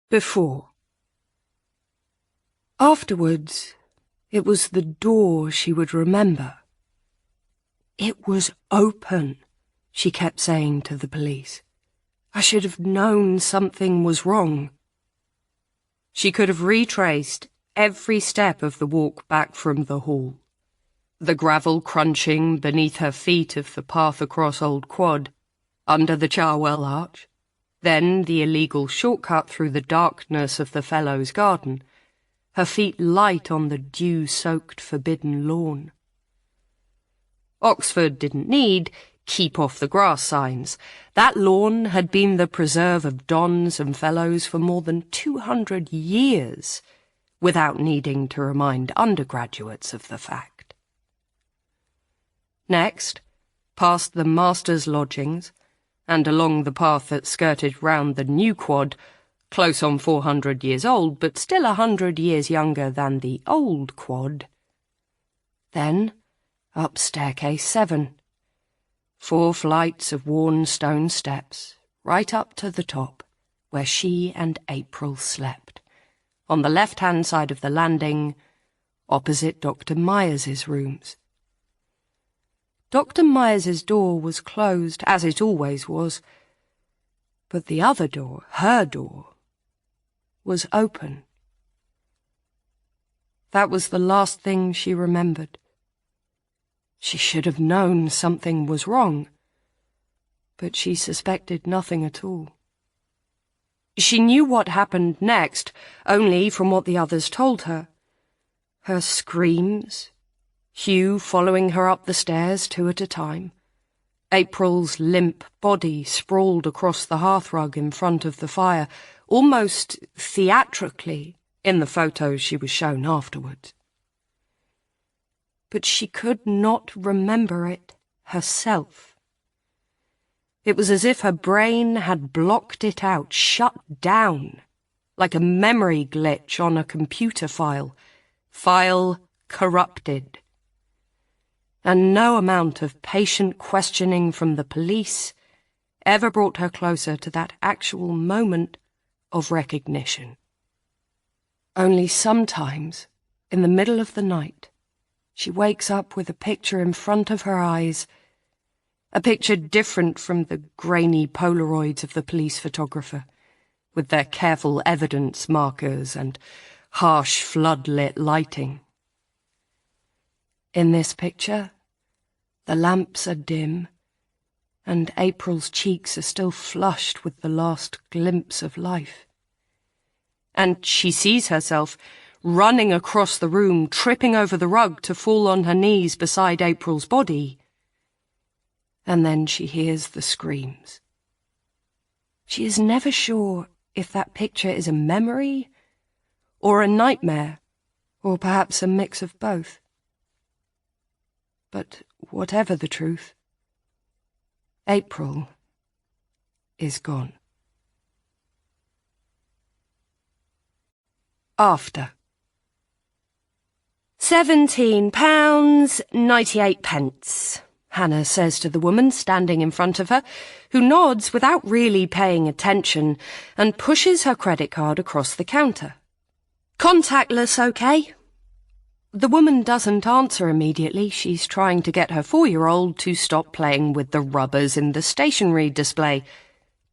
Before. Afterwards, it was the door she would remember. It was open, she kept saying to the police. I should have known something was wrong. She could have retraced every step of the walk back from the hall. The gravel crunching beneath her feet of the path across Old Quad, under the Charwell Arch, then the illegal shortcut through the darkness of the Fellows' garden, her feet light on the dew-soaked forbidden lawn. Oxford didn't need keep off the grass signs. That lawn had been the preserve of dons and fellows for more than 200 years, without needing to remind undergraduates of the fact. Next, past the master's lodgings, and along the path that skirted round the new quad, close on 400 years old, but still 100 years younger than the old quad. Then, up staircase 7. 4 flights of worn stone steps, right up to the top, where she and April slept, on the left-hand side of the landing, opposite Dr. Myers's rooms. Dr. Myers's door was closed, as it always was, but the other door, her door, was open. That was the last thing she remembered. She should have known something was wrong, but she suspected nothing at all. She knew what happened next only from what the others told her. Her screams, Hugh following her up the stairs 2 at a time, April's limp body sprawled across the hearthrug in front of the fire, almost theatrically in the photos she was shown afterwards. But she could not remember it herself. It was as if her brain had blocked it out, shut down, like a memory glitch on a computer file corrupted. And no amount of patient questioning from the police ever brought her closer to that actual moment of recognition. Only sometimes, in the middle of the night, she wakes up with a picture in front of her eyes, a picture different from the grainy Polaroids of the police photographer, with their careful evidence markers and harsh floodlit lighting. In this picture, the lamps are dim, and April's cheeks are still flushed with the last glimpse of life. And she sees herself running across the room, tripping over the rug to fall on her knees beside April's body. And then she hears the screams. She is never sure if that picture is a memory or a nightmare, or perhaps a mix of both. But whatever the truth, April is gone. After. £17.98, Hannah says to the woman standing in front of her, who nods without really paying attention and pushes her credit card across the counter. Contactless, okay? The woman doesn't answer immediately. She's trying to get her 4-year-old to stop playing with the rubbers in the stationery display.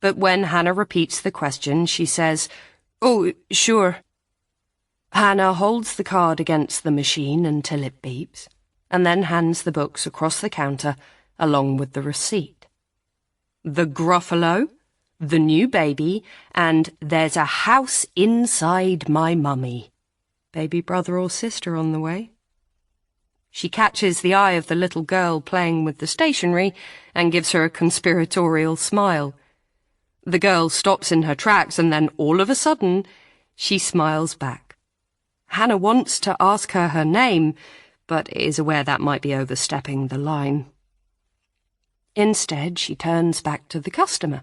But when Hannah repeats the question, she says, "Oh, sure." Hannah holds the card against the machine until it beeps, and then hands the books across the counter along with the receipt. The Gruffalo, The New Baby, and There's a House Inside My Mummy. Baby brother or sister on the way. She catches the eye of the little girl playing with the stationery and gives her a conspiratorial smile. The girl stops in her tracks, and then all of a sudden she smiles back. Hannah wants to ask her name, but is aware that might be overstepping the line. Instead, she turns back to the customer.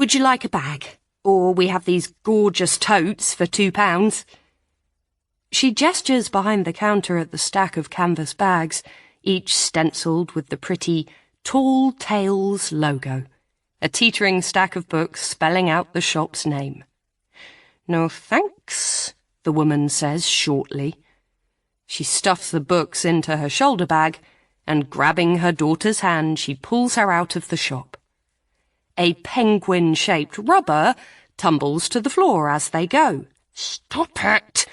Would you like a bag? Or we have these gorgeous totes for £2. She gestures behind the counter at the stack of canvas bags, each stencilled with the pretty Tall Tales logo, a teetering stack of books spelling out the shop's name. No thanks, the woman says shortly. She stuffs the books into her shoulder bag, and grabbing her daughter's hand, she pulls her out of the shop. A penguin-shaped rubber tumbles to the floor as they go. Stop it!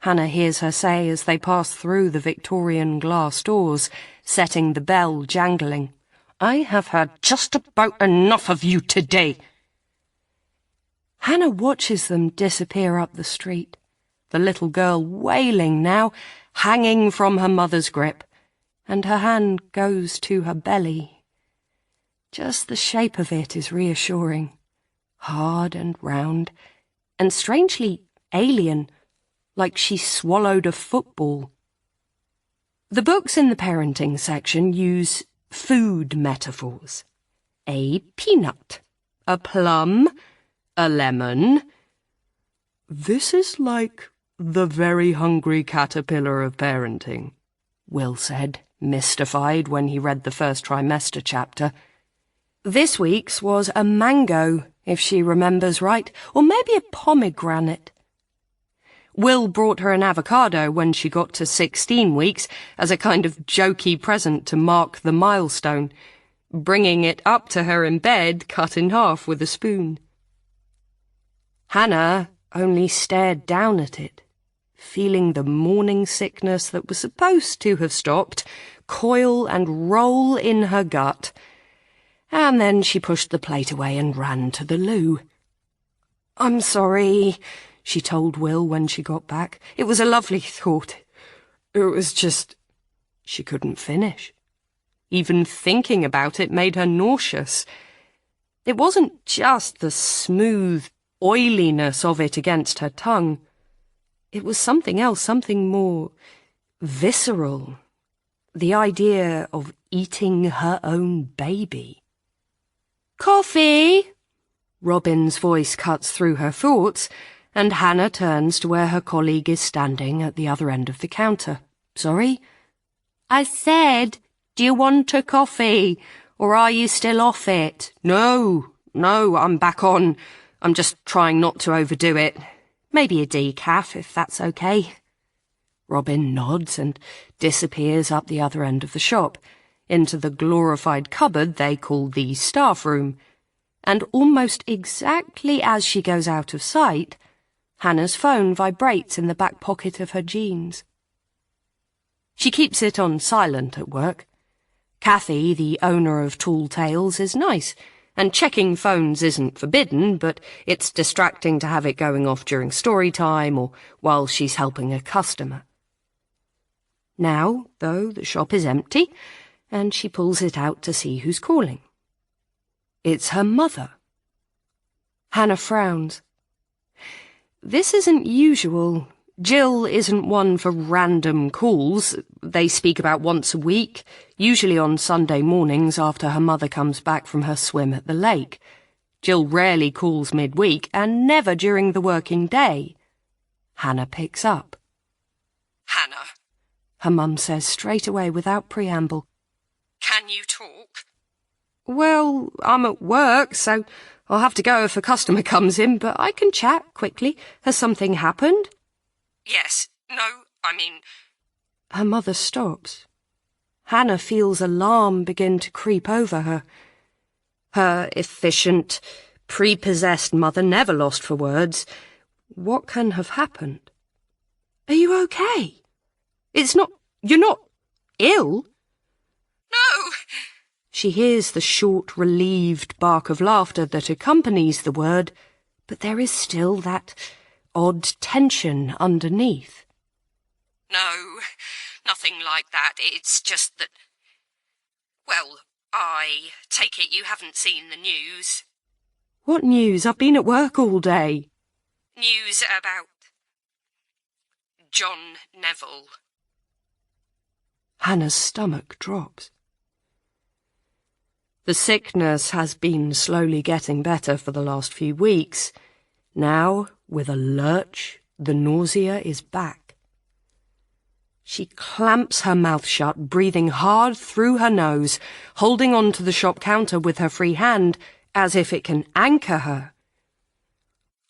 Hannah hears her say as they pass through the Victorian glass doors, setting the bell jangling. I have had just about enough of you today. Hannah watches them disappear up the street, the little girl wailing now, hanging from her mother's grip, and her hand goes to her belly. Just the shape of it is reassuring, hard and round, and strangely alien, like she swallowed a football. The books in the parenting section use food metaphors. A peanut, a plum, a lemon. This is like the very hungry caterpillar of parenting, Will said, mystified when he read the first trimester chapter. This week's was a mango, if she remembers right, or maybe a pomegranate. Will brought her an avocado when she got to 16 weeks as a kind of jokey present to mark the milestone, bringing it up to her in bed cut in half with a spoon. Hannah only stared down at it, feeling the morning sickness that was supposed to have stopped coil and roll in her gut, and then she pushed the plate away and ran to the loo. I'm sorry, she told Will when she got back. It was a lovely thought. It was just... She couldn't finish. Even thinking about it made her nauseous. It wasn't just the smooth oiliness of it against her tongue. It was something else, something more visceral. The idea of eating her own baby. Coffee! Robin's voice cuts through her thoughts, and Hannah turns to where her colleague is standing at the other end of the counter. Sorry? I said, do you want a coffee, or are you still off it? No, I'm back on. I'm just trying not to overdo it. Maybe a decaf, if that's okay. Robin nods and disappears up the other end of the shop, into the glorified cupboard they call the staff room, and almost exactly as she goes out of sight, Hannah's phone vibrates in the back pocket of her jeans. She keeps it on silent at work. Kathy, the owner of Tall Tales, is nice, and checking phones isn't forbidden, but it's distracting to have it going off during story time or while she's helping a customer. Now, though, the shop is empty, and she pulls it out to see who's calling. It's her mother. Hannah frowns. This isn't usual. Jill isn't one for random calls. They speak about once a week, usually on Sunday mornings after her mother comes back from her swim at the lake. Jill rarely calls midweek and never during the working day. Hannah picks up. Hannah, her mum says straight away without preamble. Can you talk? Well, I'm at work, so I'll have to go if a customer comes in, but I can chat quickly. Has something happened? Yes. No, I mean... Her mother stops. Hannah feels alarm begin to creep over her. Her efficient, prepossessed mother never lost for words. What can have happened? Are you okay? You're not ill? No! She hears the short, relieved bark of laughter that accompanies the word, but there is still that odd tension underneath. No, nothing like that. It's just that... Well, I take it you haven't seen the news. What news? I've been at work all day. News about John Neville. Hannah's stomach drops. The sickness has been slowly getting better for the last few weeks. Now, with a lurch, the nausea is back. She clamps her mouth shut, breathing hard through her nose, holding on to the shop counter with her free hand, as if it can anchor her.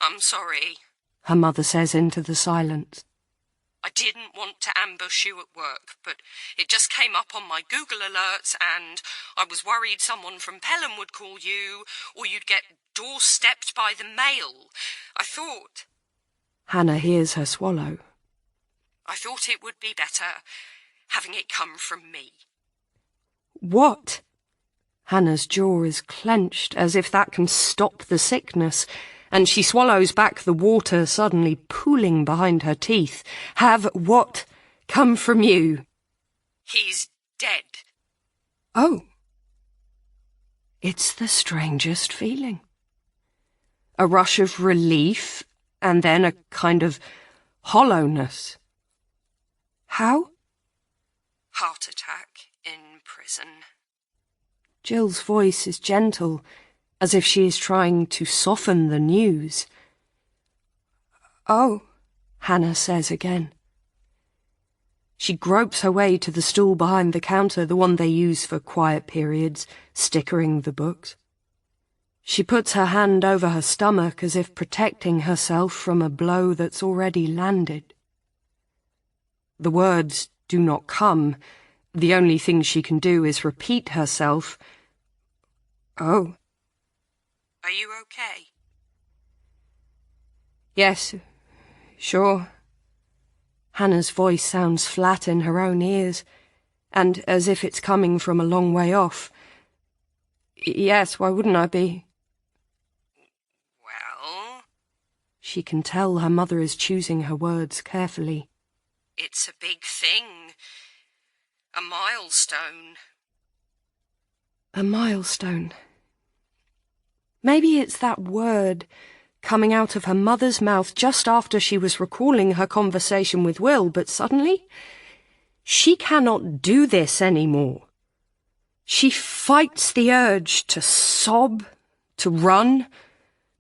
"I'm sorry," her mother says into the silence. "I didn't want to ambush you at work, but it just came up on my Google alerts and I was worried someone from Pelham would call you or you'd get doorstepped by the mail. I thought—" Hannah hears her swallow. "I thought it would be better having it come from me." "What?" Hannah's jaw is clenched as if that can stop the sickness, and she swallows back the water suddenly pooling behind her teeth. "Have what come from you?" "He's dead." Oh. It's the strangest feeling. A rush of relief, and then a kind of hollowness. How? "Heart attack in prison." Jill's voice is gentle, as if she is trying to soften the news. "Oh," Hannah says again. She gropes her way to the stool behind the counter, the one they use for quiet periods, stickering the books. She puts her hand over her stomach as if protecting herself from a blow that's already landed. The words do not come. The only thing she can do is repeat herself. "Oh. Are you okay?" "Yes, sure." Hannah's voice sounds flat in her own ears, and as if it's coming from a long way off. "Yes, why wouldn't I be?" "Well—" She can tell her mother is choosing her words carefully. "It's a big thing. A milestone." A milestone. Maybe it's that word coming out of her mother's mouth just after she was recalling her conversation with Will, but suddenly she cannot do this anymore. She fights the urge to sob, to run,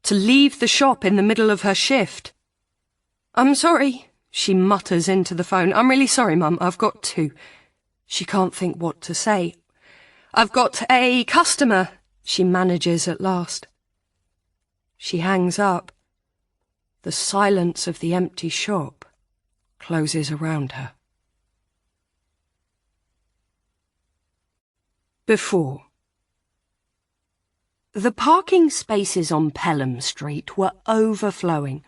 to leave the shop in the middle of her shift. "I'm sorry," she mutters into the phone. "I'm really sorry, Mum. I've got to—" She can't think what to say. "I've got a customer," she manages at last. She hangs up. The silence of the empty shop closes around her. Before. The parking spaces on Pelham Street were overflowing,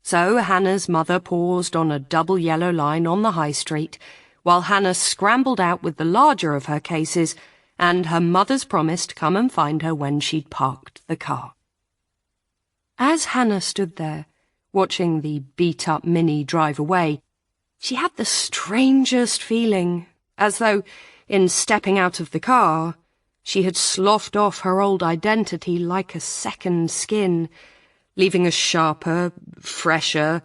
so Hannah's mother paused on a double yellow line on the high street, while Hannah scrambled out with the larger of her cases, and her mother's promise to come and find her when she'd parked the car. As Hannah stood there, watching the beat-up Mini drive away, she had the strangest feeling, as though, in stepping out of the car, she had sloughed off her old identity like a second skin, leaving a sharper, fresher,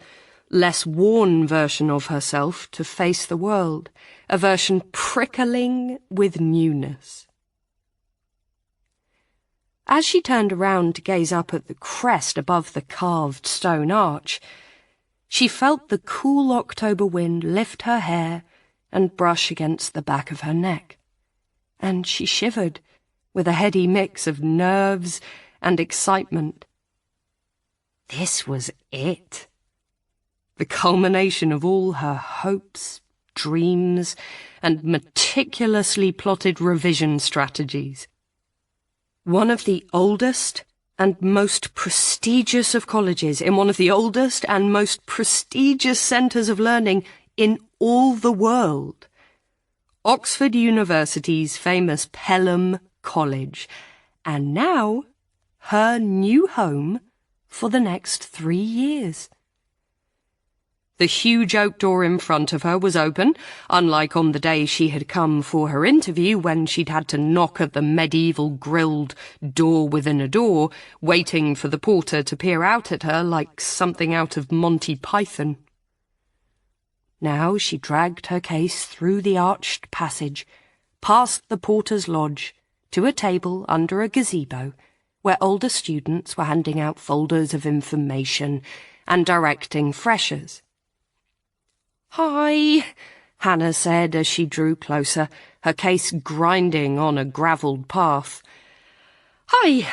less worn version of herself to face the world, a version prickling with newness. As she turned around to gaze up at the crest above the carved stone arch, she felt the cool October wind lift her hair and brush against the back of her neck, and she shivered with a heady mix of nerves and excitement. This was it. The culmination of all her hopes, dreams, and meticulously plotted revision strategies. One of the oldest and most prestigious of colleges in one of the oldest and most prestigious centres of learning in all the world. Oxford University's famous Pelham College, and now her new home for the next 3 years. The huge oak door in front of her was open, unlike on the day she had come for her interview when she'd had to knock at the medieval grilled door within a door, waiting for the porter to peer out at her like something out of Monty Python. Now she dragged her case through the arched passage, past the porter's lodge, to a table under a gazebo where older students were handing out folders of information and directing freshers. "Hi," Hannah said as she drew closer, her case grinding on a gravelled path. "Hi,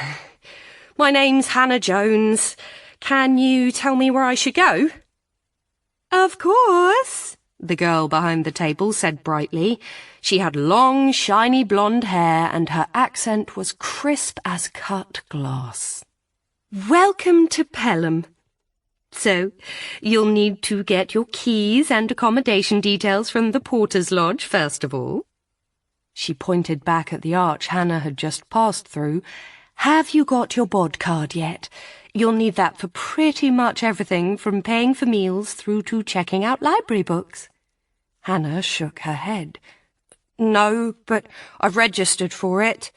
my name's Hannah Jones. Can you tell me where I should go?" "Of course," the girl behind the table said brightly. She had long, shiny blonde hair and her accent was crisp as cut glass. "Welcome to Pelham. So, you'll need to get your keys and accommodation details from the porter's lodge first of all." She pointed back at the arch Hannah had just passed through. "Have you got your bod card yet? You'll need that for pretty much everything from paying for meals through to checking out library books." Hannah shook her head. "No, but I've registered for it."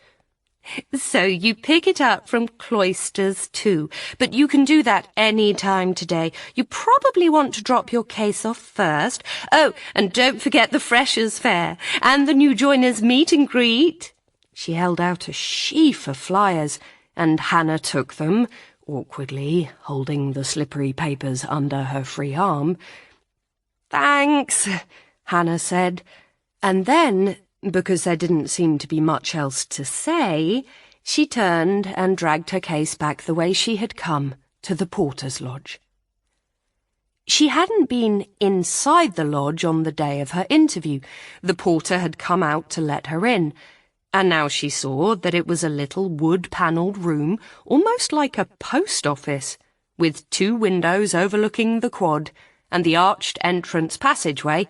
"So you pick it up from Cloisters too, but you can do that any time today. You probably want to drop your case off first. Oh, and don't forget the Freshers' Fair and the new joiners meet and greet." She held out a sheaf of flyers, and Hannah took them, awkwardly holding the slippery papers under her free arm. "Thanks," Hannah said, and then, because there didn't seem to be much else to say, she turned and dragged her case back the way she had come, to the porter's lodge. She hadn't been inside the lodge on the day of her interview. The porter had come out to let her in, and now she saw that it was a little wood-panelled room, almost like a post office, with 2 windows overlooking the quad and the arched entrance passageway,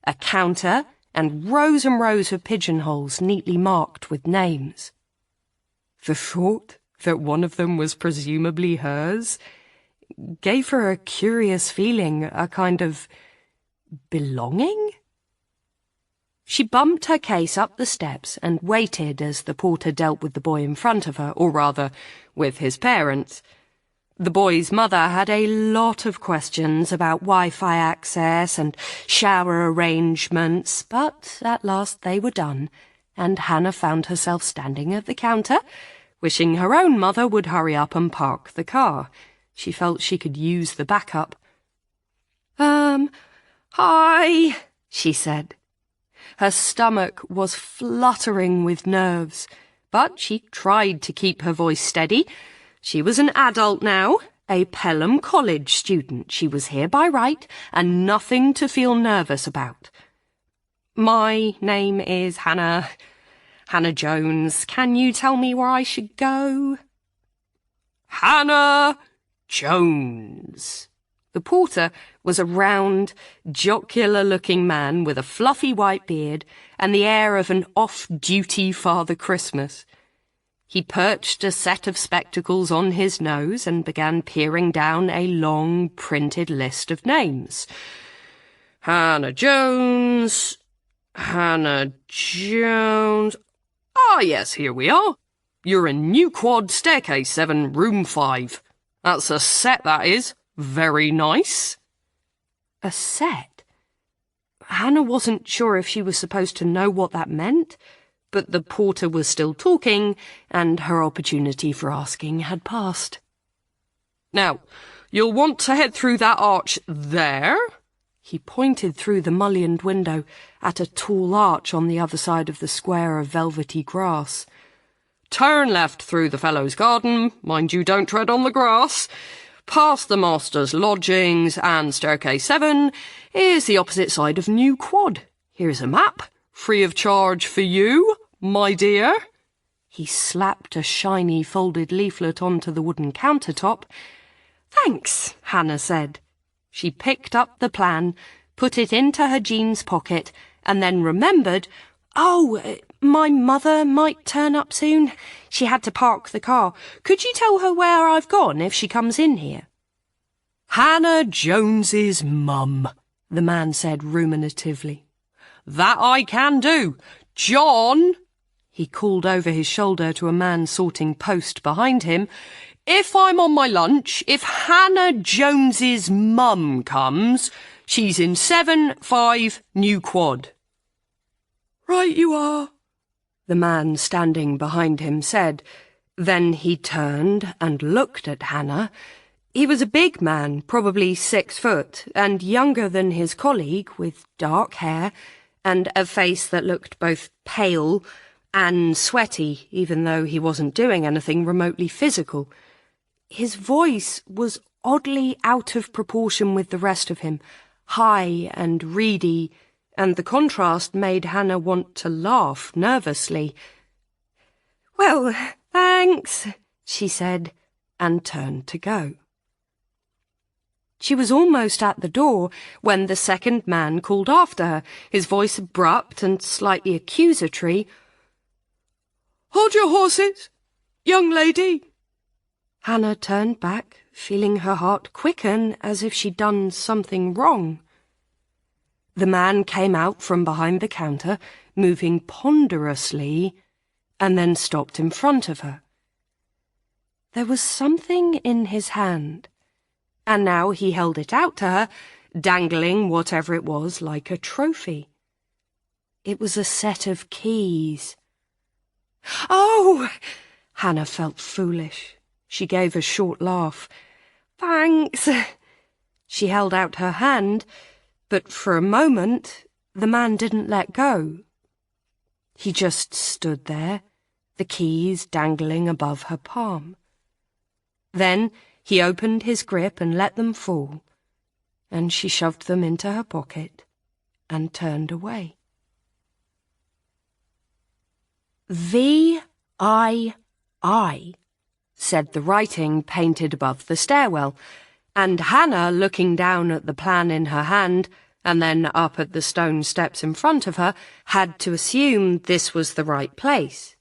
a counter, and rows of pigeonholes neatly marked with names. The thought that one of them was presumably hers gave her a curious feeling, a kind of belonging. She bumped her case up the steps and waited as the porter dealt with the boy in front of her, or rather, with his parents. The boy's mother had a lot of questions about Wi-Fi access and shower arrangements, but at last they were done, and Hannah found herself standing at the counter, wishing her own mother would hurry up and park the car. She felt she could use the backup. Hi, she said. Her stomach was fluttering with nerves, but she tried to keep her voice steady. She was an adult now, a Pelham College student. She was here by right, and nothing to feel nervous about. "My name is Hannah Jones. Can you tell me where I should go?" "Hannah Jones." The porter was a round, jocular-looking man with a fluffy white beard and the air of an off-duty Father Christmas. He perched a set of spectacles on his nose and began peering down a long, printed list of names. "Hannah Jones, Hannah Jones. Ah, yes, here we are. You're in New Quad, Staircase 7, Room 5. That's a set, that is. Very nice." A set? Hannah wasn't sure if she was supposed to know what that meant, but the porter was still talking, and her opportunity for asking had passed. "Now, you'll want to head through that arch there." He pointed through the mullioned window at a tall arch on the other side of the square of velvety grass. "Turn left through the Fellows' Garden. Mind you don't tread on the grass. Past the Master's lodgings, and Staircase 7 is the opposite side of New Quad. Here's a map. Free of charge for you, my dear." He slapped a shiny folded leaflet onto the wooden countertop. "Thanks," Hannah said. She picked up the plan, put it into her jeans pocket, and then remembered, my mother might turn up soon. She had to park the car. Could you tell her where I've gone if she comes in here?" "Hannah Jones's mum," the man said ruminatively. "That I can do. John," he called over his shoulder to a man sorting post behind him, "if I'm on my lunch, if Hannah Jones's mum comes, she's in 7-5 New Quad." "Right you are," the man standing behind him said. Then he turned and looked at Hannah. He was a big man, probably 6 foot, and younger than his colleague, with dark hair and a face that looked both pale and sweaty, even though he wasn't doing anything remotely physical. His voice was oddly out of proportion with the rest of him, high and reedy, and the contrast made Hannah want to laugh nervously. "Well, thanks," she said, and turned to go. She was almost at the door when the second man called after her, his voice abrupt and slightly accusatory. "Hold your horses, young lady." Hannah turned back, feeling her heart quicken as if she'd done something wrong. The man came out from behind the counter, moving ponderously, and then stopped in front of her. There was something in his hand, and now he held it out to her, dangling whatever it was like a trophy. It was a set of keys. "Oh!" Hannah felt foolish. She gave a short laugh. "Thanks." She held out her hand, but for a moment the man didn't let go. He just stood there, the keys dangling above her palm. Then he opened his grip and let them fall, and she shoved them into her pocket and turned away. V-I-I, said the writing painted above the stairwell, and Hannah, looking down at the plan in her hand and then up at the stone steps in front of her, had to assume this was the right place.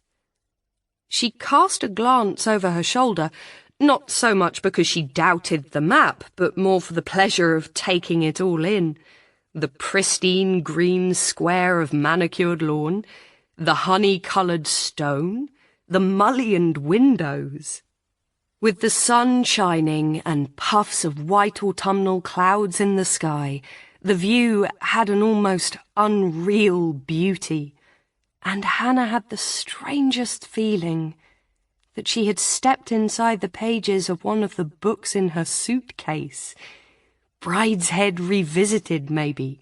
She cast a glance over her shoulder, not so much because she doubted the map, but more for the pleasure of taking it all in. The pristine green square of manicured lawn, the honey-coloured stone, the mullioned windows. With the sun shining and puffs of white autumnal clouds in the sky, the view had an almost unreal beauty, and Hannah had the strangest feeling that she had stepped inside the pages of one of the books in her suitcase. Brideshead Revisited, maybe.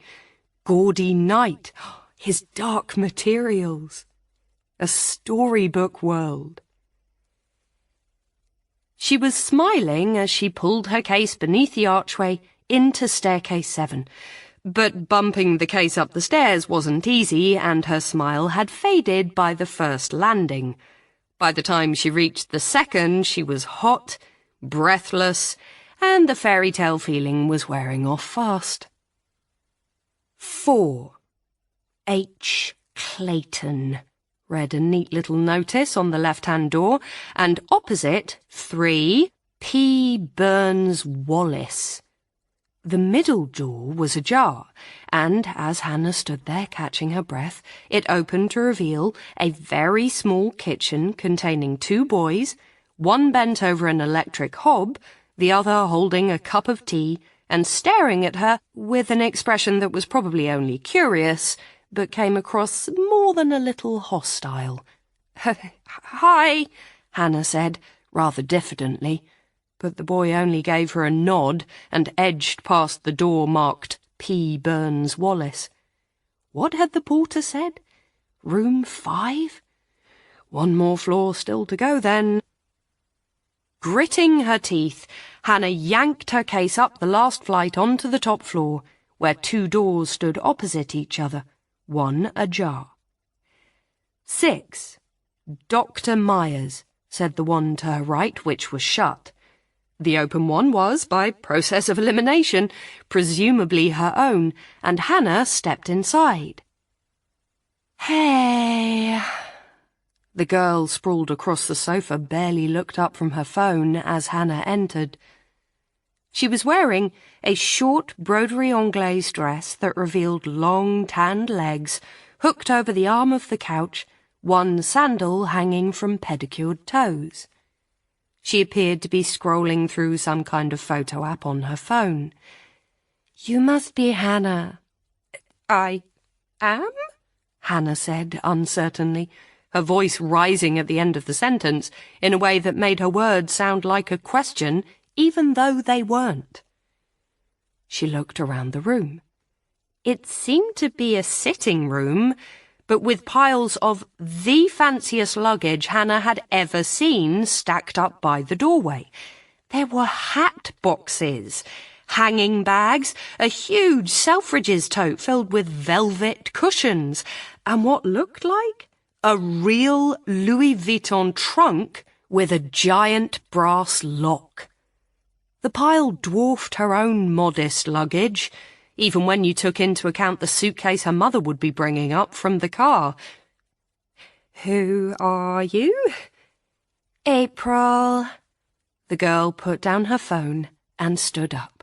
Gaudy Night, his dark materials. A storybook world. She was smiling as she pulled her case beneath the archway into staircase 7, but bumping the case up the stairs wasn't easy, and her smile had faded by the first landing. By the time she reached the second, she was hot, breathless, and the fairy tale feeling was wearing off fast. 4. H. Clayton, read a neat little notice on the left-hand door, and opposite, 3. P. Burns Wallace. The middle door was ajar, and as Hannah stood there catching her breath, it opened to reveal a very small kitchen containing 2 boys, one bent over an electric hob, the other holding a cup of tea and staring at her with an expression that was probably only curious, but came across more than a little hostile. "Hi," Hannah said, rather diffidently, but the boy only gave her a nod and edged past the door marked P. Burns Wallace. What had the porter said? Room 5? 1 more floor still to go, then. Gritting her teeth, Hannah yanked her case up the last flight onto the top floor, where 2 doors stood opposite each other, one ajar. 6. Dr. Myers, said the one to her right, which was shut. The open one was, by process of elimination, presumably her own, and Hannah stepped inside. "Hey." The girl sprawled across the sofa barely looked up from her phone as Hannah entered. She was wearing a short broderie anglaise dress that revealed long tanned legs hooked over the arm of the couch, one sandal hanging from pedicured toes. She appeared to be scrolling through some kind of photo app on her phone. "You must be Hannah." "I am?" Hannah said uncertainly, her voice rising at the end of the sentence in a way that made her words sound like a question, even though they weren't. She looked around the room. It seemed to be a sitting room, but with piles of the fanciest luggage Hannah had ever seen stacked up by the doorway. There were hat boxes, hanging bags, a huge Selfridges tote filled with velvet cushions, and what looked like a real Louis Vuitton trunk with a giant brass lock. The pile dwarfed her own modest luggage, even when you took into account the suitcase her mother would be bringing up from the car. "Who are you?" "April." The girl put down her phone and stood up.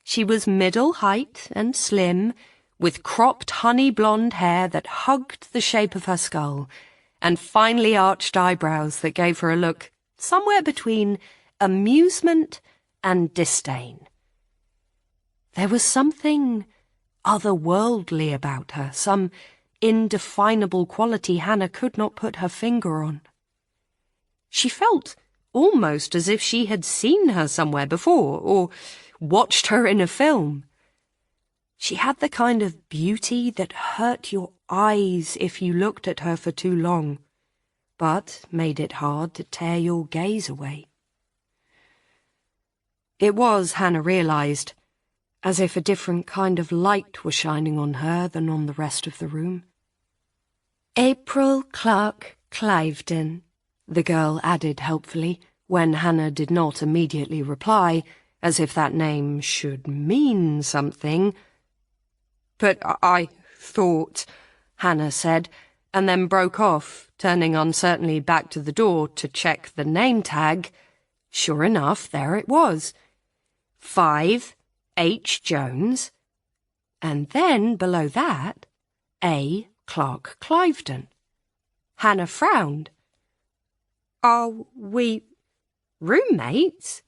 She was middle height and slim, with cropped honey blonde hair that hugged the shape of her skull, and finely arched eyebrows that gave her a look somewhere between amusement and disdain. There was something otherworldly about her, some indefinable quality Hannah could not put her finger on. She felt almost as if she had seen her somewhere before, or watched her in a film. She had the kind of beauty that hurt your eyes if you looked at her for too long, but made it hard to tear your gaze away. It was, Hannah realised, as if a different kind of light was shining on her than on the rest of the room. "April Clarke-Cliveden," the girl added helpfully, when Hannah did not immediately reply, as if that name should mean something. "But I thought," Hannah said, and then broke off, turning uncertainly back to the door to check the name tag. Sure enough, there it was. 5 H. Jones, and then below that, A. Clarke-Cliveden. Hannah frowned. "Are we roommates?"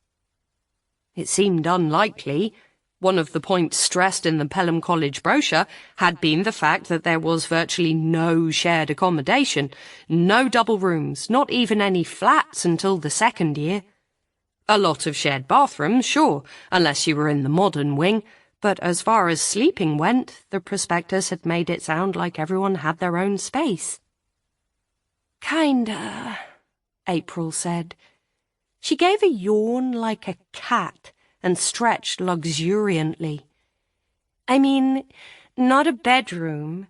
It seemed unlikely. One of the points stressed in the Pelham College brochure had been the fact that there was virtually no shared accommodation, no double rooms, not even any flats until the second year. A lot of shared bathrooms, sure, unless you were in the modern wing, but as far as sleeping went, the prospectus had made it sound like everyone had their own space. "Kinda," April said. She gave a yawn like a cat and stretched luxuriantly. "I mean, not a bedroom.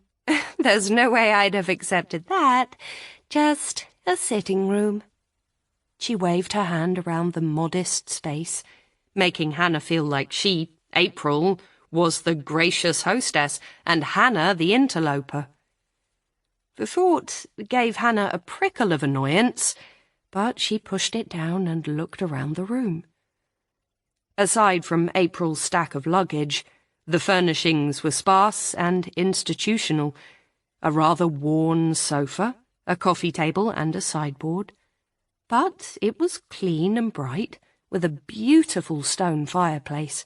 There's no way I'd have accepted that. Just a sitting room." She waved her hand around the modest space, making Hannah feel like she, April, was the gracious hostess and Hannah the interloper. The thought gave Hannah a prickle of annoyance, but she pushed it down and looked around the room. Aside from April's stack of luggage, the furnishings were sparse and institutional. A rather worn sofa, a coffee table and a sideboard. But it was clean and bright, with a beautiful stone fireplace.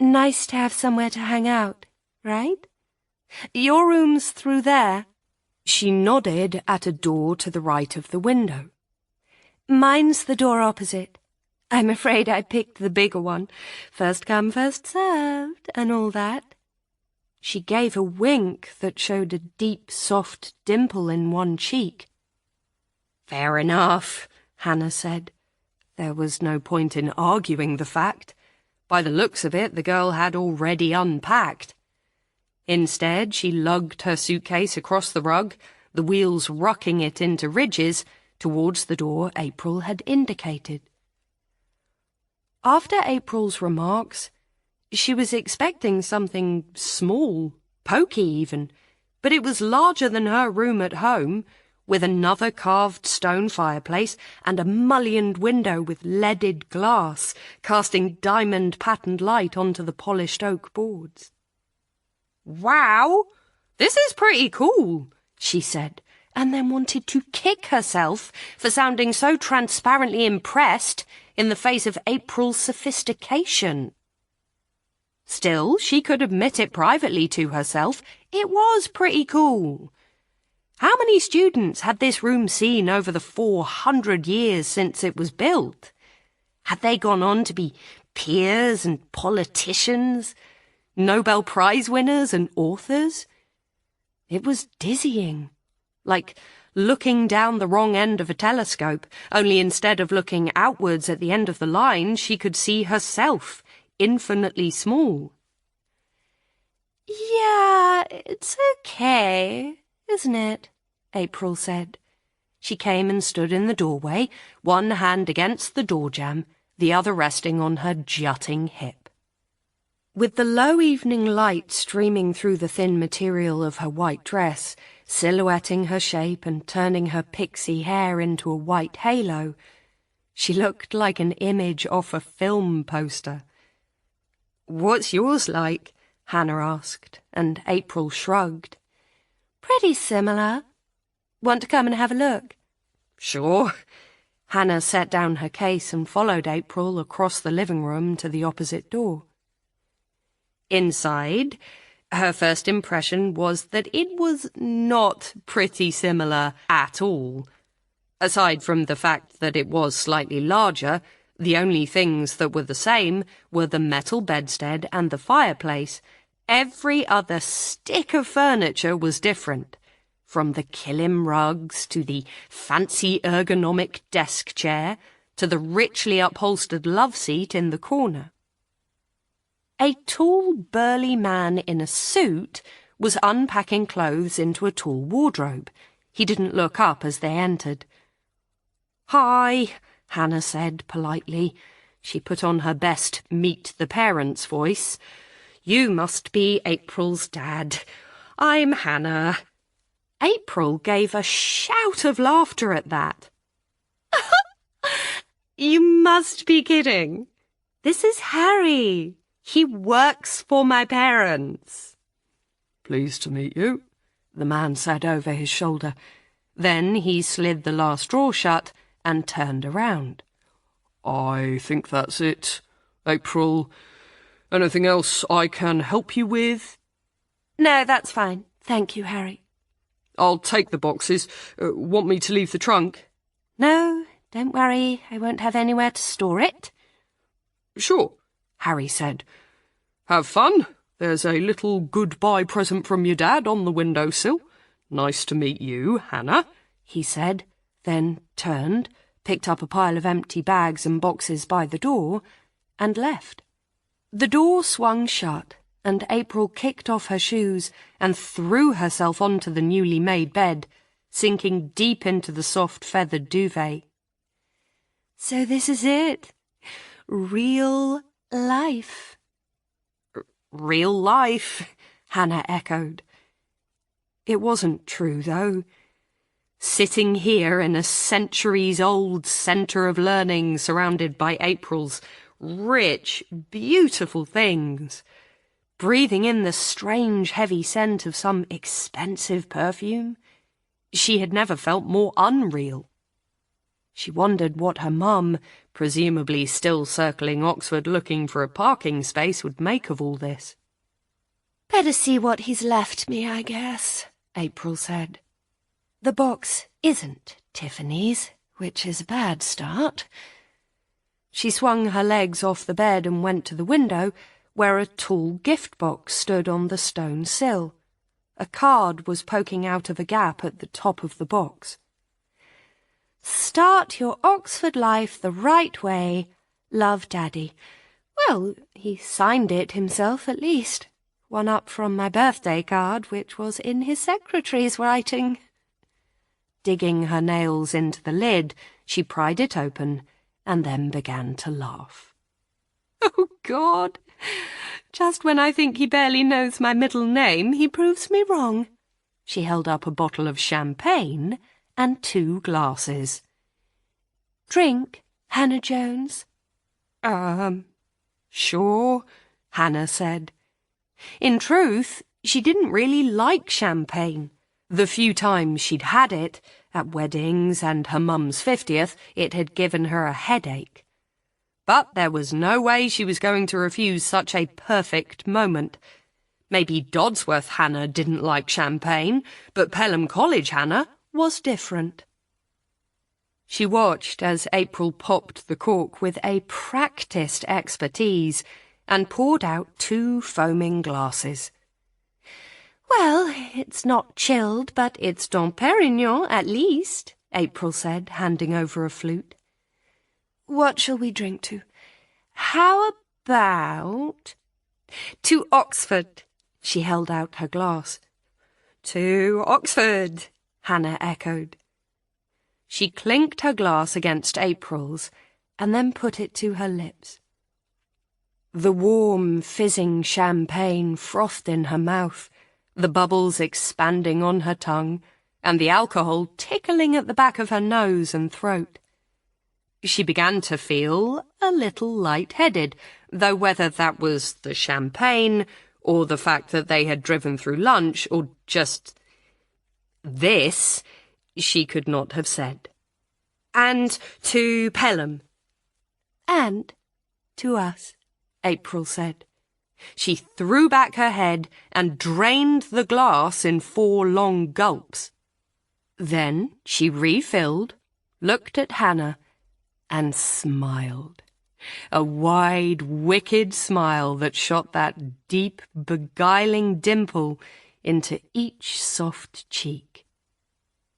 "Nice to have somewhere to hang out, right? Your room's through there." She nodded at a door to the right of the window. "Mine's the door opposite. I'm afraid I picked the bigger one. First come, first served, and all that." She gave a wink that showed a deep, soft dimple in one cheek. "Fair enough," Hannah said. There was no point in arguing the fact. By the looks of it, the girl had already unpacked. Instead, she lugged her suitcase across the rug, the wheels rocking it into ridges, towards the door April had indicated. After April's remarks, she was expecting something small, pokey even, but it was larger than her room at home, with another carved stone fireplace and a mullioned window with leaded glass, casting diamond-patterned light onto the polished oak boards. "Wow, this is pretty cool," she said, and then wanted to kick herself for sounding so transparently impressed in the face of April's sophistication. Still, she could admit it privately to herself. It was pretty cool. How many students had this room seen over the 400 years since it was built? Had they gone on to be peers and politicians, Nobel Prize winners and authors? It was dizzying, like looking down the wrong end of a telescope, only instead of looking outwards at the end of the line, she could see herself, infinitely small. "Yeah, it's okay, isn't it?" April said. She came and stood in the doorway, one hand against the door jamb, the other resting on her jutting hip. With the low evening light streaming through the thin material of her white dress, silhouetting her shape and turning her pixie hair into a white halo, she looked like an image off a film poster. "What's yours like?" Hannah asked, and April shrugged. "Pretty similar. Want to come and have a look?" "Sure." Hannah set down her case and followed April across the living room to the opposite door. Inside, her first impression was that it was not pretty similar at all. Aside from the fact that it was slightly larger, the only things that were the same were the metal bedstead and the fireplace. Every other stick of furniture was different, from the kilim rugs to the fancy ergonomic desk chair to the richly upholstered love seat in the corner. A tall, burly man in a suit was unpacking clothes into a tall wardrobe. He didn't look up as they entered. "Hi," Hannah said politely. She put on her best meet-the-parents voice. "You must be April's dad. I'm Hannah." April gave a shout of laughter at that. "You must be kidding. This is Harry. He works for my parents." "Pleased to meet you," the man said over his shoulder. Then he slid the last drawer shut and turned around. "I think that's it. April, anything else I can help you with?" "No, that's fine. Thank you, Harry." "I'll take the boxes. Want me to leave the trunk?" "No, don't worry. I won't have anywhere to store it." "Sure," Harry said. "Have fun. There's a little goodbye present from your dad on the windowsill. Nice to meet you, Hannah," he said, then turned, picked up a pile of empty bags and boxes by the door, and left. The door swung shut, and April kicked off her shoes and threw herself onto the newly made bed, sinking deep into the soft feathered duvet. "So this is it. Real life." "Real life," Hannah echoed. It wasn't true, though. Sitting here in a centuries-old centre of learning surrounded by April's rich, beautiful things, breathing in the strange, heavy scent of some expensive perfume, she had never felt more unreal. She wondered what her mum, presumably still circling Oxford looking for a parking space, would make of all this. "Better see what he's left me, I guess," April said. "The box isn't Tiffany's, which is a bad start." She swung her legs off the bed and went to the window, where a tall gift box stood on the stone sill. A card was poking out of a gap at the top of the box. "Start your Oxford life the right way. Love, Daddy." Well, he signed it himself at least. One up from my birthday card, which was in his secretary's writing. Digging her nails into the lid, she pried it open and then began to laugh. "Oh, God! Just when I think he barely knows my middle name, he proves me wrong." She held up a bottle of champagne and 2 glasses. "Drink, Hannah Jones?" Sure," Hannah said. In truth, she didn't really like champagne. The few times she'd had it, at weddings and her mum's 50th, it had given her a headache. But there was no way she was going to refuse such a perfect moment. Maybe Dodsworth Hannah didn't like champagne, but Pelham College Hannah was different. She watched as April popped the cork with a practised expertise and poured out 2 foaming glasses. "Well, it's not chilled, but it's Dom Perignon at least," April said, handing over a flute. "What shall we drink to?" "How about—" "To Oxford." She held out her glass. "To Oxford," Hannah echoed. She clinked her glass against April's and then put it to her lips. The warm, fizzing champagne frothed in her mouth, the bubbles expanding on her tongue, and the alcohol tickling at the back of her nose and throat. She began to feel a little light-headed, though whether that was the champagne, or the fact that they had driven through lunch, or just this, she could not have said. "And to Pelham." "And to us," April said. She threw back her head and drained the glass in 4 long gulps. Then she refilled, looked at Hannah, and smiled. A wide, wicked smile that shot that deep, beguiling dimple into each soft cheek.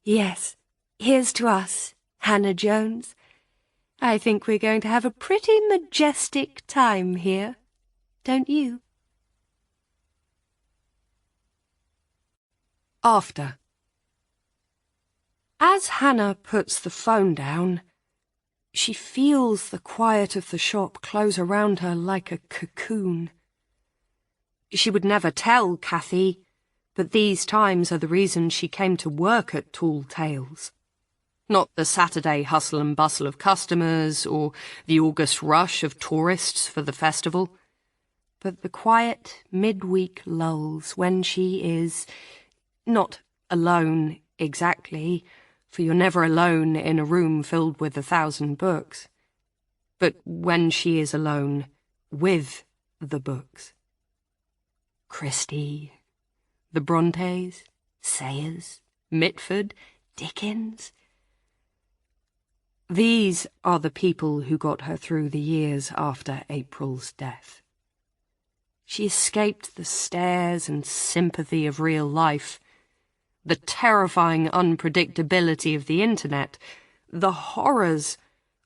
"Yes, here's to us, Hannah Jones. I think we're going to have a pretty majestic time here, don't you?" After. As Hannah puts the phone down, she feels the quiet of the shop close around her like a cocoon. She would never tell Cathy, but these times are the reason she came to work at Tall Tales. Not the Saturday hustle and bustle of customers or the August rush of tourists for the festival, but the quiet midweek lulls when she is not alone exactly, for you're never alone in a room filled with 1,000 books, but when she is alone with the books. Christie, the Brontes, Sayers, Mitford, Dickens. These are the people who got her through the years after April's death. She escaped the stares and sympathy of real life, the terrifying unpredictability of the internet, the horrors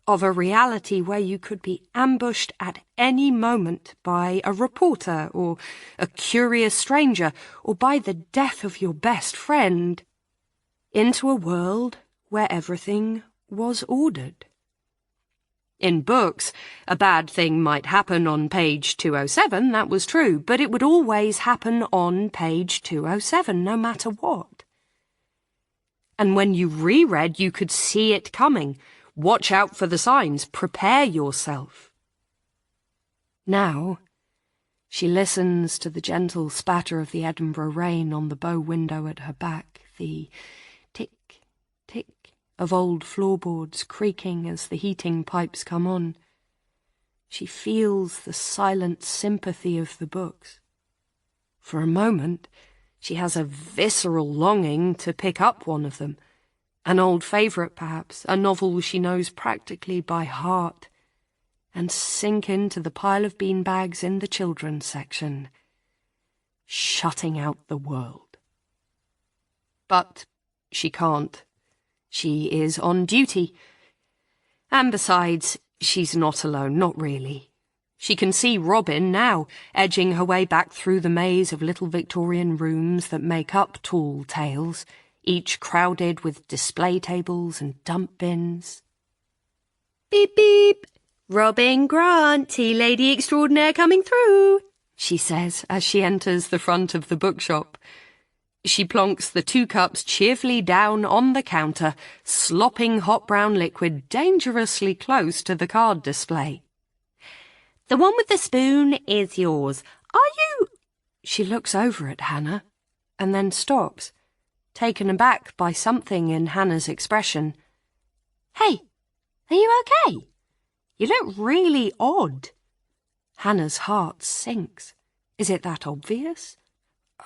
of a reality where you could be ambushed at any moment by a reporter or a curious stranger or by the death of your best friend, into a world where everything was ordered. In books, a bad thing might happen on page 207, that was true, but it would always happen on page 207, no matter what. And when you reread, you could see it coming. Watch out for the signs. Prepare yourself. Now, she listens to the gentle spatter of the Edinburgh rain on the bow window at her back, the tick, tick of old floorboards creaking as the heating pipes come on. She feels the silent sympathy of the books. For a moment, she has a visceral longing to pick up one of them, an old favourite perhaps, a novel she knows practically by heart, and sink into the pile of beanbags in the children's section, shutting out the world. But she can't. She is on duty. And besides, she's not alone, not really. She can see Robin now, edging her way back through the maze of little Victorian rooms that make up Tall Tales, each crowded with display tables and dump bins. "Beep, beep! Robin Grant, tea lady extraordinaire coming through," she says as she enters the front of the bookshop. She plonks the 2 cups cheerfully down on the counter, slopping hot brown liquid dangerously close to the card display. "The one with the spoon is yours. Are you—" She looks over at Hannah, and then stops, taken aback by something in Hannah's expression. "Hey, are you okay? You look really odd." Hannah's heart sinks. Is it that obvious?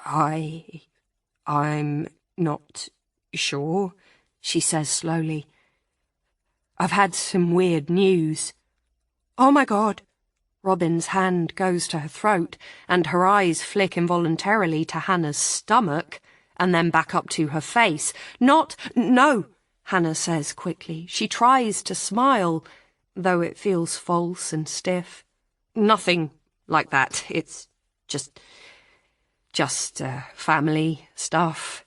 I'm not sure, she says slowly. I've had some weird news. Oh my God. Robin's hand goes to her throat, and her eyes flick involuntarily to Hannah's stomach, and then back up to her face. No, Hannah says quickly. She tries to smile, though it feels false and stiff. Nothing like that. It's just family stuff.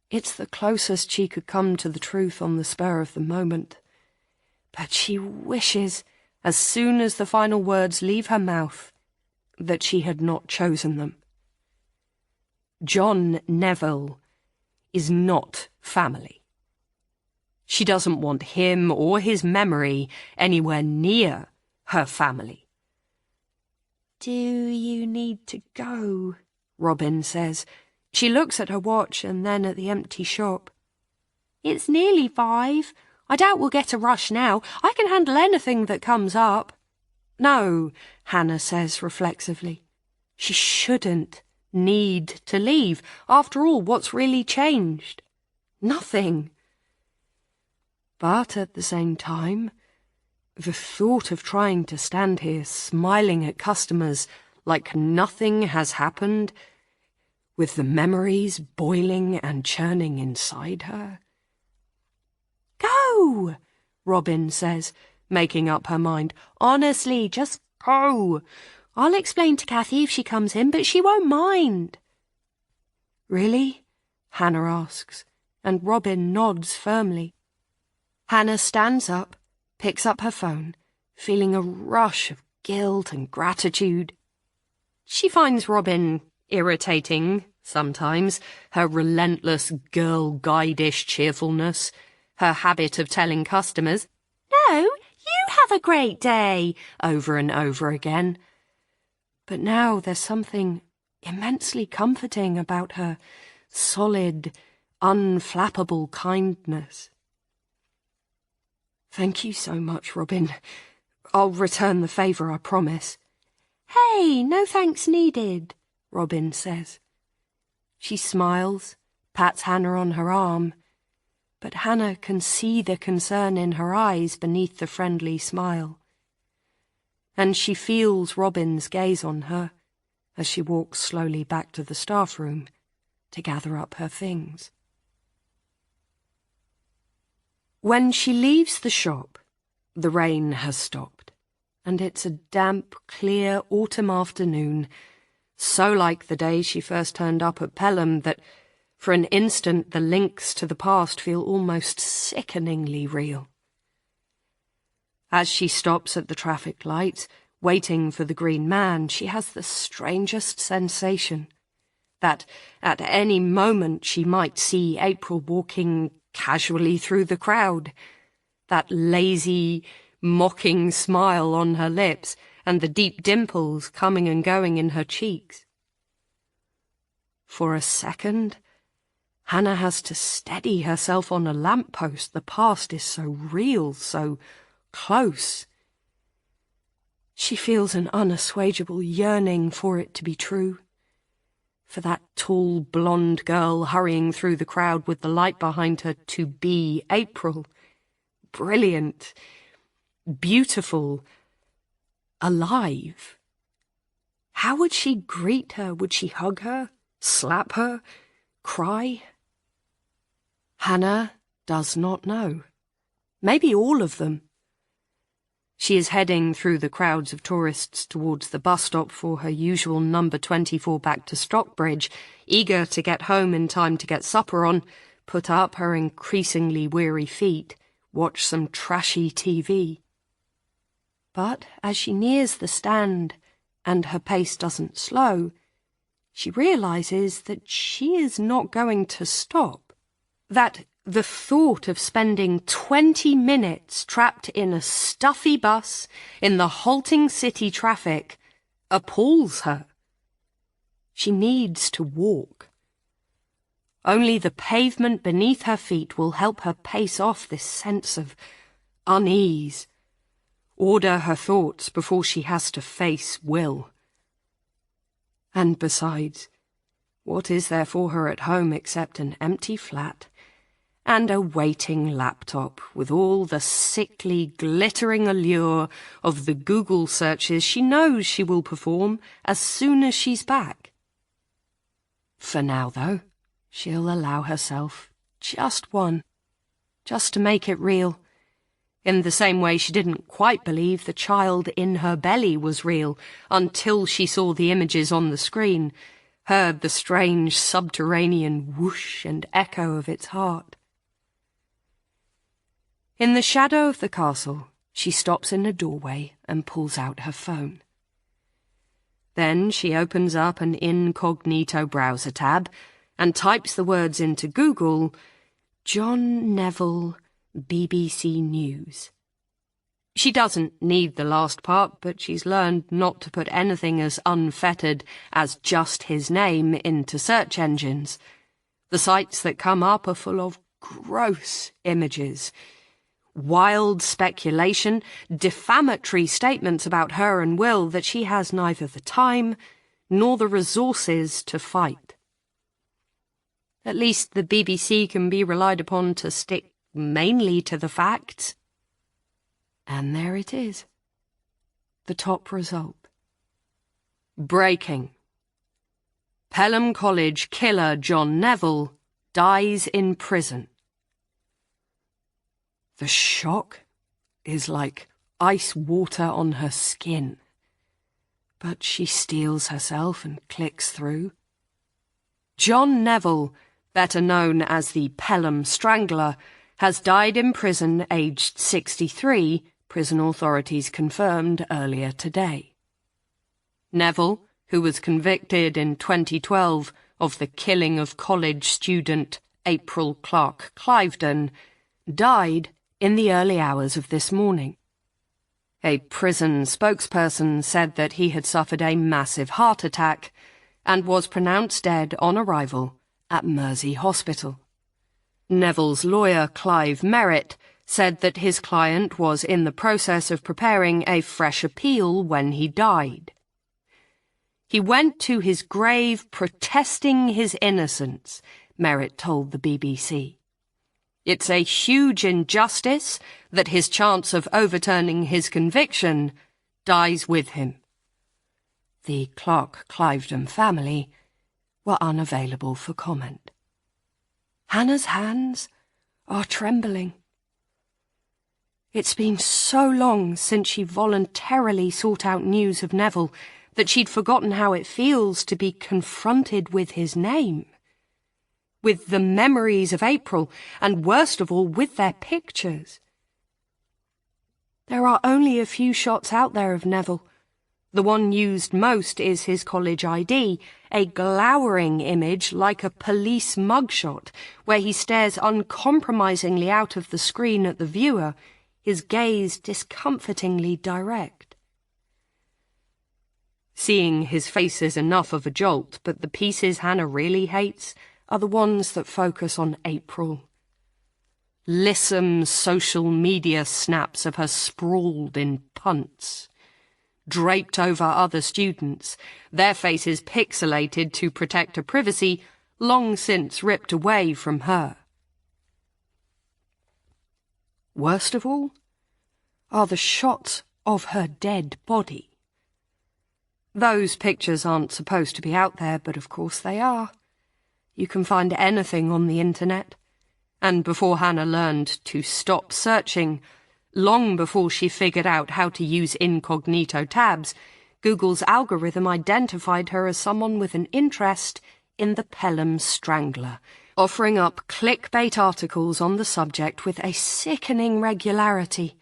It's the closest she could come to the truth on the spur of the moment. But she wishes, as soon as the final words leave her mouth, that she had not chosen them. John Neville is not family. She doesn't want him or his memory anywhere near her family. Do you need to go? Robin says. She looks at her watch and then at the empty shop. It's nearly 5. I doubt we'll get a rush now. I can handle anything that comes up. No, Hannah says reflexively. She shouldn't need to leave. After all, what's really changed? Nothing. But at the same time, the thought of trying to stand here smiling at customers like nothing has happened, with the memories boiling and churning inside her. Go, Robin says, making up her mind. Honestly, just go. I'll explain to Kathy if she comes in, but she won't mind. Really? Hannah asks, and Robin nods firmly. Hannah stands up, picks up her phone, feeling a rush of guilt and gratitude. She finds Robin irritating sometimes, her relentless girl-guide-ish cheerfulness, her habit of telling customers, "No, you have a great day," over and over again. But now there's something immensely comforting about her solid, unflappable kindness. Thank you so much, Robin. I'll return the favour, I promise. Hey, no thanks needed, Robin says. She smiles, pats Hannah on her arm, but Hannah can see the concern in her eyes beneath the friendly smile. And she feels Robin's gaze on her as she walks slowly back to the staff room to gather up her things. When she leaves the shop, the rain has stopped, and it's a damp, clear autumn afternoon, so like the day she first turned up at Pelham that for an instant the links to the past feel almost sickeningly real. As she stops at the traffic lights, waiting for the green man, she has the strangest sensation that at any moment she might see April walking casually through the crowd, that lazy, mocking smile on her lips and the deep dimples coming and going in her cheeks. For a second, Hannah has to steady herself on a lamppost. The past is so real, so close. She feels an unassuageable yearning for it to be true, for that tall, blonde girl hurrying through the crowd with the light behind her to be April. Brilliant, beautiful, alive. How would she greet her? Would she hug her, slap her, cry? Hannah does not know. Maybe all of them. She is heading through the crowds of tourists towards the bus stop for her usual number 24 back to Stockbridge, eager to get home in time to get supper on, put up her increasingly weary feet, watch some trashy TV. But as she nears the stand and her pace doesn't slow, she realises that she is not going to stop, that the thought of spending 20 minutes trapped in a stuffy bus in the halting city traffic appalls her. She needs to walk. Only the pavement beneath her feet will help her pace off this sense of unease, order her thoughts before she has to face Will. And besides, what is there for her at home except an empty flat and a waiting laptop with all the sickly, glittering allure of the Google searches she knows she will perform as soon as she's back? For now, though, she'll allow herself just one, just to make it real, in the same way she didn't quite believe the child in her belly was real until she saw the images on the screen, heard the strange subterranean whoosh and echo of its heart. In the shadow of the castle, she stops in a doorway and pulls out her phone. Then she opens up an incognito browser tab and types the words into Google, John Neville, BBC News. She doesn't need the last part, but she's learned not to put anything as unfettered as just his name into search engines. The sites that come up are full of gross images, wild speculation, defamatory statements about her and Will that she has neither the time nor the resources to fight. At least the BBC can be relied upon to stick mainly to the facts. And there it is, the top result. Breaking. Pelham College killer John Neville dies in prison. The shock is like ice water on her skin. But she steels herself and clicks through. John Neville, better known as the Pelham Strangler, has died in prison aged 63, prison authorities confirmed earlier today. Neville, who was convicted in 2012 of the killing of college student April Clarke-Cliveden, died in the early hours of this morning. A prison spokesperson said that he had suffered a massive heart attack and was pronounced dead on arrival at Mersey Hospital. Neville's lawyer, Clive Merritt, said that his client was in the process of preparing a fresh appeal when he died. He went to his grave protesting his innocence, Merritt told the BBC. It's a huge injustice that his chance of overturning his conviction dies with him. The Clarke-Cliveden family were unavailable for comment. Hannah's hands are trembling. It's been so long since she voluntarily sought out news of Neville that she'd forgotten how it feels to be confronted with his name, with the memories of April, and worst of all, with their pictures. There are only a few shots out there of Neville. The one used most is his college ID, a glowering image like a police mugshot, where he stares uncompromisingly out of the screen at the viewer, his gaze discomfortingly direct. Seeing his face is enough of a jolt, but the pieces Hannah really hates are the ones that focus on April. Lissom social media snaps of her sprawled in punts, draped over other students, their faces pixelated to protect a privacy long since ripped away from her. Worst of all are the shots of her dead body. Those pictures aren't supposed to be out there, but of course they are. You can find anything on the internet. And before Hannah learned to stop searching, long before she figured out how to use incognito tabs, Google's algorithm identified her as someone with an interest in the Pelham Strangler, offering up clickbait articles on the subject with a sickening regularity.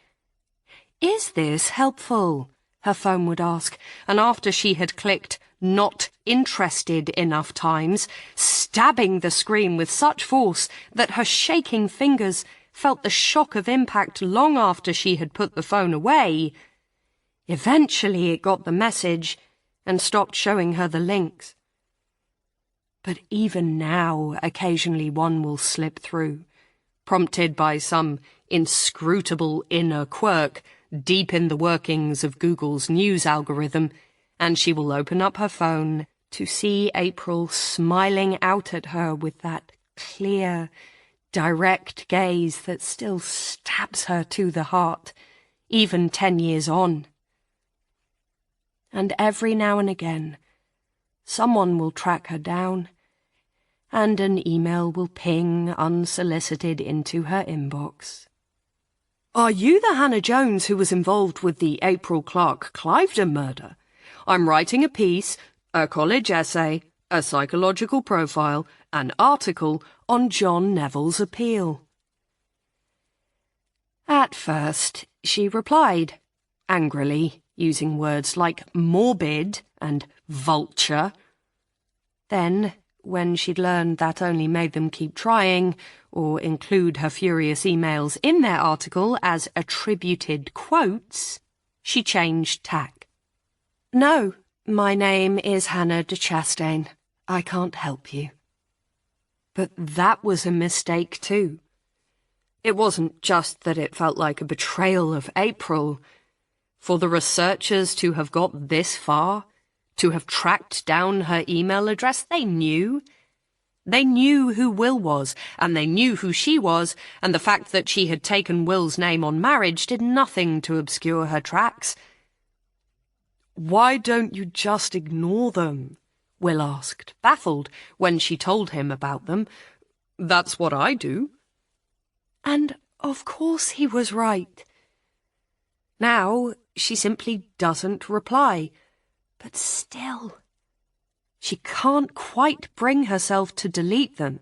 "Is this helpful?" her phone would ask, and after she had clicked "not interested" enough times, stabbing the screen with such force that her shaking fingers felt the shock of impact long after she had put the phone away, eventually it got the message and stopped showing her the links. But even now, occasionally one will slip through, prompted by some inscrutable inner quirk deep in the workings of Google's news algorithm, and she will open up her phone to see April smiling out at her with that clear, direct gaze that still stabs her to the heart, even 10 years on. And every now and again, someone will track her down, and an email will ping unsolicited into her inbox. "Are you the Hannah Jones who was involved with the April Clarke-Cliveden murder? I'm writing a piece, a college essay, a psychological profile, an article on John Neville's appeal." At first, she replied, angrily, using words like morbid and vulture. Then, when she'd learned that only made them keep trying, or include her furious emails in their article as attributed quotes, she changed tack. "No, my name is Hannah de Chastain. I can't help you." But that was a mistake too. It wasn't just that it felt like a betrayal of April. For the researchers to have got this far, to have tracked down her email address, they knew. They knew who Will was, and they knew who she was, and the fact that she had taken Will's name on marriage did nothing to obscure her tracks. "Why don't you just ignore them?" Will asked, baffled, when she told him about them. "That's what I do." And of course he was right. Now she simply doesn't reply, but still, she can't quite bring herself to delete them.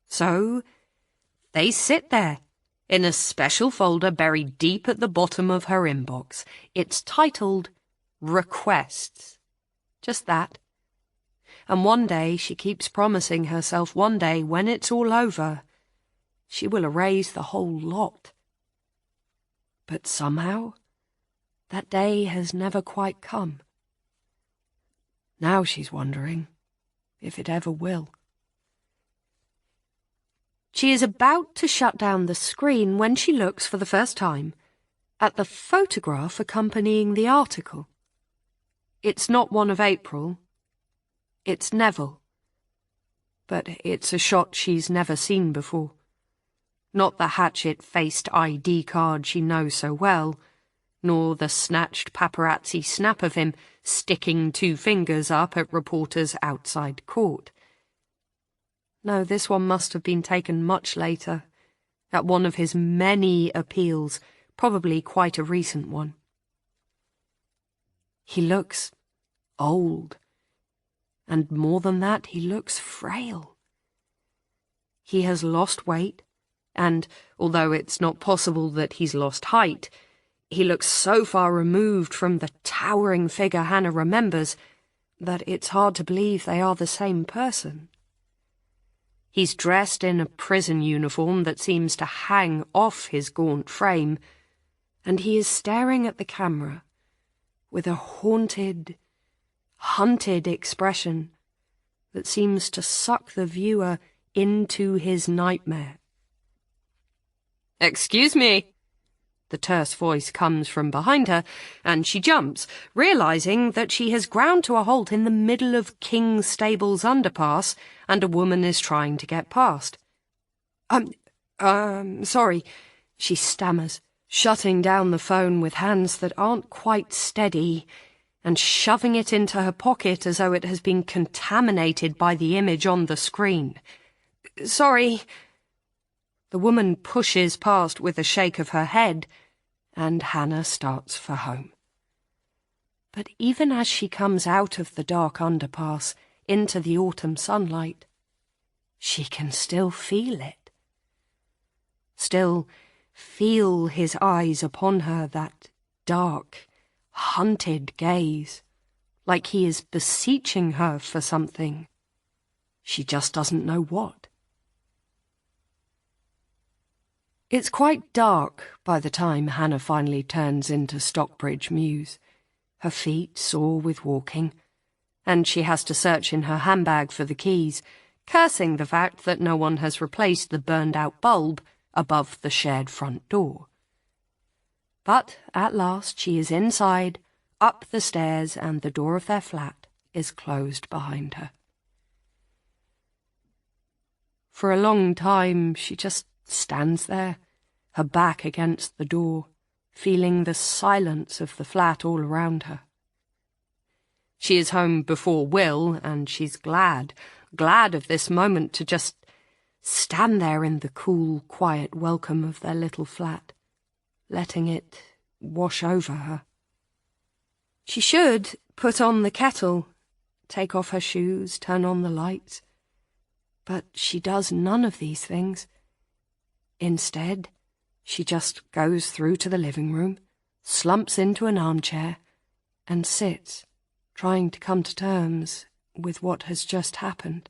So they sit there, in a special folder buried deep at the bottom of her inbox. It's titled Requests. Just that. And one day, she keeps promising herself one day, when it's all over, she will erase the whole lot. But somehow, that day has never quite come. Now she's wondering if it ever will. She is about to shut down the screen when she looks for the first time at the photograph accompanying the article. It's not one of April. It's Neville. But it's a shot she's never seen before. Not the hatchet-faced ID card she knows so well, nor the snatched paparazzi snap of him sticking 2 fingers up at reporters outside court. No, this one must have been taken much later, at one of his many appeals, probably quite a recent one. He looks old, and more than that, he looks frail. He has lost weight, and, although it's not possible that he's lost height, he looks so far removed from the towering figure Hannah remembers that it's hard to believe they are the same person. He's dressed in a prison uniform that seems to hang off his gaunt frame, and he is staring at the camera with a haunted, hunted expression that seems to suck the viewer into his nightmare. "Excuse me." The terse voice comes from behind her, and she jumps, realizing that she has ground to a halt in the middle of King's Stable's underpass, and a woman is trying to get past. Sorry," she stammers, shutting down the phone with hands that aren't quite steady, and shoving it into her pocket as though it has been contaminated by the image on the screen. "Sorry." The woman pushes past with a shake of her head, and Hannah starts for home. But even as she comes out of the dark underpass into the autumn sunlight, she can still feel it. Still feel his eyes upon her, that dark, hunted gaze, like he is beseeching her for something. She just doesn't know what. It's quite dark by the time Hannah finally turns into Stockbridge Mews, her feet sore with walking, and she has to search in her handbag for the keys, cursing the fact that no one has replaced the burned-out bulb above the shared front door. But at last she is inside, up the stairs and the door of their flat. is closed behind her. For a long time she just stands there, her back against the door, feeling the silence of the flat all around her. She is home before Will, and she's glad of this moment to just stand there in the cool, quiet welcome of their little flat, letting it wash over her. She should put on the kettle, take off her shoes, turn on the lights, but she does none of these things. Instead, she just goes through to the living room, slumps into an armchair, and sits, trying to come to terms with what has just happened.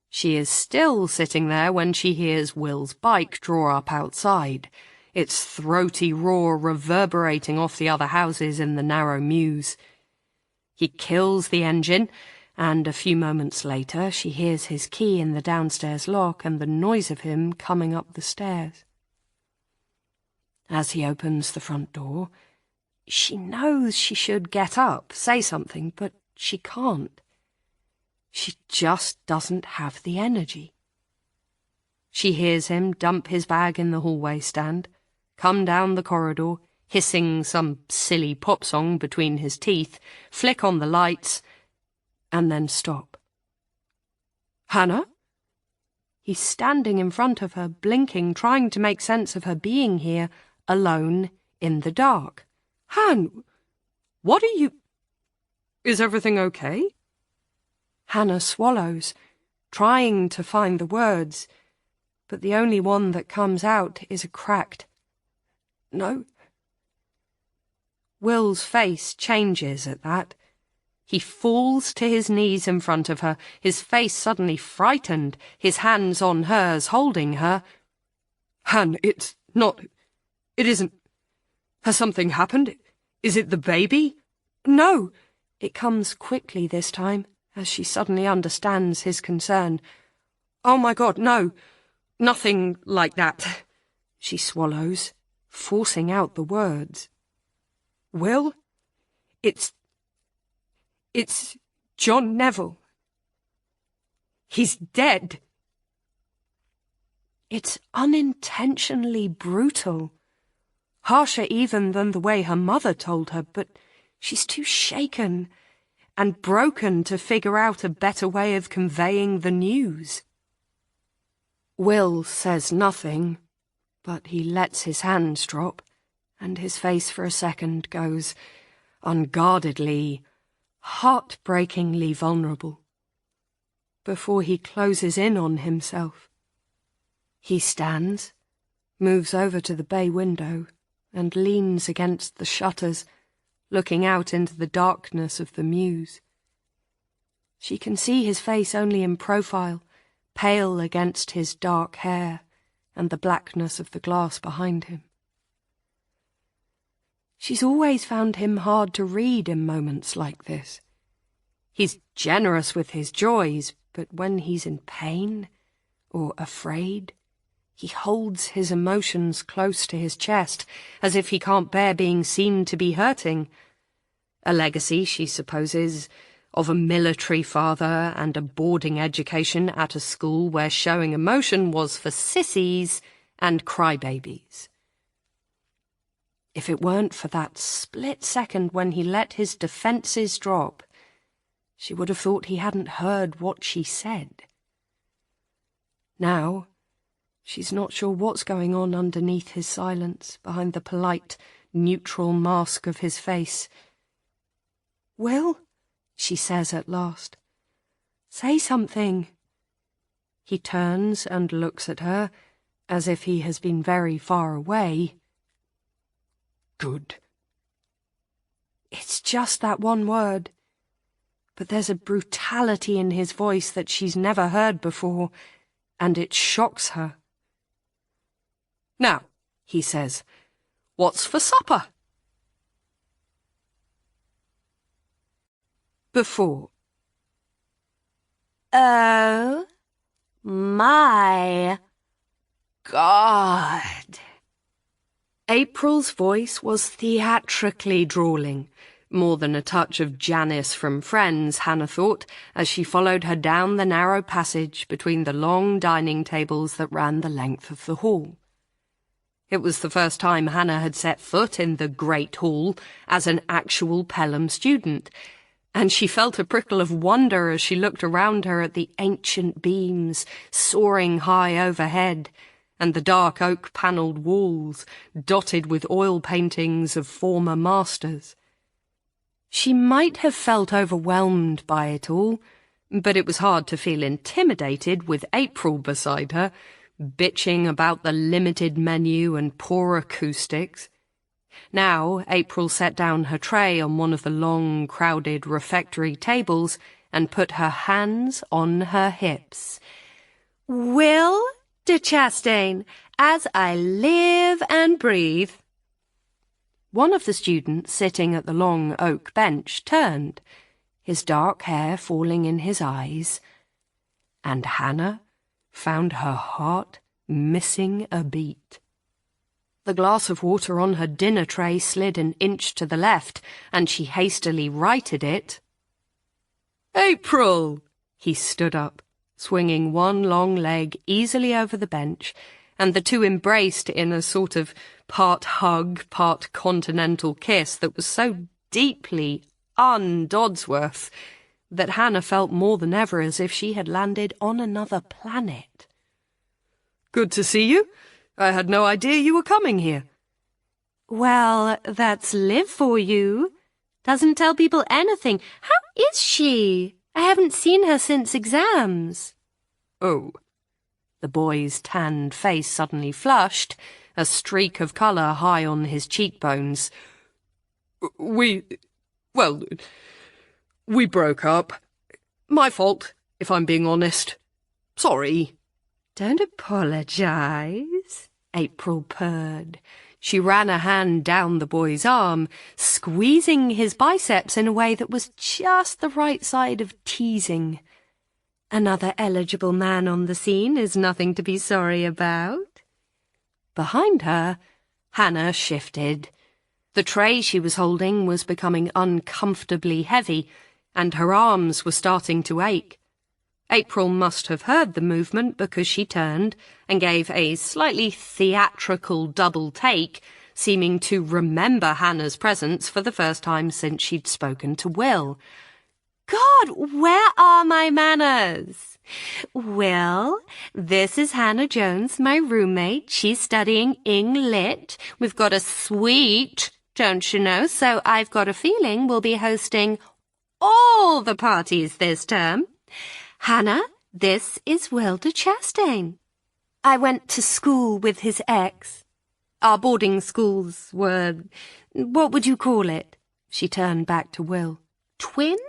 She is still sitting there when she hears Will's bike draw up outside, its throaty roar reverberating off the other houses in the narrow mews. He kills the engine, and a few moments later she hears his key in the downstairs lock and the noise of him coming up the stairs. As he opens the front door, she knows she should get up, say something, but she can't. She just doesn't have the energy. She hears him dump his bag in the hallway stand, come down the corridor, hissing some silly pop song between his teeth, flick on the lights, and then stop. Hannah? He's standing in front of her, blinking, trying to make sense of her being here, alone, in the dark. Han, what are you... Is everything okay? Hannah swallows, trying to find the words, but the only one that comes out is a cracked "No." Will's face changes at that. He falls to his knees in front of her, his face suddenly frightened, his hands on hers, holding her. Han, it isn't... Has something happened? Is it the baby? No! It comes quickly this time, as she suddenly understands his concern. Oh my God, no! Nothing like that. She swallows, forcing out the words. Will? It's John Neville. He's dead. It's unintentionally brutal, harsher even than the way her mother told her, but she's too shaken and broken to figure out a better way of conveying the news. Will says nothing, but he lets his hands drop, and his face for a second goes unguardedly, heartbreakingly vulnerable, before he closes in on himself. He stands, moves over to the bay window, and leans against the shutters, looking out into the darkness of the mews. She can see his face only in profile, pale against his dark hair and the blackness of the glass behind him. She's always found him hard to read in moments like this. He's generous with his joys, but when he's in pain or afraid, he holds his emotions close to his chest, as if he can't bear being seen to be hurting. A legacy, she supposes, of a military father and a boarding education at a school where showing emotion was for sissies and crybabies. If it weren't for that split second when he let his defences drop, she would have thought he hadn't heard what she said. Now, she's not sure what's going on underneath his silence, behind the polite, neutral mask of his face. Will, she says at last, say something. He turns and looks at her, as if he has been very far away. Good. It's just that one word, but there's a brutality in his voice that she's never heard before, and it shocks her. Now, he says, what's for supper? Before. Oh my God. April's voice was theatrically drawling, More than a touch of Janice from Friends, Hannah thought, as she followed her down the narrow passage between the long dining tables that ran the length of the hall. It was the first time Hannah had set foot in the Great Hall as an actual Pelham student, and she felt a prickle of wonder as she looked around her at the ancient beams soaring high overhead, and the dark oak-panelled walls dotted with oil paintings of former masters. She might have felt overwhelmed by it all, but it was hard to feel intimidated with April beside her, bitching about the limited menu and poor acoustics. Now April set down her tray on one of the long, crowded refectory tables and put her hands on her hips. "Will de Chastain, as I live and breathe." One of the students sitting at the long oak bench turned, his dark hair falling in his eyes, and Hannah found her heart missing a beat. The glass of water on her dinner tray slid an inch to the left, and she hastily righted it. "April!" He stood up, swinging one long leg easily over the bench, and the two embraced in a sort of part hug, part continental kiss that was so deeply un-Dodsworth that Hannah felt more than ever as if she had landed on another planet. "Good to see you. I had no idea you were coming here." "Well, that's Liv for you. Doesn't tell people anything. How is she? I haven't seen her since exams." "Oh." The boy's tanned face suddenly flushed, a streak of colour high on his cheekbones. We broke up. My fault, if I'm being honest. Sorry." "Don't apologise," April purred. She ran a hand down the boy's arm, squeezing his biceps in a way that was just the right side of teasing. "Another eligible man on the scene is nothing to be sorry about." Behind her, Hannah shifted. The tray she was holding was becoming uncomfortably heavy, and her arms were starting to ache. April must have heard the movement because she turned and gave a slightly theatrical double take, seeming to remember Hannah's presence for the first time since she'd spoken to Will. "God, where are my manners?" "Well, this is Hannah Jones, my roommate. She's studying Ing Lit. We've got a suite, don't you know, so I've got a feeling we'll be hosting all the parties this term. Hannah, this is Will de Chastain. I went to school with his ex. Our boarding schools were, what would you call it?" She turned back to Will. "Twinned?"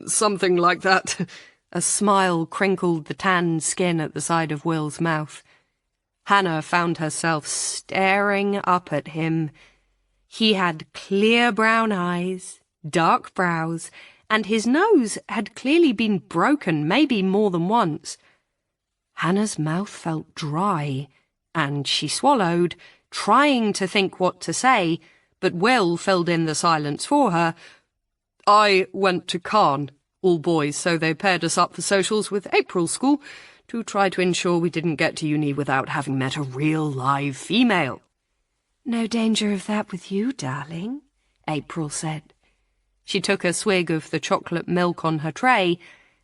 "Something like that." A smile crinkled the tanned skin at the side of Will's mouth. Hannah found herself staring up at him. He had clear brown eyes, dark brows, and his nose had clearly been broken maybe more than once. Hannah's mouth felt dry, and she swallowed, trying to think what to say, but Will filled in the silence for her. "I went to Caen, all boys, so they paired us up for socials with April's school to try to ensure we didn't get to uni without having met a real live female." "No danger of that with you, darling," April said. She took a swig of the chocolate milk on her tray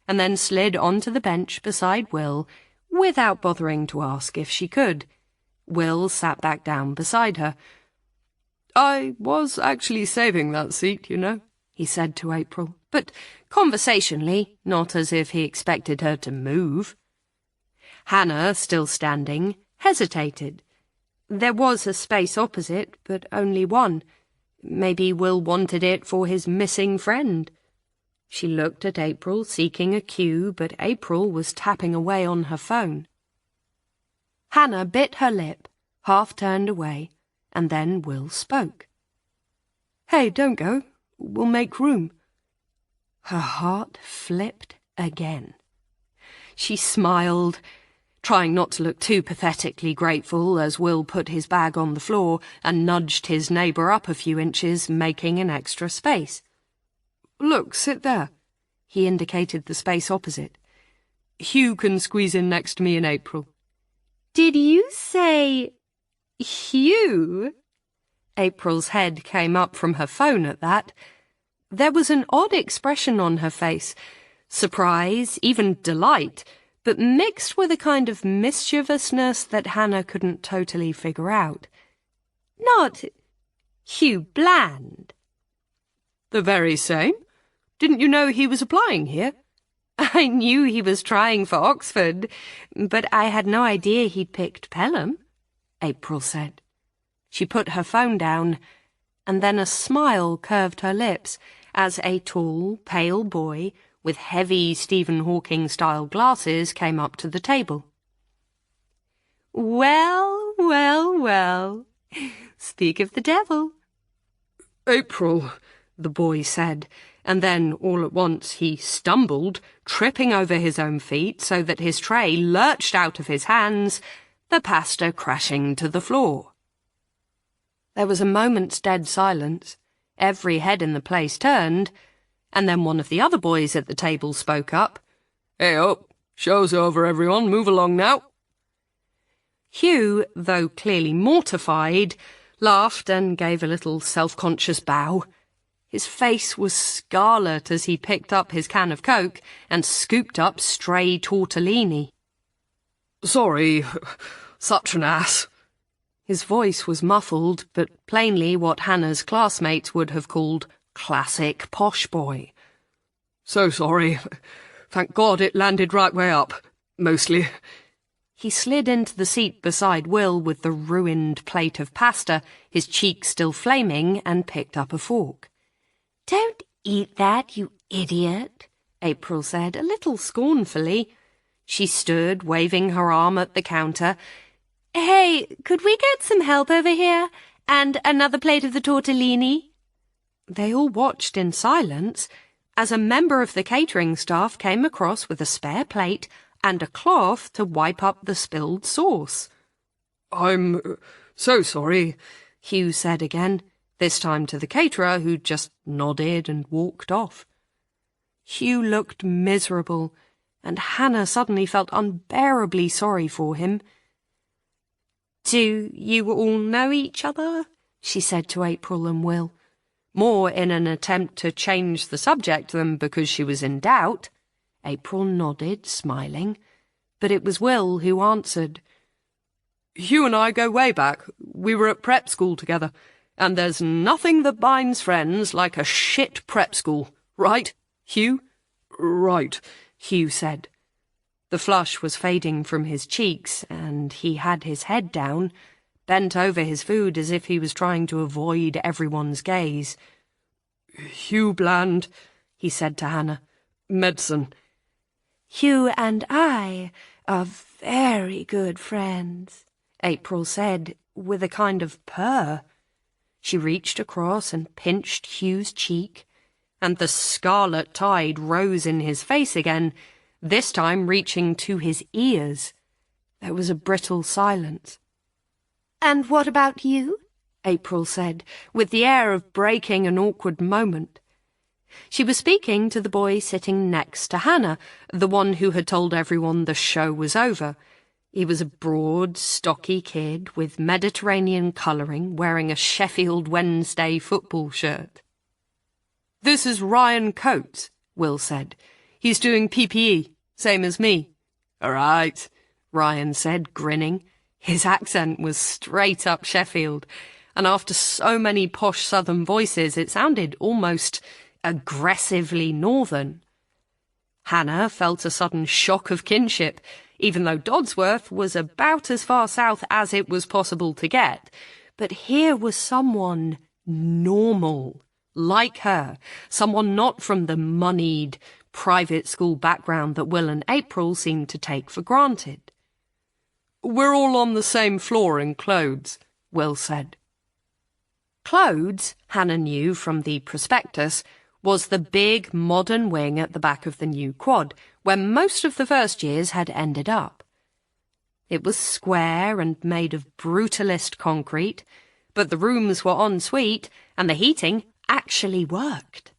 and then slid onto the bench beside Will without bothering to ask if she could. Will sat back down beside her. "I was actually saving that seat, you know," he said to April, but conversationally, not as if he expected her to move. Hannah, still standing, hesitated. There was a space opposite, but only one. Maybe Will wanted it for his missing friend. She looked at April, seeking a cue, but April was tapping away on her phone. Hannah bit her lip, half turned away, and then Will spoke. "Hey, don't go. We'll make room." Her heart flipped again. She smiled, trying not to look too pathetically grateful as Will put his bag on the floor and nudged his neighbour up a few inches, making an extra space. "Look, sit there." He indicated the space opposite. "Hugh can squeeze in next to me in April." Did you say Hugh? April's head came up from her phone at that. There was an odd expression on her face, surprise, even delight, but mixed with a kind of mischievousness that Hannah couldn't totally figure out. Not Hugh Bland? The very same. Didn't you know he was applying here? I knew he was trying for Oxford, but I had no idea he'd picked Pelham, April said. She put her phone down, and then a smile curved her lips as a tall, pale boy with heavy Stephen Hawking-style glasses came up to the table. "Well, well, well. Speak of the devil." "April," the boy said, and then all at once he stumbled, tripping over his own feet so that his tray lurched out of his hands, the pasta crashing to the floor. There was a moment's dead silence. Every head in the place turned, and then one of the other boys at the table spoke up. "Hey up, show's over everyone, move along now." Hugh, though clearly mortified, laughed and gave a little self-conscious bow. His face was scarlet as he picked up his can of Coke and scooped up stray tortellini. "Sorry, such an ass." His voice was muffled, but plainly what Hannah's classmates would have called classic posh boy. "So sorry. Thank God it landed right way up, mostly." He slid into the seat beside Will with the ruined plate of pasta, his cheeks still flaming, and picked up a fork. "Don't eat that, you idiot," April said, a little scornfully. She stood, waving her arm at the counter. "Hey, could we get some help over here? And another plate of the tortellini?" They all watched in silence as a member of the catering staff came across with a spare plate and a cloth to wipe up the spilled sauce. "I'm so sorry," Hugh said again, this time to the caterer, who just nodded and walked off. Hugh looked miserable, and Hannah suddenly felt unbearably sorry for him. "Do you all know each other?" she said to April and Will, more in an attempt to change the subject than because she was in doubt. April nodded, smiling, but it was Will who answered. "Hugh and I go way back. We were at prep school together, and there's nothing that binds friends like a shit prep school. Right, Hugh?" "Right," Hugh said. The flush was fading from his cheeks, and he had his head down, bent over his food as if he was trying to avoid everyone's gaze. "Hugh Bland," he said to Hannah. "Medicine." "Hugh and I are very good friends," April said, with a kind of purr. She reached across and pinched Hugh's cheek, and the scarlet tide rose in his face again, this time reaching to his ears. There was a brittle silence. "And what about you?" April said, with the air of breaking an awkward moment. She was speaking to the boy sitting next to Hannah, the one who had told everyone the show was over. He was a broad, stocky kid with Mediterranean colouring, wearing a Sheffield Wednesday football shirt. "This is Ryan Coates," Will said. "He's doing PPE, same as me." "All right," Ryan said, grinning. His accent was straight up Sheffield, and after so many posh southern voices, it sounded almost aggressively northern. Hannah felt a sudden shock of kinship, even though Dodsworth was about as far south as it was possible to get. But here was someone normal, like her, someone not from the moneyed, private school background that Will and April seemed to take for granted. "We're all on the same floor in clothes," Will said. Clothes, Hannah knew from the prospectus, was the big modern wing at the back of the new quad, where most of the first years had ended up. It was square and made of brutalist concrete, but the rooms were en suite and the heating actually worked.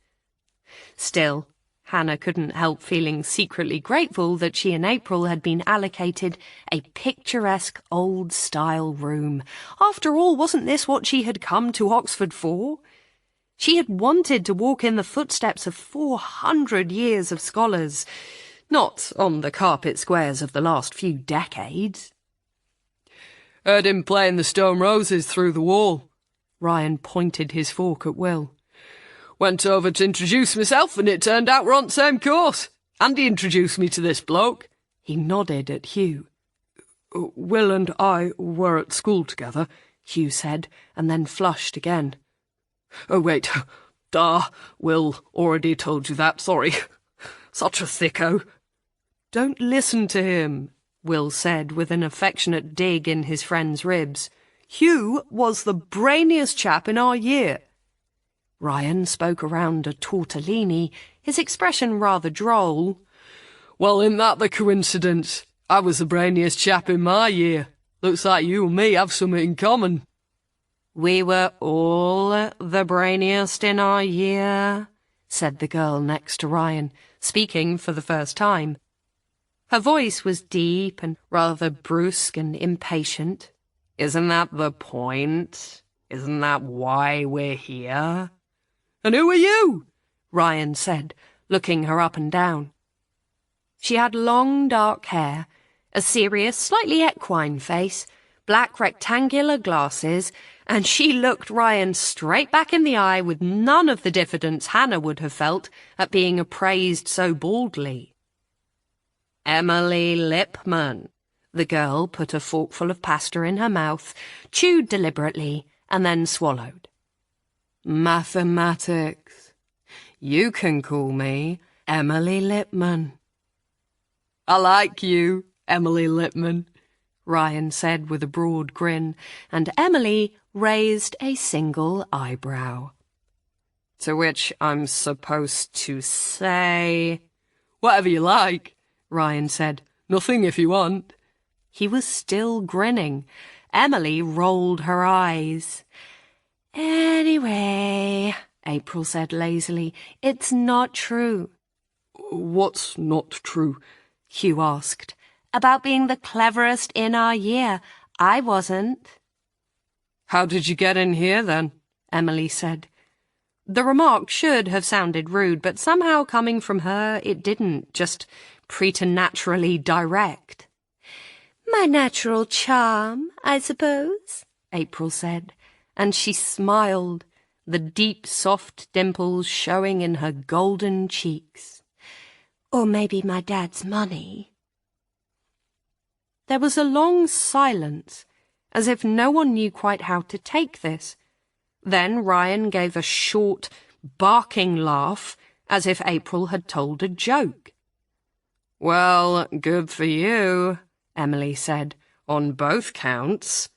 Still, Hannah couldn't help feeling secretly grateful that she and April had been allocated a picturesque old-style room. After all, wasn't this what she had come to Oxford for? She had wanted to walk in the footsteps of 400 years of scholars, not on the carpet squares of the last few decades. Heard him playing the Stone Roses through the wall. Ryan pointed his fork at Will. Went over to introduce myself and it turned out we're on the same course. Andy introduced me to this bloke. He nodded at Hugh. Will and I were at school together, Hugh said, and then flushed again. Oh, wait. Will already told you that, sorry. Such a thicko. Don't listen to him, Will said with an affectionate dig in his friend's ribs. Hugh was the brainiest chap in our year. Ryan spoke around a tortellini, his expression rather droll. Well, isn't that the coincidence? I was the brainiest chap in my year. Looks like you and me have something in common. We were all the brainiest in our year, said the girl next to Ryan, speaking for the first time. Her voice was deep and rather brusque and impatient. Isn't that the point? Isn't that why we're here? And who are you? Ryan said, looking her up and down. She had long dark hair, a serious, slightly equine face, black rectangular glasses, and she looked Ryan straight back in the eye with none of the diffidence Hannah would have felt at being appraised so baldly. Emily Lipman. The girl put a forkful of pasta in her mouth, chewed deliberately, and then swallowed. Mathematics. You can call me Emily Lipman. I like you, Emily Lipman, Ryan said with a broad grin, and Emily raised a single eyebrow. To which I'm supposed to say, whatever you like, Ryan said. Nothing if you want. He was still grinning. Emily rolled her eyes. Anyway, April said lazily, it's not true. What's not true? Hugh asked. About being the cleverest in our year. I wasn't. How did you get in here, then? Emily said. The remark should have sounded rude, but somehow coming from her it didn't, just preternaturally direct. My natural charm, I suppose, April said, and she smiled, the deep, soft dimples showing in her golden cheeks. Or maybe my dad's money. There was a long silence, as if no one knew quite how to take this. Then Ryan gave a short, barking laugh, as if April had told a joke. Well, good for you, Emily said, on both counts.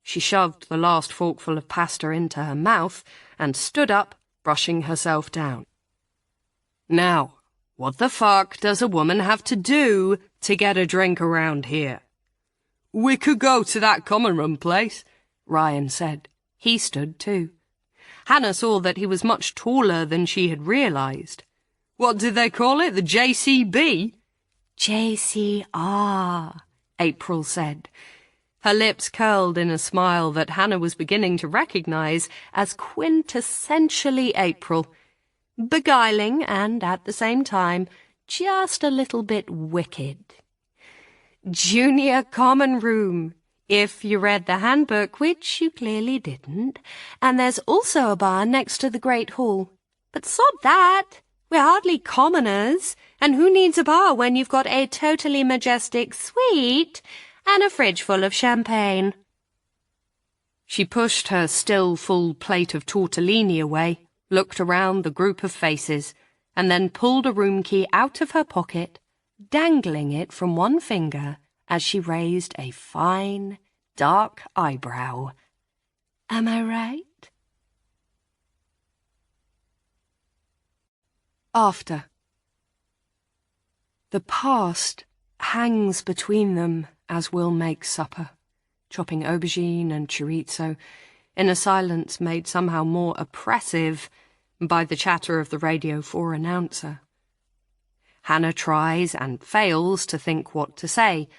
She shoved the last forkful of pasta into her mouth and stood up, brushing herself down. Now, what the fuck does a woman have to do to get a drink around here? We could go to that common room place, Ryan said. He stood too. Hannah saw that he was much taller than she had realised. What did they call it, the JCB? JCR, April said. Her lips curled in a smile that Hannah was beginning to recognise as quintessentially April, beguiling and, at the same time, just a little bit wicked. Junior common room, if you read the handbook, which you clearly didn't, and there's also a bar next to the Great Hall. But sod that! We're hardly commoners, and who needs a bar when you've got a totally majestic suite and a fridge full of champagne? She pushed her still full plate of tortellini away, looked around the group of faces, and then pulled a room key out of her pocket, dangling it from one finger as she raised a fine, dark eyebrow. Am I right? After. The past hangs between them as Will makes supper, chopping aubergine and chorizo, in a silence made somehow more oppressive by the chatter of the Radio 4 announcer. Hannah tries and fails to think what to say,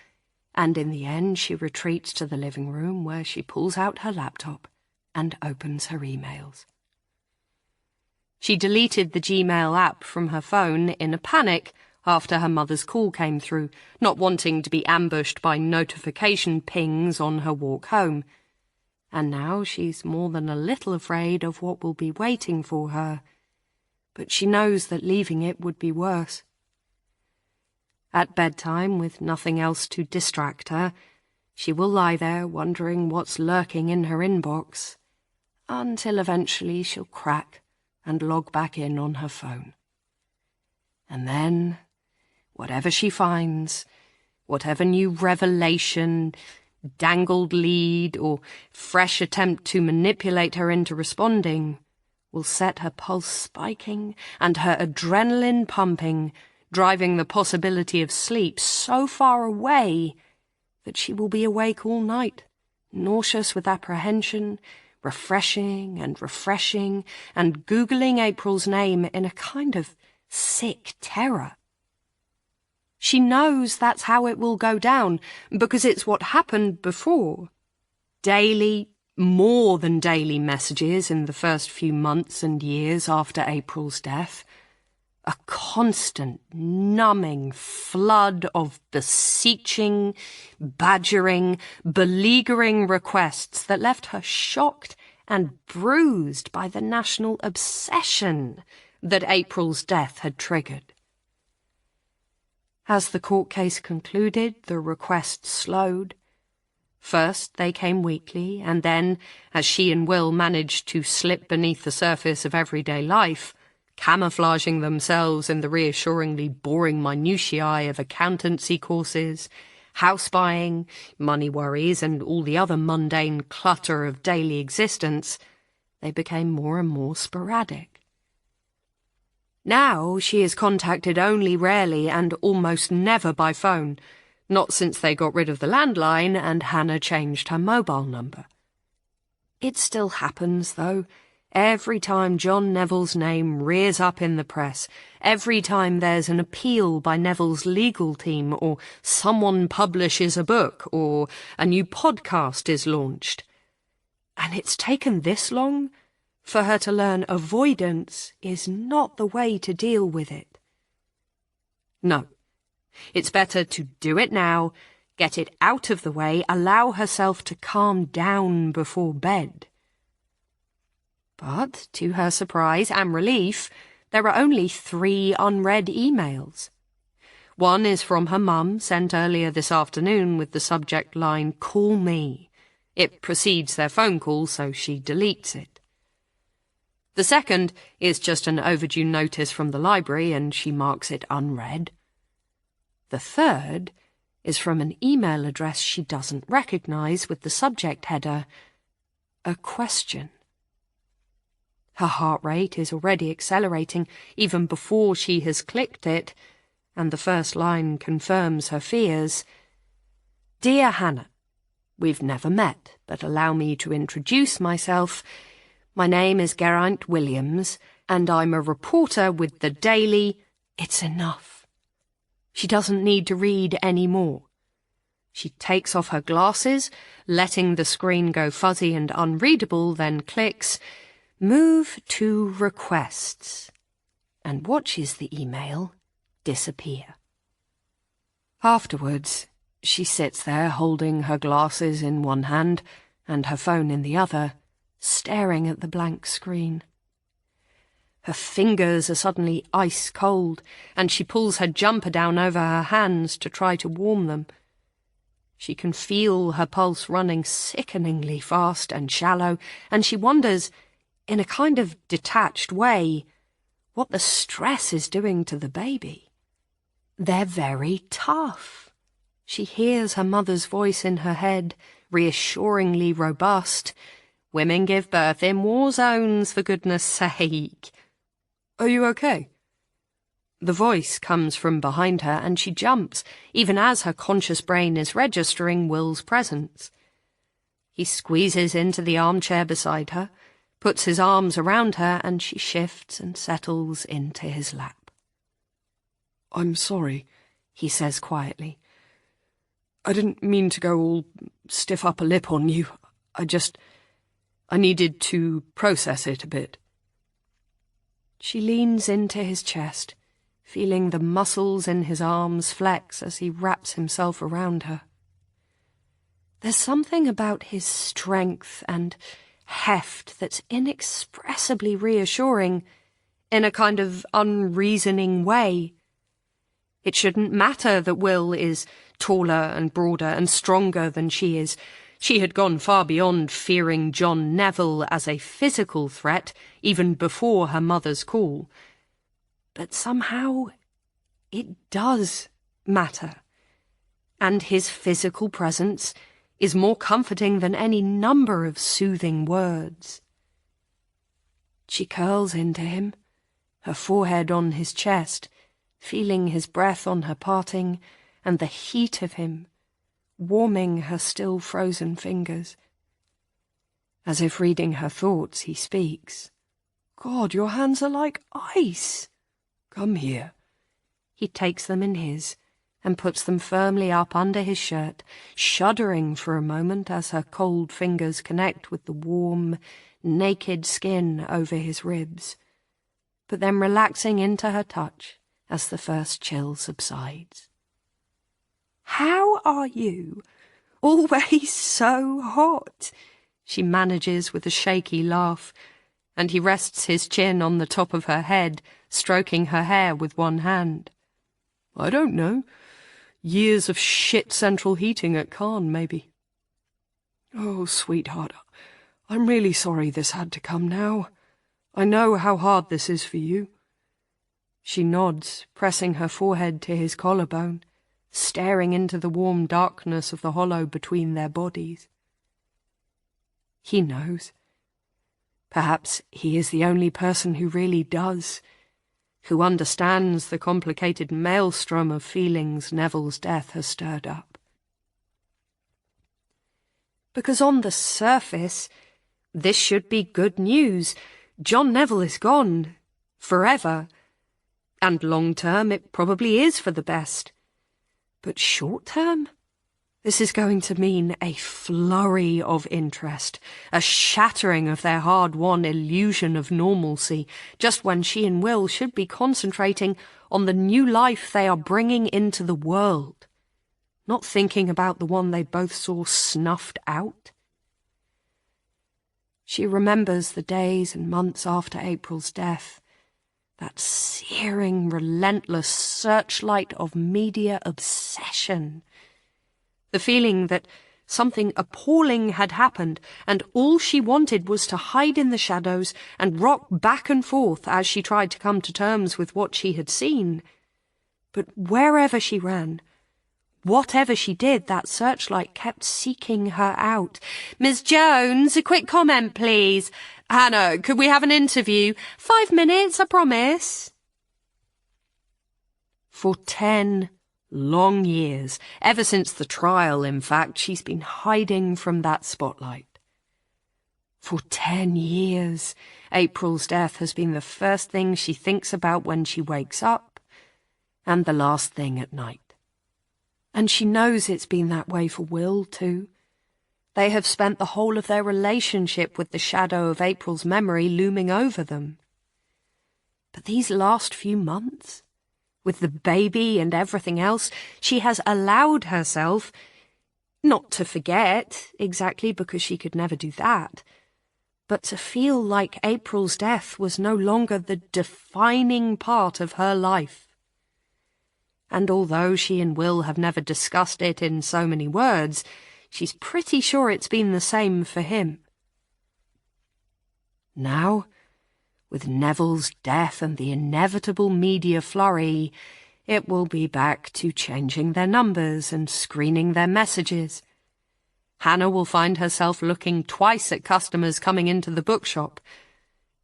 and in the end she retreats to the living room where she pulls out her laptop and opens her emails. She deleted the Gmail app from her phone in a panic after her mother's call came through, not wanting to be ambushed by notification pings on her walk home. And now she's more than a little afraid of what will be waiting for her, but she knows that leaving it would be worse. At bedtime, with nothing else to distract her, she will lie there wondering what's lurking in her inbox, until eventually she'll crack and log back in on her phone. And then, whatever she finds, whatever new revelation, dangled lead, or fresh attempt to manipulate her into responding, will set her pulse spiking and her adrenaline pumping, driving the possibility of sleep so far away that she will be awake all night, nauseous with apprehension, refreshing and Googling April's name in a kind of sick terror. She knows that's how it will go down, because it's what happened before. Daily, more than daily messages in the first few months and years after April's death. A constant, numbing flood of beseeching, badgering, beleaguering requests that left her shocked and bruised by the national obsession that April's death had triggered. As the court case concluded, the requests slowed. First they came weekly, and then, as she and Will managed to slip beneath the surface of everyday life, camouflaging themselves in the reassuringly boring minutiae of accountancy courses, house buying, money worries, and all the other mundane clutter of daily existence, they became more and more sporadic. Now she is contacted only rarely and almost never by phone, not since they got rid of the landline and Hannah changed her mobile number. It still happens, though, every time John Neville's name rears up in the press, every time there's an appeal by Neville's legal team, or someone publishes a book, or a new podcast is launched. And it's taken this long for her to learn avoidance is not the way to deal with it. No, it's better to do it now, get it out of the way, allow herself to calm down before bed. But, to her surprise and relief, there are only 3 unread emails. One is from her mum, sent earlier this afternoon with the subject line, "Call me." It precedes their phone call, so she deletes it. The second is just an overdue notice from the library, and she marks it unread. The third is from an email address she doesn't recognise with the subject header, "A question." Her heart rate is already accelerating even before she has clicked it, and the first line confirms her fears. "Dear Hannah, we've never met, but allow me to introduce myself. My name is Geraint Williams, and I'm a reporter with the Daily." It's enough. She doesn't need to read any more. She takes off her glasses, letting the screen go fuzzy and unreadable, then clicks "Move to Requests," and watches the email disappear. Afterwards, she sits there holding her glasses in one hand and her phone in the other, staring at the blank screen. Her fingers are suddenly ice cold, and she pulls her jumper down over her hands to try to warm them. She can feel her pulse running sickeningly fast and shallow, and she wonders, in a kind of detached way, what the stress is doing to the baby. They're very tough. She hears her mother's voice in her head, reassuringly robust. "Women give birth in war zones, for goodness sake." "Are you okay?" The voice comes from behind her, and she jumps, even as her conscious brain is registering Will's presence. He squeezes into the armchair beside her, puts his arms around her, and she shifts and settles into his lap. "I'm sorry," he says quietly. "I didn't mean to go all stiff upper lip on you. I needed to process it a bit." She leans into his chest, feeling the muscles in his arms flex as he wraps himself around her. There's something about his strength and heft that's inexpressibly reassuring, in a kind of unreasoning way. It shouldn't matter that Will is taller and broader and stronger than she is. She had gone far beyond fearing John Neville as a physical threat, even before her mother's call. But somehow it does matter, and his physical presence is more comforting than any number of soothing words. She curls into him, her forehead on his chest, feeling his breath on her parting and the heat of him warming her still frozen fingers. As if reading her thoughts, he speaks. "God, your hands are like ice. Come here." He takes them in his and puts them firmly up under his shirt, shuddering for a moment as her cold fingers connect with the warm, naked skin over his ribs, but then relaxing into her touch as the first chill subsides. "How are you? Always so hot," she manages with a shaky laugh, and he rests his chin on the top of her head, stroking her hair with one hand. "I don't know. Years of shit central heating at Caen, maybe." "Oh, sweetheart, I'm really sorry this had to come now. I know how hard this is for you." She nods, pressing her forehead to his collarbone, staring into the warm darkness of the hollow between their bodies. He knows. Perhaps he is the only person who really does, who understands the complicated maelstrom of feelings Neville's death has stirred up. Because on the surface, this should be good news. John Neville is gone, forever, and long-term it probably is for the best. But short-term, this is going to mean a flurry of interest, a shattering of their hard-won illusion of normalcy, just when she and Will should be concentrating on the new life they are bringing into the world, not thinking about the one they both saw snuffed out. She remembers the days and months after April's death, that searing, relentless searchlight of media obsession. The feeling that something appalling had happened, and all she wanted was to hide in the shadows and rock back and forth as she tried to come to terms with what she had seen. But wherever she ran, whatever she did, that searchlight kept seeking her out. "Miss Jones, a quick comment, please. Hannah, could we have an interview? 5 minutes, I promise." For 10 long years, ever since the trial, in fact, she's been hiding from that spotlight. For 10 years, April's death has been the first thing she thinks about when she wakes up, and the last thing at night. And she knows it's been that way for Will, too. They have spent the whole of their relationship with the shadow of April's memory looming over them. But these last few months, with the baby and everything else, she has allowed herself, not to forget, exactly, because she could never do that, but to feel like April's death was no longer the defining part of her life. And although she and Will have never discussed it in so many words, she's pretty sure it's been the same for him. Now, with Neville's death and the inevitable media flurry, it will be back to changing their numbers and screening their messages. Hannah will find herself looking twice at customers coming into the bookshop.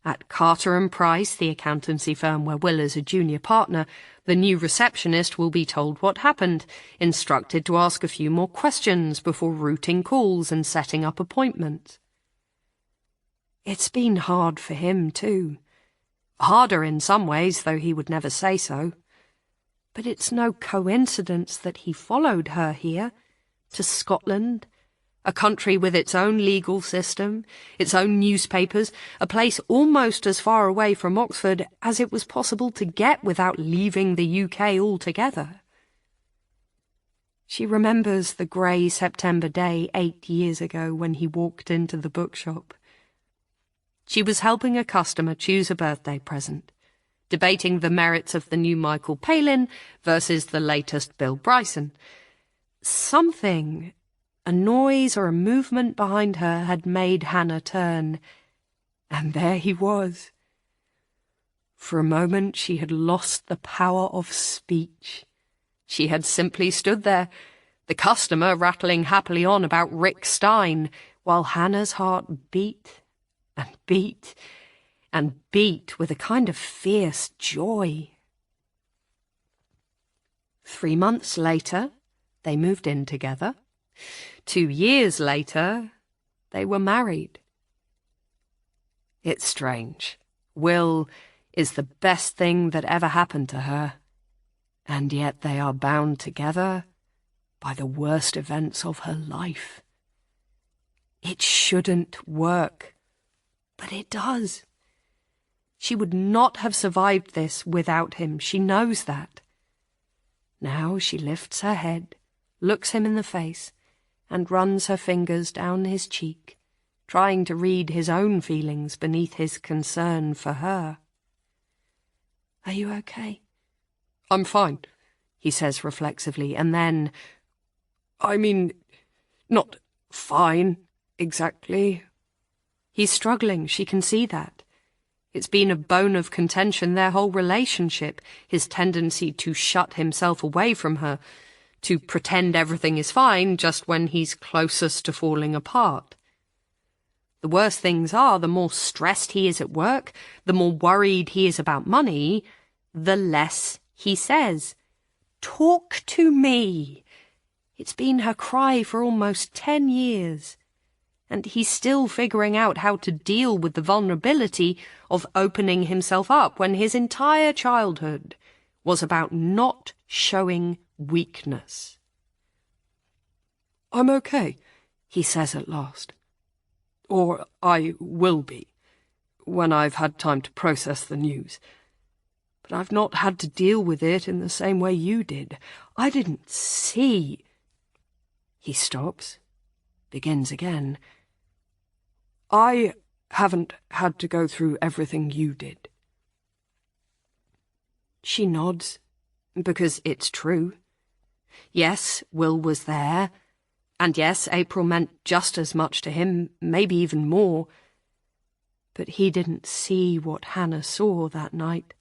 At Carter & Price, the accountancy firm where Will is a junior partner, the new receptionist will be told what happened, instructed to ask a few more questions before routing calls and setting up appointments. It's been hard for him, too. Harder in some ways, though he would never say so. But it's no coincidence that he followed her here, to Scotland, a country with its own legal system, its own newspapers, a place almost as far away from Oxford as it was possible to get without leaving the UK altogether. She remembers the grey September day 8 years ago when he walked into the bookshop. She was helping a customer choose a birthday present, debating the merits of the new Michael Palin versus the latest Bill Bryson. Something, a noise or a movement behind her, had made Hannah turn, and there he was. For a moment she had lost the power of speech. She had simply stood there, the customer rattling happily on about Rick Stein, while Hannah's heart beat and beat and beat with a kind of fierce joy. 3 months later, they moved in together. 2 years later, they were married. It's strange. Will is the best thing that ever happened to her, and yet they are bound together by the worst events of her life. It shouldn't work, but it does. She would not have survived this without him. She knows that. Now she lifts her head, looks him in the face, and runs her fingers down his cheek, trying to read his own feelings beneath his concern for her. "Are you okay?" I'm fine, he says reflexively, and then, I mean, not fine, exactly. He's struggling, she can see that. It's been a bone of contention their whole relationship, his tendency to shut himself away from her, to pretend everything is fine just when he's closest to falling apart. The worse things are, the more stressed he is at work, the more worried he is about money, the less he says. "Talk to me." It's been her cry for almost 10 years. And he's still figuring out how to deal with the vulnerability of opening himself up when his entire childhood was about not showing weakness. I'm okay, he says at last. or I will be, when I've had time to process the news. But I've not had to deal with it in the same way you did. I didn't see. He stops, begins again. I haven't had to go through everything you did. She nods, because it's true. Yes, Will was there, and yes, April meant just as much to him, maybe even more. But he didn't see what Hannah saw that night.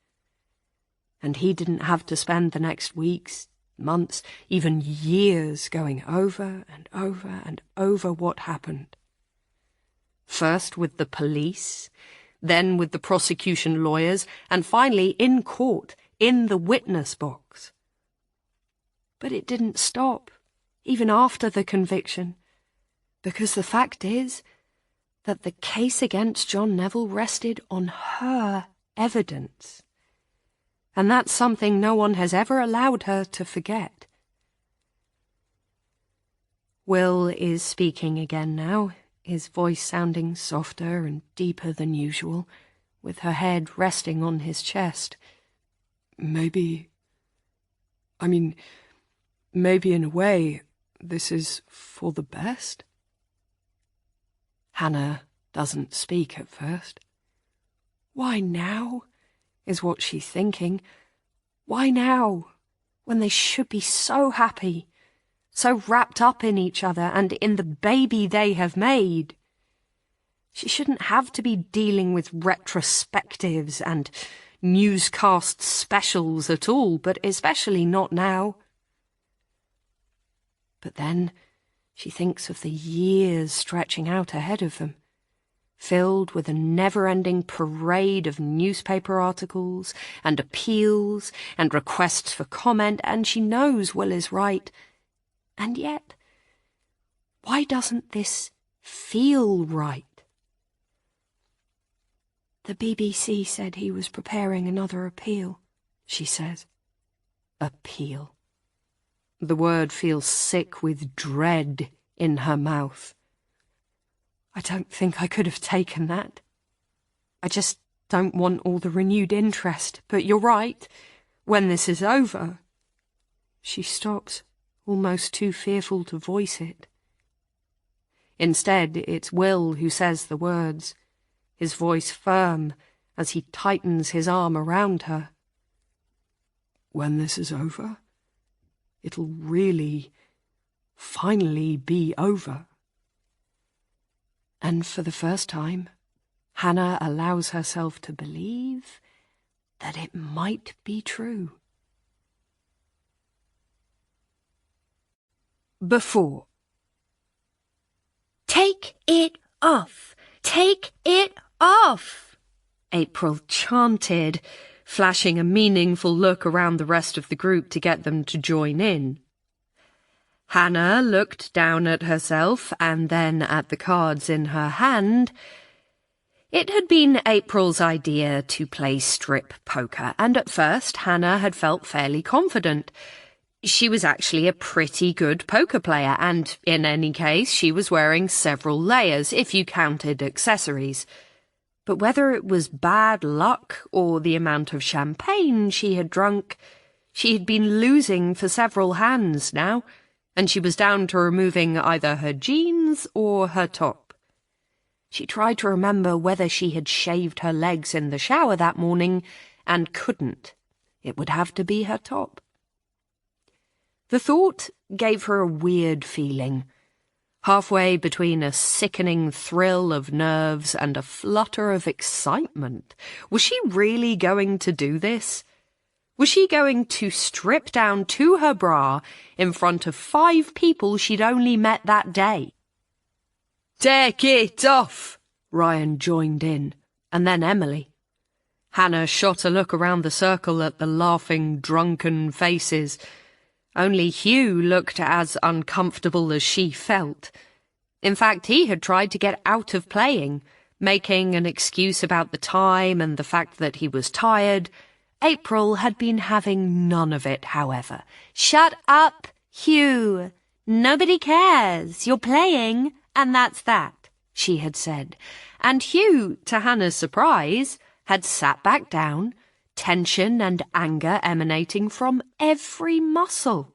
And he didn't have to spend the next weeks, months, even years going over and over and over what happened. First with the police, then with the prosecution lawyers, and finally in court, in the witness box. But it didn't stop, even after the conviction, because the fact is that the case against John Neville rested on her evidence. And that's something no one has ever allowed her to forget. Will is speaking again now, his voice sounding softer and deeper than usual, with her head resting on his chest. Maybe in a way, this is for the best? Hannah doesn't speak at first. Why now, is what she's thinking. Why now, when they should be so happy, so wrapped up in each other and in the baby they have made? She shouldn't have to be dealing with retrospectives and newscast specials at all, but especially not now. But then she thinks of the years stretching out ahead of them. filled with a never-ending parade of newspaper articles and appeals and requests for comment, and she knows Will is right. And yet, why doesn't this feel right? The BBC said he was preparing another appeal, she says. Appeal. The word feels sick with dread in her mouth. I don't think I could have taken that. I just don't want all the renewed interest, but you're right. When this is over... She stops, almost too fearful to voice it. Instead, it's Will who says the words, his voice firm as he tightens his arm around her. When this is over, it'll really, finally be over. And for the first time, Hannah allows herself to believe that it might be true. Before. Take it off! Take it off! April chanted, flashing a meaningful look around the rest of the group to get them to join in. Hannah looked down at herself and then at the cards in her hand. It had been April's idea to play strip poker, and at first Hannah had felt fairly confident. She was actually a pretty good poker player, and in any case she was wearing several layers, if you counted accessories. But whether it was bad luck or the amount of champagne she had drunk, she had been losing for several hands now, and she was down to removing either her jeans or her top. She tried to remember whether she had shaved her legs in the shower that morning, and couldn't. It would have to be her top. The thought gave her a weird feeling, halfway between a sickening thrill of nerves and a flutter of excitement. Was she really going to do this? Was she going to strip down to her bra in front of 5 people she'd only met that day? Take it off! Ryan joined in, and then Emily. Hannah shot a look around the circle at the laughing, drunken faces. Only Hugh looked as uncomfortable as she felt. In fact, he had tried to get out of playing, making an excuse about the time and the fact that he was tired. April had been having none of it, however. Shut up, Hugh. Nobody cares. You're playing, and that's that, she had said. And Hugh, to Hannah's surprise, had sat back down, tension and anger emanating from every muscle.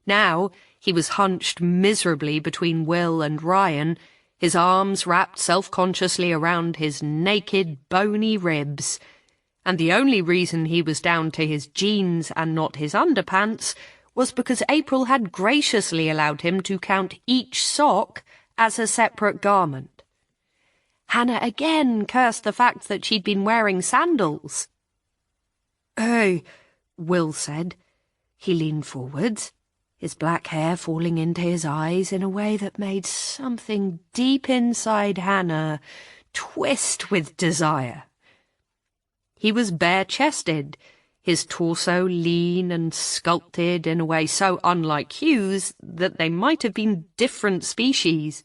Now he was hunched miserably between Will and Ryan, his arms wrapped self-consciously around his naked, bony ribs, and the only reason he was down to his jeans and not his underpants was because April had graciously allowed him to count each sock as a separate garment. Hannah again cursed the fact that she'd been wearing sandals. "Hey," Will said. He leaned forwards, his black hair falling into his eyes in a way that made something deep inside Hannah twist with desire. He was bare-chested, his torso lean and sculpted in a way so unlike Hugh's that they might have been different species.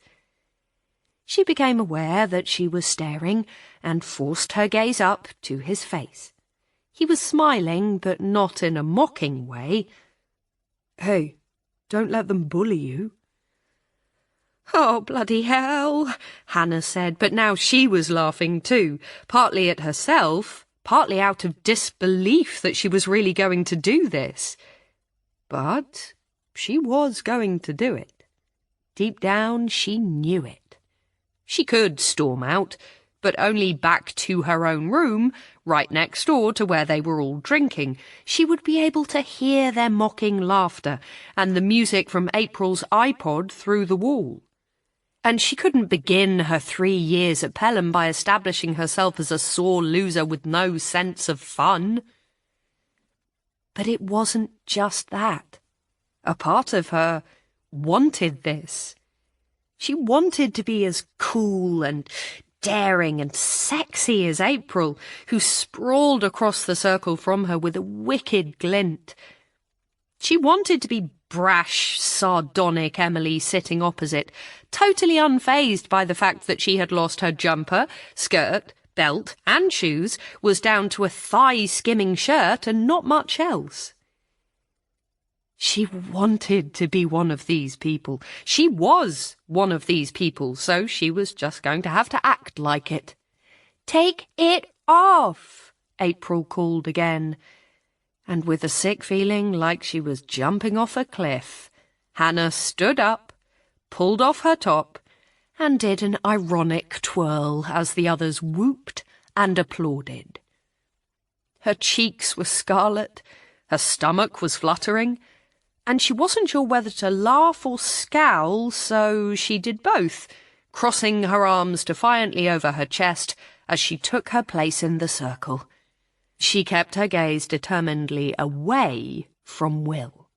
She became aware that she was staring and forced her gaze up to his face. He was smiling, but not in a mocking way. "Hey, don't let them bully you." "Oh, bloody hell," Hannah said, but now she was laughing too, partly at herself, partly out of disbelief that she was really going to do this. But she was going to do it. Deep down, she knew it. She could storm out, but only back to her own room, right next door to where they were all drinking. She would be able to hear their mocking laughter and the music from April's iPod through the wall. And she couldn't begin her 3 years at Pelham by establishing herself as a sore loser with no sense of fun. But it wasn't just that. A part of her wanted this. She wanted to be as cool and daring and sexy as April, who sprawled across the circle from her with a wicked glint. She wanted to be brash, sardonic Emily sitting opposite, totally unfazed by the fact that she had lost her jumper, skirt, belt and shoes, was down to a thigh-skimming shirt and not much else. She wanted to be one of these people. She was one of these people, so she was just going to have to act like it. "Take it off," April called again. And with a sick feeling like she was jumping off a cliff, Hannah stood up, pulled off her top, and did an ironic twirl as the others whooped and applauded. Her cheeks were scarlet, her stomach was fluttering, and she wasn't sure whether to laugh or scowl, so she did both, crossing her arms defiantly over her chest as she took her place in the circle. She kept her gaze determinedly away from Will.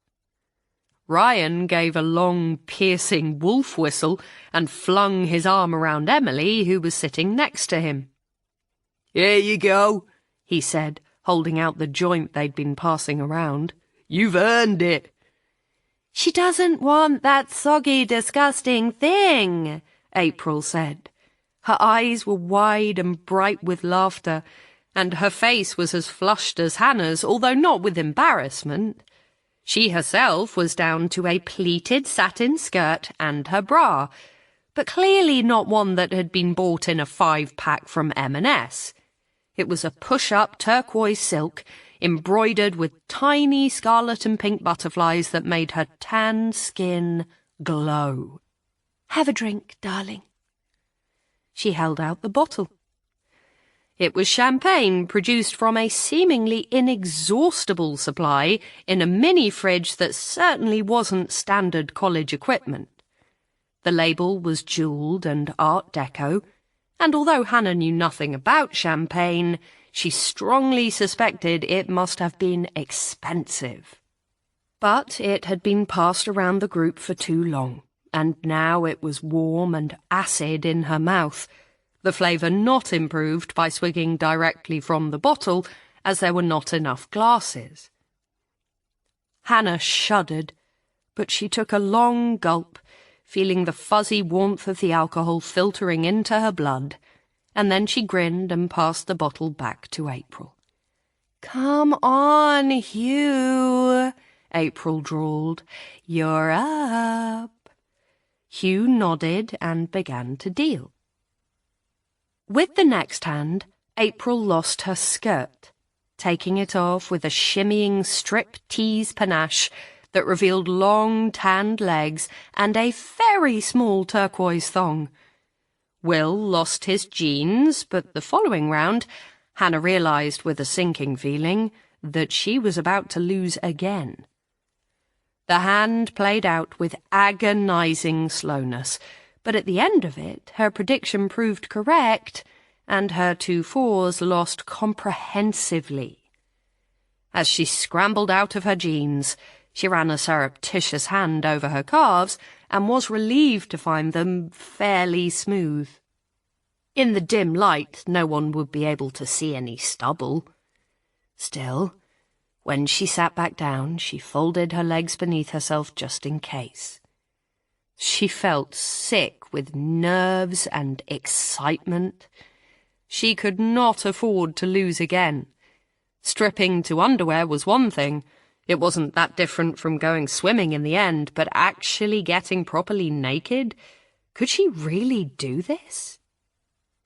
Ryan gave a long, piercing wolf whistle and flung his arm around Emily, who was sitting next to him. "Here you go," he said, holding out the joint they'd been passing around. "You've earned it." "She doesn't want that soggy, disgusting thing," April said. Her eyes were wide and bright with laughter, and her face was as flushed as Hannah's, although not with embarrassment. She herself was down to a pleated satin skirt and her bra, but clearly not one that had been bought in a 5-pack from M&S. It was a push-up turquoise silk, embroidered with tiny scarlet and pink butterflies that made her tan skin glow. "Have a drink, darling." She held out the bottle. It was champagne produced from a seemingly inexhaustible supply in a mini-fridge that certainly wasn't standard college equipment. The label was jewelled and Art Deco, and although Hannah knew nothing about champagne, she strongly suspected it must have been expensive. But it had been passed around the group for too long, and now it was warm and acid in her mouth, the flavour not improved by swigging directly from the bottle, as there were not enough glasses. Hannah shuddered, but she took a long gulp, feeling the fuzzy warmth of the alcohol filtering into her blood, and then she grinned and passed the bottle back to April. "Come on, Hugh," April drawled. "You're up." Hugh nodded and began to deal. With the next hand, April lost her skirt, taking it off with a shimmying strip-tease panache that revealed long, tanned legs and a very small turquoise thong. Will lost his jeans, but the following round, Hannah realised with a sinking feeling that she was about to lose again. The hand played out with agonising slowness, but at the end of it, her prediction proved correct, and her 2 4s lost comprehensively. As she scrambled out of her jeans, she ran a surreptitious hand over her calves and was relieved to find them fairly smooth. In the dim light, no one would be able to see any stubble. Still, when she sat back down, she folded her legs beneath herself just in case. She felt sick with nerves and excitement. She could not afford to lose again. Stripping to underwear was one thing. It wasn't that different from going swimming in the end, but actually getting properly naked? Could she really do this?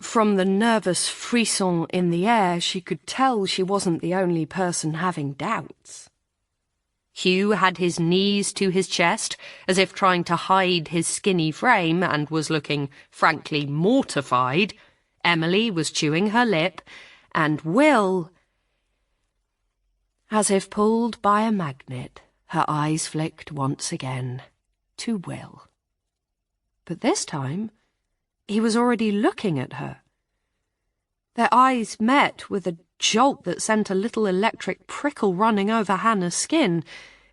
From the nervous frisson in the air, she could tell she wasn't the only person having doubts. Hugh had his knees to his chest, as if trying to hide his skinny frame, and was looking frankly mortified. Emily was chewing her lip, and Will... As if pulled by a magnet, her eyes flicked once again to Will. But this time, he was already looking at her. Their eyes met with a jolt that sent a little electric prickle running over Hannah's skin.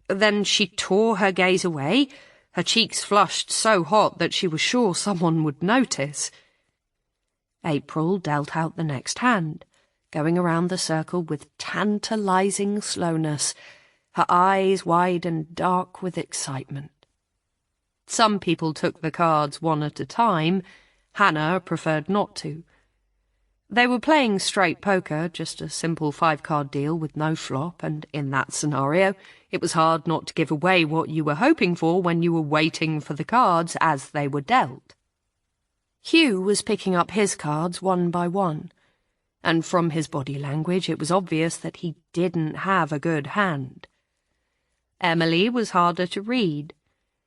Then she tore her gaze away, her cheeks flushed so hot that she was sure someone would notice. April dealt out the next hand, going around the circle with tantalizing slowness, her eyes wide and dark with excitement. Some people took the cards one at a time. Hannah preferred not to. They were playing straight poker, just a simple 5-card deal with no flop, and in that scenario, it was hard not to give away what you were hoping for when you were waiting for the cards as they were dealt. Hugh was picking up his cards one by one, and from his body language it was obvious that he didn't have a good hand. Emily was harder to read.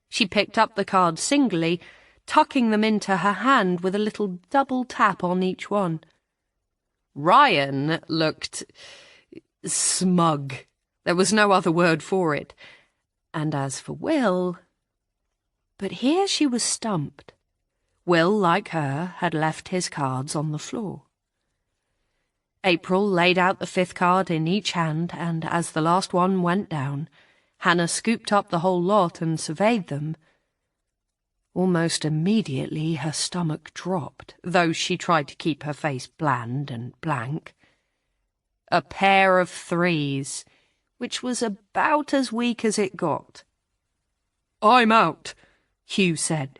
She picked up the cards singly, tucking them into her hand with a little double tap on each one. Ryan looked smug. There was no other word for it. And as for Will... But here she was stumped. Will, like her, had left his cards on the floor. April laid out the 5th card in each hand, and as the last one went down, Hannah scooped up the whole lot and surveyed them. Almost immediately her stomach dropped, though she tried to keep her face bland and blank. A pair of 3s, which was about as weak as it got. "I'm out," Hugh said.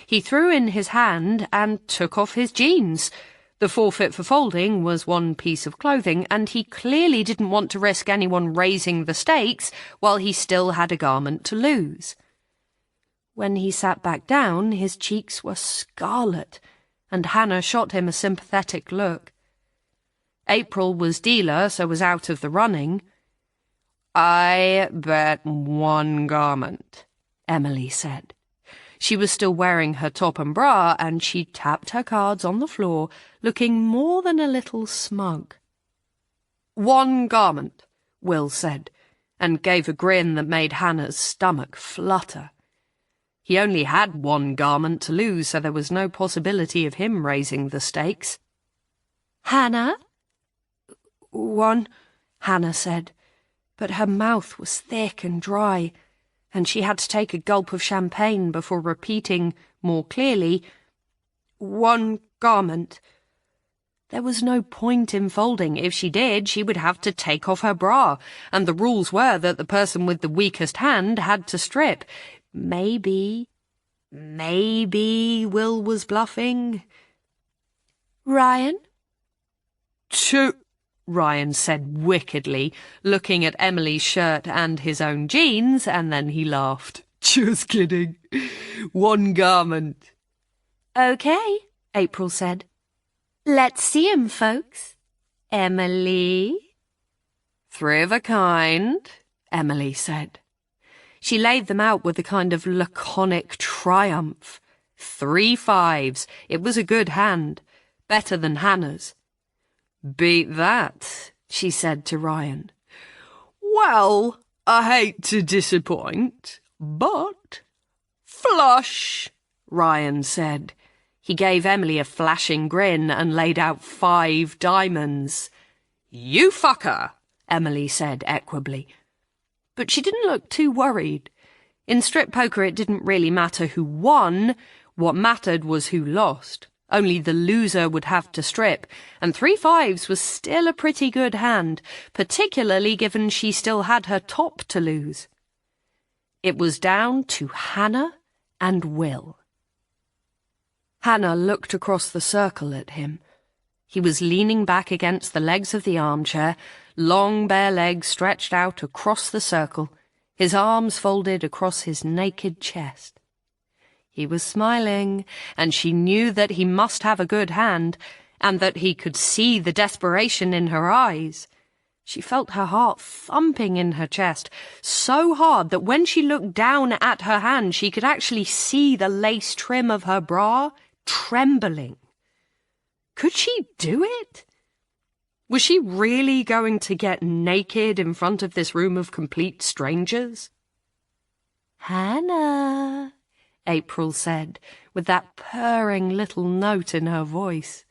He threw in his hand and took off his jeans. The forfeit for folding was one piece of clothing, and he clearly didn't want to risk anyone raising the stakes while he still had a garment to lose. When he sat back down, his cheeks were scarlet, and Hannah shot him a sympathetic look. April was dealer, so was out of the running. "I bet 1 garment," Emily said. She was still wearing her top and bra, and she tapped her cards on the floor, looking more than a little smug. "1 garment," Will said, and gave a grin that made Hannah's stomach flutter. He only had 1 garment to lose, so there was no possibility of him raising the stakes. "Hannah?" "1," Hannah said, but her mouth was thick and dry, and she had to take a gulp of champagne before repeating, more clearly, 1 garment. There was no point in folding. If she did, she would have to take off her bra, and the rules were that the person with the weakest hand had to strip. Maybe Will was bluffing. "Ryan?" "2," Ryan said wickedly, looking at Emily's shirt and his own jeans, and then he laughed. "Just kidding. 1 garment." "Okay," April said. "Let's see 'em, folks. Emily?" 3 of a kind, Emily said. She laid them out with a kind of laconic triumph. 3 5s. It was a good hand. Better than Hannah's. "Beat that," she said to Ryan. "Well, I hate to disappoint, but..." "Flush," Ryan said. He gave Emily a flashing grin and laid out 5 diamonds. "You fucker," Emily said equably. But she didn't look too worried. In strip poker it didn't really matter who won. What mattered was who lost. Only the loser would have to strip, and 3 5s was still a pretty good hand, particularly given she still had her top to lose. It was down to Hannah and Will. Hannah looked across the circle at him. He was leaning back against the legs of the armchair, long bare legs stretched out across the circle, his arms folded across his naked chest. He was smiling, and she knew that he must have a good hand, and that he could see the desperation in her eyes. She felt her heart thumping in her chest, so hard that when she looked down at her hand she could actually see the lace trim of her bra trembling. Could she do it? Was she really going to get naked in front of this room of complete strangers? "Hannah," April said, with that purring little note in her voice.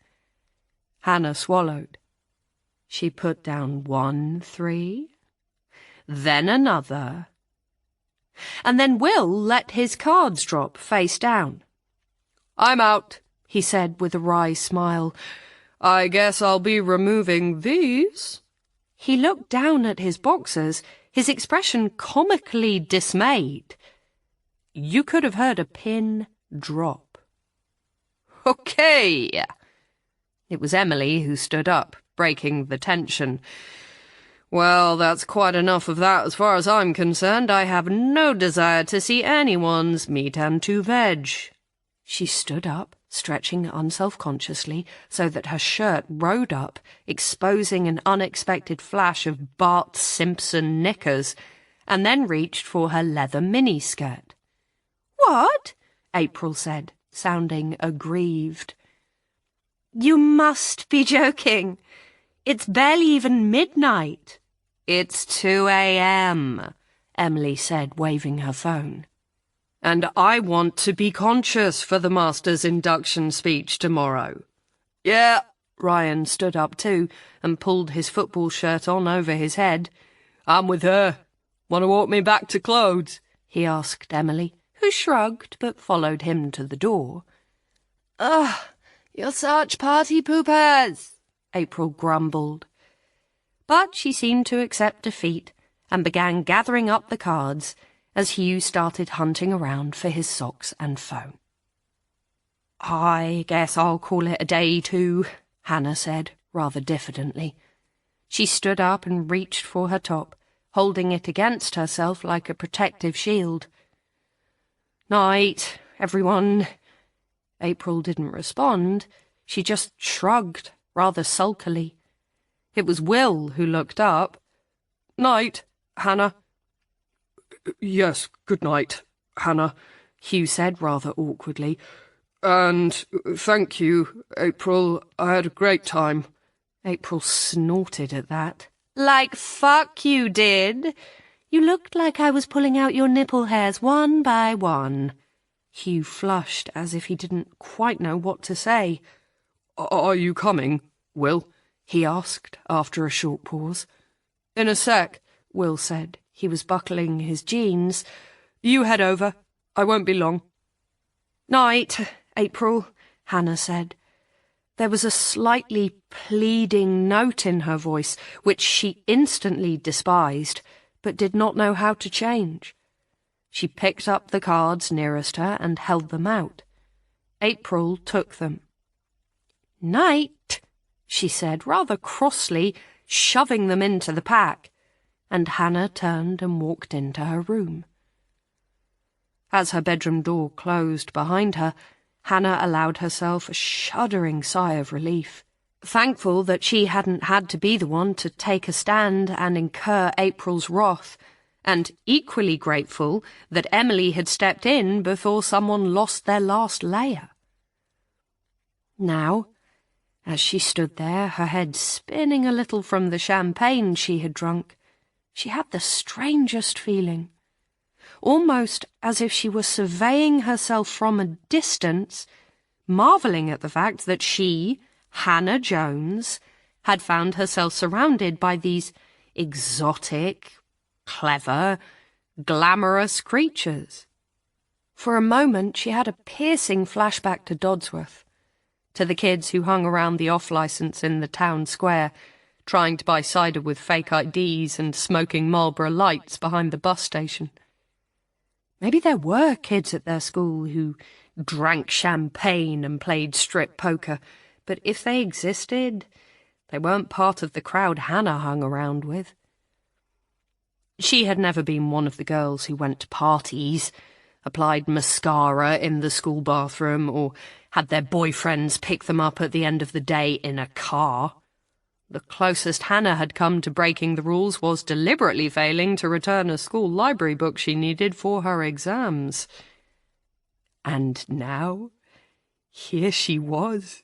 Hannah swallowed. She put down 1 3, then another, and then Will let his cards drop face down. "I'm out," he said with a wry smile. I guess I'll be removing these. He looked down at his boxers, his expression comically dismayed. You could have heard a pin drop. Okay. It was Emily who stood up, breaking the tension. Well, that's quite enough of that as far as I'm concerned. I have no desire to see anyone's meat and to veg. She stood up, stretching unself-consciously so that her shirt rode up, exposing an unexpected flash of Bart Simpson knickers, and then reached for her leather miniskirt. What? April said, sounding aggrieved. You must be joking. It's barely even midnight. It's 2 a.m., Emily said, waving her phone. And I want to be conscious for the master's induction speech tomorrow. Yeah, Ryan stood up too and pulled his football shirt on over his head. I'm with her. Want to walk me back to clothes? He asked Emily, who shrugged but followed him to the door. Ugh, you're such party poopers, April grumbled. But she seemed to accept defeat and began gathering up the cards as Hugh started hunting around for his socks and phone. I guess I'll call it a day too, Hannah said, rather diffidently. She stood up and reached for her top, holding it against herself like a protective shield. Night, everyone. April didn't respond. She just shrugged, rather sulkily. It was Will who looked up. Night, Hannah. Yes, good night, Hannah, Hugh said rather awkwardly. And thank you, April. I had a great time. April snorted at that. Like fuck you did. You looked like I was pulling out your nipple hairs one by one. Hugh flushed as if he didn't quite know what to say. Are you coming, Will? He asked after a short pause. In a sec, Will said. He was buckling his jeans. You head over. I won't be long. Night, April, Hannah said. There was a slightly pleading note in her voice, which she instantly despised, but did not know how to change. She picked up the cards nearest her and held them out. April took them. Night, she said rather crossly, shoving them into the pack, and Hannah turned and walked into her room. As her bedroom door closed behind her, Hannah allowed herself a shuddering sigh of relief, thankful that she hadn't had to be the one to take a stand and incur April's wrath, and equally grateful that Emily had stepped in before someone lost their last layer. Now, as she stood there, her head spinning a little from the champagne she had drunk, she had the strangest feeling, almost as if she were surveying herself from a distance, marvelling at the fact that she, Hannah Jones, had found herself surrounded by these exotic, clever, glamorous creatures. For a moment she had a piercing flashback to Dodsworth, to the kids who hung around the off-licence in the town square, trying to buy cider with fake IDs and smoking Marlboro Lights behind the bus station. Maybe there were kids at their school who drank champagne and played strip poker, but if they existed, they weren't part of the crowd Hannah hung around with. She had never been one of the girls who went to parties, applied mascara in the school bathroom, or had their boyfriends pick them up at the end of the day in a car. The closest Hannah had come to breaking the rules was deliberately failing to return a school library book she needed for her exams. And now, here she was,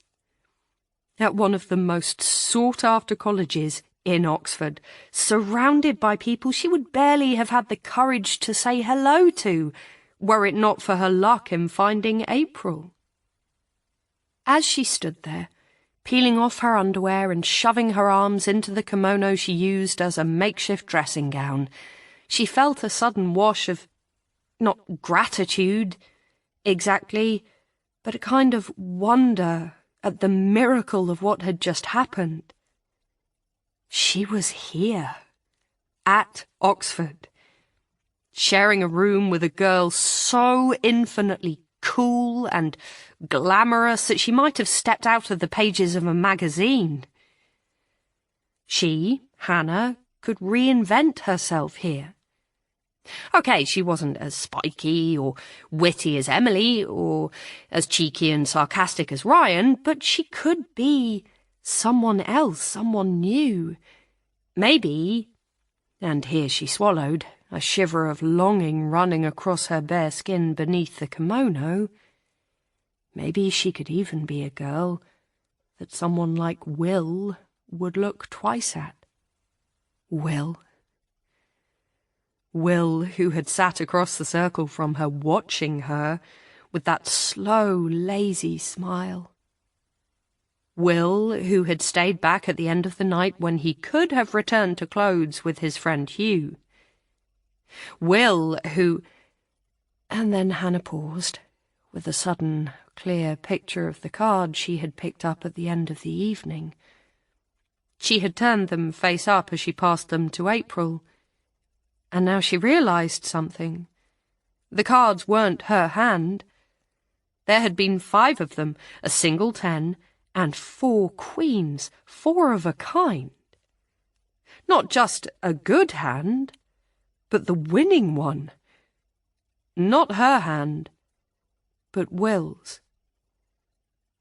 at one of the most sought-after colleges in Oxford, surrounded by people she would barely have had the courage to say hello to, were it not for her luck in finding April. As she stood there, peeling off her underwear and shoving her arms into the kimono she used as a makeshift dressing gown, she felt a sudden wash of, not gratitude, exactly, but a kind of wonder at the miracle of what had just happened. She was here, at Oxford, sharing a room with a girl so infinitely cool and glamorous that she might have stepped out of the pages of a magazine. She, Hannah, could reinvent herself here. OK, she wasn't as spiky or witty as Emily, or as cheeky and sarcastic as Ryan, but she could be someone else, someone new. Maybe, and here she swallowed, a shiver of longing running across her bare skin beneath the kimono, maybe she could even be a girl that someone like Will would look twice at. Will, who had sat across the circle from her, watching her with that slow, lazy smile. Will, who had stayed back at the end of the night when he could have returned to clothes with his friend Hugh. Will, who... And then Hannah paused, with a sudden, clear picture of the card she had picked up at the end of the evening. She had turned them face up as she passed them to April, and now she realised something. The cards weren't her hand. There had been 5 of them, a single 10, and 4 queens, 4 of a kind. Not just a good hand, but the winning one. Not her hand, but Will's.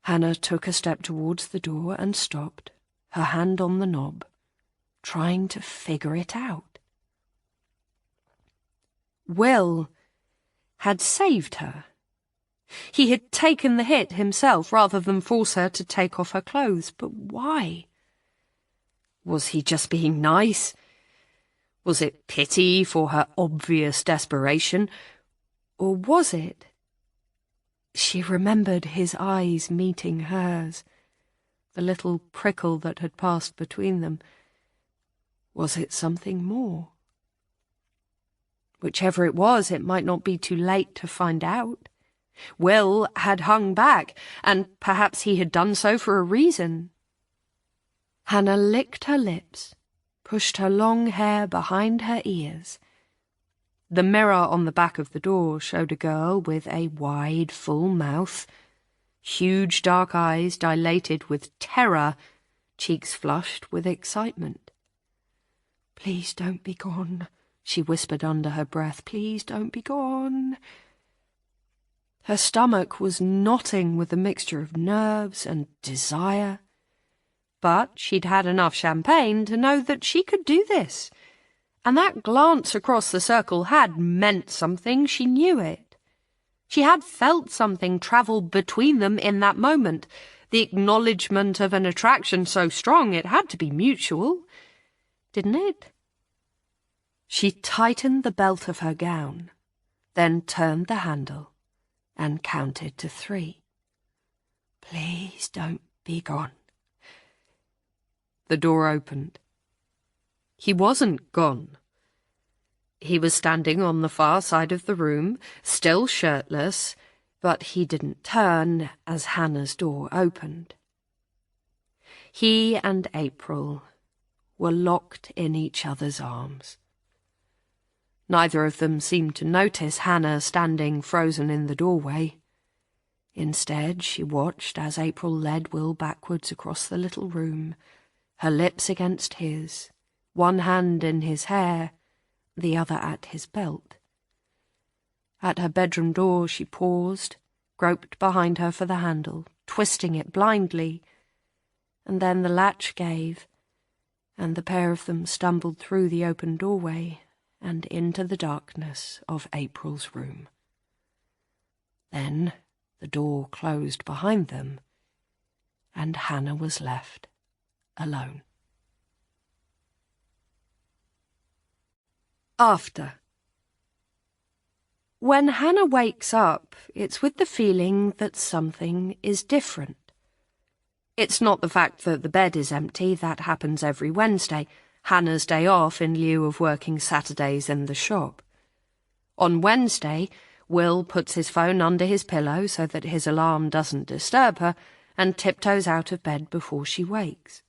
Hannah took a step towards the door and stopped, her hand on the knob, trying to figure it out. Will had saved her. He had taken the hit himself rather than force her to take off her clothes. But why? Was he just being nice? Was it pity for her obvious desperation? Or was it? She remembered his eyes meeting hers, the little prickle that had passed between them. Was it something more? Whichever it was, it might not be too late to find out. Will had hung back, and perhaps he had done so for a reason. Hannah licked her lips, pushed her long hair behind her ears. The mirror on the back of the door showed a girl with a wide, full mouth, huge dark eyes dilated with terror, cheeks flushed with excitement. "Please don't be gone," she whispered under her breath. "Please don't be gone." Her stomach was knotting with a mixture of nerves and desire. But she'd had enough champagne to know that she could do this. And that glance across the circle had meant something, she knew it. She had felt something travel between them in that moment, the acknowledgement of an attraction so strong it had to be mutual. Didn't it? She tightened the belt of her gown, then turned the handle and counted to 3. "Please don't be gone." The door opened. He wasn't gone. He was standing on the far side of the room, still shirtless, but he didn't turn as Hannah's door opened. He and April were locked in each other's arms. Neither of them seemed to notice Hannah standing frozen in the doorway. Instead, she watched as April led Will backwards across the little room, her lips against his, one hand in his hair, the other at his belt. At her bedroom door she paused, groped behind her for the handle, twisting it blindly, and then the latch gave, and the pair of them stumbled through the open doorway and into the darkness of April's room. Then the door closed behind them, and Hannah was left alone. After. When Hannah wakes up, it's with the feeling that something is different. It's not the fact that the bed is empty. That happens every Wednesday, Hannah's day off in lieu of working Saturdays in the shop. On Wednesday, Will puts his phone under his pillow so that his alarm doesn't disturb her, and tiptoes out of bed before she wakes.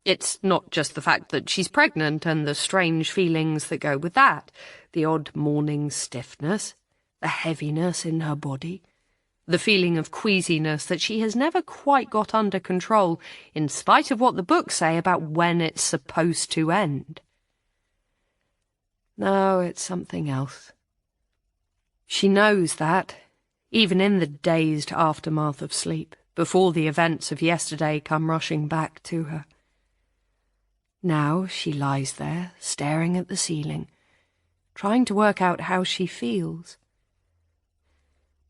It's not just the fact that she's pregnant and the strange feelings that go with that, the odd morning stiffness, the heaviness in her body, the feeling of queasiness that she has never quite got under control, in spite of what the books say about when it's supposed to end. No, it's something else. She knows that, even in the dazed aftermath of sleep, before the events of yesterday come rushing back to her. Now she lies there, staring at the ceiling, trying to work out how she feels.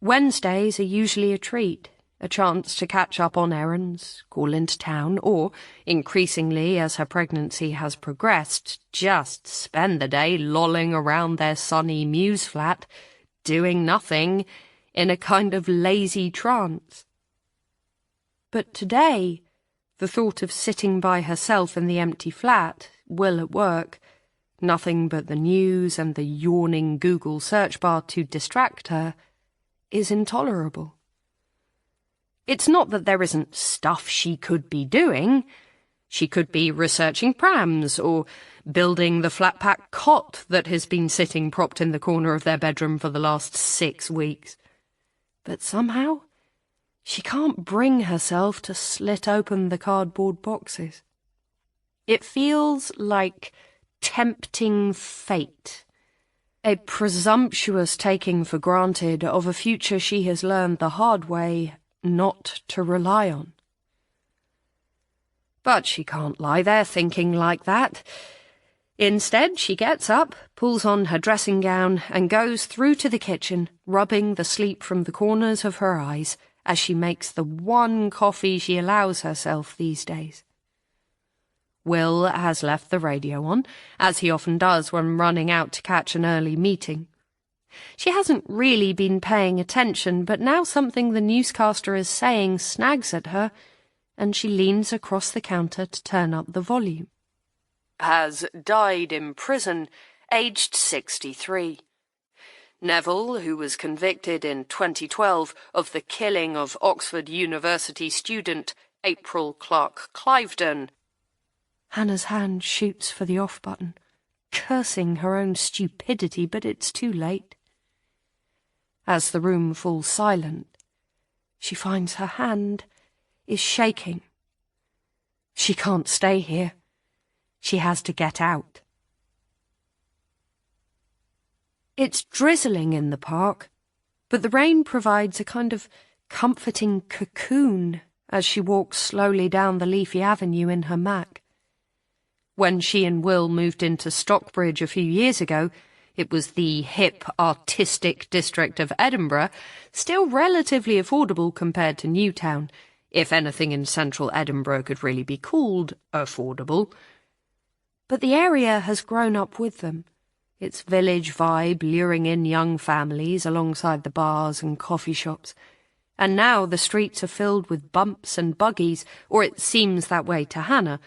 Wednesdays are usually a treat, a chance to catch up on errands, call into town, or, increasingly as her pregnancy has progressed, just spend the day lolling around their sunny Mews flat, doing nothing, in a kind of lazy trance. But today, the thought of sitting by herself in the empty flat, Will at work, nothing but the news and the yawning Google search bar to distract her, is intolerable. It's not that there isn't stuff she could be doing. She could be researching prams or building the flat-pack cot that has been sitting propped in the corner of their bedroom for the last 6 weeks. But somehow, she can't bring herself to slit open the cardboard boxes. It feels like tempting fate, a presumptuous taking for granted of a future she has learned the hard way not to rely on. But she can't lie there thinking like that. Instead, she gets up, pulls on her dressing gown, and goes through to the kitchen, rubbing the sleep from the corners of her eyes as she makes the one coffee she allows herself these days. Will has left the radio on, as he often does when running out to catch an early meeting. She hasn't really been paying attention, but now something the newscaster is saying snags at her, and she leans across the counter to turn up the volume. Has died in prison, aged 63. Neville, who was convicted in 2012 of the killing of Oxford University student April Clarke-Cliveden. Hannah's hand shoots for the off button, cursing her own stupidity, but it's too late. As the room falls silent, she finds her hand is shaking. She can't stay here. She has to get out. It's drizzling in the park, but the rain provides a kind of comforting cocoon as she walks slowly down the leafy avenue in her Mac. When she and Will moved into Stockbridge a few years ago, it was the hip, artistic district of Edinburgh, still relatively affordable compared to Newtown, if anything in central Edinburgh could really be called affordable. But the area has grown up with them, its village vibe luring in young families alongside the bars and coffee shops. And now the streets are filled with bumps and buggies, or it seems that way to Hannah.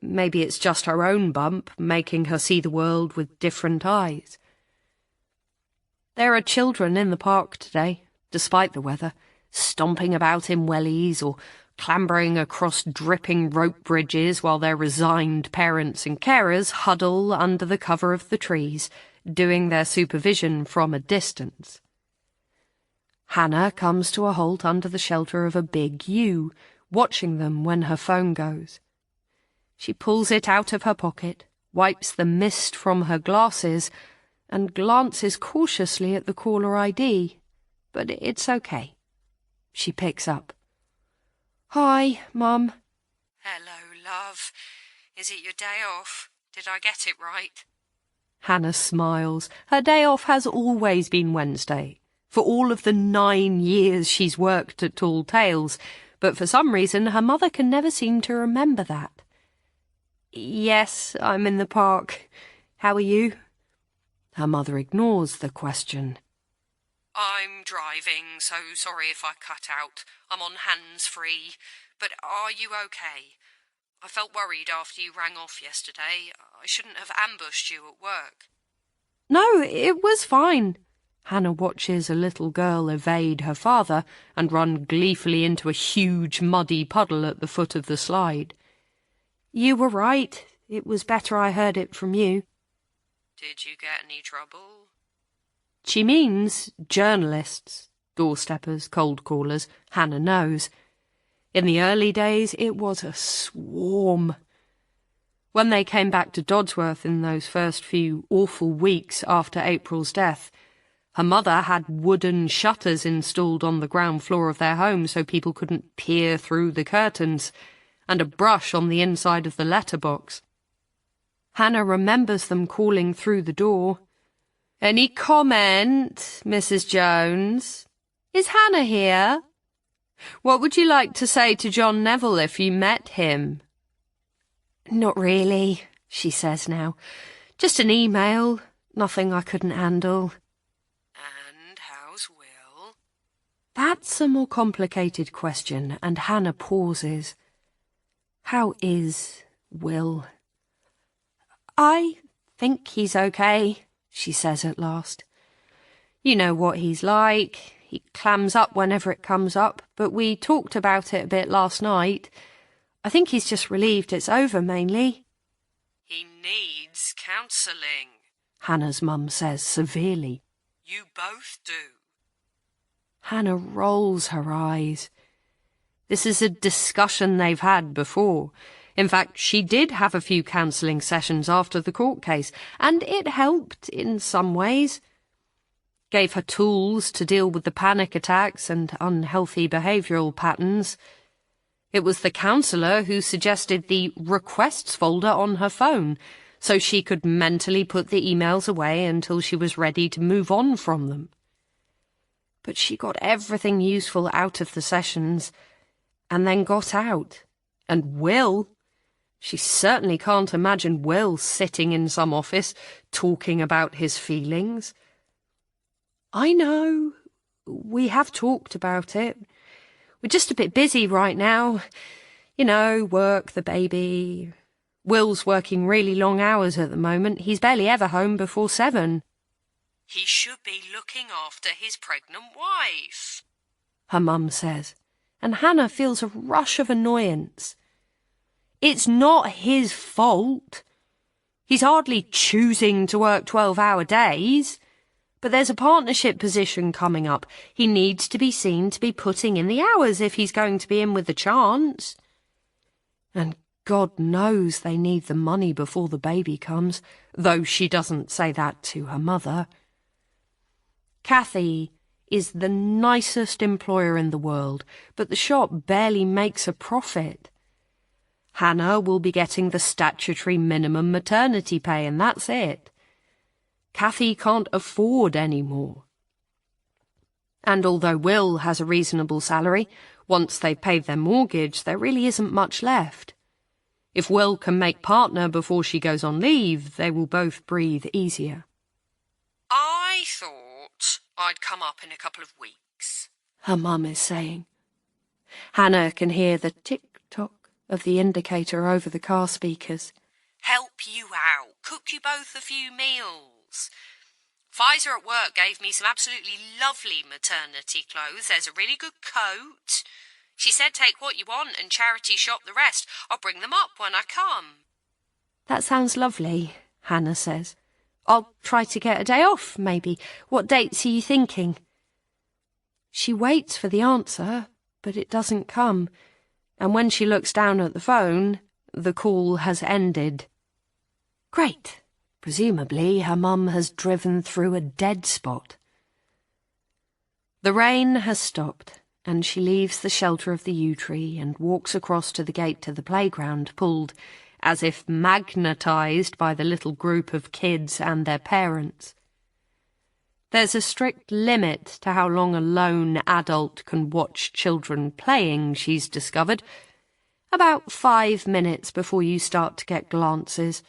Maybe it's just her own bump, making her see the world with different eyes. There are children in the park today, despite the weather, stomping about in wellies or clambering across dripping rope bridges while their resigned parents and carers huddle under the cover of the trees, doing their supervision from a distance. Hannah comes to a halt under the shelter of a big yew, watching them when her phone goes. She pulls it out of her pocket, wipes the mist from her glasses, and glances cautiously at the caller ID. But it's okay. She picks up. Hi, Mum. Hello, love. Is it your day off? Did I get it right? Hannah smiles. Her day off has always been Wednesday, for all of the 9 years she's worked at Tall Tales, but for some reason her mother can never seem to remember that. Yes, I'm in the park. How are you? Her mother ignores the question. I'm driving, so sorry if I cut out. I'm on hands-free. But are you okay? I felt worried after you rang off yesterday. I shouldn't have ambushed you at work. No, it was fine. Hannah watches a little girl evade her father and run gleefully into a huge muddy puddle at the foot of the slide. "You were right. It was better I heard it from you." Did you get any trouble? She means journalists, doorsteppers, cold callers, Hannah knows. In the early days, it was a swarm. When they came back to Dodsworth in those first few awful weeks after April's death, her mother had wooden shutters installed on the ground floor of their home so people couldn't peer through the curtains, and a brush on the inside of the letterbox. Hannah remembers them calling through the door. "Any comment, Mrs. Jones? Is Hannah here? What would you like to say to John Neville if you met him?" "Not really," she says now. "Just an email. Nothing I couldn't handle." And how's Will? That's a more complicated question, and Hannah pauses. How is Will? "I think he's okay," she says at last. "You know what he's like. He clams up whenever it comes up, but we talked about it a bit last night. I think he's just relieved it's over, mainly." He needs counselling, Hannah's mum says severely. You both do. Hannah rolls her eyes. This is a discussion they've had before. In fact, she did have a few counselling sessions after the court case, and it helped in some ways. Gave her tools to deal with the panic attacks and unhealthy behavioural patterns. It was the counsellor who suggested the requests folder on her phone, so she could mentally put the emails away until she was ready to move on from them. But she got everything useful out of the sessions, and then got out. And Will... She certainly can't imagine Will sitting in some office talking about his feelings. "I know. We have talked about it. We're just a bit busy right now. You know, work, the baby. Will's working really long hours at the moment. He's barely ever home before 7. He should be looking after his pregnant wife," her mum says, and Hannah feels a rush of annoyance. It's not his fault. He's hardly choosing to work 12-hour days. But there's a partnership position coming up. He needs to be seen to be putting in the hours if he's going to be in with a chance. And God knows they need the money before the baby comes, though she doesn't say that to her mother. Kathy is the nicest employer in the world, but the shop barely makes a profit. Hannah will be getting the statutory minimum maternity pay, and that's it. Kathy can't afford any more. And although Will has a reasonable salary, once they've paid their mortgage, there really isn't much left. If Will can make partner before she goes on leave, they will both breathe easier. "I thought I'd come up in a couple of weeks," her mum is saying. Hannah can hear the tick-tock of the indicator over the car speakers. "Help you out, cook you both a few meals. Pfizer at work gave me some absolutely lovely maternity clothes. There's a really good coat. She said take what you want and charity shop the rest. I'll bring them up when I come." That sounds lovely, Hannah says. I'll try to get a day off, maybe. What dates are you thinking? She waits for the answer, but it doesn't come. And when she looks down at the phone, the call has ended. Great. Presumably her mum has driven through a dead spot. The rain has stopped, and she leaves the shelter of the yew tree and walks across to the gate to the playground, pulled, as if magnetised by the little group of kids and their parents. There's a strict limit to how long a lone adult can watch children playing, she's discovered. About 5 minutes before you start to get glances.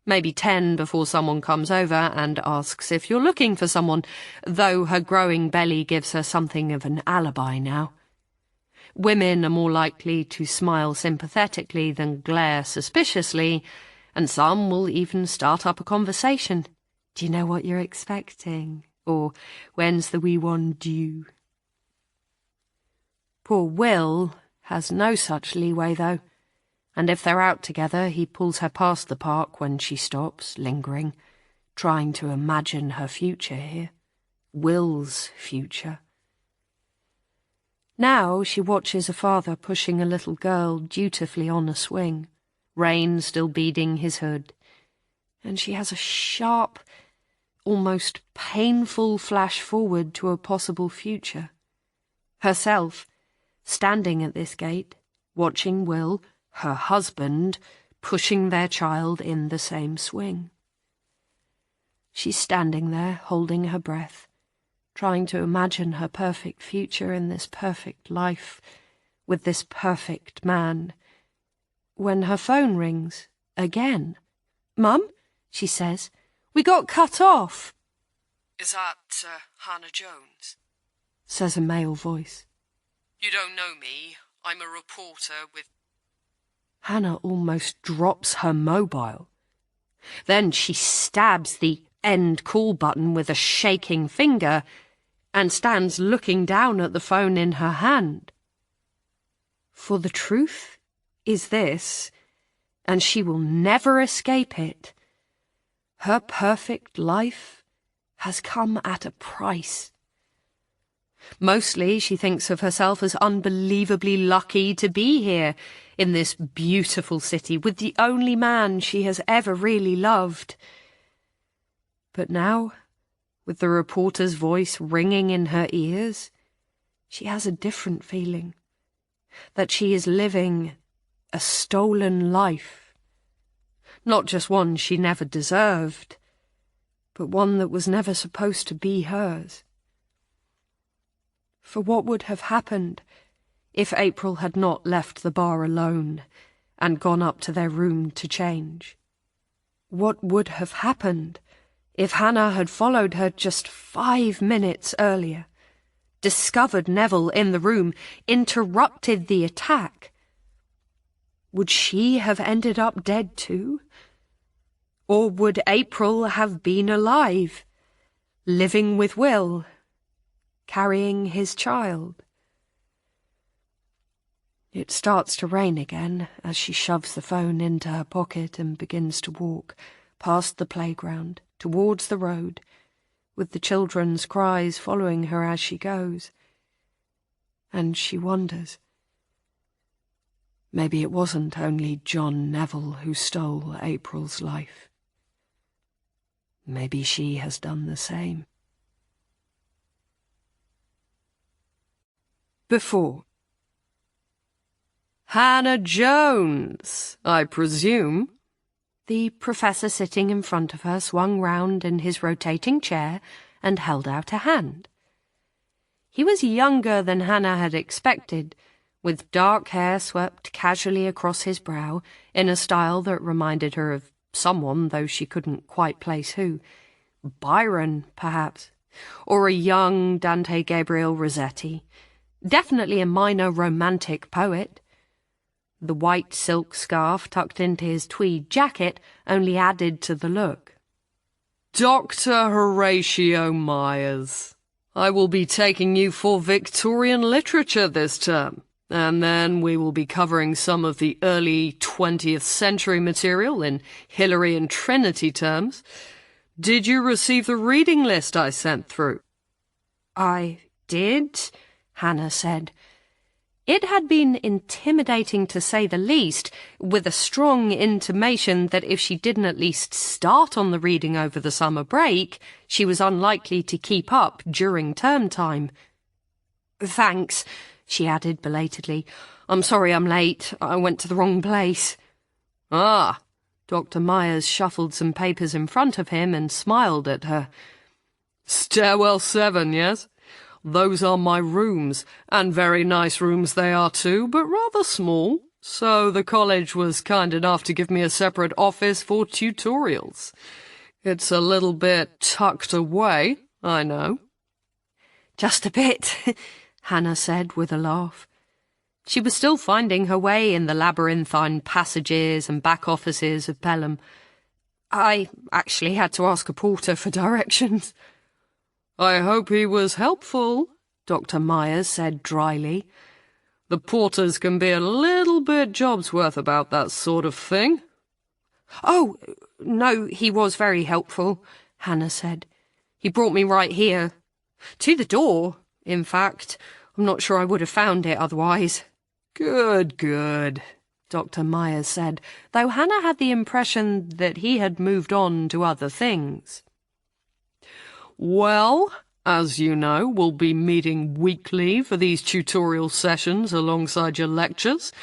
Maybe 10 before someone comes over and asks if you're looking for someone, though her growing belly gives her something of an alibi now. Women are more likely to smile sympathetically than glare suspiciously, and some will even start up a conversation. Do you know what you're expecting? or when's the wee one due? Poor Will has no such leeway, though, and if they're out together, he pulls her past the park when she stops, lingering, trying to imagine her future here. Will's future. Now she watches a father pushing a little girl dutifully on a swing, rain still beading his hood, and she has a sharp, almost painful flash forward to a possible future. Herself, standing at this gate, watching Will, her husband, pushing their child in the same swing. She's standing there, holding her breath, trying to imagine her perfect future in this perfect life, with this perfect man, when her phone rings again. "Mum," she says, "we got cut off." "Is that, Hannah Jones?" says a male voice. "You don't know me. I'm a reporter with—" Hannah almost drops her mobile. Then she stabs the end call button with a shaking finger and stands looking down at the phone in her hand. For the truth is this, and she will never escape it. Her perfect life has come at a price. Mostly she thinks of herself as unbelievably lucky to be here in this beautiful city with the only man she has ever really loved. But now, with the reporter's voice ringing in her ears, she has a different feeling, that she is living a stolen life. Not just one she never deserved, but one that was never supposed to be hers. For what would have happened if April had not left the bar alone and gone up to their room to change? What would have happened if Hannah had followed her just 5 minutes earlier, discovered Neville in the room, interrupted the attack? Would she have ended up dead too? Or would April have been alive, living with Will, carrying his child? It starts to rain again as she shoves the phone into her pocket and begins to walk past the playground towards the road, with the children's cries following her as she goes. And she wonders, maybe it wasn't only John Neville who stole April's life. Maybe she has done the same. Before. "Hannah Jones, I presume?" The professor sitting in front of her swung round in his rotating chair and held out a hand. He was younger than Hannah had expected, with dark hair swept casually across his brow in a style that reminded her of someone, though she couldn't quite place who. Byron, perhaps, or a young Dante Gabriel Rossetti. Definitely a minor romantic poet. The white silk scarf tucked into his tweed jacket only added to the look. "Dr. Horatio Myers. I will be taking you for Victorian literature this term, and then we will be covering some of the early 20th century material in Hilary and Trinity terms. Did you receive the reading list I sent through?" "I did," Hannah said. It had been intimidating to say the least, with a strong intimation that if she didn't at least start on the reading over the summer break, she was unlikely to keep up during term time. "Thanks," she added belatedly. "I'm sorry I'm late. I went to the wrong place." "Ah," Dr. Myers shuffled some papers in front of him and smiled at her. "Stairwell 7, yes? Those are my rooms, and very nice rooms they are too, but rather small, so the college was kind enough to give me a separate office for tutorials. It's a little bit tucked away, I know." "Just a bit," Hannah said with a laugh. She was still finding her way in the labyrinthine passages and back offices of Pelham. "I actually had to ask a porter for directions." I hope he was helpful, Dr. Myers said dryly. The porters can be a little bit jobsworth about that sort of thing. Oh, no, he was very helpful, Hannah said. He brought me right here. To the door, in fact. I'm not sure I would have found it otherwise. Good, good, Dr. Myers said, though Hannah had the impression that he had moved on to other things. Well, as you know, we'll be meeting weekly for these tutorial sessions alongside your lectures,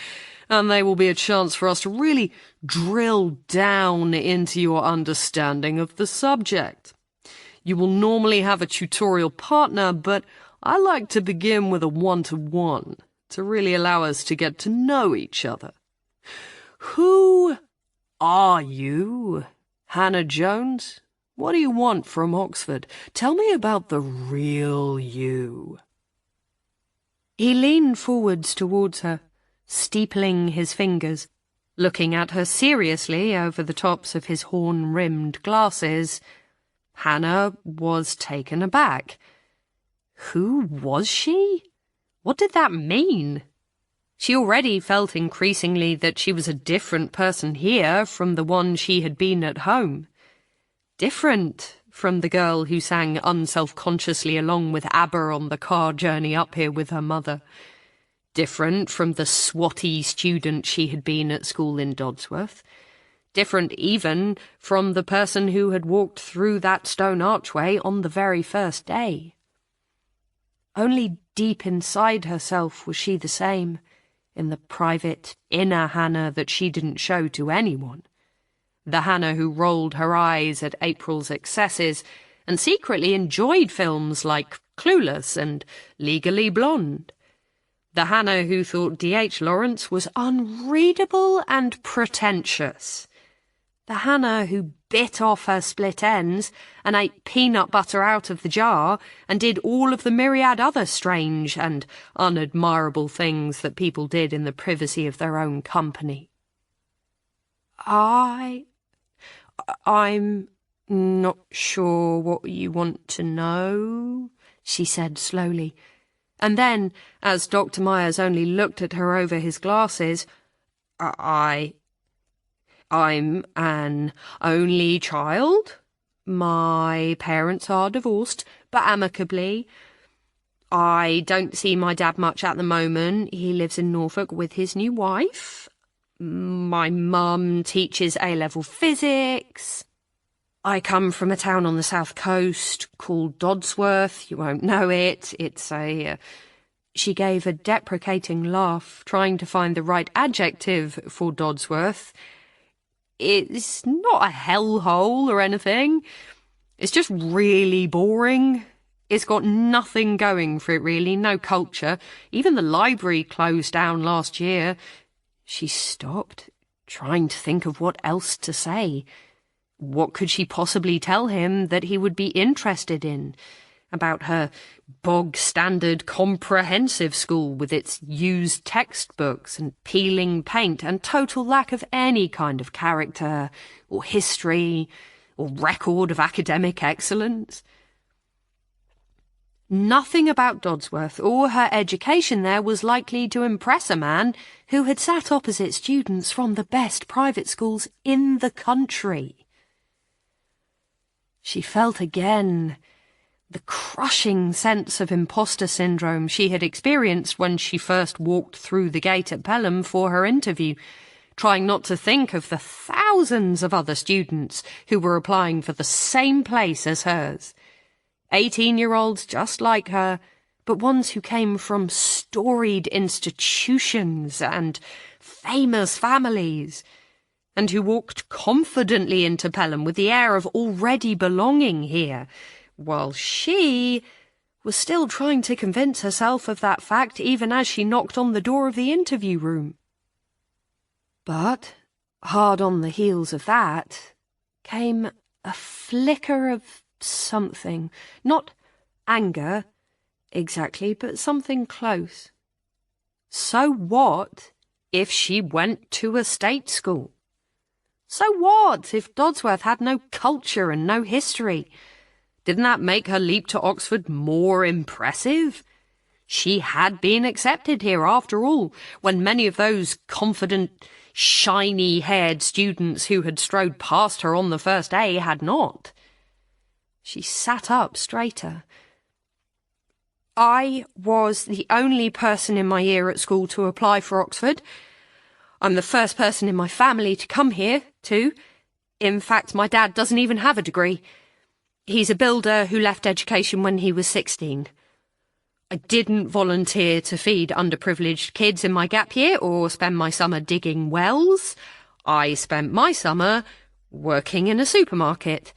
and they will be a chance for us to really drill down into your understanding of the subject. You will normally have a tutorial partner, but I like to begin with a one-to-one to really allow us to get to know each other. Who are you, Hannah Jones? What do you want from Oxford? Tell me about the real you. He leaned forwards towards her, steepling his fingers, looking at her seriously over the tops of his horn-rimmed glasses. Hannah was taken aback. Who was she? What did that mean? She already felt increasingly that she was a different person here from the one she had been at home. Different from the girl who sang unself-consciously along with ABBA on the car journey up here with her mother. Different from the swotty student she had been at school in Dodsworth. Different even from the person who had walked through that stone archway on the very first day. Only deep inside herself was she the same, in the private, inner Hannah that she didn't show to anyone. The Hannah who rolled her eyes at April's excesses and secretly enjoyed films like Clueless and Legally Blonde. The Hannah who thought D.H. Lawrence was unreadable and pretentious. The Hannah who bit off her split ends and ate peanut butter out of the jar and did all of the myriad other strange and unadmirable things that people did in the privacy of their own company. I'm not sure what you want to know, she said slowly. And then, as Dr. Myers only looked at her over his glasses, I'm an only child. My parents are divorced, but amicably. I don't see my dad much at the moment. He lives in Norfolk with his new wife. My mum teaches A-level physics. I come from a town on the south coast called Dodsworth. You won't know it. It's a... She gave a deprecating laugh, trying to find the right adjective for Dodsworth. It's not a hellhole or anything. It's just really boring. It's got nothing going for it, really. No culture. Even the library closed down last year. She stopped, trying to think of what else to say. What could she possibly tell him that he would be interested in? About her bog-standard comprehensive school with its used textbooks and peeling paint and total lack of any kind of character or history or record of academic excellence. Nothing about Dodsworth or her education there was likely to impress a man who had sat opposite students from the best private schools in the country. She felt again the crushing sense of imposter syndrome she had experienced when she first walked through the gate at Pelham for her interview, trying not to think of the thousands of other students who were applying for the same place as hers. 18-year-olds just like her, but ones who came from storied institutions and famous families, and who walked confidently into Pelham with the air of already belonging here, while she was still trying to convince herself of that fact even as she knocked on the door of the interview room. But, hard on the heels of that, came a flicker of something, not anger exactly, but something close. So what if she went to a state school? So what if Dodsworth had no culture and no history? Didn't that make her leap to Oxford more impressive? She had been accepted here, after all, when many of those confident, shiny-haired students who had strode past her on the first day had not. She sat up straighter. I was the only person in my year at school to apply for Oxford. I'm the first person in my family to come here, too. In fact, my dad doesn't even have a degree. He's a builder who left education when he was 16. I didn't volunteer to feed underprivileged kids in my gap year or spend my summer digging wells. I spent my summer working in a supermarket.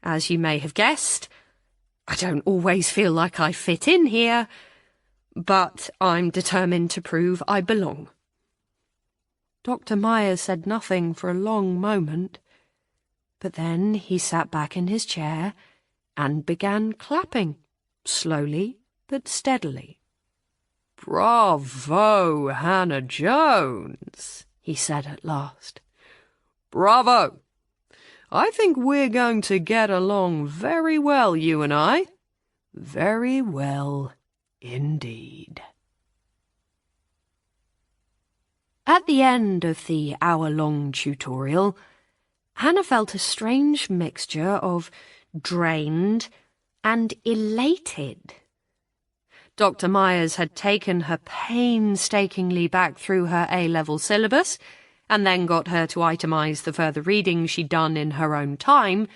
As you may have guessed, I don't always feel like I fit in here, but I'm determined to prove I belong. Dr. Myers said nothing for a long moment, but then he sat back in his chair and began clapping, slowly but steadily. "Bravo, Hannah Jones," he said at last. "Bravo! I think we're going to get along very well, you and I. Very well indeed." At the end of the hour-long tutorial, Hannah felt a strange mixture of drained and elated. Dr. Myers had taken her painstakingly back through her A-level syllabus and then got her to itemize the further reading she'd done in her own time,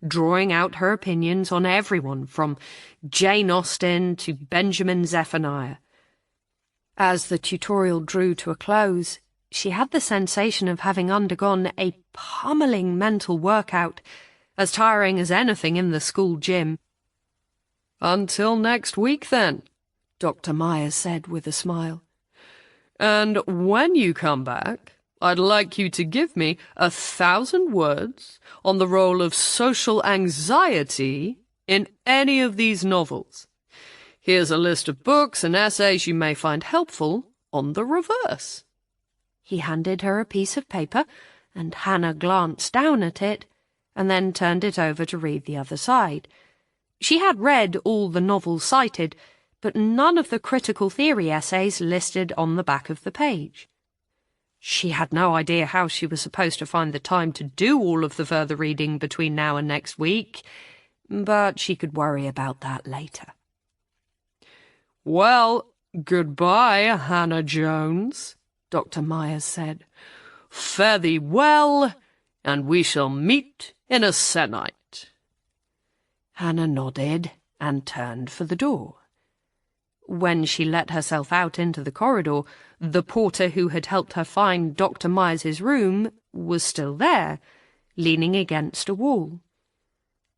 drawing out her opinions on everyone from Jane Austen to Benjamin Zephaniah. As the tutorial drew to a close, she had the sensation of having undergone a pummeling mental workout, as tiring as anything in the school gym. "Until next week, then," Dr. Myers said with a smile. "And when you come back, I'd like you to give me 1,000 words on the role of social anxiety in any of these novels. Here's a list of books and essays you may find helpful on the reverse." He handed her a piece of paper, and Hannah glanced down at it, and then turned it over to read the other side. She had read all the novels cited, but none of the critical theory essays listed on the back of the page. She had no idea how she was supposed to find the time to do all of the further reading between now and next week, but she could worry about that later. "Well, goodbye, Hannah Jones," Dr. Myers said. "Fare thee well, and we shall meet in a sennight." Hannah nodded and turned for the door. When she let herself out into the corridor, the porter who had helped her find Dr. Myers's room was still there, leaning against a wall.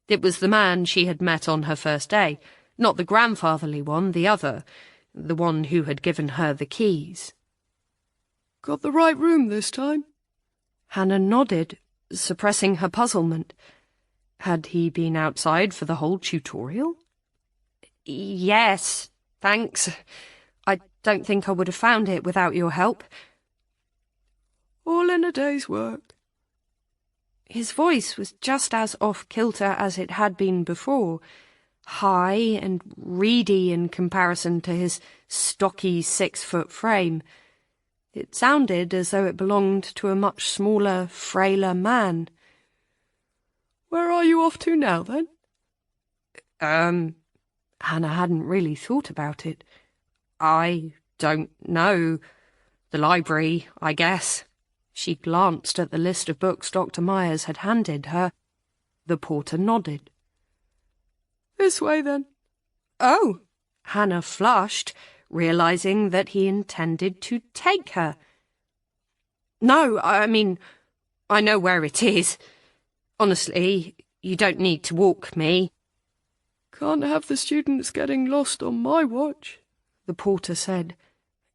It was the man she had met on her first day, not the grandfatherly one, the other, the one who had given her the keys. "Got the right room this time?" Hannah nodded, suppressing her puzzlement. Had he been outside for the whole tutorial? "Yes, thanks. I don't think I would have found it without your help." "All in a day's work." His voice was just as off-kilter as it had been before, high and reedy in comparison to his stocky 6-foot frame. It sounded as though it belonged to a much smaller, frailer man. "Where are you off to now, then?" Hannah hadn't really thought about it. "I don't know. The library, I guess." She glanced at the list of books Dr. Myers had handed her. The porter nodded. "This way, then." "Oh!" Hannah flushed, realizing that he intended to take her. "No, I mean, I know where it is. Honestly, you don't need to walk me." "Can't have the students getting lost on my watch," the porter said,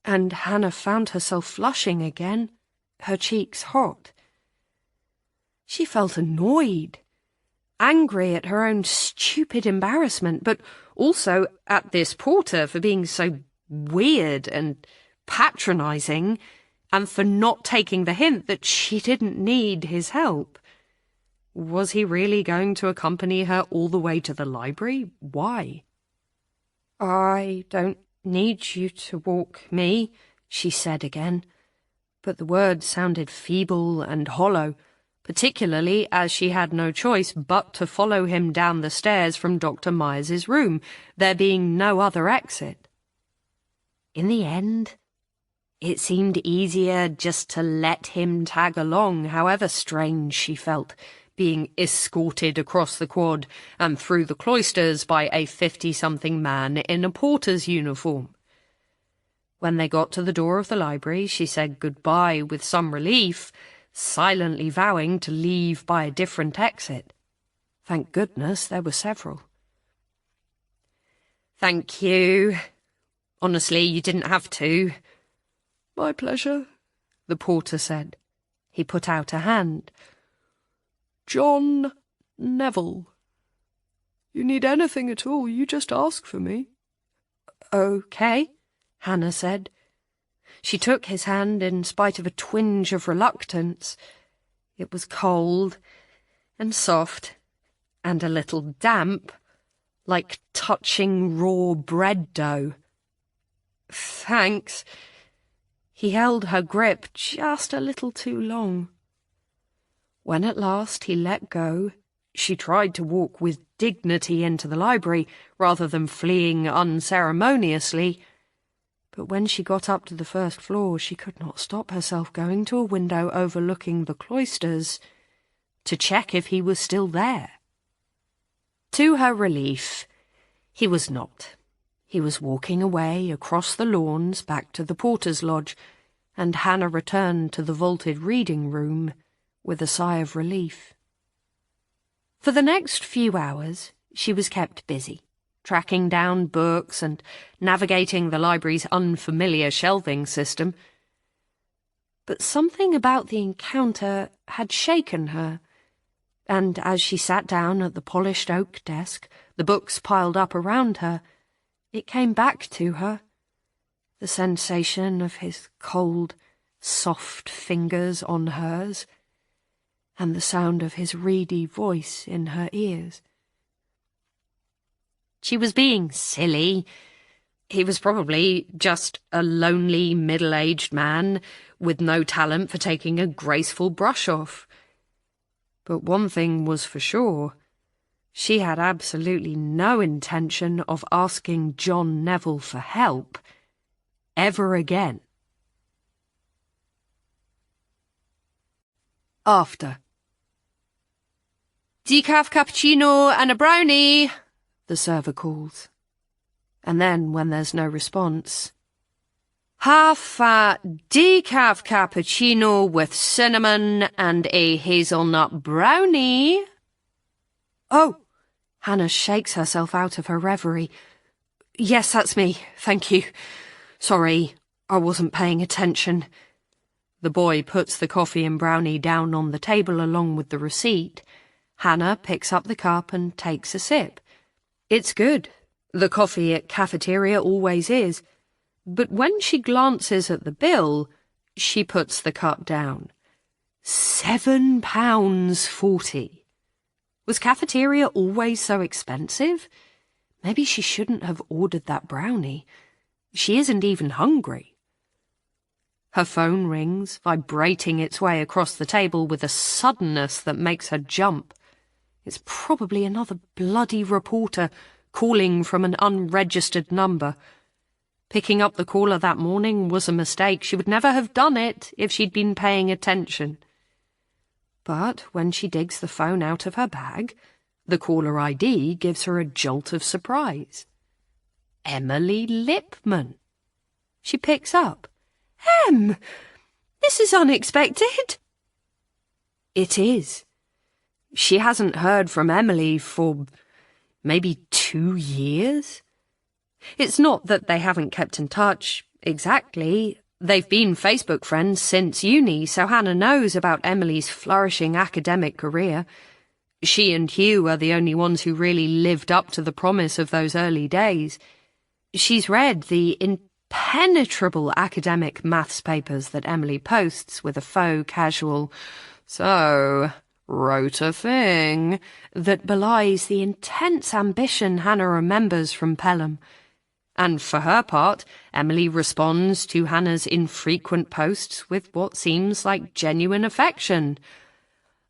and Hannah found herself flushing again, her cheeks hot. She felt annoyed, angry at her own stupid embarrassment, but also at this porter for being so weird and patronizing, and for not taking the hint that she didn't need his help. Was he really going to accompany her all the way to the library? Why? "I don't need you to walk me," she said again, but the words sounded feeble and hollow, particularly as she had no choice but to follow him down the stairs from Dr. Myers's room, there being no other exit. In the end, it seemed easier just to let him tag along, however strange she felt, being escorted across the quad and through the cloisters by a 50-something man in a porter's uniform. When they got to the door of the library, she said goodbye with some relief, silently vowing to leave by a different exit. Thank goodness there were several. "Thank you. Honestly, you didn't have to." "My pleasure," the porter said. He put out a hand. "John Neville. You need anything at all, you just ask for me." "Okay," Hannah said. She took his hand in spite of a twinge of reluctance. It was cold and soft and a little damp, like touching raw bread dough. "Thanks." He held her grip just a little too long. When at last he let go, she tried to walk with dignity into the library rather than fleeing unceremoniously. But when she got up to the first floor, she could not stop herself going to a window overlooking the cloisters to check if he was still there. To her relief, he was not. He was walking away across the lawns back to the porter's lodge, and Hannah returned to the vaulted reading room with a sigh of relief. For the next few hours, she was kept busy, tracking down books and navigating the library's unfamiliar shelving system. But something about the encounter had shaken her, and as she sat down at the polished oak desk, the books piled up around her, it came back to her. The sensation of his cold, soft fingers on hers, and the sound of his reedy voice in her ears. She was being silly. He was probably just a lonely, middle-aged man with no talent for taking a graceful brush off. But one thing was for sure. She had absolutely no intention of asking John Neville for help ever again. After. "Decaf cappuccino and a brownie," the server calls. And then, when there's no response, "Half a decaf cappuccino with cinnamon and a hazelnut brownie." "Oh!" Hannah shakes herself out of her reverie. "Yes, that's me, thank you. Sorry, I wasn't paying attention." The boy puts the coffee and brownie down on the table along with the receipt. Hannah picks up the cup and takes a sip. It's good. The coffee at cafeteria always is. But when she glances at the bill, she puts the cup down. £7.40. Was cafeteria always so expensive? Maybe she shouldn't have ordered that brownie. She isn't even hungry. Her phone rings, vibrating its way across the table with a suddenness that makes her jump. It's probably another bloody reporter calling from an unregistered number. Picking up the caller that morning was a mistake. She would never have done it if she'd been paying attention. But when she digs the phone out of her bag, the caller ID gives her a jolt of surprise. Emily Lipman. She picks up. This is unexpected." It is. She hasn't heard from Emily for maybe 2 years. It's not that they haven't kept in touch, exactly. They've been Facebook friends since uni, so Hannah knows about Emily's flourishing academic career. She and Hugh are the only ones who really lived up to the promise of those early days. She's read the impenetrable academic maths papers that Emily posts with a faux casual, "So, wrote a thing that belies the intense ambition Hannah remembers from Pelham. And for her part, Emily responds to Hannah's infrequent posts with what seems like genuine affection.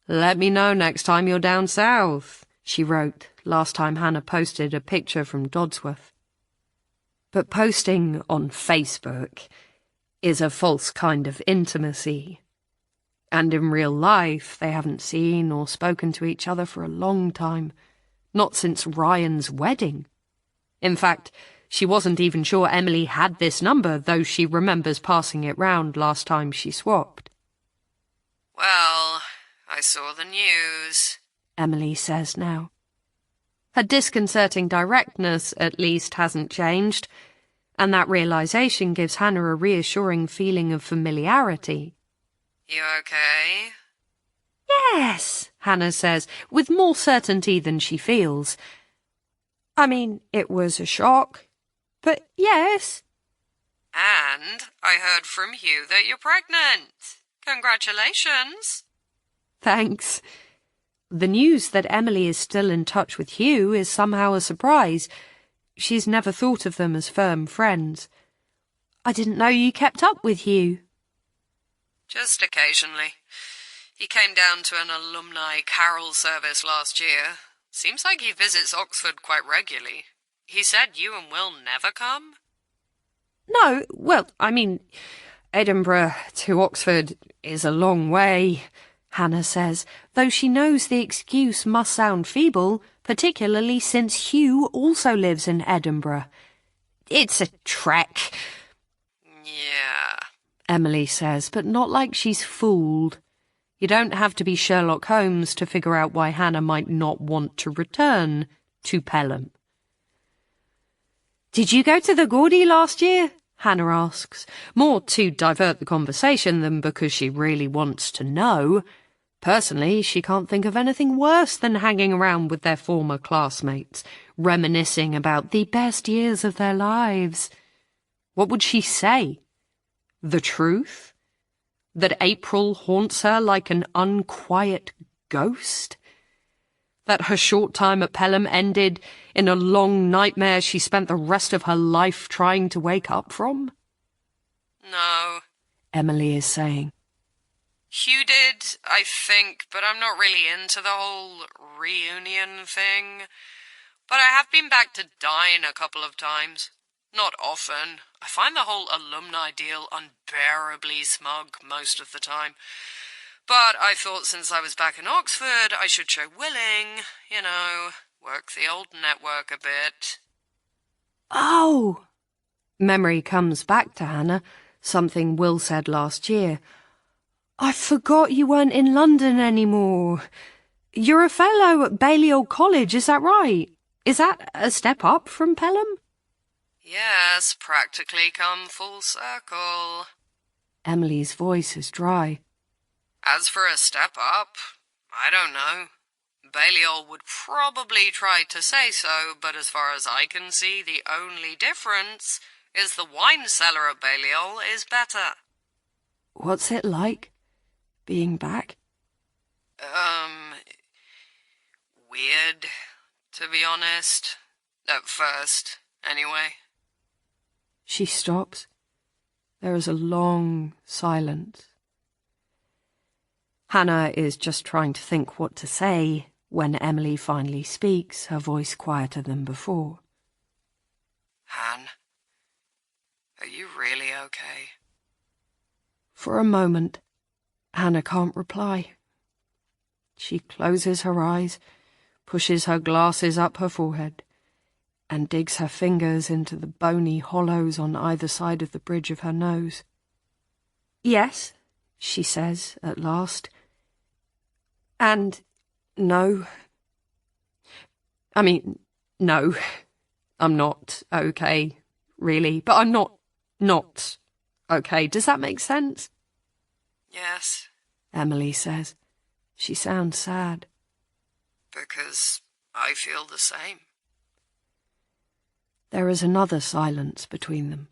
"Let me know next time you're down south," she wrote last time Hannah posted a picture from Dodsworth. But posting on Facebook is a false kind of intimacy. And in real life, they haven't seen or spoken to each other for a long time, not since Ryan's wedding. In fact, she wasn't even sure Emily had this number, though she remembers passing it round last time she swapped. "Well, I saw the news," Emily says now. Her disconcerting directness, at least, hasn't changed, and that realisation gives Hannah a reassuring feeling of familiarity. "You okay?" "Yes," Hannah says, with more certainty than she feels. "I mean, it was a shock, but yes." "And I heard from Hugh that you're pregnant. Congratulations." "Thanks." The news that Emily is still in touch with Hugh is somehow a surprise. She's never thought of them as firm friends. "I didn't know you kept up with Hugh." "Just occasionally. He came down to an alumni carol service last year. Seems like he visits Oxford quite regularly. He said you and Will never come?" "No, well, I mean, Edinburgh to Oxford is a long way," Hannah says, though she knows the excuse must sound feeble, particularly since Hugh also lives in Edinburgh. "It's a trek," "Yeah," Emily says, but not like she's fooled. You don't have to be Sherlock Holmes to figure out why Hannah might not want to return to Pelham. "Did you go to the Geordie last year?" Hannah asks, more to divert the conversation than because she really wants to know. Personally, she can't think of anything worse than hanging around with their former classmates, reminiscing about the best years of their lives. What would she say? The truth? That April haunts her like an unquiet ghost? That her short time at Pelham ended in a long nightmare she spent the rest of her life trying to wake up from? "No. Emily is saying. Hugh did, I think, but I'm not really into the whole reunion thing. But I have been back to dine a couple of times. Not often. I find the whole alumni deal unbearably smug most of the time. But I thought since I was back in Oxford, I should show willing, work the old network a bit." Oh! Memory comes back to Hannah, something Will said last year. "I forgot you weren't in London anymore. You're a fellow at Balliol College, is that right? Is that a step up from Pelham?" "Yes, practically come full circle." Emily's voice is dry. "As for a step up, I don't know. Balliol would probably try to say so, but as far as I can see, the only difference is the wine cellar at Balliol is better." What's it like, being back? Weird, to be honest. At first, anyway." She stops. There is a long silence. Hannah is just trying to think what to say when Emily finally speaks, her voice quieter than before. "Han, are you really okay?" For a moment, Hannah can't reply. She closes her eyes, pushes her glasses up her forehead, and digs her fingers into the bony hollows on either side of the bridge of her nose. "Yes," she says at last. "And no. I mean, no. I'm not okay, really. But I'm not okay. Does that make sense?" "Yes." Emily says. She sounds sad. "Because I feel the same." There is another silence between them,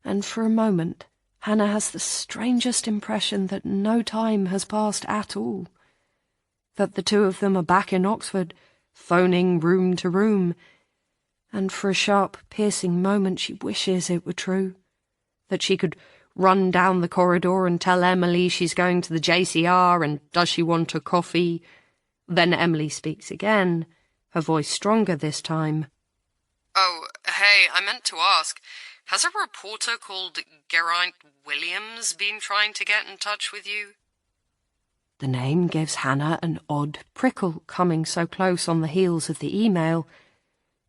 and for a moment Hannah has the strangest impression that no time has passed at all. that the two of them are back in Oxford, phoning room to room, and for a sharp, piercing moment she wishes it were true, that she could run down the corridor and tell Emily she's going to the JCR and does she want a coffee. Then Emily speaks again, her voice stronger this time. Oh, hey, I meant to ask, has a reporter called Geraint Williams been trying to get in touch with you? The name gives Hannah an odd prickle, coming so close on the heels of the email.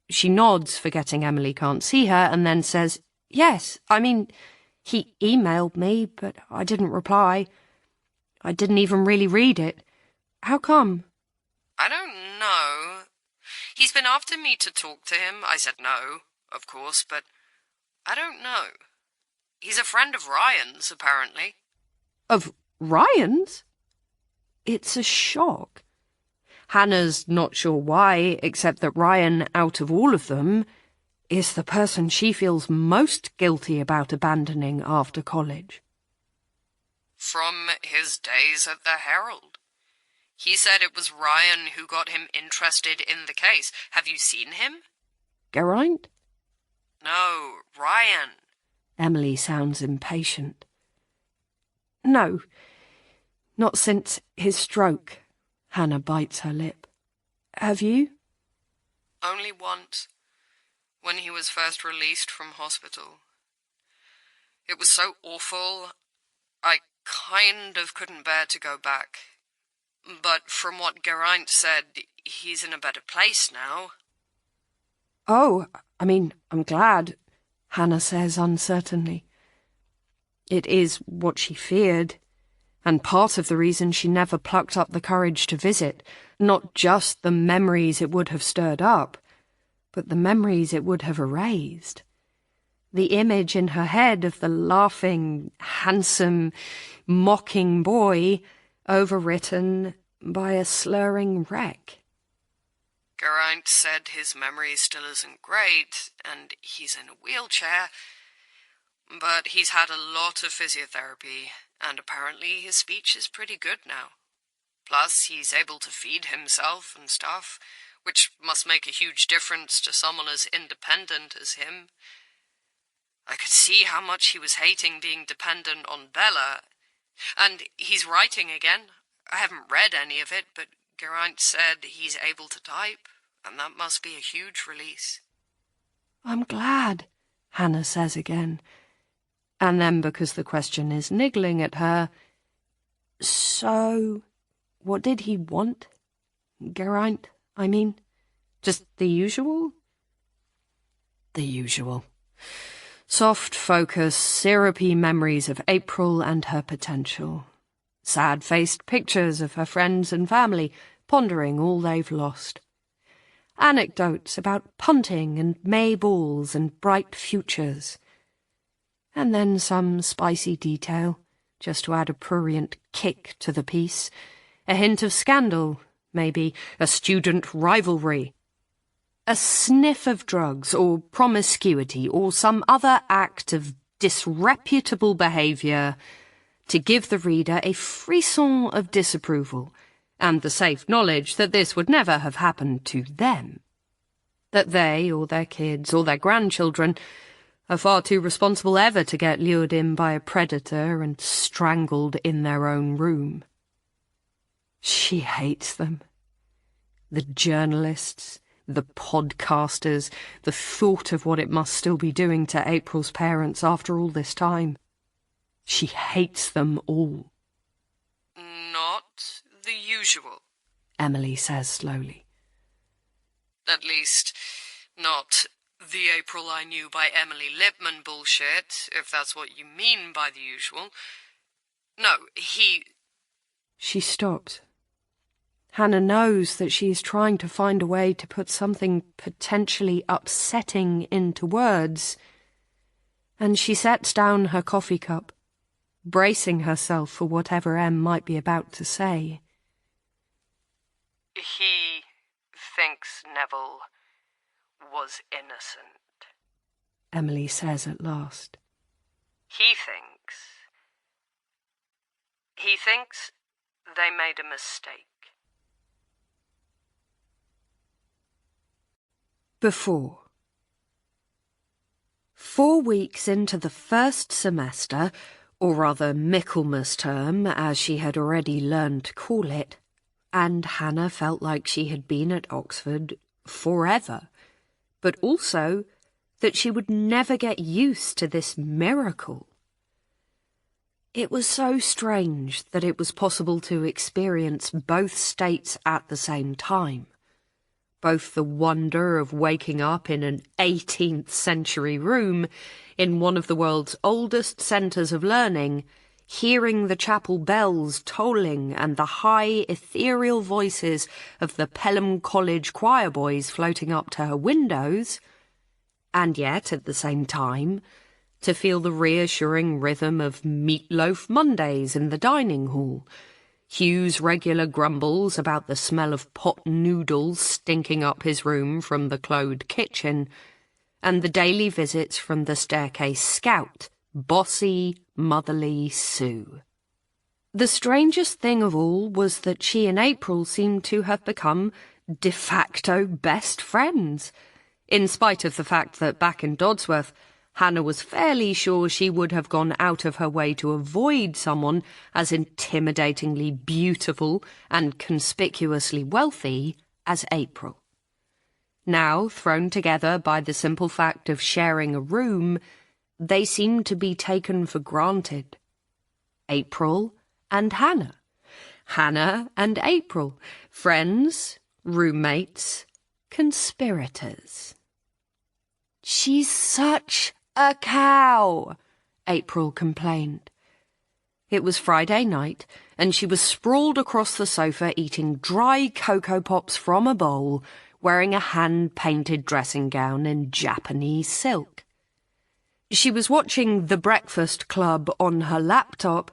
She nods, forgetting Emily can't see her, and then says, "Yes, I mean, he emailed me, but I didn't reply. I didn't even really read it. How come?" I don't know. He's been after me to talk to him. I said no, of course, but I don't know. He's a friend of Ryan's, apparently. Of Ryan's? It's a shock. Hannah's not sure why, except that Ryan, out of all of them, is the person she feels most guilty about abandoning after college. From his days at the Herald. He said it was Ryan who got him interested in the case. Have you seen him? Geraint? No, Ryan. Emily sounds impatient. No, not since his stroke. Hannah bites her lip. Have you? Only once, when he was first released from hospital. It was so awful, I kind of couldn't bear to go back. But from what Geraint said, he's in a better place now. Oh, I mean, I'm glad, Hannah says uncertainly. It is what she feared, and part of the reason she never plucked up the courage to visit, not just the memories it would have stirred up, but the memories it would have erased. The image in her head of the laughing, handsome, mocking boy overwritten by a slurring wreck. Geraint said his memory still isn't great, and he's in a wheelchair, but he's had a lot of physiotherapy, and apparently his speech is pretty good now. Plus, he's able to feed himself and stuff, which must make a huge difference to someone as independent as him. I could see how much he was hating being dependent on Bella. And he's writing again. I haven't read any of it, but Geraint said he's able to type, and that must be a huge release. I'm glad, Hannah says again. And then, because the question is niggling at her, so, what did he want? Geraint, I mean? Just the usual? The usual. Soft focus, syrupy memories of April and her potential. Sad-faced pictures of her friends and family, pondering all they've lost. Anecdotes about punting and May balls and bright futures. And then some spicy detail, just to add a prurient kick to the piece. A hint of scandal, maybe a student rivalry. A sniff of drugs or promiscuity or some other act of disreputable behaviour to give the reader a frisson of disapproval and the safe knowledge that this would never have happened to them. That they, or their kids, or their grandchildren are far too responsible ever to get lured in by a predator and strangled in their own room. She hates them. The journalists, the podcasters, the thought of what it must still be doing to April's parents after all this time. She hates them all. Not the usual, Emily says slowly. At least, not the April I knew by Emily Lipman bullshit, if that's what you mean by the usual. No, he... She stops. Hannah knows that she is trying to find a way to put something potentially upsetting into words, and she sets down her coffee cup, bracing herself for whatever Em might be about to say. He thinks Neville was innocent, Emily says at last. He thinks they made a mistake. Before. 4 weeks into the first semester, or rather Michaelmas term, as she had already learned to call it, and Hannah felt like she had been at Oxford forever, but also that she would never get used to this miracle. It was so strange that it was possible to experience both states at the same time. Both the wonder of waking up in an 18th century room in one of the world's oldest centres of learning, hearing the chapel bells tolling and the high ethereal voices of the Pelham College choir boys floating up to her windows, and yet, at the same time, to feel the reassuring rhythm of Meatloaf Mondays in the dining hall, Hugh's regular grumbles about the smell of pot noodles stinking up his room from the closed kitchen, and the daily visits from the staircase scout, bossy, motherly Sue. The strangest thing of all was that she and April seemed to have become de facto best friends, in spite of the fact that back in Dodsworth, Hannah was fairly sure she would have gone out of her way to avoid someone as intimidatingly beautiful and conspicuously wealthy as April. Now, thrown together by the simple fact of sharing a room, they seemed to be taken for granted. April and Hannah. Hannah and April. Friends, roommates, conspirators. "She's such a cow," April complained. It was Friday night, and she was sprawled across the sofa eating dry Cocoa Pops from a bowl, wearing a hand-painted dressing gown in Japanese silk. She was watching The Breakfast Club on her laptop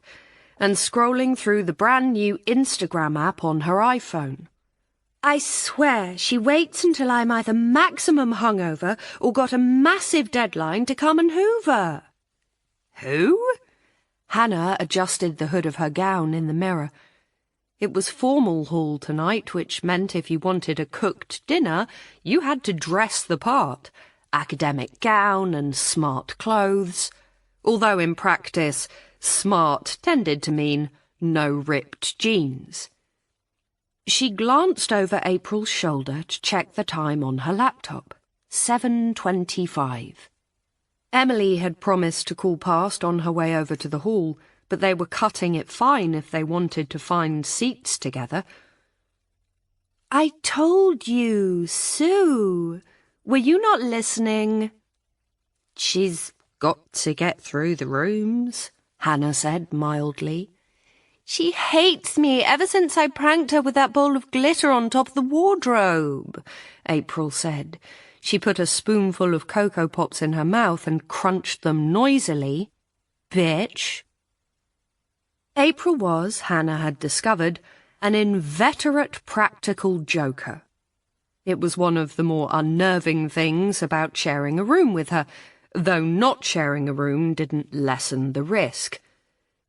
and scrolling through the brand-new Instagram app on her iPhone. "I swear she waits until I'm either maximum hungover or got a massive deadline to come and hoover." "Who?" Hannah adjusted the hood of her gown in the mirror. It was formal hall tonight, which meant if you wanted a cooked dinner, you had to dress the part. Academic gown and smart clothes. Although in practice, smart tended to mean no ripped jeans. She glanced over April's shoulder to check the time on her laptop. 7:25. Emily had promised to call past on her way over to the hall, but they were cutting it fine if they wanted to find seats together. "I told you, Sue. Were you not listening?" "She's got to get through the rooms," Hannah said mildly. "She hates me ever since I pranked her with that bowl of glitter on top of the wardrobe," April said. She put a spoonful of Cocoa Pops in her mouth and crunched them noisily. "Bitch." April was, Hannah had discovered, an inveterate practical joker. It was one of the more unnerving things about sharing a room with her, though not sharing a room didn't lessen the risk.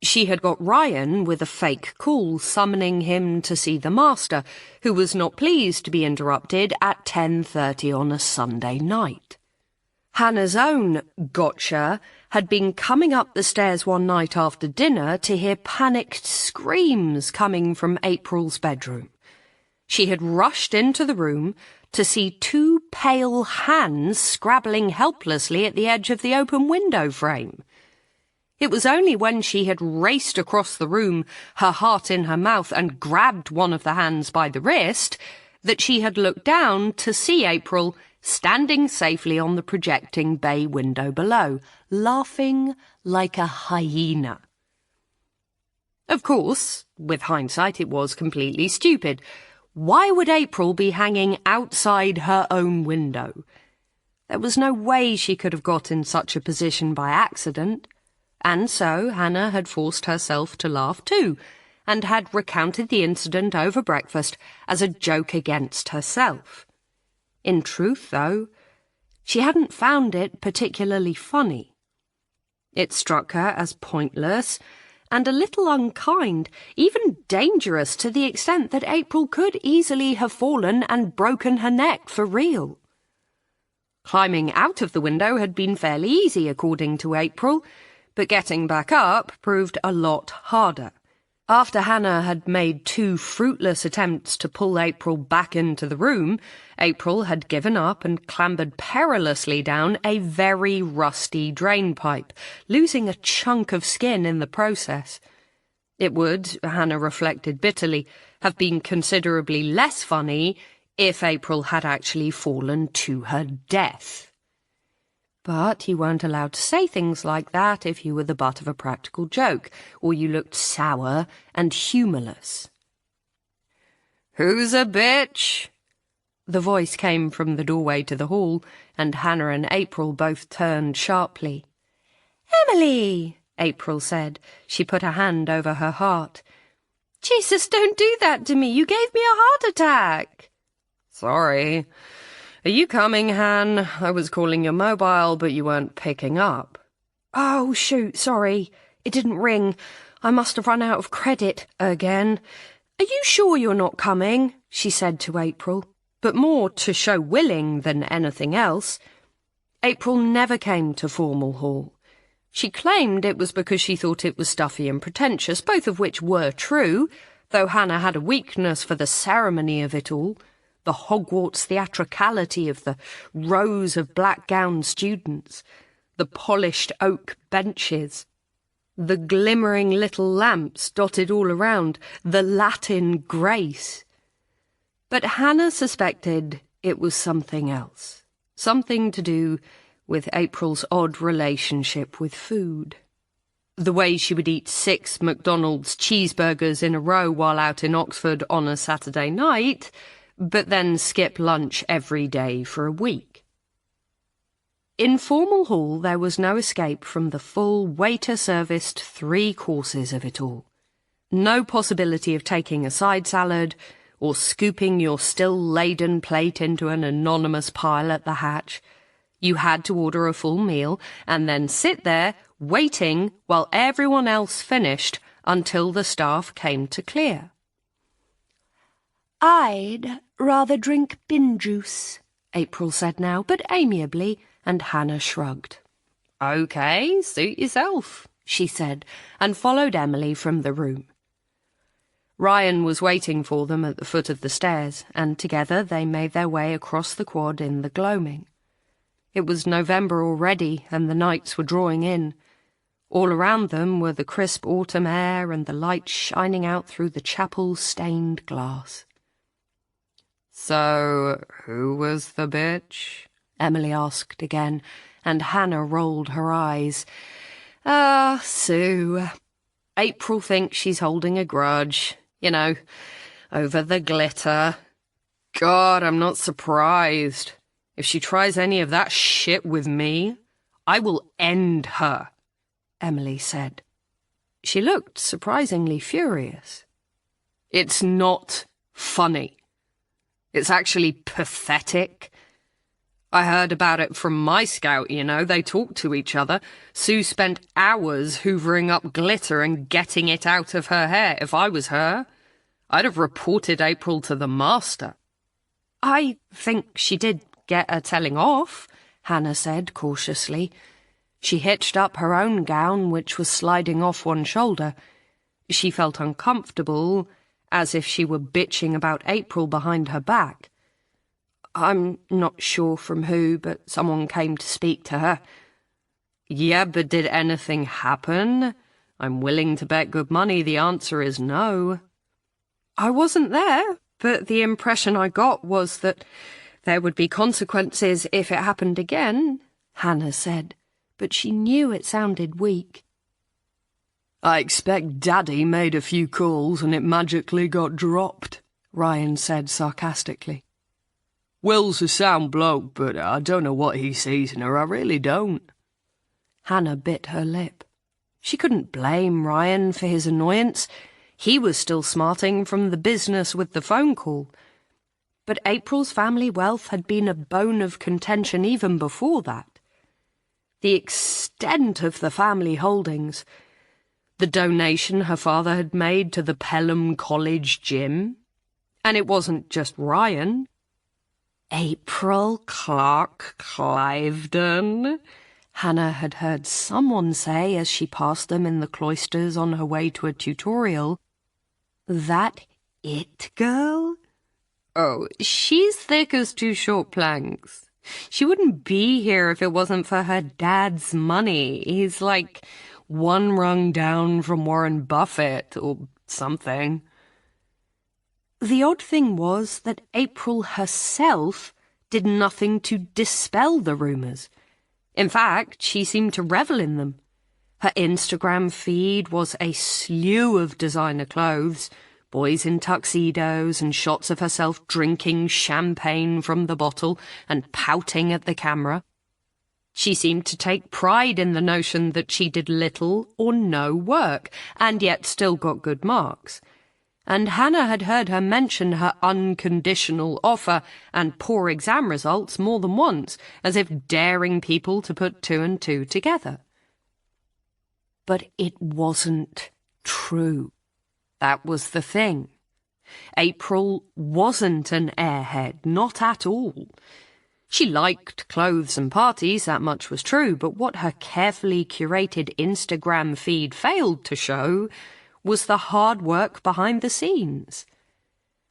She had got Ryan with a fake call summoning him to see the master, who was not pleased to be interrupted at 10:30 on a Sunday night. Hannah's own gotcha had been coming up the stairs one night after dinner to hear panicked screams coming from April's bedroom. She had rushed into the room to see 2 pale hands scrabbling helplessly at the edge of the open window frame. It was only when she had raced across the room, her heart in her mouth, and grabbed one of the hands by the wrist, that she had looked down to see April standing safely on the projecting bay window below, laughing like a hyena. Of course, with hindsight, it was completely stupid. Why would April be hanging outside her own window? There was no way she could have got in such a position by accident. And so Hannah had forced herself to laugh too, and had recounted the incident over breakfast as a joke against herself. In truth, though, she hadn't found it particularly funny. It struck her as pointless and a little unkind, even dangerous to the extent that April could easily have fallen and broken her neck for real. Climbing out of the window had been fairly easy, according to April, but getting back up proved a lot harder. After Hannah had made 2 fruitless attempts to pull April back into the room, April had given up and clambered perilously down a very rusty drain pipe, losing a chunk of skin in the process. It would, Hannah reflected bitterly, have been considerably less funny if April had actually fallen to her death. But you weren't allowed to say things like that if you were the butt of a practical joke, or you looked sour and humourless. "Who's a bitch?" The voice came from the doorway to the hall, and Hannah and April both turned sharply. "Emily!" April said. She put a hand over her heart. "Jesus, don't do that to me. You gave me a heart attack." "Sorry. Are you coming, Han? I was calling your mobile, but you weren't picking up." Oh, shoot, sorry. It didn't ring. I must have run out of credit again. Are you sure you're not coming? She said to April, but more to show willing than anything else. April never came to Formal Hall. She claimed it was because she thought it was stuffy and pretentious, both of which were true, though Hannah had a weakness for the ceremony of it all. The Hogwarts theatricality of the rows of black-gowned students, the polished oak benches, the glimmering little lamps dotted all around, the Latin grace. But Hannah suspected it was something else, something to do with April's odd relationship with food. The way she would eat 6 McDonald's cheeseburgers in a row while out in Oxford on a Saturday night, but then skip lunch every day for a week. In Formal Hall there was no escape from the full waiter-serviced 3 courses of it all. No possibility of taking a side salad or scooping your still-laden plate into an anonymous pile at the hatch. You had to order a full meal and then sit there waiting while everyone else finished until the staff came to clear. "I'd rather drink bin juice," April said now, but amiably, and Hannah shrugged. "OK, suit yourself," she said, and followed Emily from the room. Ryan was waiting for them at the foot of the stairs, and together they made their way across the quad in the gloaming. It was November already, and the nights were drawing in. All around them were the crisp autumn air and the light shining out through the chapel's stained glass. "So, who was the bitch?" Emily asked again, and Hannah rolled her eyes. Sue. April thinks she's holding a grudge, you know, over the glitter. God, I'm not surprised. If she tries any of that shit with me, I will end her," Emily said. She looked surprisingly furious. "It's not funny. It's actually pathetic. I heard about it from my scout, you know. They talked to each other. Sue spent hours hoovering up glitter and getting it out of her hair. If I was her, I'd have reported April to the master." "I think she did get a telling off," Hannah said cautiously. She hitched up her own gown, which was sliding off one shoulder. She felt uncomfortable, as if she were bitching about April behind her back. "I'm not sure from who, but someone came to speak to her." "Yeah, but did anything happen? I'm willing to bet good money the answer is no." "I wasn't there, but the impression I got was that there would be consequences if it happened again," Hannah said, but she knew it sounded weak. "I expect Daddy made a few calls and it magically got dropped," Ryan said sarcastically. "Will's a sound bloke, but I don't know what he sees in her, I really don't." Hannah bit her lip. She couldn't blame Ryan for his annoyance. He was still smarting from the business with the phone call. But April's family wealth had been a bone of contention even before that. The extent of the family holdings, the donation her father had made to the Pelham College gym. And it wasn't just Ryan. April Clarke-Cliveden, Hannah had heard someone say as she passed them in the cloisters on her way to a tutorial. That it girl? Oh, she's thick as two short planks. She wouldn't be here if it wasn't for her dad's money. He's like one rung down from Warren Buffett or something. The odd thing was that April herself did nothing to dispel the rumours. In fact, she seemed to revel in them. Her Instagram feed was a slew of designer clothes, boys in tuxedos and shots of herself drinking champagne from the bottle and pouting at the camera. She seemed to take pride in the notion that she did little or no work, and yet still got good marks. And Hannah had heard her mention her unconditional offer and poor exam results more than once, as if daring people to put two and two together. But it wasn't true. That was the thing. April wasn't an airhead, not at all. She liked clothes and parties, that much was true, but what her carefully curated Instagram feed failed to show was the hard work behind the scenes.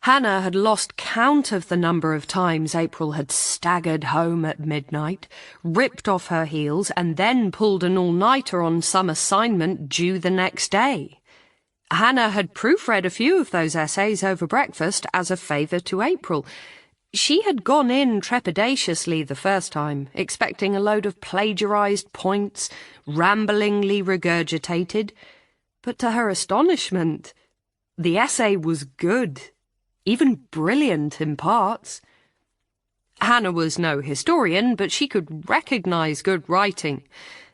Hannah had lost count of the number of times April had staggered home at midnight, ripped off her heels, and then pulled an all-nighter on some assignment due the next day. Hannah had proofread a few of those essays over breakfast as a favour to April. She had gone in trepidatiously the first time, expecting a load of plagiarised points, ramblingly regurgitated. But to her astonishment, the essay was good, even brilliant in parts. Hannah was no historian, but she could recognise good writing,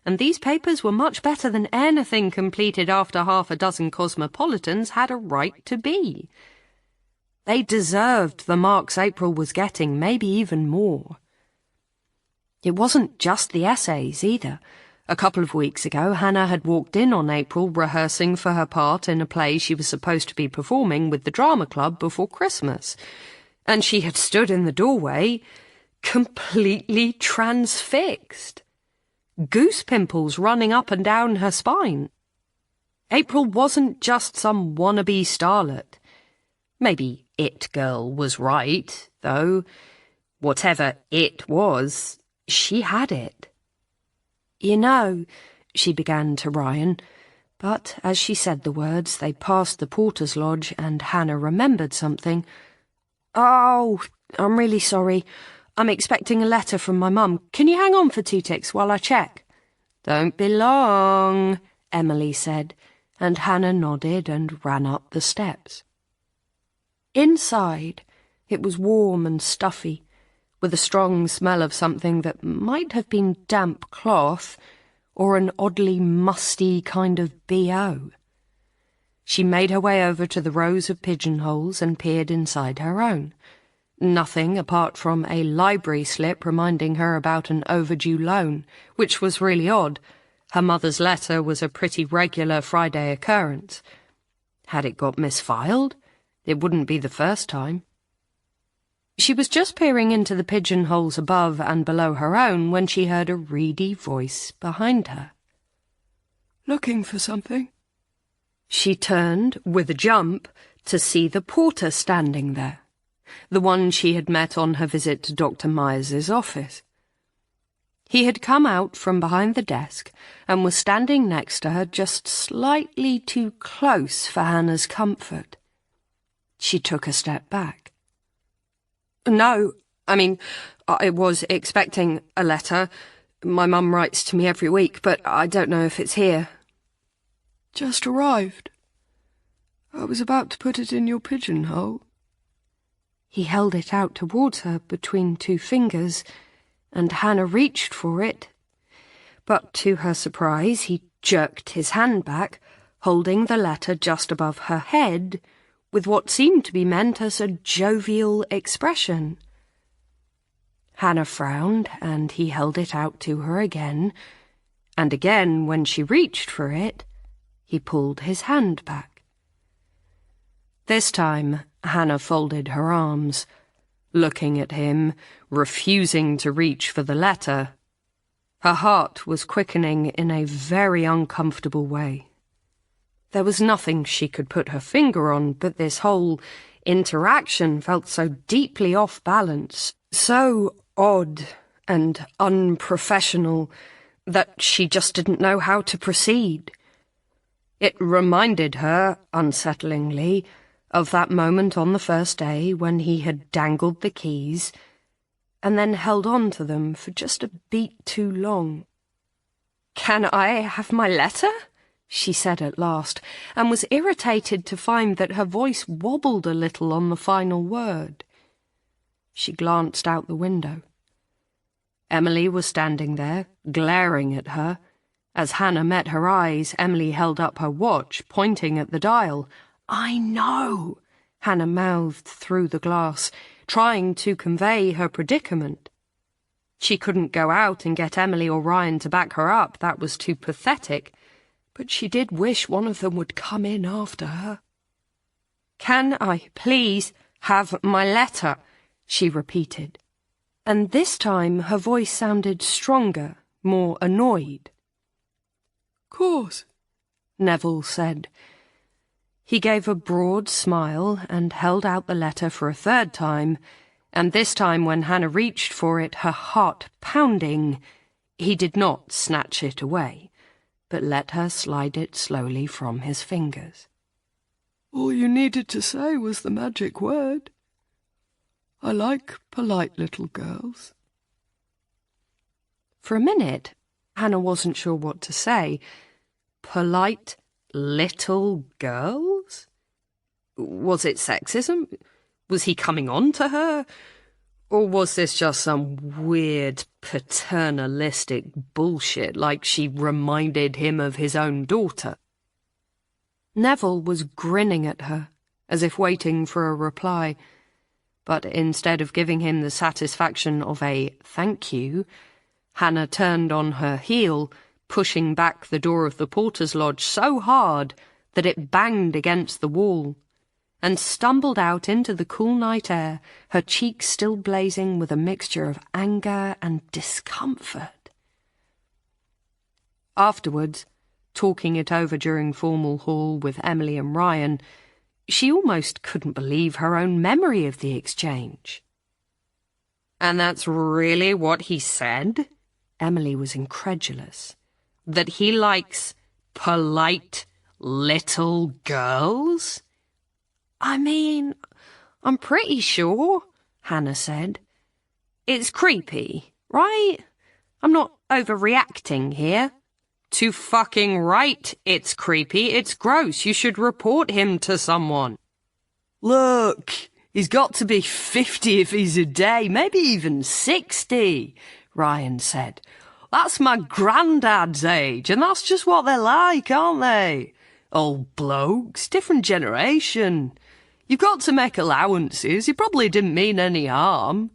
and these papers were much better than anything completed after half a dozen cosmopolitans had a right to be. They deserved the marks April was getting, maybe even more. It wasn't just the essays either. A couple of weeks ago, Hannah had walked in on April rehearsing for her part in a play she was supposed to be performing with the drama club before Christmas, and she had stood in the doorway, completely transfixed, goose pimples running up and down her spine. April wasn't just some wannabe starlet. Maybe it girl was right, though. Whatever it was, she had it. You know, she began to Ryan, but as she said the words, they passed the porter's lodge and Hannah remembered something. Oh, I'm really sorry. I'm expecting a letter from my mum. Can you hang on for 2 ticks while I check? Don't be long, Emily said, and Hannah nodded and ran up the steps. Inside, it was warm and stuffy, with a strong smell of something that might have been damp cloth or an oddly musty kind of B.O. She made her way over to the rows of pigeonholes and peered inside her own. Nothing apart from a library slip reminding her about an overdue loan, which was really odd. Her mother's letter was a pretty regular Friday occurrence. Had it got misfiled? It wouldn't be the first time. She was just peering into the pigeonholes above and below her own when she heard a reedy voice behind her. Looking for something? She turned, with a jump, to see the porter standing there, the one she had met on her visit to Dr. Myers's office. He had come out from behind the desk and was standing next to her just slightly too close for Hannah's comfort. She took a step back. No, I was expecting a letter. My mum writes to me every week, but I don't know if it's here. Just arrived. I was about to put it in your pigeonhole. He held it out towards her between 2 fingers, and Hannah reached for it. But to her surprise, he jerked his hand back, holding the letter just above her head, with what seemed to be meant as a jovial expression. Hannah frowned, and he held it out to her again, and again, when she reached for it, he pulled his hand back. This time, Hannah folded her arms. looking at him, refusing to reach for the letter. Her heart was quickening in a very uncomfortable way. There was nothing she could put her finger on, but this whole interaction felt so deeply off balance, so odd and unprofessional, that she just didn't know how to proceed. It reminded her, unsettlingly, of that moment on the first day when he had dangled the keys and then held on to them for just a beat too long. "Can I have my letter?" she said at last, and was irritated to find that her voice wobbled a little on the final word. She glanced out the window. Emily was standing there, glaring at her. As Hannah met her eyes, Emily held up her watch, pointing at the dial. "I know," Hannah mouthed through the glass, trying to convey her predicament. She couldn't go out and get Emily or Ryan to back her up, that was too pathetic, but she did wish one of them would come in after her. "Can I please have my letter?" she repeated, and this time her voice sounded stronger, more annoyed. "Course," Neville said. He gave a broad smile and held out the letter for a third time, and this time when Hannah reached for it, her heart pounding, he did not snatch it away, but let her slide it slowly from his fingers. "All you needed to say was the magic word. I like polite little girls." For a minute, Hannah wasn't sure what to say. Polite little girls? Was it sexism? Was he coming on to her? Or was this just some weird paternalistic bullshit, like she reminded him of his own daughter? Neville was grinning at her, as if waiting for a reply, but instead of giving him the satisfaction of a thank you, Hannah turned on her heel, pushing back the door of the porter's lodge so hard that it banged against the wall, and stumbled out into the cool night air, her cheeks still blazing with a mixture of anger and discomfort. Afterwards, talking it over during formal hall with Emily and Ryan, she almost couldn't believe her own memory of the exchange. "And that's really what he said?" Emily was incredulous. "That he likes polite little girls?" "I mean, I'm pretty sure," Hannah said. "It's creepy, right? I'm not overreacting here." "Too fucking right, it's creepy, it's gross, you should report him to someone." "Look, he's got to be 50 if he's a day, maybe even 60, Ryan said. "That's my granddad's age, and that's just what they're like, aren't they? Old blokes, different generation. You've got to make allowances, he probably didn't mean any harm."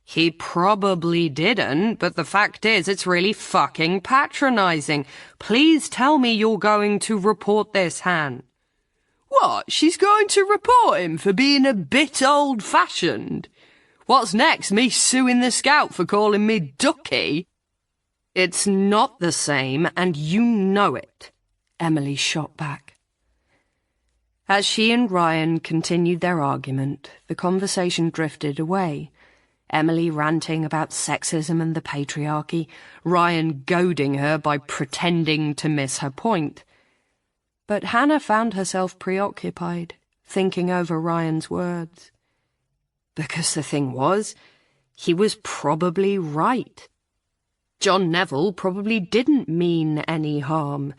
"He probably didn't, but the fact is it's really fucking patronising. Please tell me you're going to report this, Han." "What, she's going to report him for being a bit old-fashioned? What's next, me suing the scout for calling me Ducky?" "It's not the same, and you know it," Emily shot back. As she and Ryan continued their argument, the conversation drifted away. Emily ranting about sexism and the patriarchy, Ryan goading her by pretending to miss her point. But Hannah found herself preoccupied, thinking over Ryan's words. Because the thing was, he was probably right. John Neville probably didn't mean any harm,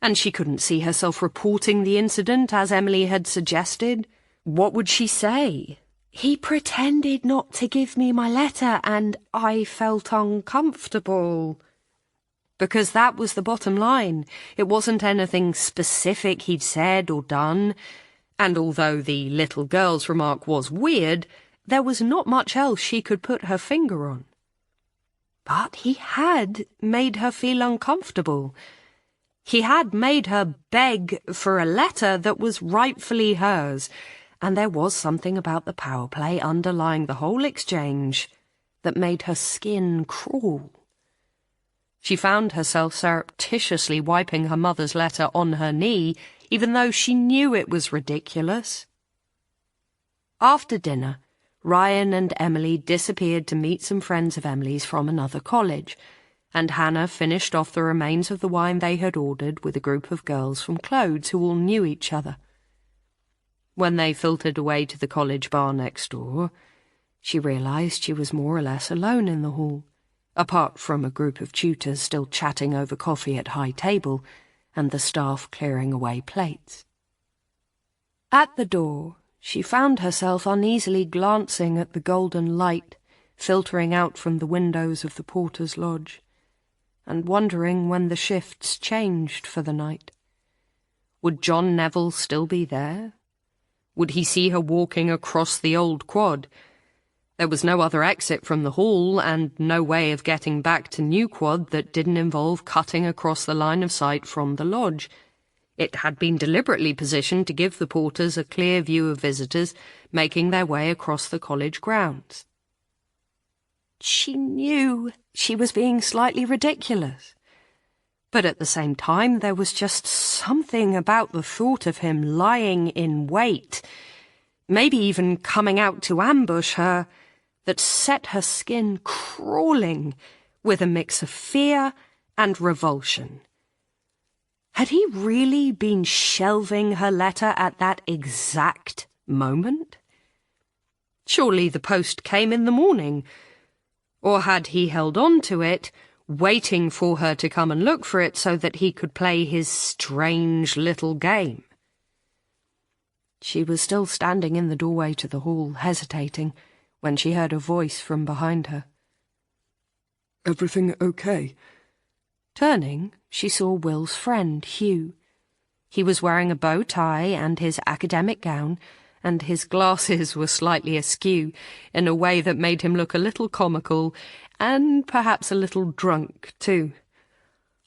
and she couldn't see herself reporting the incident as Emily had suggested. What would she say? "He pretended not to give me my letter and I felt uncomfortable." Because that was the bottom line. It wasn't anything specific he'd said or done, and although the little girl's remark was weird, there was not much else she could put her finger on. But he had made her feel uncomfortable. He had made her beg for a letter that was rightfully hers, and there was something about the power play underlying the whole exchange that made her skin crawl. She found herself surreptitiously wiping her mother's letter on her knee, even though she knew it was ridiculous. After dinner, Ryan and Emily disappeared to meet some friends of Emily's from another college, and Hannah finished off the remains of the wine they had ordered with a group of girls from Clodes who all knew each other. When they filtered away to the college bar next door, she realised she was more or less alone in the hall, apart from a group of tutors still chatting over coffee at high table and the staff clearing away plates. At the door, she found herself uneasily glancing at the golden light filtering out from the windows of the porter's lodge, and wondering when the shifts changed for the night. Would John Neville still be there? Would he see her walking across the old quad? There was no other exit from the hall, and no way of getting back to New Quad that didn't involve cutting across the line of sight from the lodge. It had been deliberately positioned to give the porters a clear view of visitors making their way across the college grounds. She knew she was being slightly ridiculous, but at the same time there was just something about the thought of him lying in wait, maybe even coming out to ambush her, that set her skin crawling with a mix of fear and revulsion. Had he really been shelving her letter at that exact moment? Surely the post came in the morning. Or had he held on to it, waiting for her to come and look for it so that he could play his strange little game? She was still standing in the doorway to the hall, hesitating, when she heard a voice from behind her. "Everything okay?" Turning, she saw Will's friend, Hugh. He was wearing a bow tie and his academic gown, and his glasses were slightly askew, in a way that made him look a little comical, and perhaps a little drunk, too.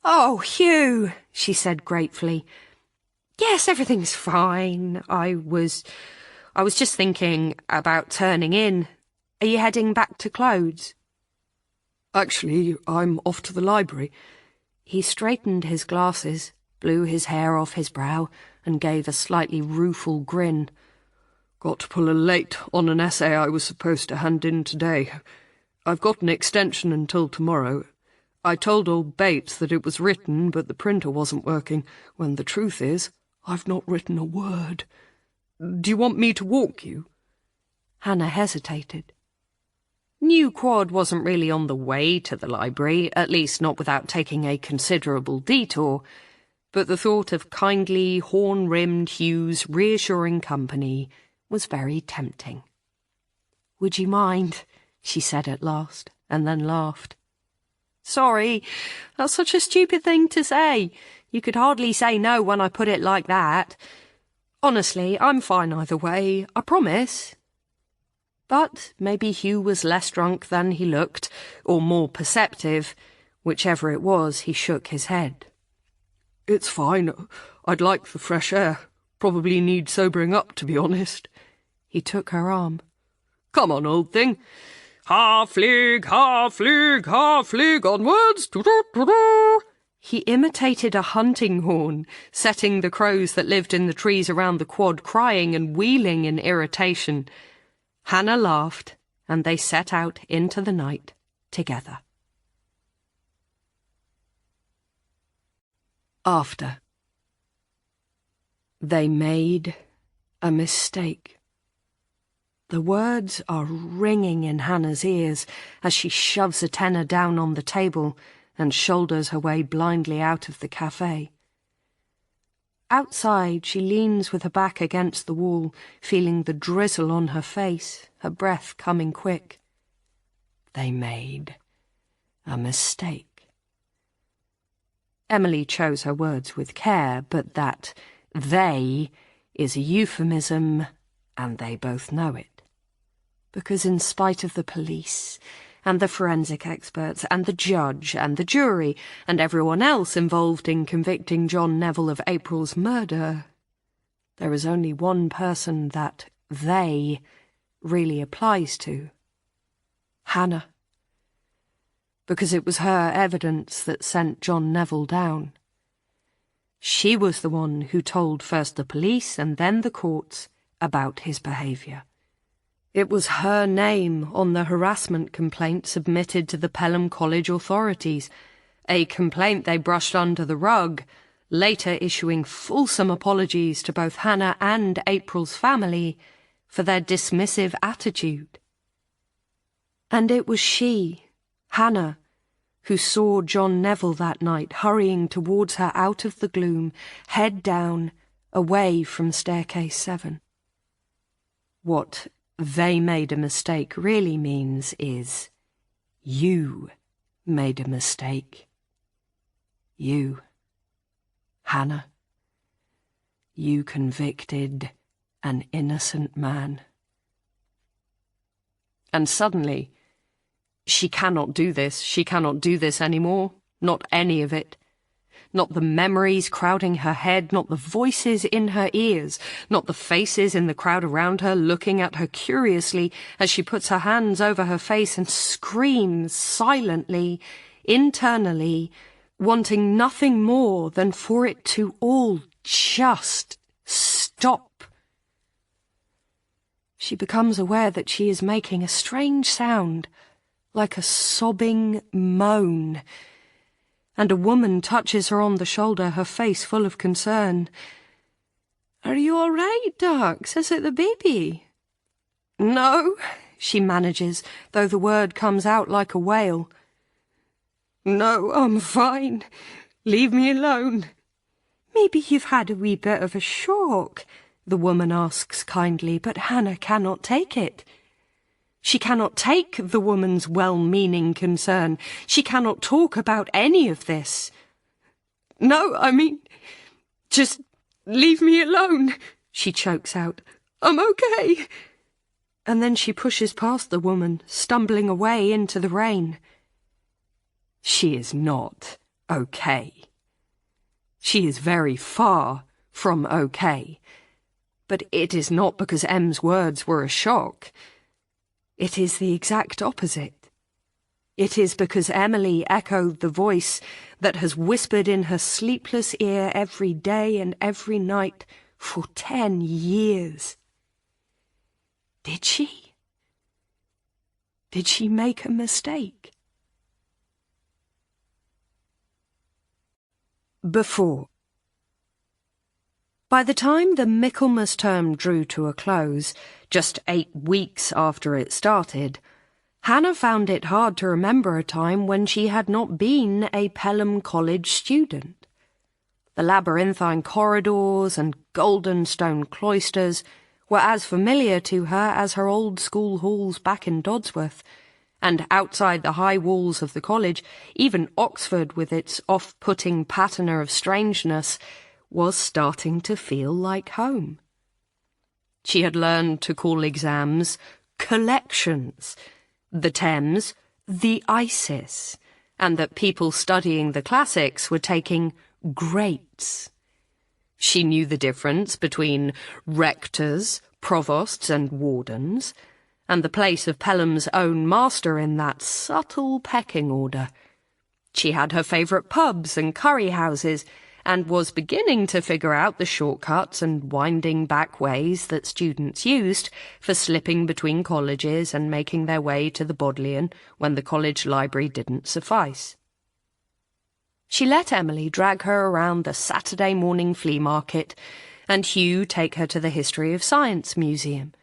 "Oh, Hugh," she said gratefully. "Yes, everything's fine. I was just thinking about turning in. Are you heading back to Clodes?" "Actually, I'm off to the library." He straightened his glasses, blew his hair off his brow, and gave a slightly rueful grin. "Got to pull a late on an essay I was supposed to hand in today. I've got an extension until tomorrow. I told old Bates that it was written, but the printer wasn't working, when the truth is, I've not written a word. Do you want me to walk you?" Hannah hesitated. New Quad wasn't really on the way to the library, at least not without taking a considerable detour, but the thought of kindly, horn-rimmed Hugh's reassuring company was very tempting. "Would you mind?" she said at last, and then laughed. "Sorry, that's such a stupid thing to say. You could hardly say no when I put it like that. Honestly, I'm fine either way, I promise." But maybe Hugh was less drunk than he looked, or more perceptive. Whichever it was, he shook his head. "It's fine. I'd like the fresh air. Probably need sobering up, to be honest." He took her arm. "Come on, old thing. Half league, half league, half league, onwards. Do-do-do-do." He imitated a hunting horn, setting the crows that lived in the trees around the quad crying and wheeling in irritation. Hannah laughed, and they set out into the night together. After. They made a mistake. The words are ringing in Hannah's ears as she shoves a tenner down on the table and shoulders her way blindly out of the cafe. Outside, she leans with her back against the wall, feeling the drizzle on her face, her breath coming quick. They made a mistake. Emily chose her words with care, but that "they" is a euphemism, and they both know it. Because in spite of the police, and the forensic experts, and the judge, and the jury, and everyone else involved in convicting John Neville of April's murder, there is only one person that they really applies to. Hannah. Because it was her evidence that sent John Neville down. She was the one who told first the police and then the courts about his behaviour. It was her name on the harassment complaint submitted to the Pelham College authorities, a complaint they brushed under the rug, later issuing fulsome apologies to both Hannah and April's family for their dismissive attitude. And it was she, Hannah, who saw John Neville that night hurrying towards her out of the gloom, head down, away from staircase 7. What "they made a mistake" really means is, you made a mistake. You, Hannah. You convicted an innocent man. And suddenly, she cannot do this anymore, not any of it. Not the memories crowding her head, not the voices in her ears, not the faces in the crowd around her looking at her curiously as she puts her hands over her face and screams silently, internally, wanting nothing more than for it to all just stop. She becomes aware that she is making a strange sound, like a sobbing moan, and a woman touches her on the shoulder, her face full of concern. "Are you all right, Darks? Is it the baby?" "No," she manages, though the word comes out like a wail. "No, I'm fine. Leave me alone." "Maybe you've had a wee bit of a shock," the woman asks kindly, but Hannah cannot take it. She cannot take the woman's well-meaning concern. She cannot talk about any of this. "No, I mean, just leave me alone," she chokes out. "I'm okay." And then she pushes past the woman, stumbling away into the rain. She is not okay. She is very far from okay. But it is not because M's words were a shock. It is the exact opposite. It is because Emily echoed the voice that has whispered in her sleepless ear every day and every night for 10 years. Did she? Did she make a mistake? Before. By the time the Michaelmas term drew to a close, just 8 weeks after it started, Hannah found it hard to remember a time when she had not been a Pelham College student. The labyrinthine corridors and golden stone cloisters were as familiar to her as her old school halls back in Dodsworth, and outside the high walls of the college, even Oxford with its off-putting patina of strangeness was starting to feel like home. She had learned to call exams collections, the Thames the Isis, and that people studying the classics were taking greats. She knew the difference between rectors, provosts and wardens, and the place of Pelham's own master in that subtle pecking order. She had her favourite pubs and curry houses, and was beginning to figure out the shortcuts and winding back ways that students used for slipping between colleges and making their way to the Bodleian when the college library didn't suffice. She let Emily drag her around the Saturday morning flea market, and Hugh take her to the History of Science Museum.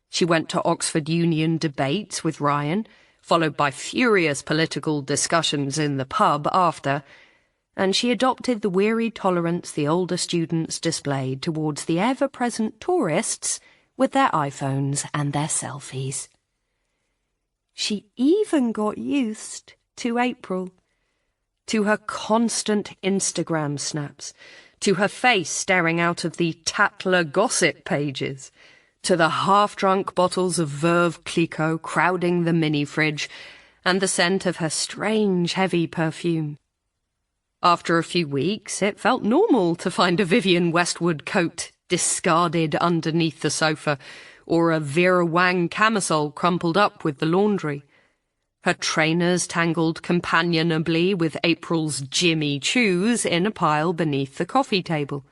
She went to Oxford Union debates with Ryan, followed by furious political discussions in the pub after, and she adopted the weary tolerance the older students displayed towards the ever-present tourists with their iPhones and their selfies. She even got used to April, to her constant Instagram snaps, to her face staring out of the Tatler gossip pages, to the half-drunk bottles of Veuve Clicquot crowding the mini-fridge, and the scent of her strange, heavy perfume. After a few weeks, it felt normal to find a Vivienne Westwood coat discarded underneath the sofa, or a Vera Wang camisole crumpled up with the laundry. Her trainers tangled companionably with April's Jimmy Choos in a pile beneath the coffee table.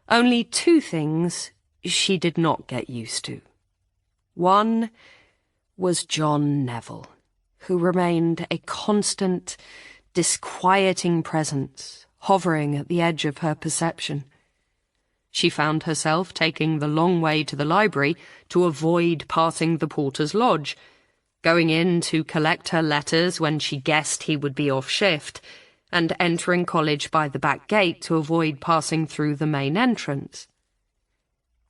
Only two things she did not get used to. One was John Neville, who remained a constant, disquieting presence, hovering at the edge of her perception. She found herself taking the long way to the library to avoid passing the porter's lodge, going in to collect her letters when she guessed he would be off shift, and entering college by the back gate to avoid passing through the main entrance.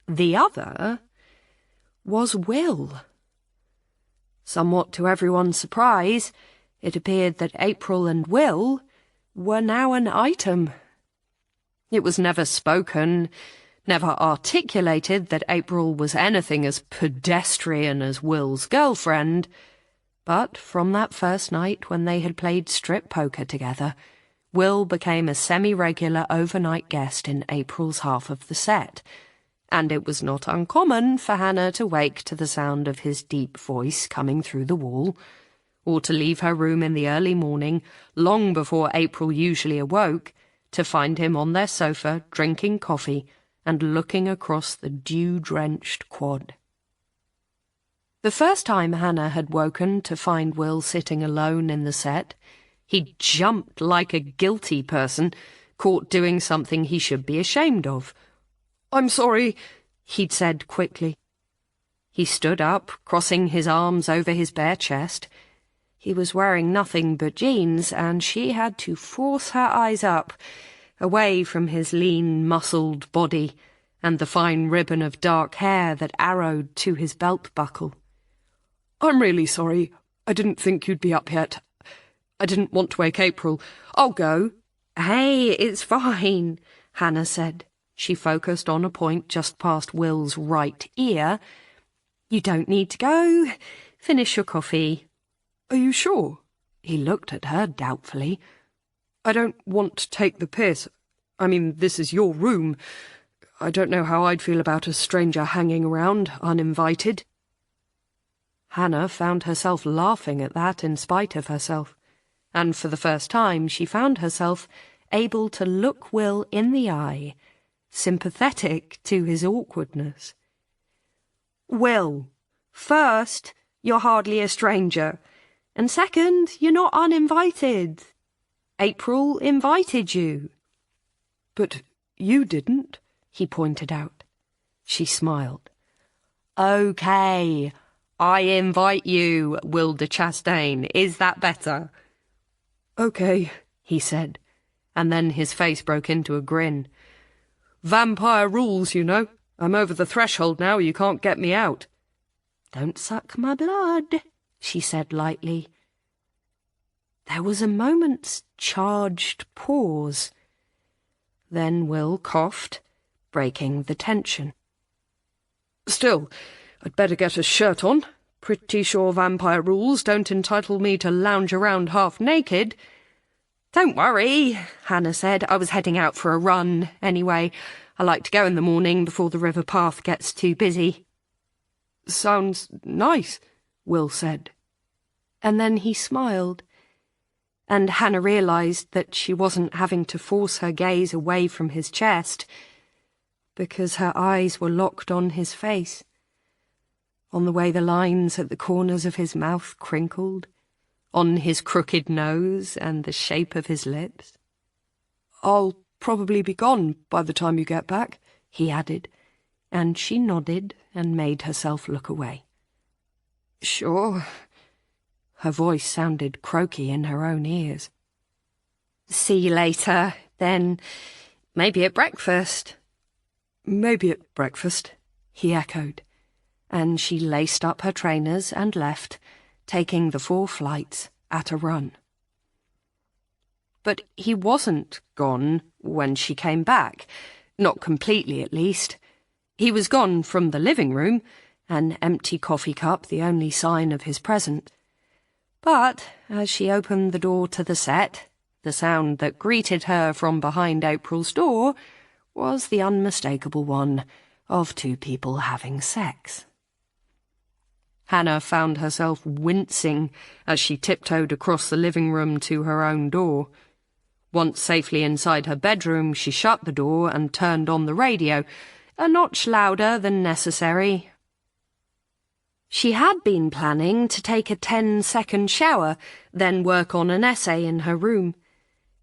The other was Will. Somewhat to everyone's surprise, it appeared that April and Will were now an item. It was never spoken, never articulated that April was anything as pedestrian as Will's girlfriend, but from that first night when they had played strip poker together, Will became a semi-regular overnight guest in April's half of the set, and it was not uncommon for Hannah to wake to the sound of his deep voice coming through the wall, or to leave her room in the early morning, long before April usually awoke, to find him on their sofa drinking coffee and looking across the dew-drenched quad. The first time Hannah had woken to find Will sitting alone in the set, he jumped like a guilty person, caught doing something he should be ashamed of. "I'm sorry," he'd said quickly. He stood up, crossing his arms over his bare chest. He was wearing nothing but jeans, and she had to force her eyes up, away from his lean, muscled body and the fine ribbon of dark hair that arrowed to his belt buckle. "I'm really sorry. I didn't think you'd be up yet. I didn't want to wake April. I'll go." "Hey, it's fine," Hannah said. She focused on a point just past Will's right ear. "You don't need to go. Finish your coffee." "Are you sure?" He looked at her doubtfully. "I don't want to take the piss. I mean, this is your room. I don't know how I'd feel about a stranger hanging around, uninvited." Hannah found herself laughing at that in spite of herself, and for the first time she found herself able to look Will in the eye, sympathetic to his awkwardness. "Will, first, you're hardly a stranger, and second, you're not uninvited. April invited you." "But you didn't," he pointed out. She smiled. "Okay, I invite you, Will de Chastain. Is that better?" "Okay," he said, and then his face broke into a grin. "Vampire rules, you know. I'm over the threshold now, you can't get me out." "Don't suck my blood," she said lightly. There was a moment's charged pause. Then Will coughed, breaking the tension. "Still, I'd better get a shirt on. Pretty sure vampire rules don't entitle me to lounge around half naked." "Don't worry," Hannah said. "I was heading out for a run, anyway. I like to go in the morning before the river path gets too busy." "Sounds nice," Will said. And then he smiled, and Hannah realised that she wasn't having to force her gaze away from his chest, because her eyes were locked on his face, on the way the lines at the corners of his mouth crinkled, on his crooked nose and the shape of his lips. "I'll probably be gone by the time you get back," he added, and she nodded and made herself look away. "Sure." Her voice sounded croaky in her own ears. "See you later, then maybe at breakfast." "Maybe at breakfast," he echoed, and she laced up her trainers and left, taking the 4 flights at a run. But he wasn't gone when she came back, not completely at least. He was gone from the living room, an empty coffee cup the only sign of his presence. But as she opened the door to the set, the sound that greeted her from behind April's door was the unmistakable one of two people having sex. Hannah found herself wincing as she tiptoed across the living room to her own door. Once safely inside her bedroom, she shut the door and turned on the radio, a notch louder than necessary. She had been planning to take a 10-second shower, then work on an essay in her room.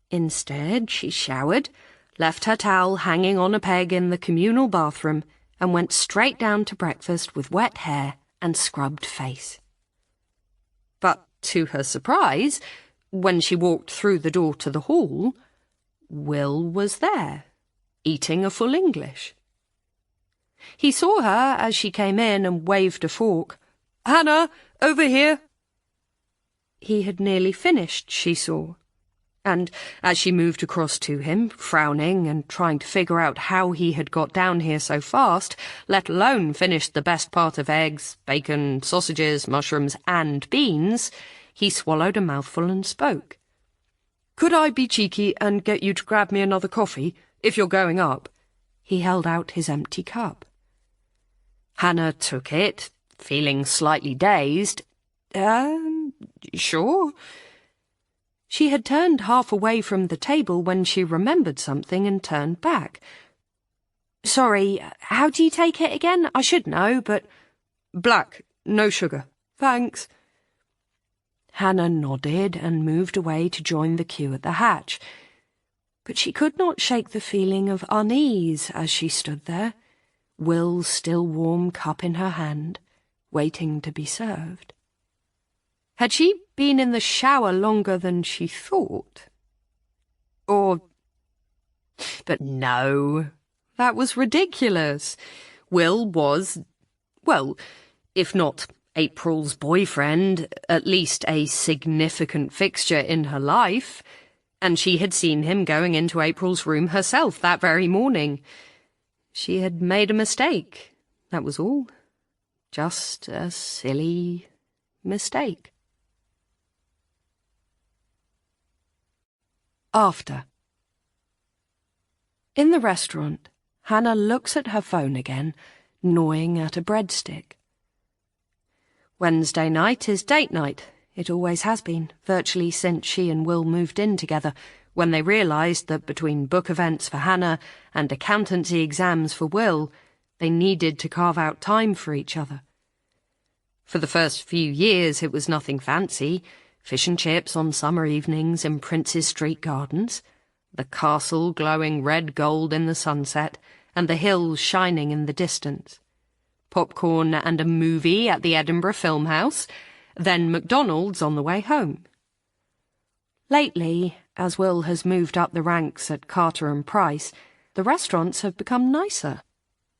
Instead, she showered, left her towel hanging on a peg in the communal bathroom, and went straight down to breakfast with wet hair and scrubbed face. But to her surprise, when she walked through the door to the hall, Will was there, eating a full English. He saw her as she came in and waved a fork. "Hannah, over here!" He had nearly finished, she saw, and as she moved across to him, frowning and trying to figure out how he had got down here so fast, let alone finished the best part of eggs, bacon, sausages, mushrooms, and beans, he swallowed a mouthful and spoke. "Could I be cheeky and get you to grab me another coffee, if you're going up?" He held out his empty cup. Hannah took it, feeling slightly dazed. Sure." She had turned half away from the table when she remembered something and turned back. "Sorry, how do you take it again? I should know, but—" "Black, no sugar. Thanks." Hannah nodded and moved away to join the queue at the hatch. But she could not shake the feeling of unease as she stood there, Will's still warm cup in her hand, waiting to be served. Had she been in the shower longer than she thought? But no, that was ridiculous. Will was, well, if not April's boyfriend, at least a significant fixture in her life, and she had seen him going into April's room herself that very morning. She had made a mistake, that was all. Just a silly mistake. After. In the restaurant, Hannah looks at her phone again, gnawing at a breadstick. Wednesday night is date night. It always has been, virtually since she and Will moved in together, when they realised that between book events for Hannah and accountancy exams for Will, they needed to carve out time for each other. For the first few years it was nothing fancy, fish and chips on summer evenings in Prince's Street Gardens, the castle glowing red-gold in the sunset, and the hills shining in the distance. Popcorn and a movie at the Edinburgh Film House, then McDonald's on the way home. Lately, as Will has moved up the ranks at Carter and Price, the restaurants have become nicer.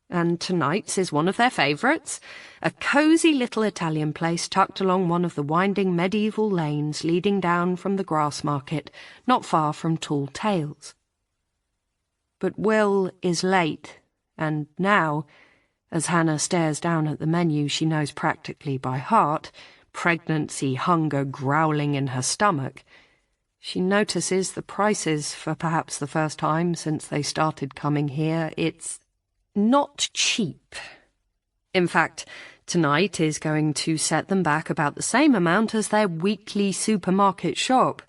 And tonight's is one of their favourites, a cosy little Italian place tucked along one of the winding medieval lanes leading down from the grass market, not far from Tall Tales. But Will is late, and now, as Hannah stares down at the menu she knows practically by heart, pregnancy hunger growling in her stomach, she notices the prices for perhaps the first time since they started coming here. It's not cheap. In fact, tonight is going to set them back about the same amount as their weekly supermarket shop.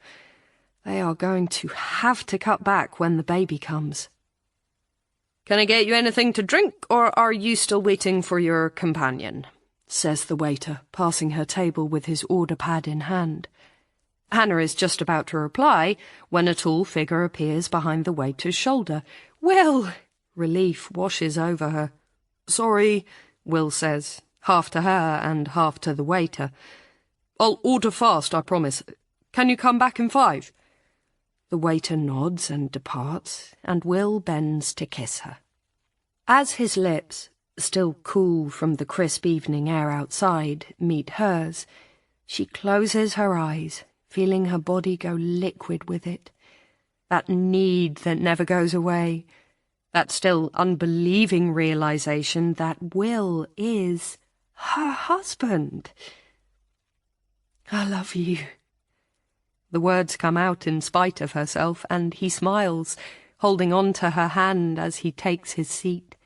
They are going to have to cut back when the baby comes. "Can I get you anything to drink, or are you still waiting for your companion?" says the waiter, passing her table with his order pad in hand. Hannah is just about to reply when a tall figure appears behind the waiter's shoulder. "Will!" Relief washes over her. "Sorry," Will says, half to her and half to the waiter. "I'll order fast, I promise. Can you come back in 5? The waiter nods and departs, and Will bends to kiss her. As his lips, still cool from the crisp evening air outside, meet hers, she closes her eyes, feeling her body go liquid with it. That need that never goes away. That still unbelieving realization that Will is her husband. "I love you." The words come out in spite of herself, and he smiles, holding on to her hand as he takes his seat,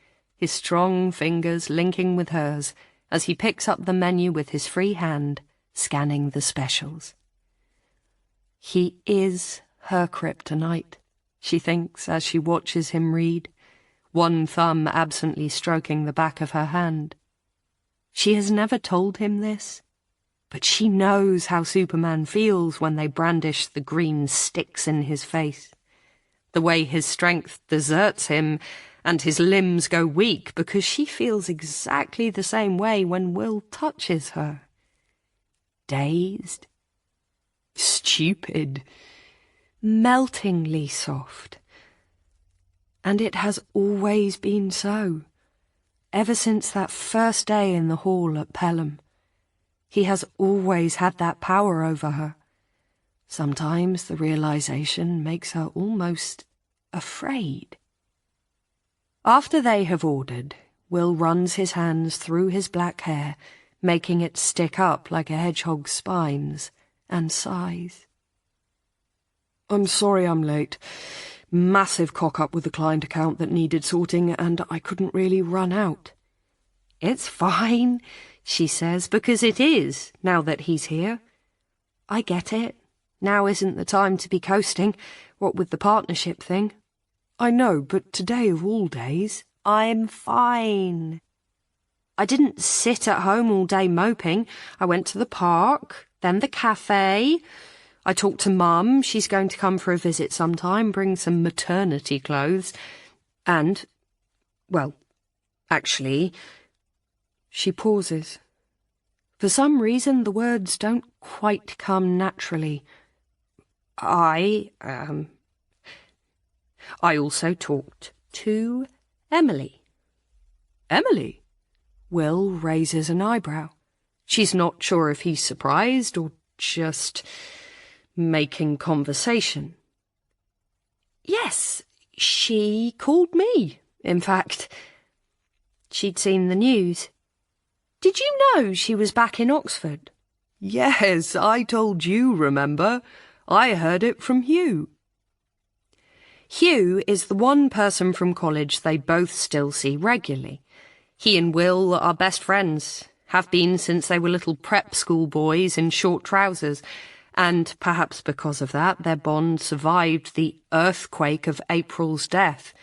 his strong fingers linking with hers as he picks up the menu with his free hand, scanning the specials. He is her kryptonite, she thinks as she watches him read, one thumb absently stroking the back of her hand. She has never told him this, but she knows how Superman feels when they brandish the green sticks in his face, the way his strength deserts him and his limbs go weak, because she feels exactly the same way when Will touches her. Dazed, stupid, meltingly soft. And it has always been so, ever since that first day in the hall at Pelham. He has always had that power over her. Sometimes the realization makes her almost afraid. After they have ordered, Will runs his hands through his black hair, making it stick up like a hedgehog's spines, and sighs. I'm sorry I'm late. Massive cock-up with the client account that needed sorting, and I couldn't really run out. It's fine, she says, because it is, now that he's here. I get it. Now isn't the time to be coasting, what with the partnership thing. I know, but today of all days... I'm fine. I didn't sit at home all day moping. I went to the park, then the cafe. I talked to Mum. She's going to come for a visit sometime, bring some maternity clothes. And, well, actually... She pauses. For some reason, the words don't quite come naturally. I also talked to Emily. Emily? Will raises an eyebrow. She's not sure if he's surprised or just making conversation. Yes, she called me, in fact. She'd seen the news. Did you know she was back in Oxford? Yes, I told you, remember? I heard it from Hugh. Hugh is the one person from college they both still see regularly. He and Will are best friends, have been since they were little prep school boys in short trousers, and perhaps because of that their bond survived the earthquake of April's death.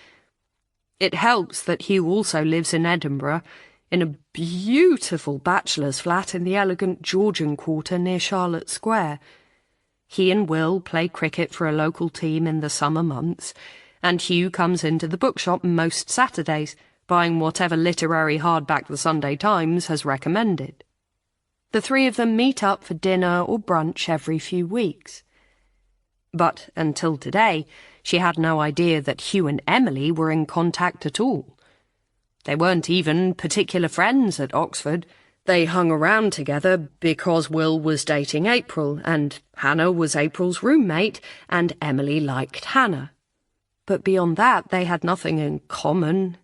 It helps that Hugh also lives in Edinburgh, in a beautiful bachelor's flat in the elegant Georgian quarter near Charlotte Square. He and Will play cricket for a local team in the summer months, and Hugh comes into the bookshop most Saturdays, buying whatever literary hardback the Sunday Times has recommended. The three of them meet up for dinner or brunch every few weeks. But until today, she had no idea that Hugh and Emily were in contact at all. They weren't even particular friends at Oxford. They hung around together because Will was dating April, and Hannah was April's roommate, and Emily liked Hannah. But beyond that, they had nothing in common.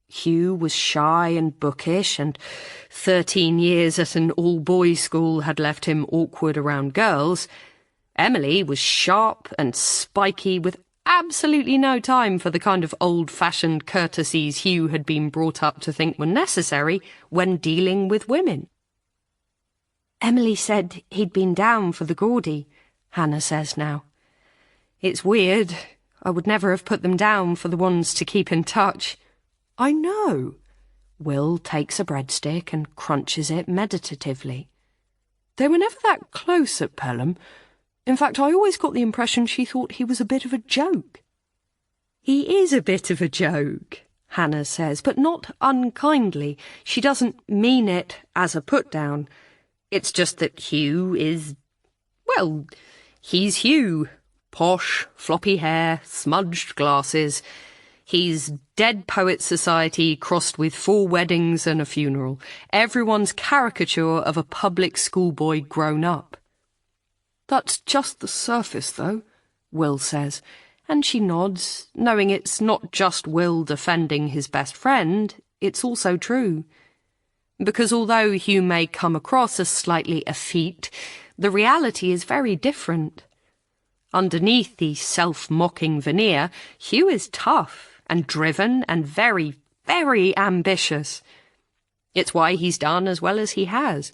Hugh was shy and bookish, and 13 years at an all-boys school had left him awkward around girls. Emily was sharp and spiky, with absolutely no time for the kind of old-fashioned courtesies Hugh had been brought up to think were necessary when dealing with women. Emily said he'd been down for the Geordie, Hannah says now. It's weird. I would never have put them down for the ones to keep in touch. I know. Will takes a breadstick and crunches it meditatively. They were never that close at Pelham. In fact, I always got the impression she thought he was a bit of a joke. He is a bit of a joke, Hannah says, but not unkindly. She doesn't mean it as a put-down. It's just that Hugh is... well, he's Hugh. Posh, floppy hair, smudged glasses. He's Dead Poets Society crossed with 4 weddings and a funeral. Everyone's caricature of a public schoolboy grown up. That's just the surface, though, Will says, and she nods, knowing it's not just Will defending his best friend, it's also true. Because although Hugh may come across as slightly effete, the reality is very different. Underneath the self-mocking veneer, Hugh is tough and driven and very very ambitious. It's why he's done as well as he has.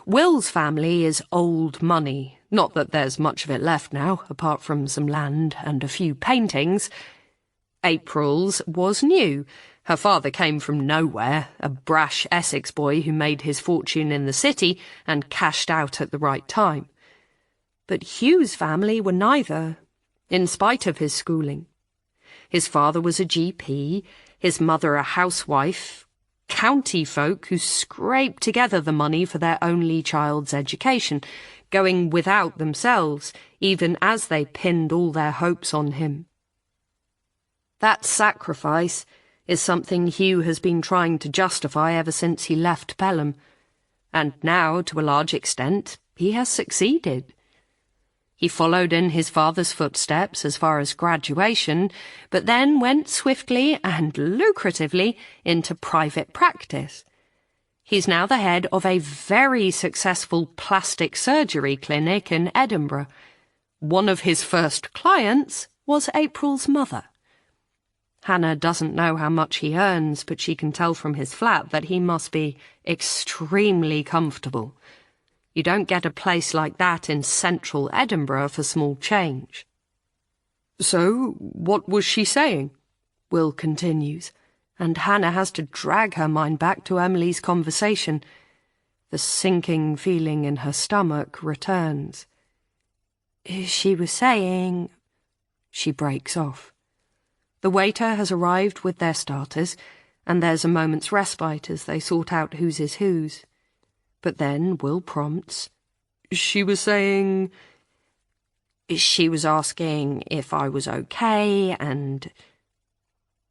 Will's family is old money, not that there's much of it left now, apart from some land and a few paintings. April's was new. Her father came from nowhere, a brash Essex boy who made his fortune in the city and cashed out at the right time. But Hugh's family were neither, in spite of his schooling. His father was a GP, his mother a housewife, county folk who scraped together the money for their only child's education, going without themselves, even as they pinned all their hopes on him. That sacrifice is something Hugh has been trying to justify ever since he left Pelham, and now, to a large extent, he has succeeded. He followed in his father's footsteps as far as graduation, but then went swiftly and lucratively into private practice. He's now the head of a very successful plastic surgery clinic in Edinburgh. One of his first clients was April's mother. Hannah doesn't know how much he earns, but she can tell from his flat that he must be extremely comfortable. You don't get a place like that in central Edinburgh for small change. So, what was she saying? Will continues, and Hannah has to drag her mind back to Emily's conversation. The sinking feeling in her stomach returns. She was saying... She breaks off. The waiter has arrived with their starters, and there's a moment's respite as they sort out whose is whose. But then Will prompts. She was saying... She was asking if I was okay, and...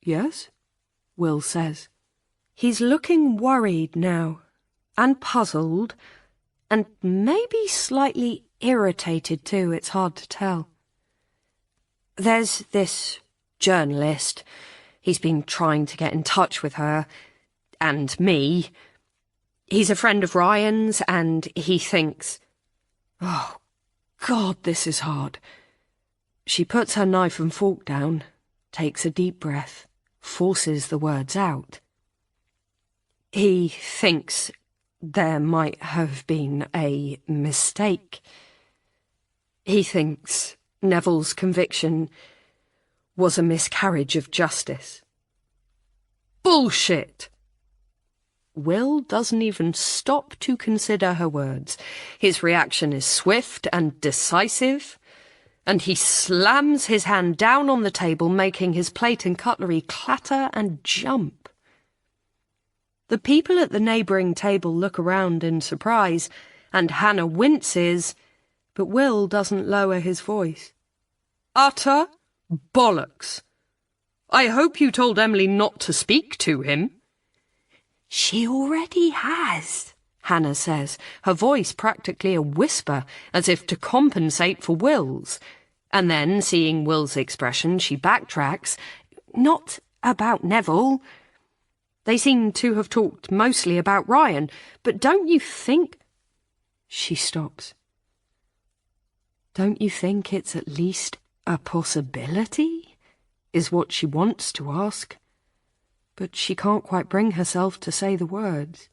Yes? Will says. He's looking worried now, and puzzled, and maybe slightly irritated too, it's hard to tell. There's this journalist. He's been trying to get in touch with her, and me. He's a friend of Ryan's, and he thinks... Oh, God, this is hard. She puts her knife and fork down, takes a deep breath, forces the words out. He thinks there might have been a mistake. He thinks Neville's conviction was a miscarriage of justice. Bullshit! Will doesn't even stop to consider her words. His reaction is swift and decisive, and he slams his hand down on the table, making his plate and cutlery clatter and jump. The people at the neighbouring table look around in surprise, and Hannah winces, but Will doesn't lower his voice. Utter bollocks! I hope you told Emily not to speak to him. She already has, Hannah says, her voice practically a whisper, as if to compensate for Will's. And then, seeing Will's expression, she backtracks. Not about Neville. They seem to have talked mostly about Ryan, but don't you think... She stops. Don't you think it's at least a possibility? Is what she wants to ask. But she can't quite bring herself to say the words.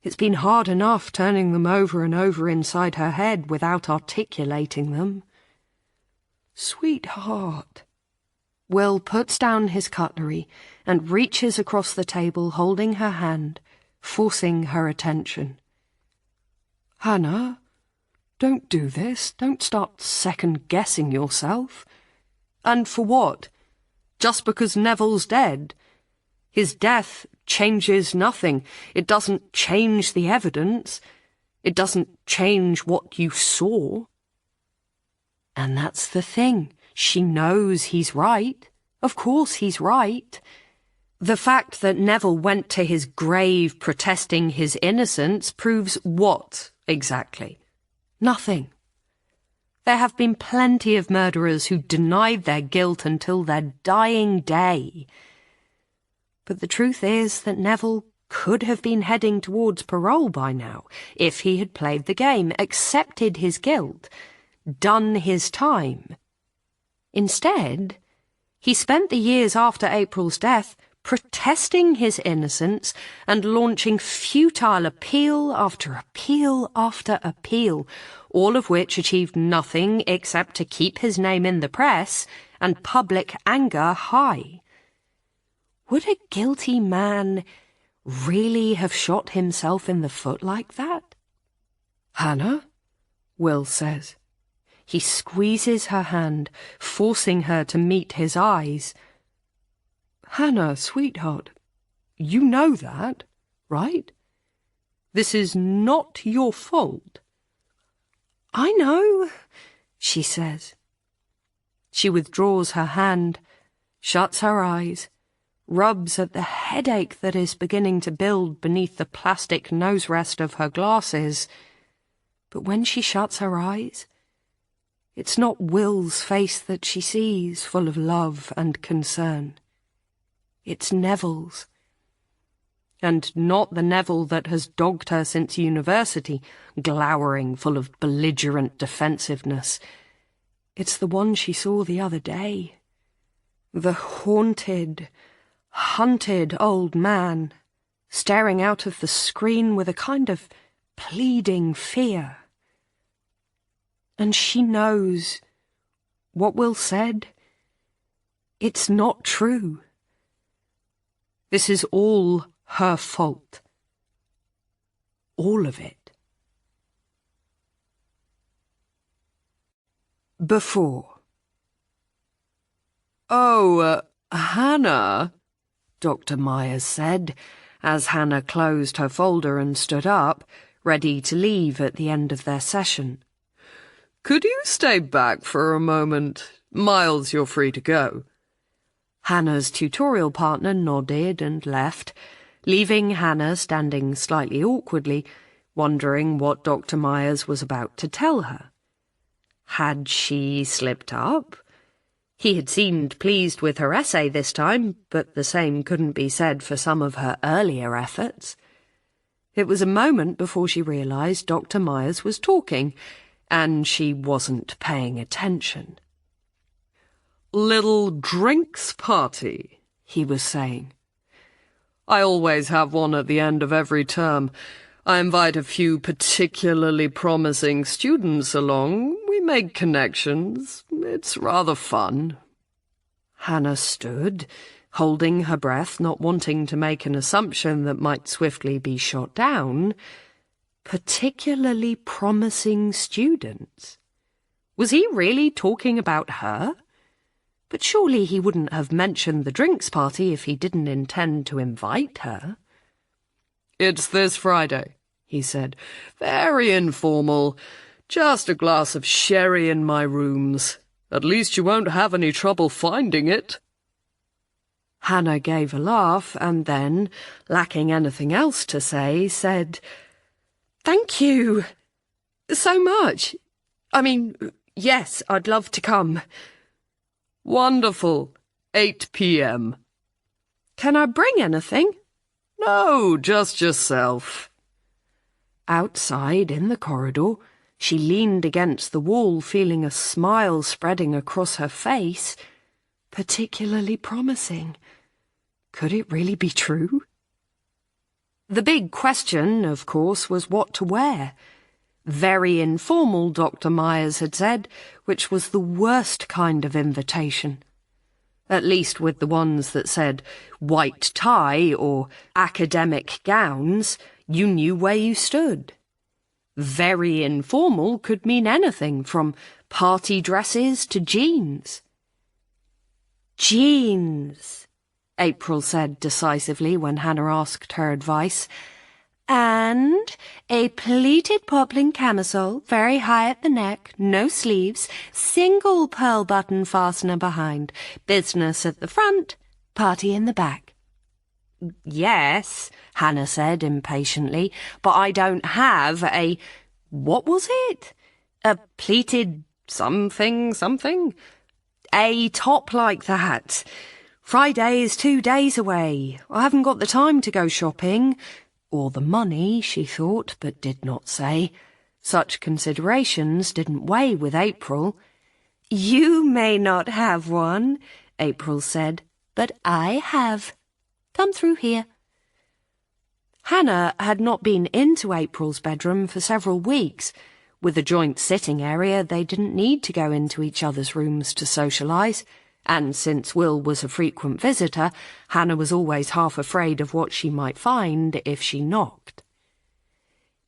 It's been hard enough turning them over and over inside her head without articulating them. Sweetheart. Will puts down his cutlery and reaches across the table holding her hand, forcing her attention. Hannah, don't do this. Don't start second-guessing yourself. And for what? Just because Neville's dead? His death changes nothing. It doesn't change the evidence. It doesn't change what you saw. And that's the thing. She knows he's right. Of course he's right. The fact that Neville went to his grave protesting his innocence proves what, exactly? Nothing. There have been plenty of murderers who denied their guilt until their dying day. But the truth is that Neville could have been heading towards parole by now, if he had played the game, accepted his guilt, done his time. Instead, he spent the years after April's death protesting his innocence and launching futile appeal after appeal after appeal, all of which achieved nothing except to keep his name in the press and public anger high. Would a guilty man really have shot himself in the foot like that? Hannah? Will says. He squeezes her hand, forcing her to meet his eyes. Hannah, sweetheart, you know that, right? This is not your fault. I know, she says. She withdraws her hand, shuts her eyes, rubs at the headache that is beginning to build beneath the plastic nose rest of her glasses. But when she shuts her eyes, it's not Will's face that she sees, full of love and concern. It's Neville's. And not the Neville that has dogged her since university, glowering, full of belligerent defensiveness. It's the one she saw the other day. The haunted, hunted old man, staring out of the screen with a kind of pleading fear. And she knows what Will said. It's not true. This is all her fault. All of it. Before. Oh, Hannah, Dr. Myers said, as Hannah closed her folder and stood up, ready to leave at the end of their session. Could you stay back for a moment? Miles, you're free to go. Hannah's tutorial partner nodded and left, leaving Hannah standing slightly awkwardly, wondering what Dr. Myers was about to tell her. Had she slipped up? He had seemed pleased with her essay this time, but the same couldn't be said for some of her earlier efforts. It was a moment before she realized Dr. Myers was talking, and she wasn't paying attention. Little drinks party, he was saying. I always have one at the end of every term. I invite a few particularly promising students along. We make connections. It's rather fun. Hannah stood, holding her breath, not wanting to make an assumption that might swiftly be shot down. Particularly promising students. Was he really talking about her? But surely he wouldn't have mentioned the drinks party if he didn't intend to invite her. It's this Friday, he said. Very informal. Just a glass of sherry in my rooms. At least you won't have any trouble finding it. Hannah gave a laugh and then, lacking anything else to say, said, "Thank you so much. I mean, yes, I'd love to come." Wonderful. 8 p.m. Can I bring anything? No, just yourself. Outside, in the corridor, she leaned against the wall, feeling a smile spreading across her face. Particularly promising. Could it really be true? The big question, of course, was what to wear. Very informal, Dr. Myers had said, which was the worst kind of invitation. At least with the ones that said white tie or academic gowns, you knew where you stood. Very informal could mean anything from party dresses to jeans. Jeans, April said decisively when Hannah asked her advice. And a pleated poplin camisole, very high at the neck, no sleeves, single pearl button fastener behind, business at the front, party in the back. Yes, Hannah said impatiently, but I don't have a... What was it? A pleated something? A top like that. Friday is 2 days away. I haven't got the time to go shopping. Or the money, she thought, but did not say. Such considerations didn't weigh with April. You may not have one, April said, but I have. Come through here. Hannah had not been into April's bedroom for several weeks. With a joint sitting area, they didn't need to go into each other's rooms to socialise, and since Will was a frequent visitor, Hannah was always half afraid of what she might find if she knocked.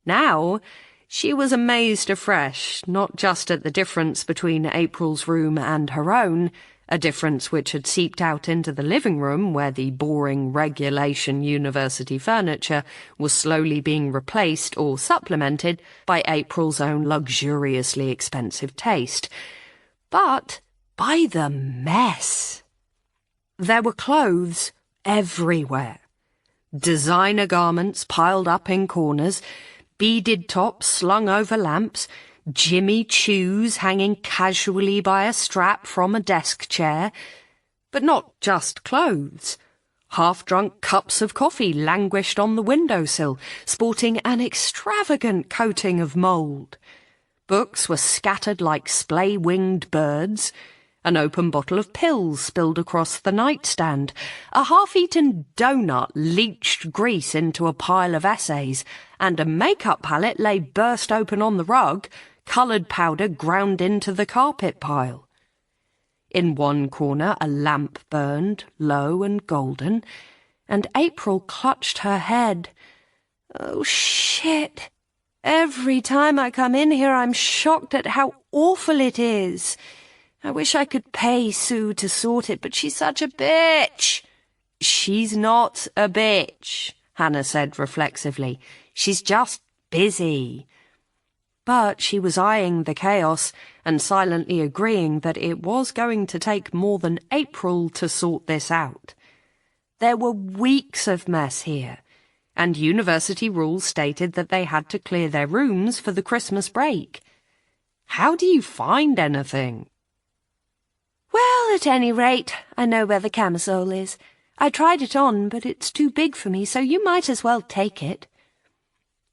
Now, she was amazed afresh, not just at the difference between April's room and her own, a difference which had seeped out into the living room where the boring regulation university furniture was slowly being replaced or supplemented by April's own luxuriously expensive taste, but by the mess. There were clothes everywhere. Designer garments piled up in corners, beaded tops slung over lamps, Jimmy Choos hanging casually by a strap from a desk chair. But not just clothes. Half-drunk cups of coffee languished on the windowsill, sporting an extravagant coating of mould. Books were scattered like splay-winged birds. An open bottle of pills spilled across the nightstand. A half-eaten doughnut leached grease into a pile of essays, and a makeup palette lay burst open on the rug, coloured powder ground into the carpet pile. In one corner a lamp burned, low and golden, and April clutched her head. Oh, shit. Every time I come in here I'm shocked at how awful it is. I wish I could pay Sue to sort it, but she's such a bitch. She's not a bitch, Hannah said reflexively. She's just busy. But she was eyeing the chaos and silently agreeing that it was going to take more than April to sort this out. There were weeks of mess here, and university rules stated that they had to clear their rooms for the Christmas break. How do you find anything? Well, at any rate, I know where the camisole is. I tried it on, but it's too big for me, so you might as well take it.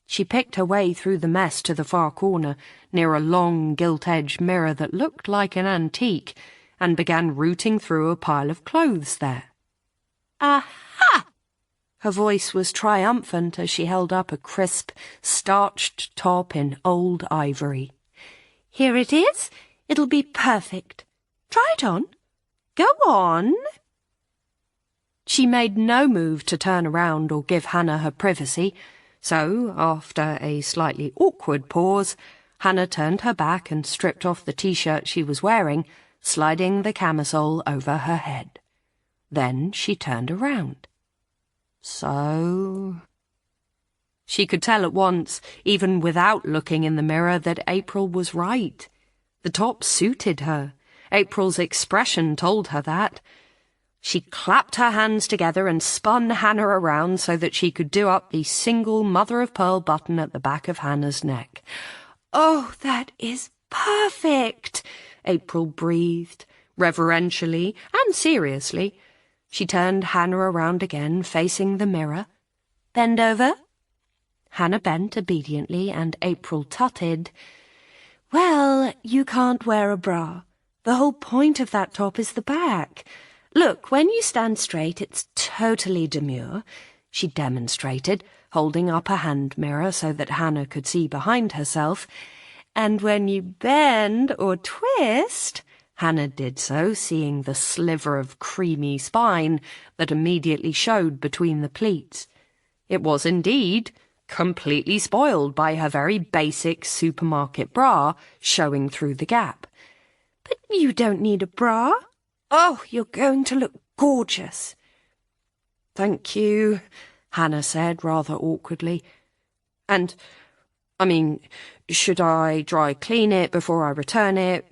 She picked her way through the mess to the far corner, near a long gilt-edged mirror that looked like an antique, and began rooting through a pile of clothes there. Aha! Her voice was triumphant as she held up a crisp, starched top in old ivory. Here it is. It'll be perfect. Try it on. Go on. She made no move to turn around or give Hannah her privacy, so, after a slightly awkward pause, Hannah turned her back and stripped off the t-shirt she was wearing, sliding the camisole over her head. Then she turned around. So... She could tell at once, even without looking in the mirror, that April was right. The top suited her. April's expression told her that. She clapped her hands together and spun Hannah around so that she could do up the single mother-of-pearl button at the back of Hannah's neck. Oh, that is perfect, April breathed, reverentially and seriously. She turned Hannah around again, facing the mirror. Bend over. Hannah bent obediently, and April tutted. Well, you can't wear a bra. The whole point of that top is the back. Look, when you stand straight, it's totally demure, she demonstrated, holding up a hand mirror so that Hannah could see behind herself. And when you bend or twist, Hannah did so, seeing the sliver of creamy spine that immediately showed between the pleats. It was indeed completely spoiled by her very basic supermarket bra showing through the gap. But you don't need a bra. Oh, you're going to look gorgeous. Thank you, Hannah said rather awkwardly. And, should I dry clean it before I return it?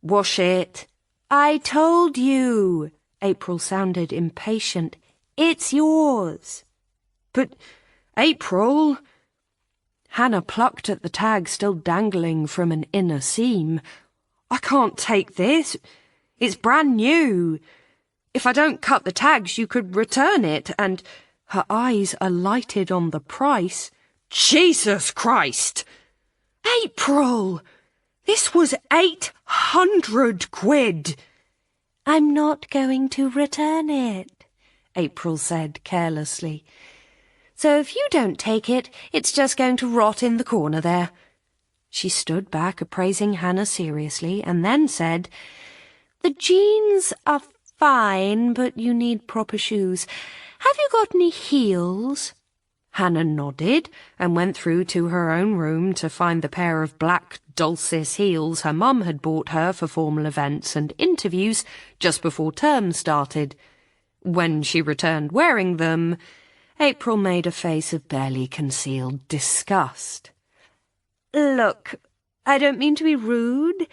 Wash it? I told you. April sounded impatient. It's yours. But, April... Hannah plucked at the tag still dangling from an inner seam. I can't take this. It's brand new. If I don't cut the tags, you could return it, and her eyes alighted on the price. Jesus Christ! April! This was 800 quid! I'm not going to return it, April said carelessly. So if you don't take it, it's just going to rot in the corner there. She stood back, appraising Hannah seriously, and then said, The jeans are fine, but you need proper shoes. Have you got any heels? Hannah nodded and went through to her own room to find the pair of black Dulcis heels her mum had bought her for formal events and interviews just before term started. When she returned wearing them, April made a face of barely concealed disgust. Look, I don't mean to be rude,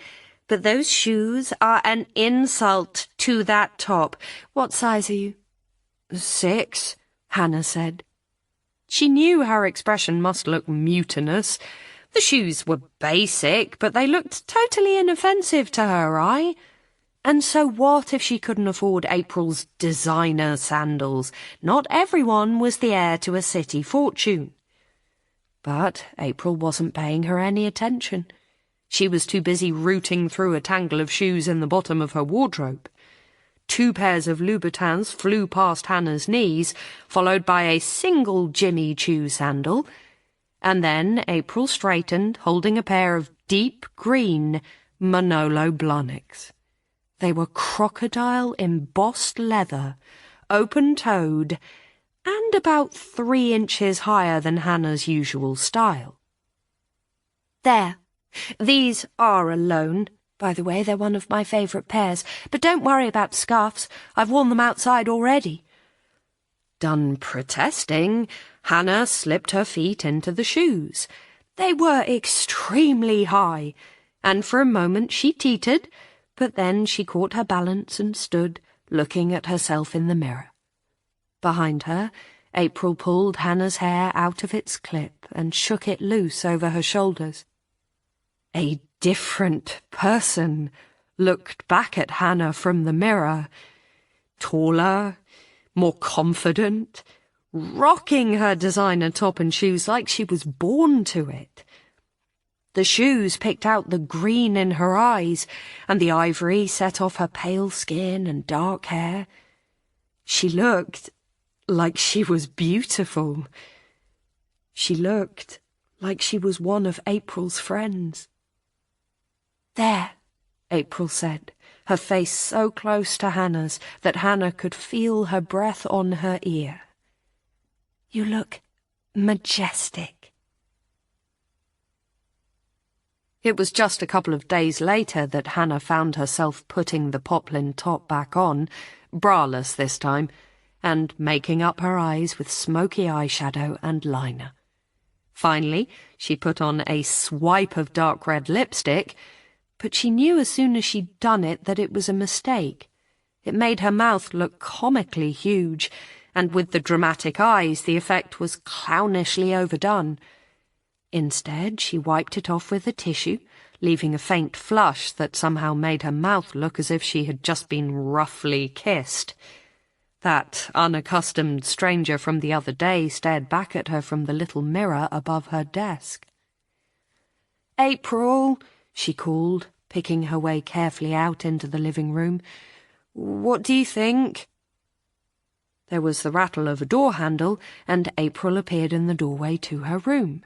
but those shoes are an insult to that top. What size are you? 6, Hannah said. She knew her expression must look mutinous. The shoes were basic, but they looked totally inoffensive to her eye. And so what if she couldn't afford April's designer sandals? Not everyone was the heir to a city fortune. But April wasn't paying her any attention. She was too busy rooting through a tangle of shoes in the bottom of her wardrobe. 2 pairs of Louboutins flew past Hannah's knees, followed by a single Jimmy Choo sandal, and then April straightened, holding a pair of deep green Manolo Blahniks. They were crocodile embossed leather, open-toed, and about 3 inches higher than Hannah's usual style. There, these are a loan. By the way, they're one of my favourite pairs, but don't worry about scarves. I've worn them outside already. Done protesting, Hannah slipped her feet into the shoes. They were extremely high, and for a moment she teetered, but then she caught her balance and stood, looking at herself in the mirror. Behind her, April pulled Hannah's hair out of its clip and shook it loose over her shoulders. A different person looked back at Hannah from the mirror, taller, more confident, rocking her designer top and shoes like she was born to it. The shoes picked out the green in her eyes, and the ivory set off her pale skin and dark hair. She looked like she was beautiful. She looked like she was one of April's friends. There, April said, her face so close to Hannah's that Hannah could feel her breath on her ear. You look majestic. It was just a couple of days later that Hannah found herself putting the poplin top back on, braless this time, and making up her eyes with smoky eyeshadow and liner. Finally, she put on a swipe of dark red lipstick, but she knew as soon as she'd done it that it was a mistake. It made her mouth look comically huge, and with the dramatic eyes the effect was clownishly overdone. Instead, she wiped it off with a tissue, leaving a faint flush that somehow made her mouth look as if she had just been roughly kissed. That unaccustomed stranger from the other day stared back at her from the little mirror above her desk. "April," she called, picking her way carefully out into the living room. "What do you think?" There was the rattle of a door handle, and April appeared in the doorway to her room.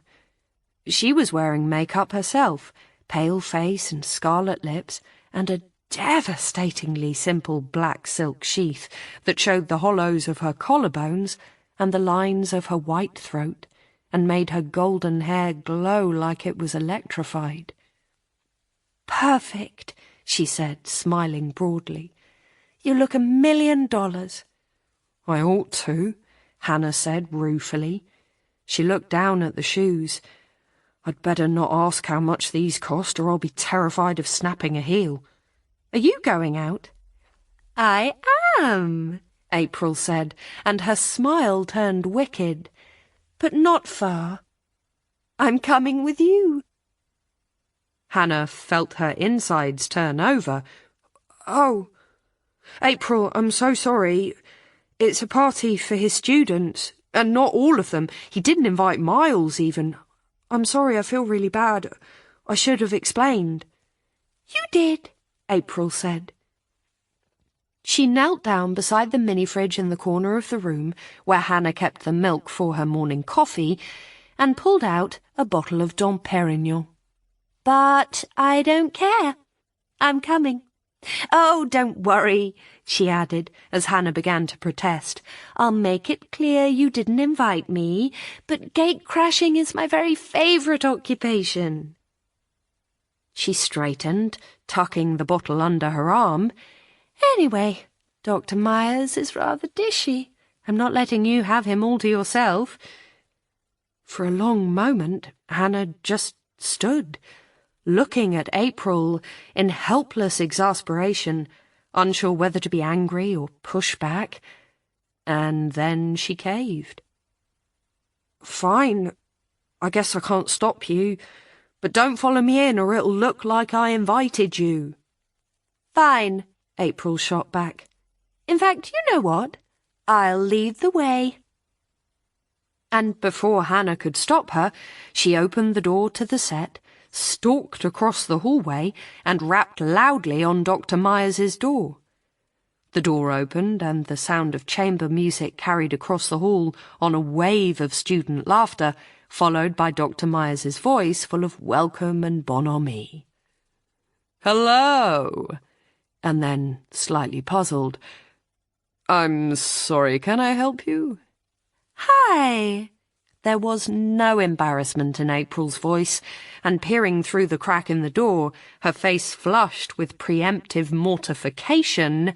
She was wearing makeup herself, pale face and scarlet lips, and a devastatingly simple black silk sheath that showed the hollows of her collarbones and the lines of her white throat, and made her golden hair glow like it was electrified. "Perfect," she said, smiling broadly. "You look $1,000,000. "I ought to," Hannah said ruefully. She looked down at the shoes. "I'd better not ask how much these cost, or I'll be terrified of snapping a heel. Are you going out?" "I am," April said, and her smile turned wicked. "But not far. I'm coming with you." Hannah felt her insides turn over. "Oh, April, I'm so sorry. It's a party for his students, and not all of them. He didn't invite Miles, even. I'm sorry, I feel really bad. I should have explained." "You did," April said. She knelt down beside the mini-fridge in the corner of the room where Hannah kept the milk for her morning coffee and pulled out a bottle of Dom Perignon. But I don't care. I'm coming. Oh, don't worry, she added as Hannah began to protest. I'll make it clear you didn't invite me, but gate crashing is my very favourite occupation. She straightened, tucking the bottle under her arm. Anyway, Dr. Myers is rather dishy. I'm not letting you have him all to yourself. For a long moment, Hannah just stood, looking at April in helpless exasperation, unsure whether to be angry or push back. And then she caved. "Fine. I guess I can't stop you, but don't follow me in or it'll look like I invited you." "Fine," April shot back. "In fact, you know what? I'll lead the way." And before Hannah could stop her, she opened the door to the set, stalked across the hallway, and rapped loudly on Dr. Myers's door. The door opened, and the sound of chamber music carried across the hall on a wave of student laughter, followed by Dr. Myers's voice full of welcome and bonhomie. "Hello," and then, slightly puzzled, "I'm sorry, can I help you?" "Hi." There was no embarrassment in April's voice, and peering through the crack in the door, her face flushed with preemptive mortification,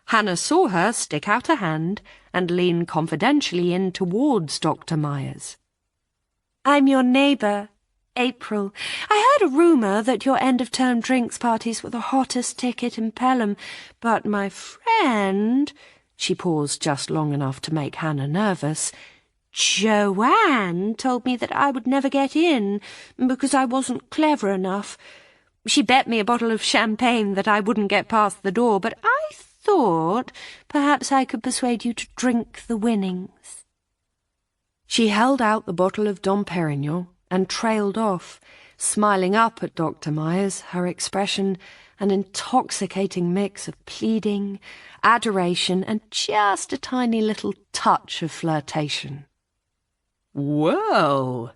Hannah saw her stick out a hand and lean confidentially in towards Dr. Myers. "I'm your neighbour, April. I heard a rumour that your end-of-term drinks parties were the hottest ticket in Pelham, but my friend—" she paused just long enough to make Hannah nervous— "Joanne told me that I would never get in because I wasn't clever enough. She bet me a bottle of champagne that I wouldn't get past the door, but I thought perhaps I could persuade you to drink the winnings." She held out the bottle of Dom Perignon and trailed off, smiling up at Dr. Myers, her expression an intoxicating mix of pleading, adoration, and just a tiny little touch of flirtation. "Well,"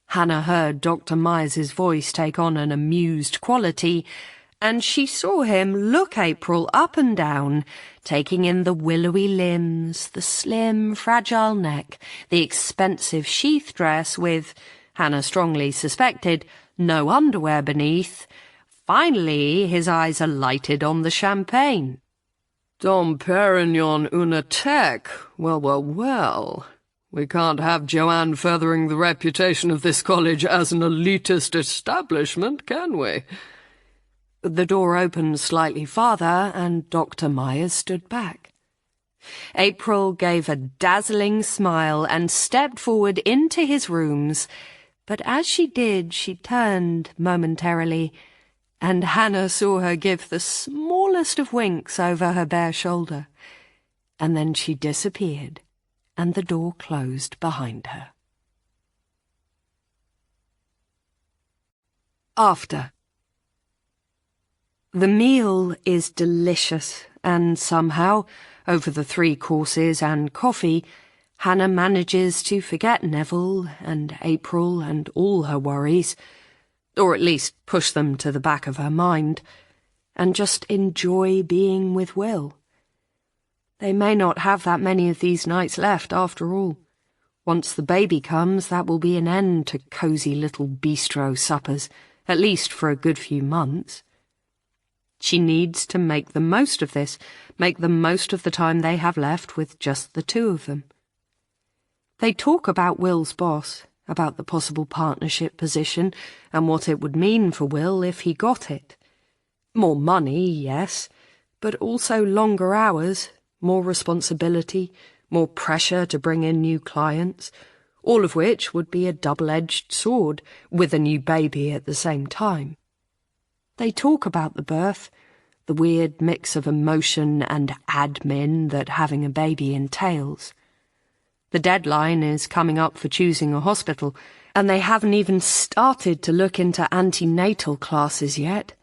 Hannah heard Dr. Myers's voice take on an amused quality, and she saw him look April up and down, taking in the willowy limbs, the slim, fragile neck, the expensive sheath dress with, Hannah strongly suspected, no underwear beneath. Finally, his eyes alighted on the champagne. "Dom Perignon une attaque. Well, well, well. We can't have Joanne furthering the reputation of this college as an elitist establishment, can we?" The door opened slightly farther, and Dr. Myers stood back. April gave a dazzling smile and stepped forward into his rooms, but as she did, she turned momentarily, and Hannah saw her give the smallest of winks over her bare shoulder, and then she disappeared, and the door closed behind her. After. The meal is delicious, and somehow, over the 3 courses and coffee, Hannah manages to forget Neville and April and all her worries, or at least push them to the back of her mind, and just enjoy being with Will. They may not have that many of these nights left after all. Once the baby comes, that will be an end to cosy little bistro suppers, at least for a good few months. She needs to make the most of this, make the most of the time they have left with just the 2 of them. They talk about Will's boss, about the possible partnership position and what it would mean for Will if he got it. More money, yes, but also longer hours, more responsibility, more pressure to bring in new clients, all of which would be a double-edged sword with a new baby at the same time. They talk about the birth, the weird mix of emotion and admin that having a baby entails. The deadline is coming up for choosing a hospital, and they haven't even started to look into antenatal classes yet.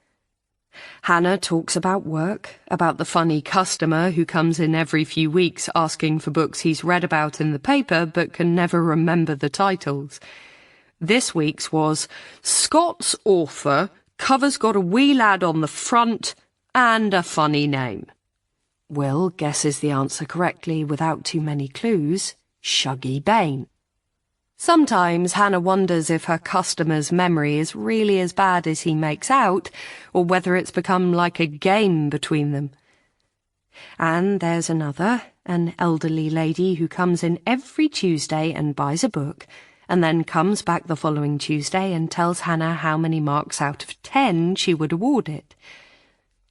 Hannah talks about work, about the funny customer who comes in every few weeks asking for books he's read about in the paper but can never remember the titles. This week's was Scott's Author, cover's got a wee lad on the front and a funny name. Will guesses the answer correctly without too many clues. Shuggy Bain. Sometimes Hannah wonders if her customer's memory is really as bad as he makes out, or whether it's become like a game between them. And there's another, an elderly lady who comes in every Tuesday and buys a book, and then comes back the following Tuesday and tells Hannah how many marks out of 10 she would award it.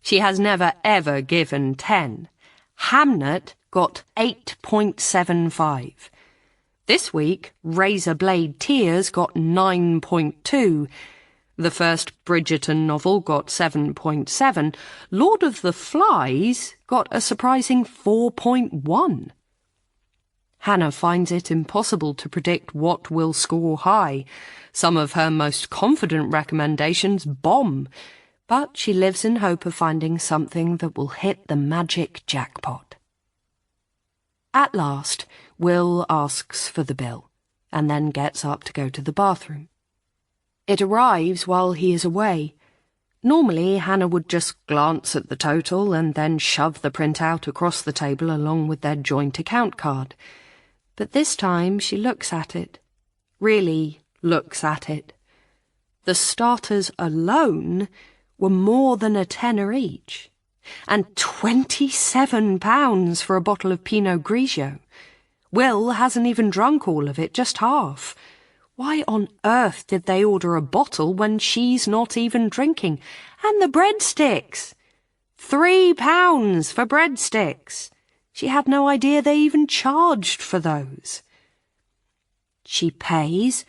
She has never ever given 10. Hamnet got 8.75. This week, Razor Blade Tears got 9.2. The first Bridgerton novel got 7.7. Lord of the Flies got a surprising 4.1. Hannah finds it impossible to predict what will score high. Some of her most confident recommendations bomb, but she lives in hope of finding something that will hit the magic jackpot. At last, Will asks for the bill, and then gets up to go to the bathroom. It arrives while he is away. Normally, Hannah would just glance at the total and then shove the printout across the table along with their joint account card. But this time she looks at it. Really looks at it. The starters alone were more than a tenner each, and £27 for a bottle of Pinot Grigio. Will hasn't even drunk all of it, just half. Why on earth did they order a bottle when she's not even drinking? And the breadsticks! £3 for breadsticks! She had no idea they even charged for those. She pays,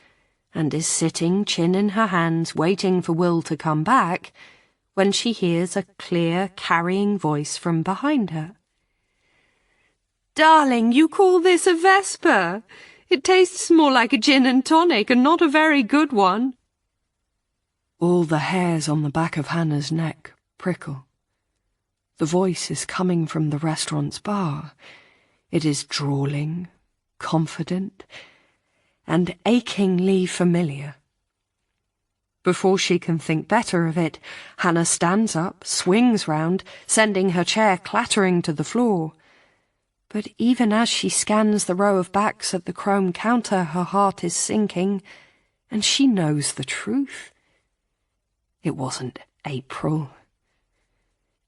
and is sitting, chin in her hands, waiting for Will to come back, when she hears a clear, carrying voice from behind her. "Darling, you call this a Vesper? It tastes more like a gin and tonic and not a very good one." All the hairs on the back of Hannah's neck prickle. The voice is coming from the restaurant's bar. It is drawling, confident, and achingly familiar. Before she can think better of it, Hannah stands up, swings round, sending her chair clattering to the floor. But even as she scans the row of backs at the chrome counter, her heart is sinking, and she knows the truth. It wasn't April.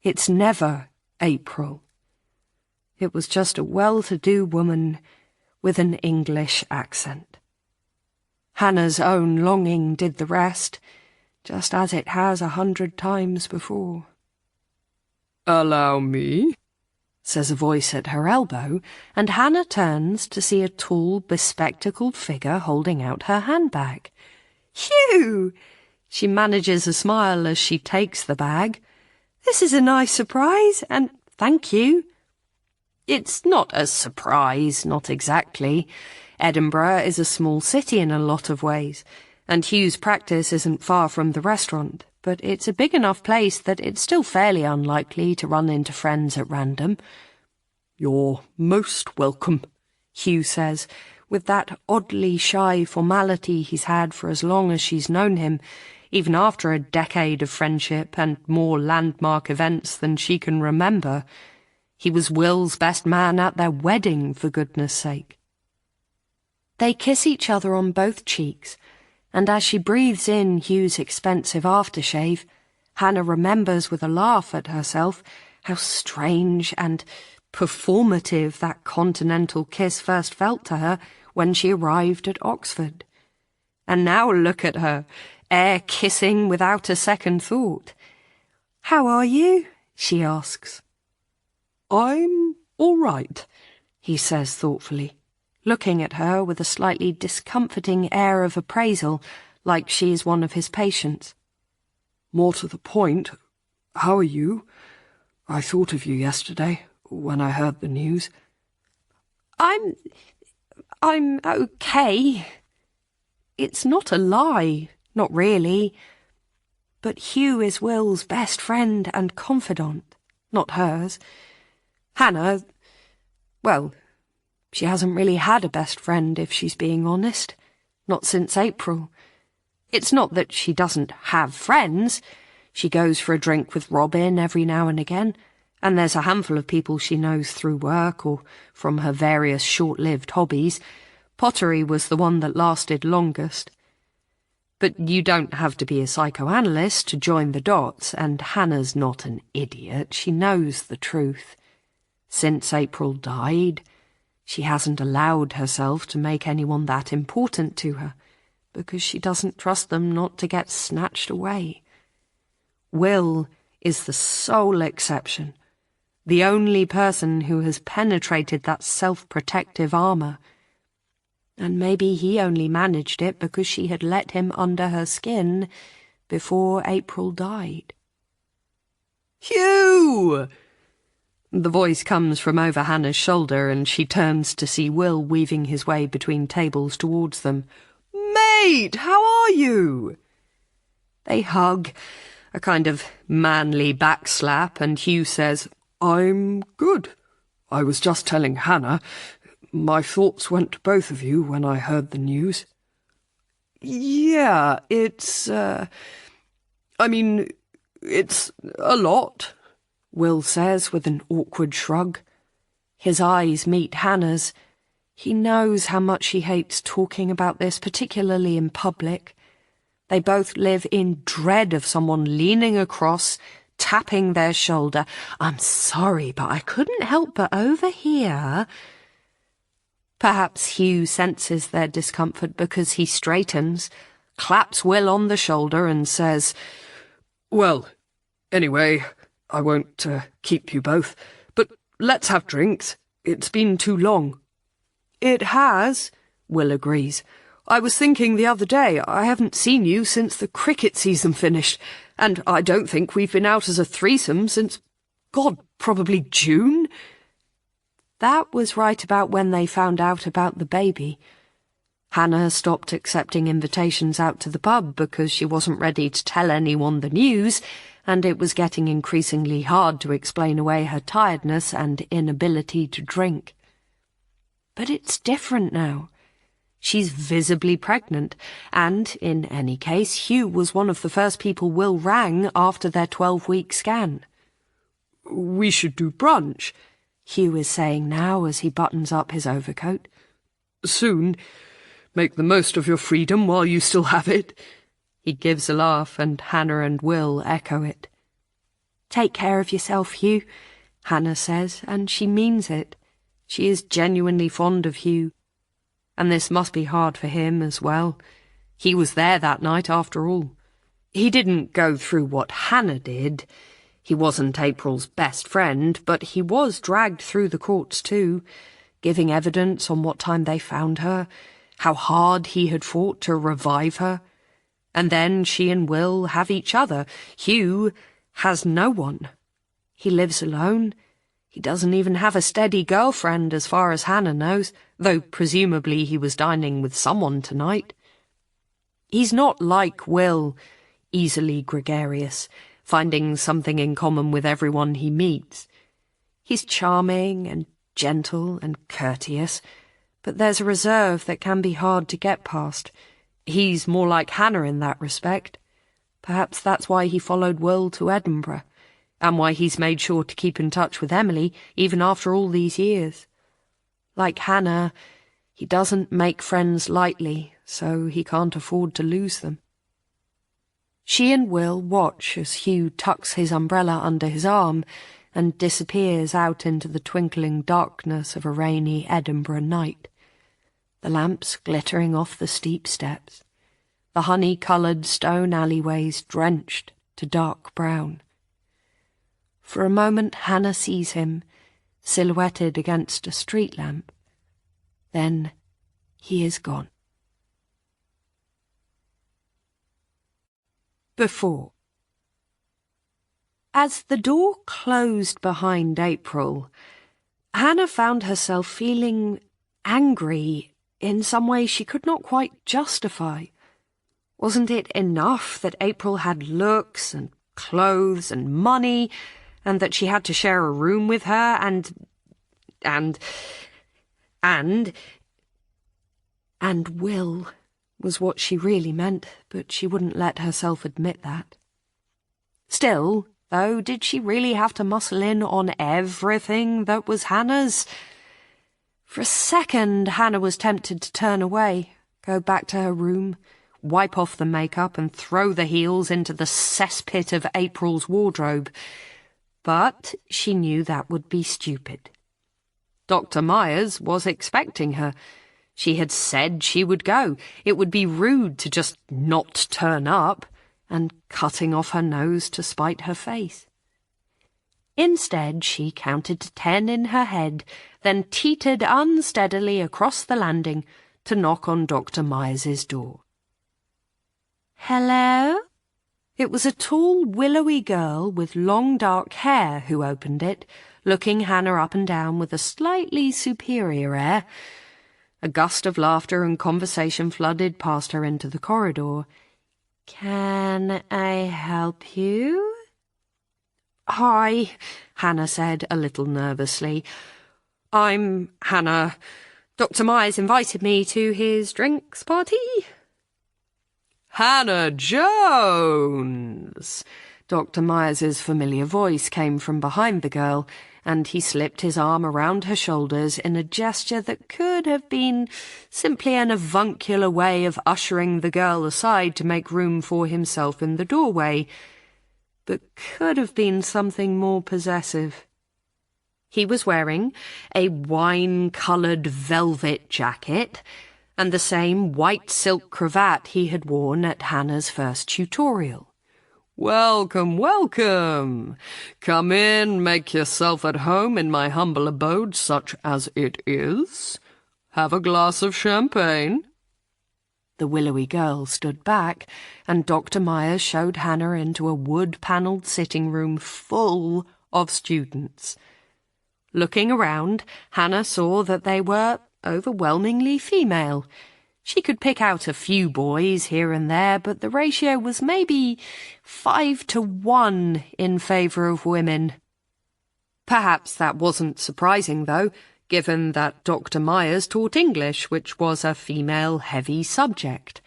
It's never April. It was just a well-to-do woman with an English accent. Hannah's own longing did the rest, just as it has 100 times before. "Allow me," says a voice at her elbow, and Hannah turns to see a tall, bespectacled figure holding out her handbag. "Hugh!" She manages a smile as she takes the bag. "This is a nice surprise, and thank you." It's not a surprise, not exactly. Edinburgh is a small city in a lot of ways, and Hugh's practice isn't far from the restaurant, but it's a big enough place that it's still fairly unlikely to run into friends at random. "You're most welcome," Hugh says, with that oddly shy formality he's had for as long as she's known him, even after a decade of friendship and more landmark events than she can remember. He was Will's best man at their wedding, for goodness sake. They kiss each other on both cheeks, and as she breathes in Hugh's expensive aftershave, Hannah remembers with a laugh at herself how strange and performative that continental kiss first felt to her when she arrived at Oxford. And now look at her, air-kissing without a second thought. "How are you?" she asks. "I'm all right," he says thoughtfully, looking at her with a slightly discomforting air of appraisal, like she is one of his patients. "More to the point, how are you? I thought of you yesterday, when I heard the news." I'm okay. It's not a lie, not really. But Hugh is Will's best friend and confidant, not hers. Hannah, well, she hasn't really had a best friend, if she's being honest. Not since April. It's not that she doesn't have friends. She goes for a drink with Robin every now and again, and there's a handful of people she knows through work or from her various short-lived hobbies. Pottery was the one that lasted longest. But you don't have to be a psychoanalyst to join the dots, and Hannah's not an idiot. She knows the truth. Since April died, she hasn't allowed herself to make anyone that important to her, because she doesn't trust them not to get snatched away. Will is the sole exception, the only person who has penetrated that self-protective armour. And maybe he only managed it because she had let him under her skin before April died. Hugh! The voice comes from over Hannah's shoulder, and she turns to see Will weaving his way between tables towards them. Mate, how are you? They hug, a kind of manly backslap, and Hugh says, I'm good. I was just telling Hannah. My thoughts went to both of you when I heard the news. Yeah, it's a lot, Will says with an awkward shrug. His eyes meet Hannah's. He knows how much she hates talking about this, particularly in public. They both live in dread of someone leaning across, tapping their shoulder. I'm sorry, but I couldn't help but overhear. Perhaps Hugh senses their discomfort because he straightens, claps Will on the shoulder and says, Well, anyway, I won't keep you both, but let's have drinks. It's been too long. It has, Will agrees. I was thinking the other day, I haven't seen you since the cricket season finished, and I don't think we've been out as a threesome since, God, probably June? That was right about when they found out about the baby. Hannah stopped accepting invitations out to the pub because she wasn't ready to tell anyone the news, and it was getting increasingly hard to explain away her tiredness and inability to drink. But it's different now. She's visibly pregnant, and, in any case, Hugh was one of the first people Will rang after their 12-week scan. We should do brunch, Hugh is saying now as he buttons up his overcoat. Soon. Make the most of your freedom while you still have it. He gives a laugh, and Hannah and Will echo it. Take care of yourself, Hugh, Hannah says, and she means it. She is genuinely fond of Hugh. And this must be hard for him as well. He was there that night after all. He didn't go through what Hannah did. He wasn't April's best friend, but he was dragged through the courts too, giving evidence on what time they found her, how hard he had fought to revive her. And then she and Will have each other. Hugh has no one. He lives alone. He doesn't even have a steady girlfriend as far as Hannah knows, though presumably he was dining with someone tonight. He's not like Will, easily gregarious, finding something in common with everyone he meets. He's charming and gentle and courteous, but there's a reserve that can be hard to get past. He's more like Hannah in that respect. Perhaps that's why he followed Will to Edinburgh, and why he's made sure to keep in touch with Emily even after all these years. Like Hannah, he doesn't make friends lightly, so he can't afford to lose them. She and Will watch as Hugh tucks his umbrella under his arm and disappears out into the twinkling darkness of a rainy Edinburgh night, the lamps glittering off the steep steps, the honey-coloured stone alleyways drenched to dark brown. For a moment Hannah sees him, silhouetted against a street lamp. Then he is gone. Before. As the door closed behind April, Hannah found herself feeling angry in some way she could not quite justify. Wasn't it enough that April had looks and clothes and money, and that she had to share a room with her, and will was what she really meant, but she wouldn't let herself admit that. Still, though, did she really have to muscle in on everything that was Hannah's? For a second, Hannah was tempted to turn away, go back to her room, wipe off the makeup and throw the heels into the cesspit of April's wardrobe. But she knew that would be stupid. Dr. Myers was expecting her. She had said she would go. It would be rude to just not turn up, and cutting off her nose to spite her face. Instead, she counted to 10 in her head, then teetered unsteadily across the landing to knock on Dr. Myers's door. Hello? It was a tall, willowy girl with long dark hair who opened it, looking Hannah up and down with a slightly superior air. A gust of laughter and conversation flooded past her into the corridor. Can I help you? Hi, Hannah said a little nervously. I'm Hannah. Dr. Myers invited me to his drinks party. Hannah Jones! Dr. Myers's familiar voice came from behind the girl, and he slipped his arm around her shoulders in a gesture that could have been simply an avuncular way of ushering the girl aside to make room for himself in the doorway, but could have been something more possessive. He was wearing a wine-coloured velvet jacket and the same white silk cravat he had worn at Hannah's first tutorial. Welcome, welcome. Come in, make yourself at home in my humble abode, such as it is. Have a glass of champagne. The willowy girl stood back, and Dr. Myers showed Hannah into a wood-panelled sitting room full of students. Looking around, Hannah saw that they were overwhelmingly female. She could pick out a few boys here and there, but the ratio was maybe 5-1 in favour of women. Perhaps that wasn't surprising, though, given that Dr. Myers taught English, which was a female-heavy subject.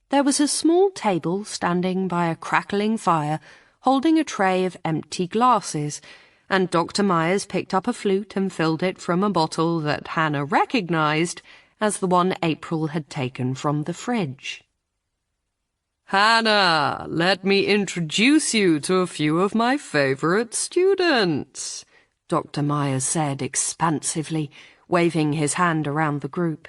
There was a small table standing by a crackling fire, holding a tray of empty glasses, and Dr. Myers picked up a flute and filled it from a bottle that Hannah recognised as the one April had taken from the fridge. Hannah, let me introduce you to a few of my favourite students, Dr. Myers said expansively, waving his hand around the group.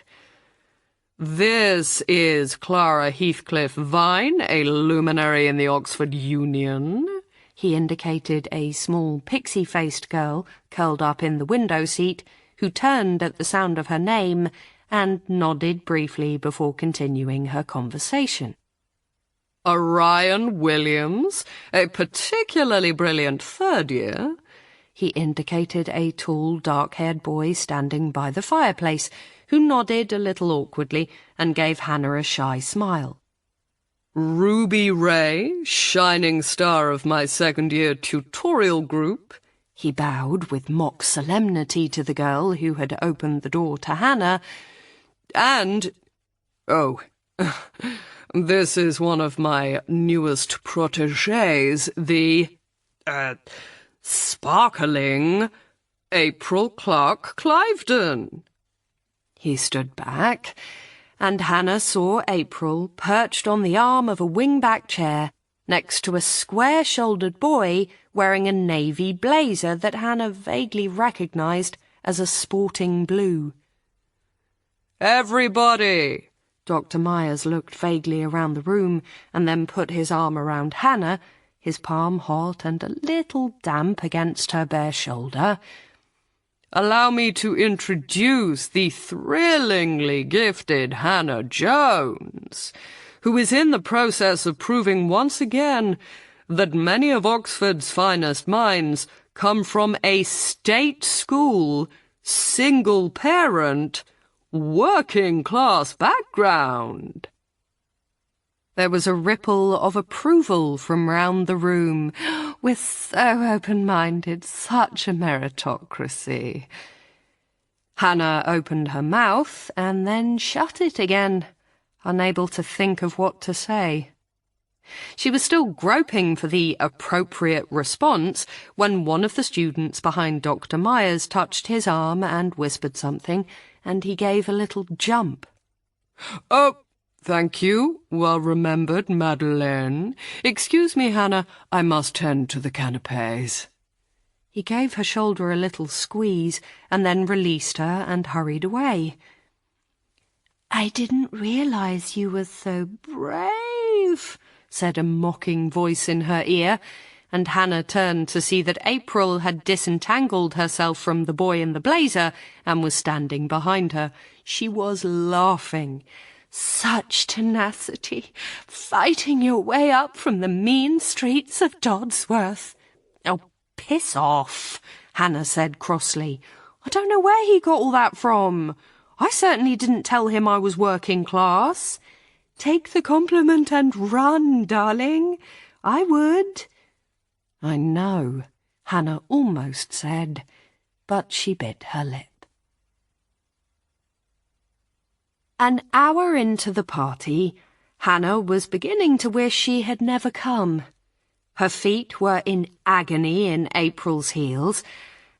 This is Clara Heathcliff-Vine, a luminary in the Oxford Union. He indicated a small pixie-faced girl curled up in the window seat, who turned at the sound of her name and nodded briefly before continuing her conversation. Orion Williams, a particularly brilliant third year. He indicated a tall, dark-haired boy standing by the fireplace, who nodded a little awkwardly and gave Hannah a shy smile. Ruby Ray, shining star of my second-year tutorial group. He bowed with mock solemnity to the girl who had opened the door to Hannah. And, this is one of my newest protégés, the, sparkling April Clarke-Cliveden. He stood back, and Hannah saw April perched on the arm of a wing-back chair next to a square-shouldered boy wearing a navy blazer that Hannah vaguely recognised as a sporting blue. Everybody! Dr. Myers looked vaguely around the room and then put his arm around Hannah, his palm hot and a little damp against her bare shoulder. Allow me to introduce the thrillingly gifted Hannah Jones, who is in the process of proving once again that many of Oxford's finest minds come from a state school, single-parent, working-class background. There was a ripple of approval from round the room. We're so open-minded, such a meritocracy. Hannah opened her mouth and then shut it again, unable to think of what to say. She was still groping for the appropriate response when one of the students behind Dr. Myers touched his arm and whispered something, and he gave a little jump. Oh, thank you. Well remembered, Madeleine. Excuse me, Hannah, I must tend to the canapes. He gave her shoulder a little squeeze and then released her and hurried away. I didn't realize you were so brave, said a mocking voice in her ear, and Hannah turned to see that April had disentangled herself from the boy in the blazer and was standing behind her. She was laughing. Such tenacity, fighting your way up from the mean streets of Dodsworth. Oh, piss off, Hannah said crossly. I don't know where he got all that from. I certainly didn't tell him I was working class. Take the compliment and run, darling. I would. I know, Hannah almost said, but she bit her lip. An hour into the party, Hannah was beginning to wish she had never come. Her feet were in agony in April's heels,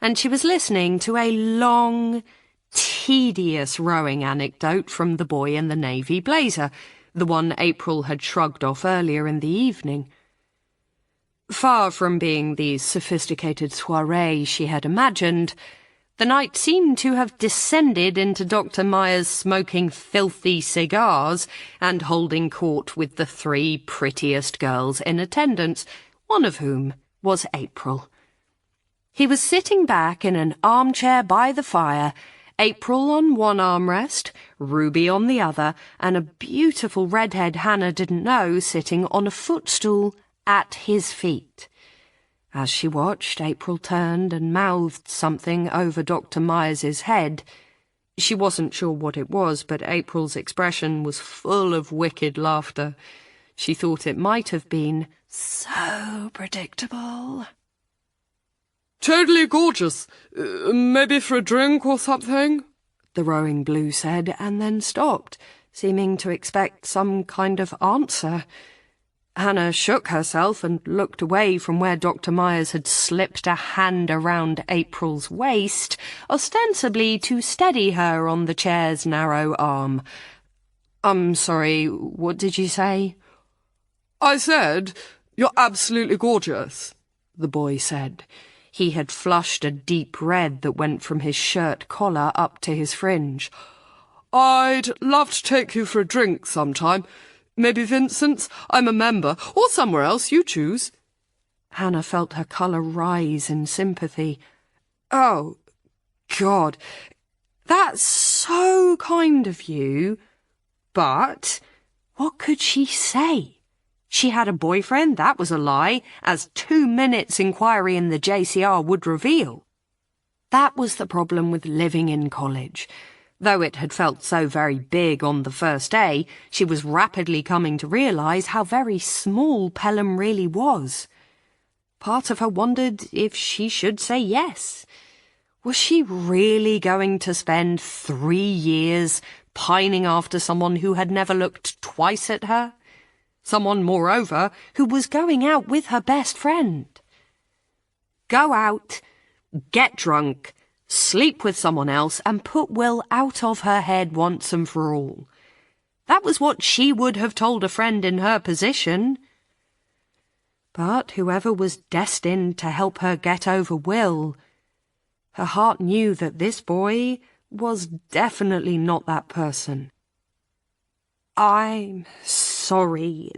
and she was listening to a long, tedious rowing anecdote from the boy in the navy blazer, the one April had shrugged off earlier in the evening. Far from being the sophisticated soirée she had imagined, the night seemed to have descended into Dr. Myers smoking filthy cigars and holding court with the three prettiest girls in attendance, one of whom was April. He was sitting back in an armchair by the fire, April on one armrest, Ruby on the other, and a beautiful redhead Hannah didn't know sitting on a footstool at his feet. As she watched, April turned and mouthed something over Dr. Myers's head. She wasn't sure what it was, but April's expression was full of wicked laughter. She thought it might have been so predictable. Totally gorgeous. Maybe for a drink or something? The rowing blue said, and then stopped, seeming to expect some kind of answer. Hannah shook herself and looked away from where Dr. Myers had slipped a hand around April's waist, ostensibly to steady her on the chair's narrow arm. I'm sorry, what did you say? I said, you're absolutely gorgeous, the boy said. He had flushed a deep red that went from his shirt collar up to his fringe. I'd love to take you for a drink sometime. Maybe Vincent's, I'm a member, or somewhere else, you choose. Hannah felt her colour rise in sympathy. Oh, God, that's so kind of you. But what could she say? She had a boyfriend, that was a lie, as 2 minutes' inquiry in the JCR would reveal. That was the problem with living in college. Though it had felt so very big on the first day, she was rapidly coming to realise how very small Pelham really was. Part of her wondered if she should say yes. Was she really going to spend 3 years pining after someone who had never looked twice at her? Someone, moreover, who was going out with her best friend. Go out, get drunk, sleep with someone else, and put Will out of her head once and for all. That was what she would have told a friend in her position. But whoever was destined to help her get over Will, her heart knew that this boy was definitely not that person. I'm sorry,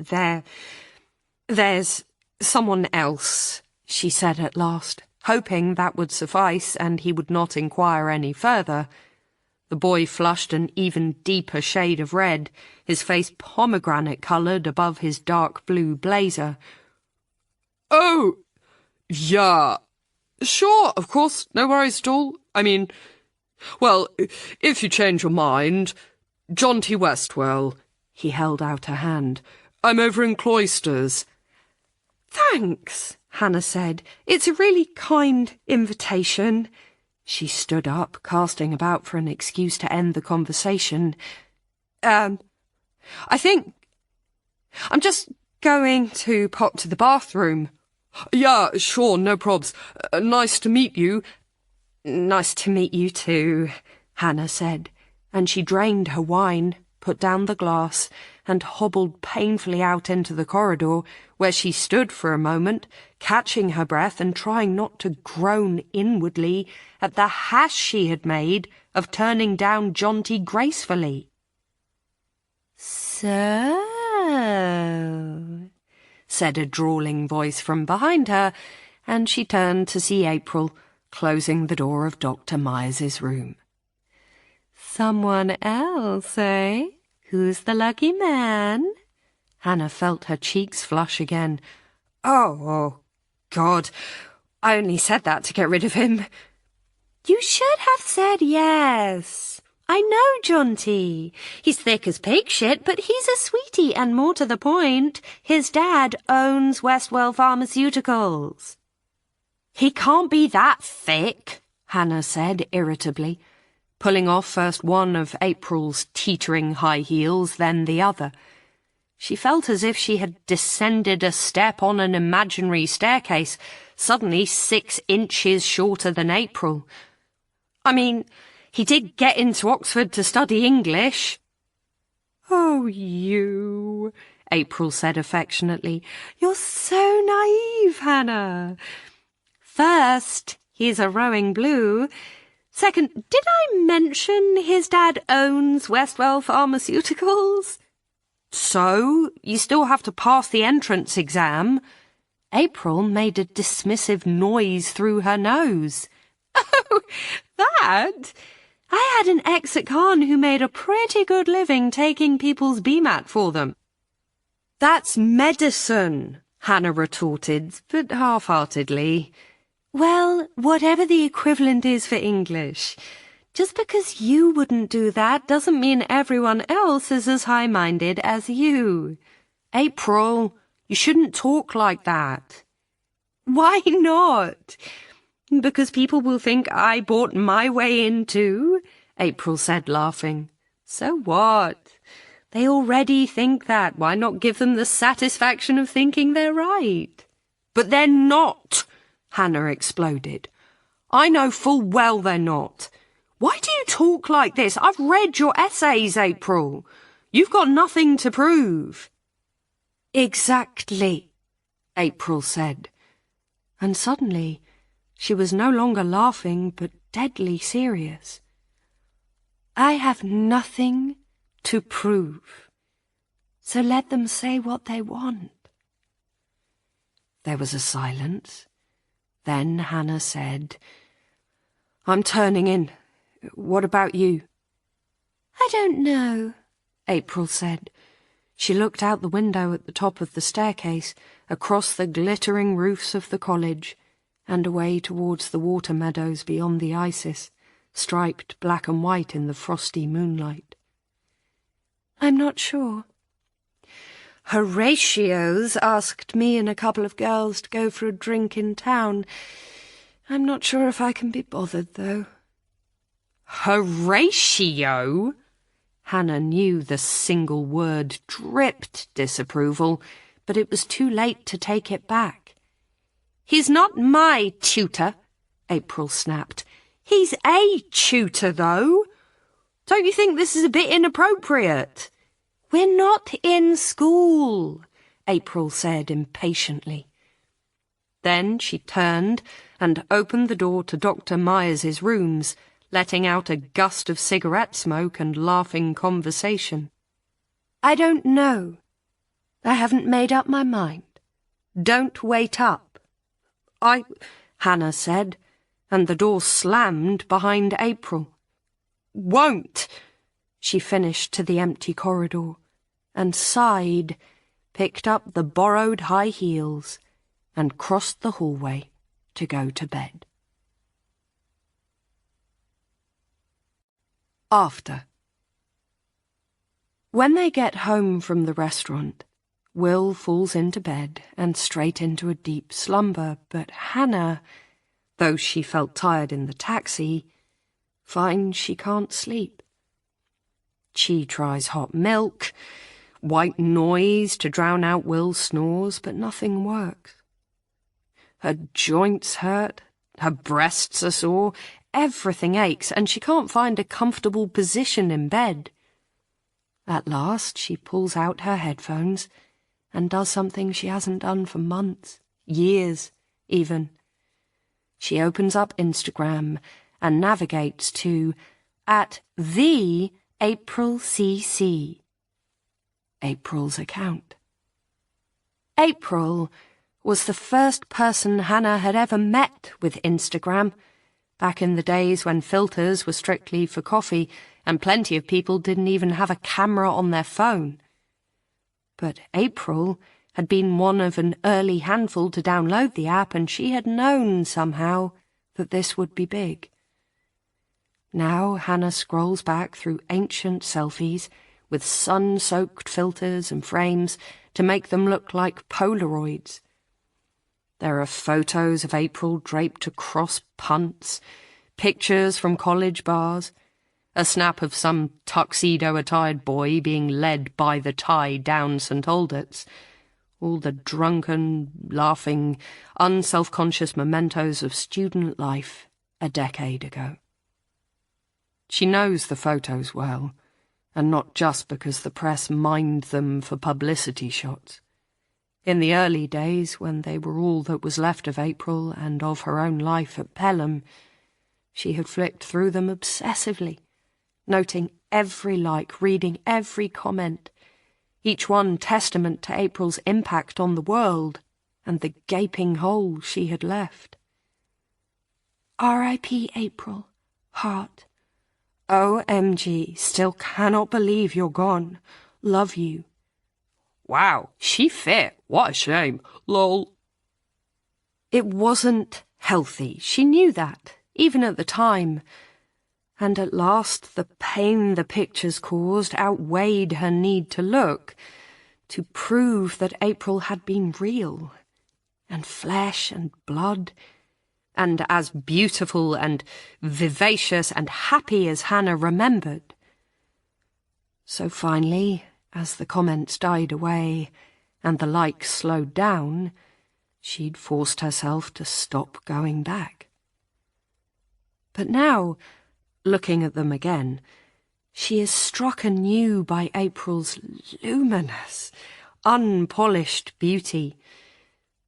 there's someone else, she said at last, hoping that would suffice and he would not inquire any further. The boy flushed an even deeper shade of red, his face pomegranate-coloured above his dark blue blazer. Oh, yeah. Sure, of course, no worries at all. I mean, well, if you change your mind, John T. Westwell. He held out a hand. I'm over in Cloisters. Thanks, Hannah said. It's a really kind invitation. She stood up, casting about for an excuse to end the conversation. I think I'm just going to pop to the bathroom. Yeah, sure, no probs. Nice to meet you. Nice to meet you too, Hannah said, and she drained her wine, put down the glass, and hobbled painfully out into the corridor, where she stood for a moment, catching her breath and trying not to groan inwardly at the hash she had made of turning down Jonty gracefully. So, said a drawling voice from behind her, and she turned to see April closing the door of Dr. Myers's room. Someone else, eh? Who's the lucky man? Hannah felt her cheeks flush again. Oh, God, I only said that to get rid of him. You should have said yes. I know Jonty. He's thick as pig shit, but he's a sweetie, and more to the point, his dad owns Westwell Pharmaceuticals. He can't be that thick, Hannah said irritably, pulling off first one of April's teetering high heels, then the other. She felt as if she had descended a step on an imaginary staircase, suddenly 6 inches shorter than April. I mean, he did get into Oxford to study English. Oh, you, April said affectionately. You're so naive, Hannah. First, he's a rowing blue. Second, did I mention his dad owns Westwell Pharmaceuticals? So, you still have to pass the entrance exam. April made a dismissive noise through her nose. Oh, that? I had an ex at Caen who made a pretty good living taking people's BMAT for them. That's medicine, Hannah retorted, but half-heartedly. Well, whatever the equivalent is for English. Just because you wouldn't do that doesn't mean everyone else is as high-minded as you. April, you shouldn't talk like that. Why not? Because people will think I bought my way in too, April said, laughing. So what? They already think that. Why not give them the satisfaction of thinking they're right? But they're not, Hannah exploded. I know full well they're not. Why do you talk like this? I've read your essays, April. You've got nothing to prove. Exactly, April said. And suddenly, she was no longer laughing, but deadly serious. I have nothing to prove, so let them say what they want. There was a silence. Then Hannah said, I'm turning in. What about you? I don't know, April said. She looked out the window at the top of the staircase, across the glittering roofs of the college, and away towards the water meadows beyond the Isis, striped black and white in the frosty moonlight. I'm not sure. Horatios asked me and a couple of girls to go for a drink in town. I'm not sure if I can be bothered, though. Horatio? Hannah knew the single word dripped disapproval, but it was too late to take it back. He's not my tutor, April snapped. He's a tutor, though. Don't you think this is a bit inappropriate? We're not in school, April said impatiently. Then she turned and opened the door to Dr. Myers's rooms, letting out a gust of cigarette smoke and laughing conversation. I don't know. I haven't made up my mind. Don't wait up. Hannah said, and the door slammed behind April. Won't, she finished to the empty corridor, and sighed, picked up the borrowed high heels, and crossed the hallway to go to bed. After. When they get home from the restaurant, Will falls into bed and straight into a deep slumber, but Hannah, though she felt tired in the taxi, finds she can't sleep. She tries hot milk, white noise to drown out Will's snores, but nothing works. Her joints hurt, her breasts are sore, everything aches, and she can't find a comfortable position in bed. At last she pulls out her headphones and does something she hasn't done for months, years even. She opens up Instagram and navigates to @the April CC, April's account. April was the first person Hannah had ever met with Instagram, back in the days when filters were strictly for coffee and plenty of people didn't even have a camera on their phone. But April had been one of an early handful to download the app, and she had known somehow that this would be big. Now Hannah scrolls back through ancient selfies with sun-soaked filters and frames to make them look like Polaroids. There are photos of April draped across punts, pictures from college bars, a snap of some tuxedo-attired boy being led by the tie down St. Aldert's, all the drunken, laughing, unself-conscious mementos of student life a decade ago. She knows the photos well, and not just because the press mined them for publicity shots. In the early days, when they were all that was left of April and of her own life at Pelham, she had flicked through them obsessively, noting every like, reading every comment, each one testament to April's impact on the world and the gaping hole she had left. R.I.P. April, heart. OMG, still cannot believe you're gone. Love you. Wow, she fit. What a shame. Lol. It wasn't healthy. She knew that, even at the time. And at last the pain the pictures caused outweighed her need to look, to prove that April had been real, and flesh and blood, and as beautiful and vivacious and happy as Hannah remembered. So finally, as the comments died away and the likes slowed down, she'd forced herself to stop going back. But now, looking at them again, she is struck anew by April's luminous, unpolished beauty,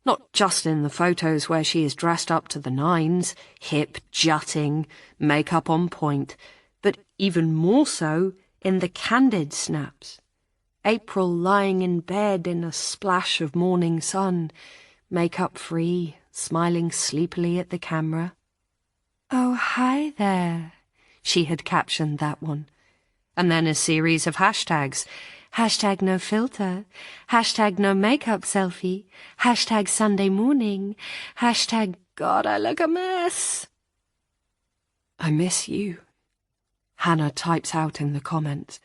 not just in the photos where she is dressed up to the nines, hip jutting, makeup on point, but even more so in the candid snaps. April lying in bed in a splash of morning sun, makeup free, smiling sleepily at the camera. "Oh, hi there," she had captioned that one. And then a series of hashtags. Hashtag no filter, hashtag no makeup selfie, hashtag Sunday morning, hashtag God, I look a mess. "I miss you," Hannah types out in the comments,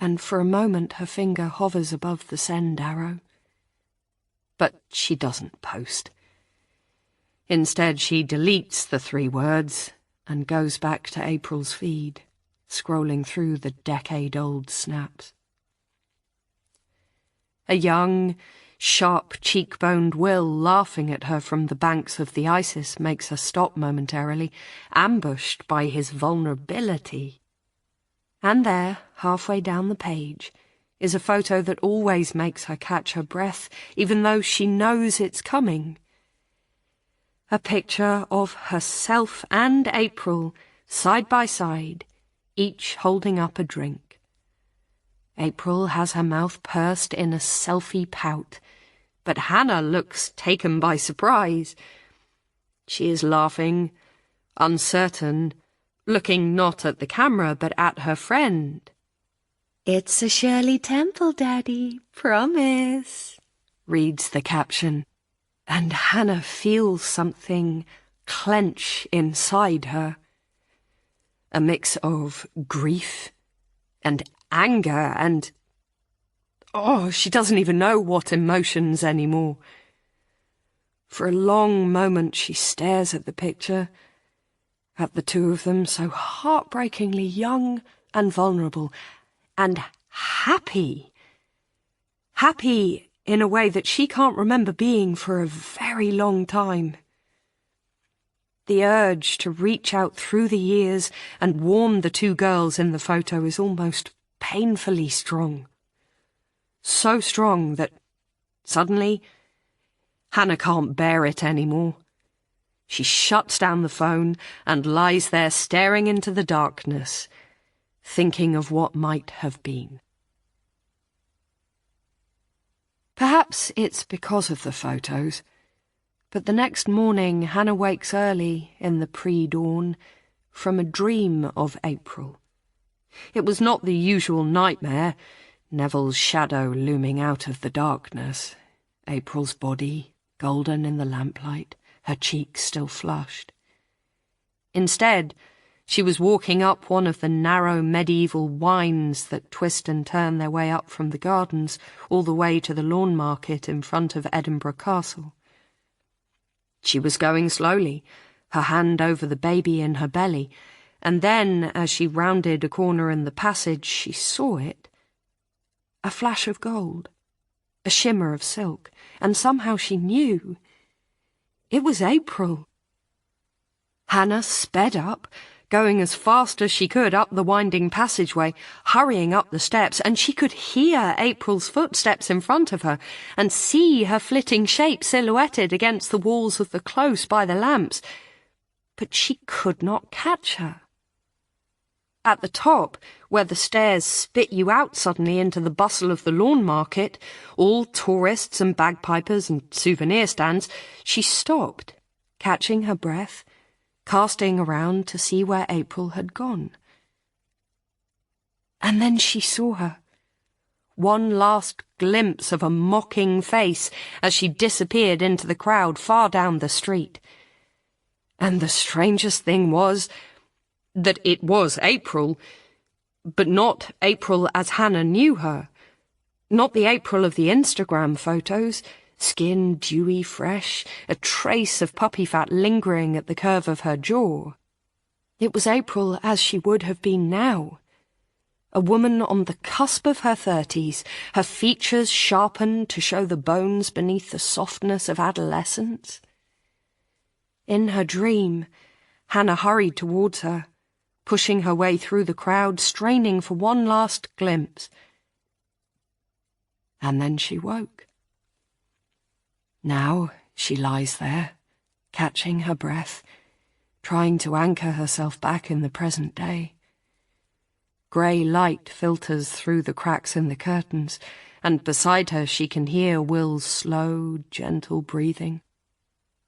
and for a moment her finger hovers above the send arrow. But she doesn't post. Instead, she deletes the 3 words and goes back to April's feed, scrolling through the decade-old snaps. A young, sharp-cheekboned Will laughing at her from the banks of the Isis makes her stop momentarily, ambushed by his vulnerability. And there, halfway down the page, is a photo that always makes her catch her breath, even though she knows it's coming. A picture of herself and April, side by side, each holding up a drink. April has her mouth pursed in a selfie pout, but Hannah looks taken by surprise. She is laughing, uncertain, looking not at the camera but at her friend. "It's a Shirley Temple, Daddy, promise," reads the caption, and Hannah feels something clench inside her. A mix of grief and anger and, Oh, she doesn't even know what emotions anymore. For a long moment she stares at the picture, at the two of them so heartbreakingly young and vulnerable, and happy. Happy in a way that she can't remember being for a very long time. The urge to reach out through the years and warm the two girls in the photo is almost painfully strong. So strong that, suddenly, Hannah can't bear it anymore. She shuts down the phone and lies there staring into the darkness, thinking of what might have been. Perhaps it's because of the photos, but the next morning Hannah wakes early in the pre-dawn from a dream of April. It was not the usual nightmare, Neville's shadow looming out of the darkness, April's body golden in the lamplight, her cheeks still flushed. Instead, she was walking up one of the narrow medieval wynds that twist and turn their way up from the gardens all the way to the lawn market in front of Edinburgh Castle. She was going slowly, her hand over the baby in her belly, and then, as she rounded a corner in the passage, she saw it. A flash of gold, a shimmer of silk, and somehow she knew. It was April. Hannah sped up, going as fast as she could up the winding passageway, hurrying up the steps, and she could hear April's footsteps in front of her and see her flitting shape silhouetted against the walls of the close by the lamps. But she could not catch her. At the top, where the stairs spit you out suddenly into the bustle of the lawn market, all tourists and bagpipers and souvenir stands, she stopped, catching her breath, casting around to see where April had gone. And then she saw her. One last glimpse of a mocking face as she disappeared into the crowd far down the street. And the strangest thing was that it was April, but not April as Hannah knew her. Not the April of the Instagram photos, skin dewy fresh, a trace of puppy fat lingering at the curve of her jaw. It was April as she would have been now. A woman on the cusp of her 30s, her features sharpened to show the bones beneath the softness of adolescence. In her dream, Hannah hurried towards her, pushing her way through the crowd, straining for one last glimpse. And then she woke. Now she lies there, catching her breath, trying to anchor herself back in the present day. Grey light filters through the cracks in the curtains, and beside her she can hear Will's slow, gentle breathing.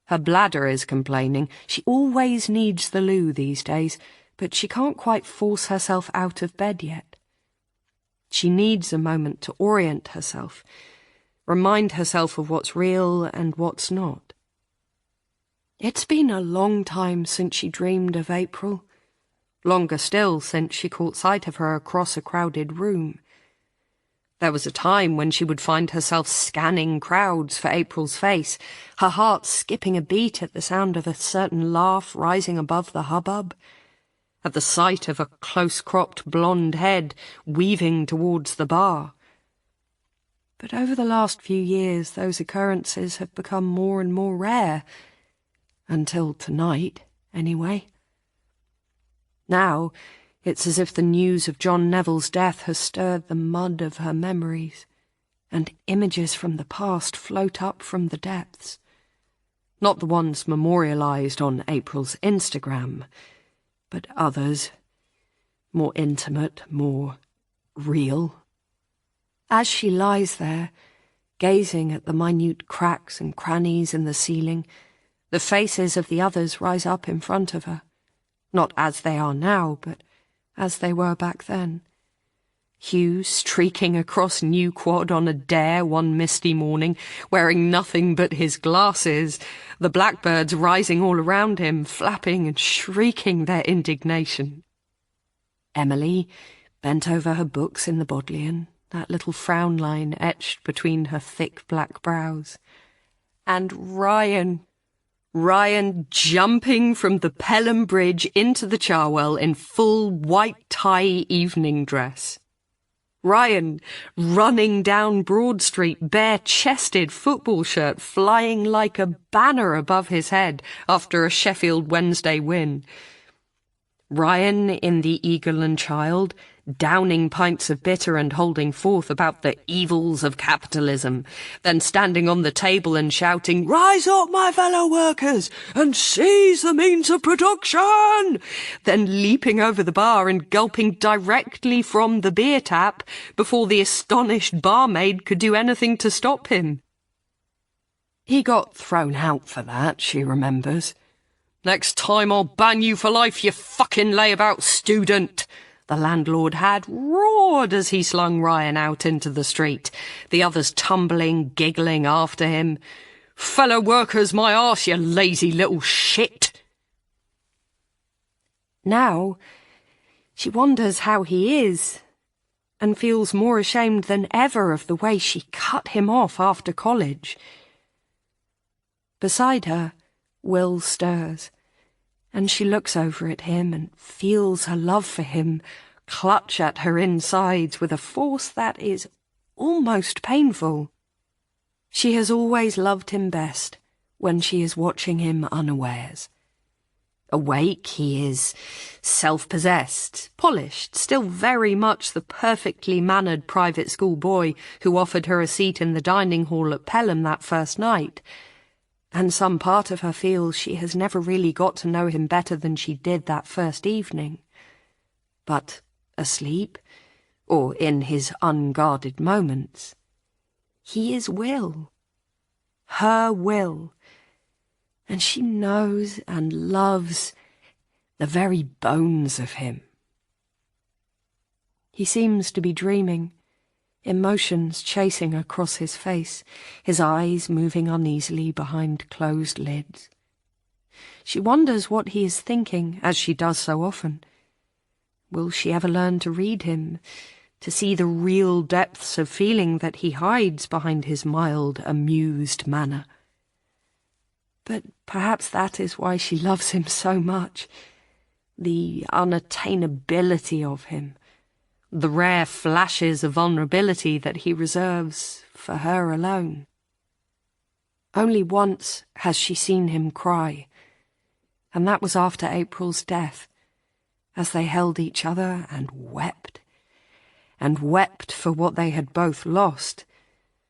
Her bladder is complaining. She always needs the loo these days, but she can't quite force herself out of bed yet. She needs a moment to orient herself, remind herself of what's real and what's not. It's been a long time since she dreamed of April, longer still since she caught sight of her across a crowded room. There was a time when she would find herself scanning crowds for April's face, her heart skipping a beat at the sound of a certain laugh rising above the hubbub, at the sight of a close-cropped blonde head weaving towards the bar. But over the last few years those occurrences have become more and more rare, until tonight, anyway. Now, it's as if the news of John Neville's death has stirred the mud of her memories, and images from the past float up from the depths. Not the ones memorialized on April's Instagram, but others, more intimate, more real. As she lies there, gazing at the minute cracks and crannies in the ceiling, the faces of the others rise up in front of her, not as they are now, but as they were back then. Hugh streaking across New Quad on a dare one misty morning, wearing nothing but his glasses, the blackbirds rising all around him, flapping and shrieking their indignation. Emily, bent over her books in the Bodleian, that little frown line etched between her thick black brows. And Ryan jumping from the Pelham Bridge into the Charwell in full white tie evening dress. Ryan running down Broad Street, bare-chested, football shirt flying like a banner above his head after a Sheffield Wednesday win. Ryan in the Eagle and Child, downing pints of bitter and holding forth about the evils of capitalism, then standing on the table and shouting, "Rise up, my fellow workers, and seize the means of production!" Then leaping over the bar and gulping directly from the beer tap before the astonished barmaid could do anything to stop him. He got thrown out for that, she remembers. "Next time I'll ban you for life, you fucking layabout student," the landlord had roared as he slung Ryan out into the street, the others tumbling, giggling after him. "Fellow workers, my arse, you lazy little shit." Now, she wonders how he is, and feels more ashamed than ever of the way she cut him off after college. Beside her, Will stirs, and she looks over at him and feels her love for him clutch at her insides with a force that is almost painful. She has always loved him best when she is watching him unawares. Awake, he is self-possessed, polished, still very much the perfectly mannered private school boy who offered her a seat in the dining hall at Pelham that first night. And some part of her feels she has never really got to know him better than she did that first evening. But asleep, or in his unguarded moments, he is Will. Her Will. And she knows and loves the very bones of him. He seems to be dreaming, emotions chasing across his face, his eyes moving uneasily behind closed lids. She wonders what he is thinking, as she does so often. Will she ever learn to read him, to see the real depths of feeling that he hides behind his mild, amused manner? But perhaps that is why she loves him so much. The unattainability of him, the rare flashes of vulnerability that he reserves for her alone. Only once has she seen him cry, and that was after April's death, as they held each other and wept for what they had both lost,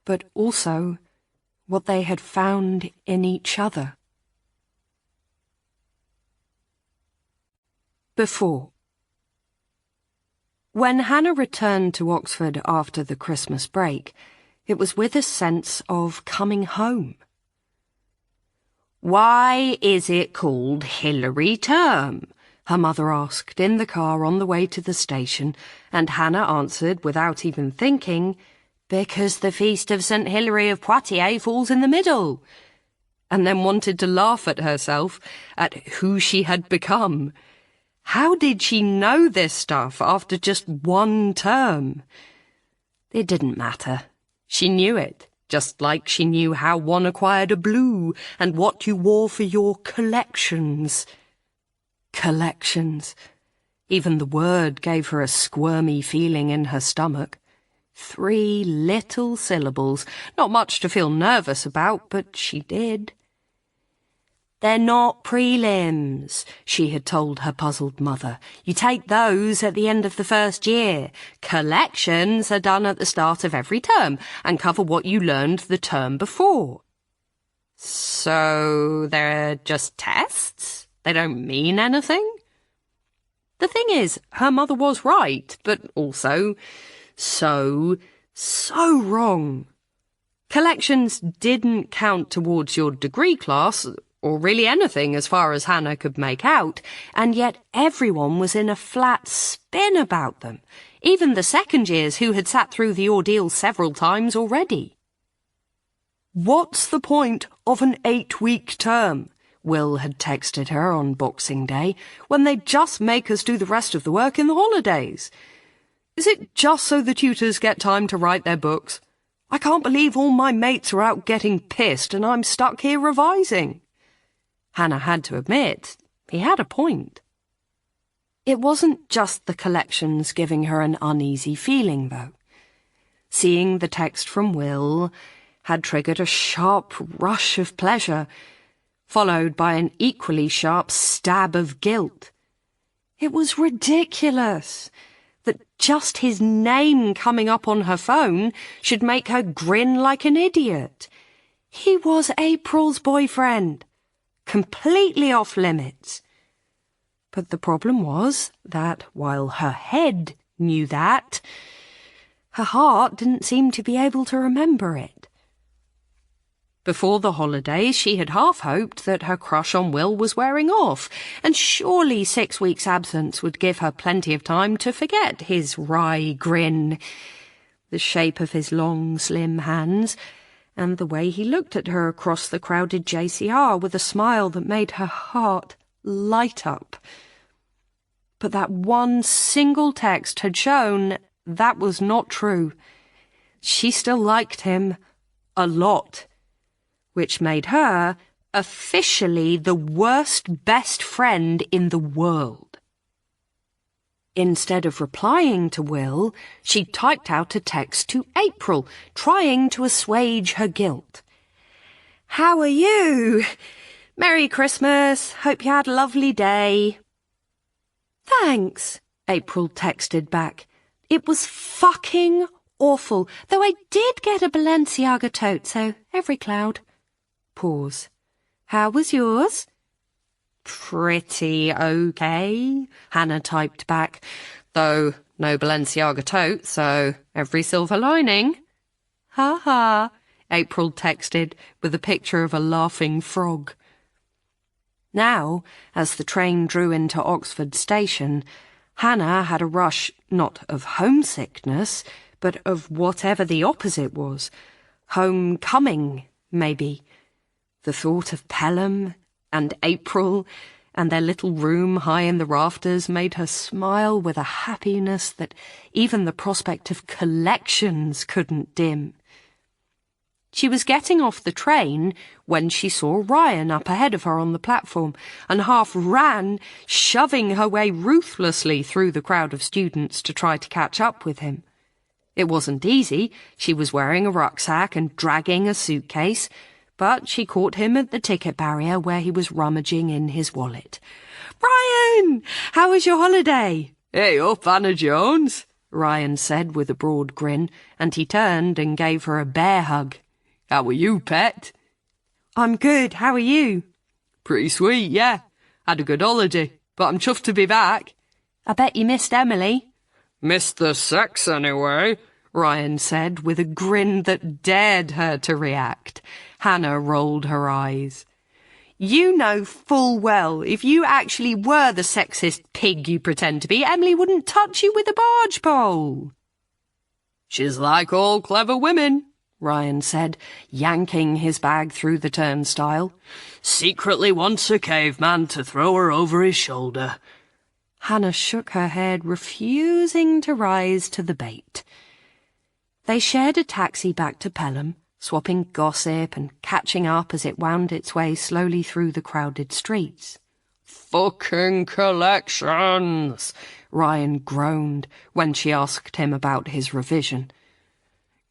but also what they had found in each other. Before. When Hannah returned to Oxford after the Christmas break, it was with a sense of coming home. "Why is it called Hilary Term?" her mother asked in the car on the way to the station, and Hannah answered without even thinking, "Because the feast of St. Hilary of Poitiers falls in the middle," and then wanted to laugh at herself, at who she had become. How did she know this stuff after just one term? It didn't matter. She knew it, just like she knew how one acquired a blue and what you wore for your collections. Collections. Even the word gave her a squirmy feeling in her stomach. 3 little syllables, not much to feel nervous about, but she did. "They're not prelims," she had told her puzzled mother. "You take those at the end of the first year. Collections are done at the start of every term and cover what you learned the term before." So they're just tests? They don't mean anything? The thing is, her mother was right, but also so wrong. Collections didn't count towards your degree class, or really anything as far as Hannah could make out, and yet everyone was in a flat spin about them, even the second years who had sat through the ordeal several times already. "What's the point of an 8-week term?" Will had texted her on Boxing Day, "when they just make us do the rest of the work in the holidays? Is it just so the tutors get time to write their books? I can't believe all my mates are out getting pissed and I'm stuck here revising. Hannah had to admit, he had a point. It wasn't just the collections giving her an uneasy feeling, though. Seeing the text from Will had triggered a sharp rush of pleasure, followed by an equally sharp stab of guilt. It was ridiculous that just his name coming up on her phone should make her grin like an idiot. He was April's boyfriend, completely off limits. But the problem was that while her head knew that, her heart didn't seem to be able to remember it. Before the holidays, she had half hoped that her crush on Will was wearing off, and surely 6 weeks' absence would give her plenty of time to forget his wry grin, the shape of his long, slim hands, and the way he looked at her across the crowded JCR with a smile that made her heart light up. But that one single text had shown that was not true. She still liked him a lot, which made her officially the worst best friend in the world. Instead of replying to Will, she typed out a text to April, trying to assuage her guilt. "How are you? Merry Christmas. Hope you had a lovely day." "Thanks," April texted back. "It was fucking awful, though I did get a Balenciaga tote, so every cloud." Pause. "How was yours?" "Pretty okay," Hannah typed back, "though no Balenciaga tote, so every silver lining." "Ha ha," April texted with a picture of a laughing frog. Now, as the train drew into Oxford Station, Hannah had a rush not of homesickness, but of whatever the opposite was. Homecoming, maybe. The thought of Pelham and April and their little room high in the rafters made her smile with a happiness that even the prospect of collections couldn't dim. She was getting off the train when she saw Ryan up ahead of her on the platform and half ran, shoving her way ruthlessly through the crowd of students to try to catch up with him. It wasn't easy. She was wearing a rucksack and dragging a suitcase, but she caught him at the ticket barrier where he was rummaging in his wallet. "Ryan, how was your holiday?" "Hey up, Hannah Jones," Ryan said with a broad grin, and he turned and gave her a bear hug. "How are you, pet?" "I'm good, how are you?" "Pretty sweet, yeah. Had a good holiday, but I'm chuffed to be back." "I bet you missed Emily." "Missed the sex anyway," Ryan said with a grin that dared her to react. Hannah rolled her eyes. "You know full well if you actually were the sexist pig you pretend to be, Emily wouldn't touch you with a barge pole." "She's like all clever women," Ryan said, yanking his bag through the turnstile. "Secretly wants a caveman to throw her over his shoulder." Hannah shook her head, refusing to rise to the bait. They shared a taxi back to Pelham, swapping gossip and catching up as it wound its way slowly through the crowded streets. "Fucking collections," Ryan groaned when she asked him about his revision.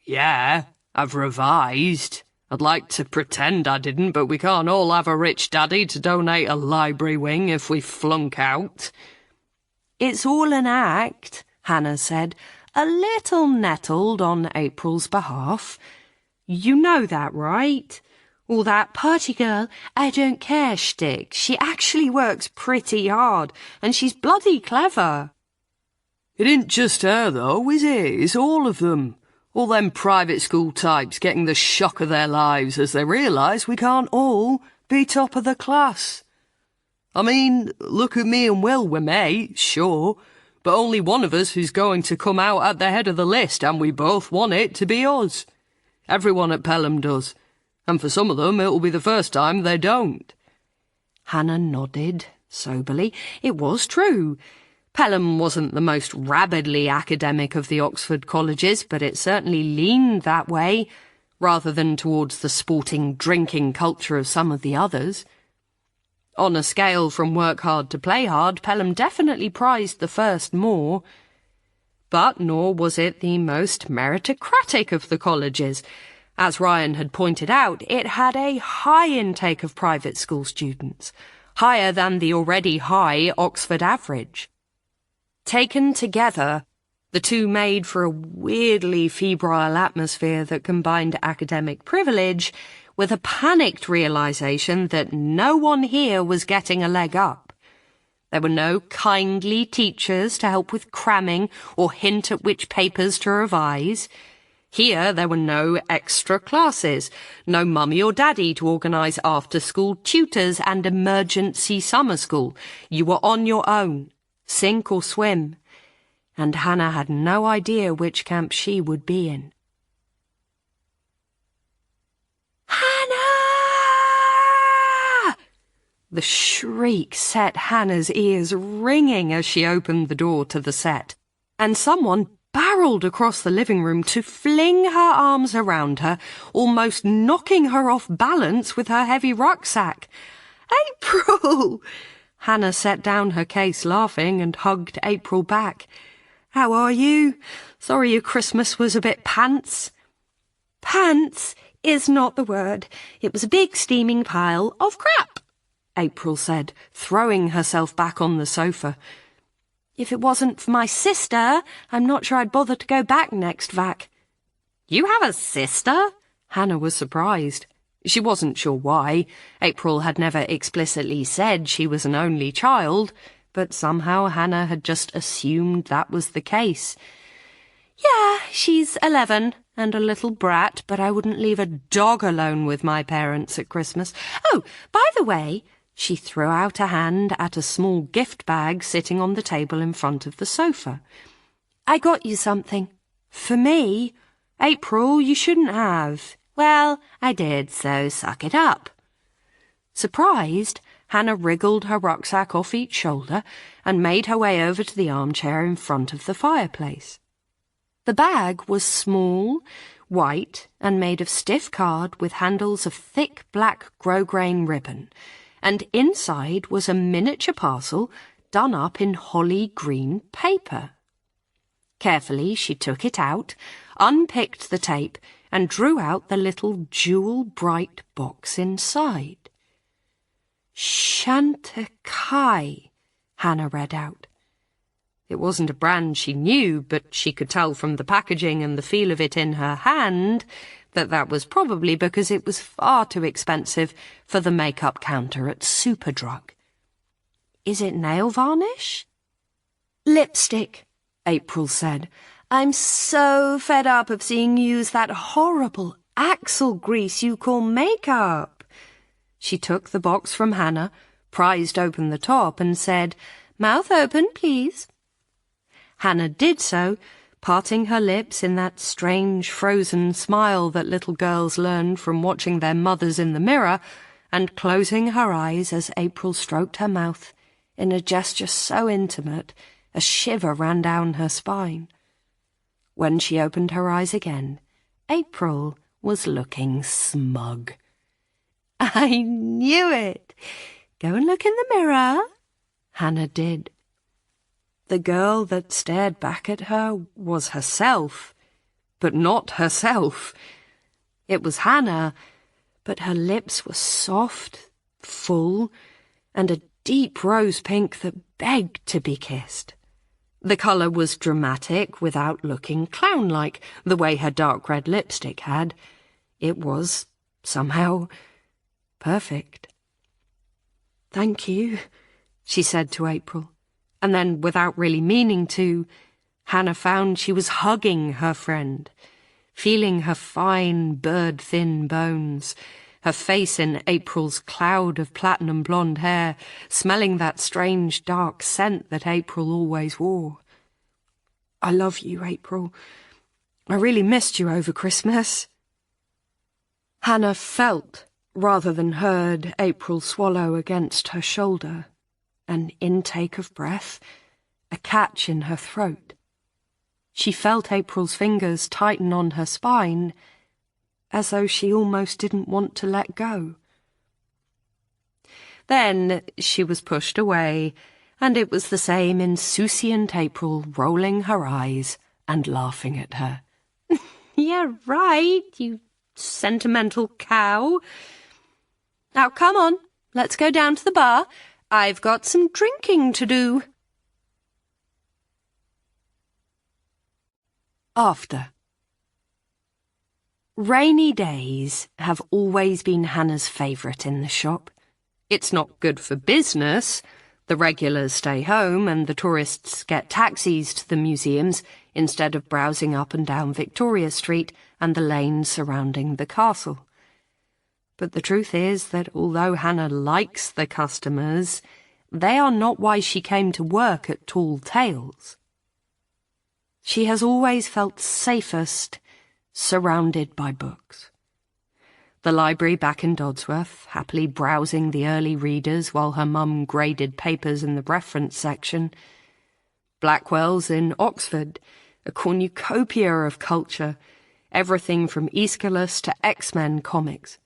"Yeah, I've revised. I'd like to pretend I didn't, but we can't all have a rich daddy to donate a library wing if we flunk out." "It's all an act," Hannah said, a little nettled on April's behalf. "You know that, right? All that party girl, I don't care shtick. She actually works pretty hard, and she's bloody clever." "It ain't just her, though, is it? It's all of them. All them private school types getting the shock of their lives as they realise we can't all be top of the class. I mean, look at me and Will, we're mates, sure, but only one of us is going to come out at the head of the list, and we both want it to be us. Everyone at Pelham does, and for some of them it'll be the first time they don't." Hannah nodded soberly. It was true. Pelham wasn't the most rabidly academic of the Oxford colleges, but it certainly leaned that way, rather than towards the sporting, drinking culture of some of the others. On a scale from work hard to play hard, Pelham definitely prized the first more. But nor was it the most meritocratic of the colleges. As Ryan had pointed out, it had a high intake of private school students, higher than the already high Oxford average. Taken together, the two made for a weirdly febrile atmosphere that combined academic privilege with a panicked realization that no one here was getting a leg up. There were no kindly teachers to help with cramming or hint at which papers to revise. Here there were no extra classes, no mummy or daddy to organise after-school tutors and emergency summer school. You were on your own, sink or swim, and Hannah had no idea which camp she would be in. Hannah! The shriek set Hannah's ears ringing as she opened the door to the set, and someone barreled across the living room to fling her arms around her, almost knocking her off balance with her heavy rucksack. "April!" Hannah set down her case laughing and hugged April back. "How are you? Sorry your Christmas was a bit pants." "Pants is not the word. It was a big steaming pile of crap," April said, throwing herself back on the sofa. "If it wasn't for my sister, I'm not sure I'd bother to go back next vac." "You have a sister?" Hannah was surprised. She wasn't sure why. April had never explicitly said she was an only child, but somehow Hannah had just assumed that was the case. "Yeah, she's 11 and a little brat, but I wouldn't leave a dog alone with my parents at Christmas. Oh, by the way," she threw out a hand at a small gift bag sitting on the table in front of the sofa. "I got you something." "For me? April, you shouldn't have." "Well, I did, so suck it up." Surprised, Hannah wriggled her rucksack off each shoulder and made her way over to the armchair in front of the fireplace. The bag was small, white, and made of stiff card with handles of thick black grosgrain ribbon, and inside was a miniature parcel done up in holly green paper. Carefully she took it out, unpicked the tape, and drew out the little jewel-bright box inside. "Chantecaille," Hannah read out. It wasn't a brand she knew, but she could tell from the packaging and the feel of it in her hand that was probably because it was far too expensive for the makeup counter at Superdrug. "Is it nail varnish?" "Lipstick," April said. "I'm so fed up of seeing you use that horrible axle grease you call makeup." She took the box from Hannah, prized open the top, and said, "Mouth open, please." Hannah did so, parting her lips in that strange frozen smile that little girls learn from watching their mothers in the mirror, and closing her eyes as April stroked her mouth in a gesture so intimate a shiver ran down her spine. When she opened her eyes again, April was looking smug. "I knew it. Go and look in the mirror." Hannah did. The girl that stared back at her was herself, but not herself. It was Hannah, but her lips were soft, full, and a deep rose pink that begged to be kissed. The colour was dramatic without looking clown-like, the way her dark red lipstick had. It was, somehow, perfect. "Thank you," she said to April, and then, without really meaning to, Hannah found she was hugging her friend, feeling her fine, bird-thin bones, her face in April's cloud of platinum blonde hair, smelling that strange dark scent that April always wore. "I love you, April. I really missed you over Christmas." Hannah felt, rather than heard, April swallow against her shoulder, an intake of breath, a catch in her throat. She felt April's fingers tighten on her spine, as though she almost didn't want to let go. Then she was pushed away, and it was the same insouciant April rolling her eyes and laughing at her. Yeah, right, you sentimental cow. Now come on, let's go down to the bar. I've got some drinking to do. After. Rainy days have always been Hannah's favourite in the shop. It's not good for business. The regulars stay home and the tourists get taxis to the museums instead of browsing up and down Victoria Street and the lanes surrounding the castle. But the truth is that although Hannah likes the customers, they are not why she came to work at Tall Tales. She has always felt safest surrounded by books. The library back in Dodsworth, happily browsing the early readers while her mum graded papers in the reference section. Blackwell's in Oxford, a cornucopia of culture, everything from Aeschylus to X-Men comics.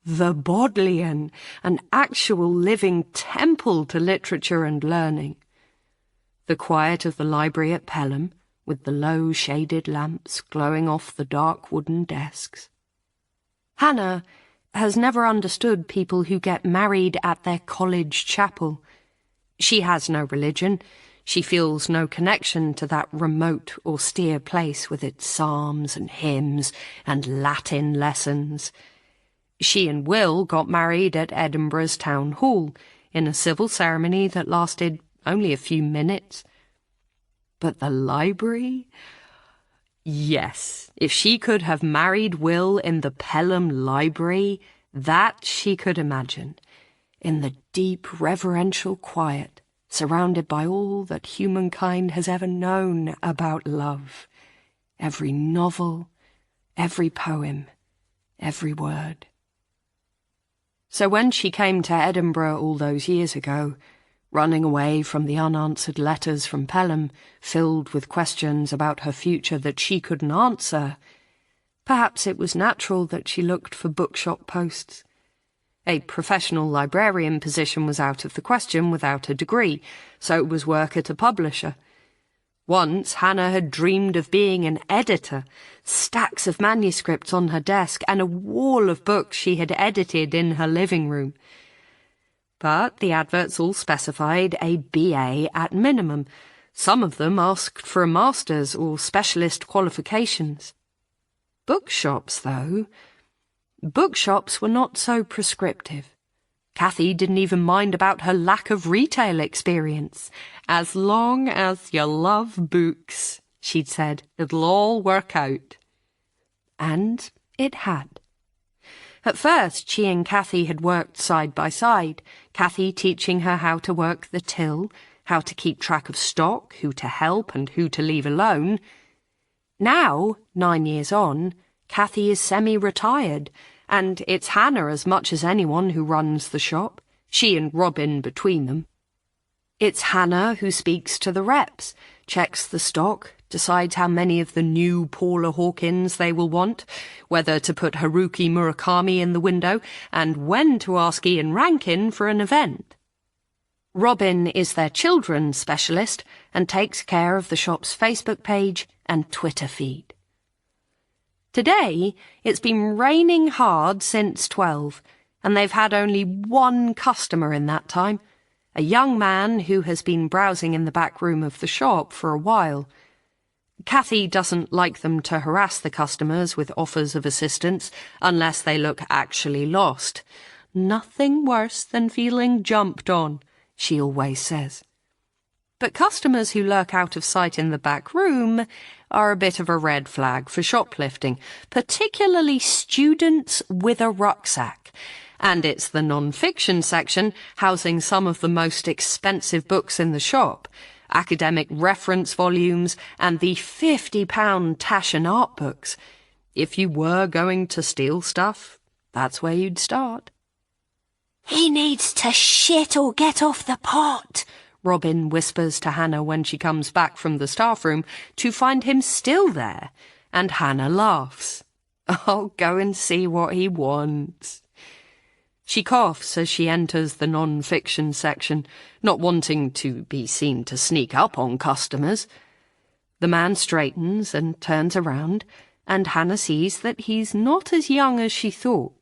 The Bodleian, an actual living temple to literature and learning. The quiet of the library at Pelham, with the low shaded lamps glowing off the dark wooden desks. Hannah has never understood people who get married at their college chapel. She has no religion. She feels no connection to that remote, austere place with its psalms and hymns and Latin lessons. She and Will got married at Edinburgh's town hall in a civil ceremony that lasted only a few minutes. But the library? Yes, if she could have married Will in the Pelham Library, that she could imagine, in the deep reverential quiet, surrounded by all that humankind has ever known about love. Every novel, every poem, every word. So when she came to Edinburgh all those years ago, running away from the unanswered letters from Pelham, filled with questions about her future that she couldn't answer, perhaps it was natural that she looked for bookshop posts. A professional librarian position was out of the question without a degree, so it was work at a publisher. Once Hannah had dreamed of being an editor, stacks of manuscripts on her desk and a wall of books she had edited in her living room. But the adverts all specified a BA at minimum. Some of them asked for a master's or specialist qualifications. Bookshops, though, bookshops were not so prescriptive. Cathy didn't even mind about her lack of retail experience. As long as you love books, she'd said, it'll all work out. And it had. At first, she and Cathy had worked side by side, Cathy teaching her how to work the till, how to keep track of stock, who to help and who to leave alone. Now, 9 years on, Cathy is semi-retired, and it's Hannah as much as anyone who runs the shop, she and Robin between them. It's Hannah who speaks to the reps, checks the stock, decides how many of the new Paula Hawkins they will want, whether to put Haruki Murakami in the window, and when to ask Ian Rankin for an event. Robin is their children's specialist and takes care of the shop's Facebook page and Twitter feed. Today, it's been raining hard since 12, and they've had only one customer in that time, a young man who has been browsing in the back room of the shop for a while. Cathy doesn't like them to harass the customers with offers of assistance unless they look actually lost. Nothing worse than feeling jumped on, she always says. But customers who lurk out of sight in the back room are a bit of a red flag for shoplifting, particularly students with a rucksack. And it's the non-fiction section housing some of the most expensive books in the shop, academic reference volumes and the £50 Taschen art books. If you were going to steal stuff, that's where you'd start. He needs to shit or get off the pot, Robin whispers to Hannah when she comes back from the staff room to find him still there, and Hannah laughs. I'll go and see what he wants. She coughs as she enters the non-fiction section, not wanting to be seen to sneak up on customers. The man straightens and turns around, and Hannah sees that he's not as young as she thought.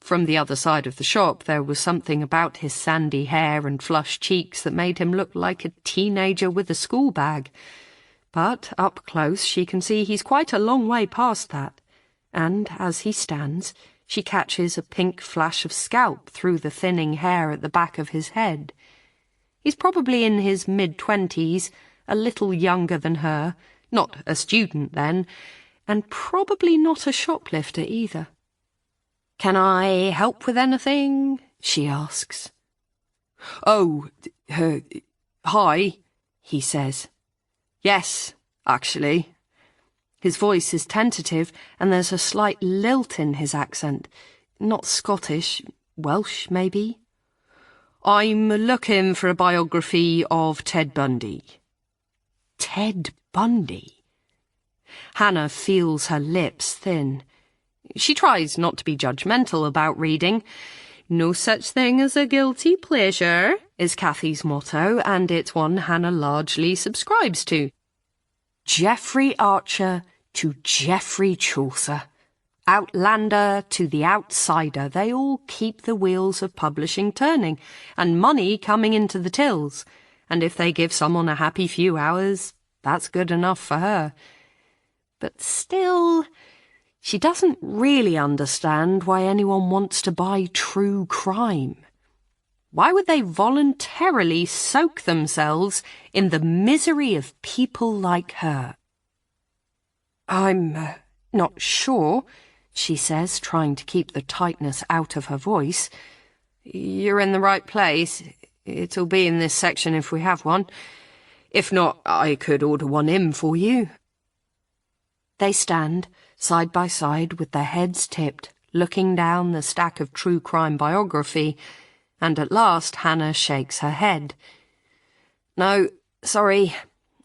From the other side of the shop there was something about his sandy hair and flushed cheeks that made him look like a teenager with a school bag. But up close she can see he's quite a long way past that, and as he stands, she catches a pink flash of scalp through the thinning hair at the back of his head. He's probably in his mid-20s, a little younger than her, not a student then, and probably not a shoplifter either. "Can I help with anything?" she asks. "Oh, hi," he says. "Yes, actually." His voice is tentative, and there's a slight lilt in his accent. Not Scottish, Welsh, maybe? "I'm looking for a biography of Ted Bundy." Ted Bundy? Hannah feels her lips thin. She tries not to be judgmental about reading. No such thing as a guilty pleasure, is Cathy's motto, and it's one Hannah largely subscribes to. Geoffrey Archer to Geoffrey Chaucer. Outlander to the outsider, they all keep the wheels of publishing turning, and money coming into the tills, and if they give someone a happy few hours, that's good enough for her. But still, she doesn't really understand why anyone wants to buy true crime. Why would they voluntarily soak themselves in the misery of people like her? "I'm not sure," she says, trying to keep the tightness out of her voice. "You're in the right place. It'll be in this section if we have one. If not, I could order one in for you." They stand, side by side with their heads tipped, looking down the stack of true crime biography, and at last Hannah shakes her head. "No, sorry,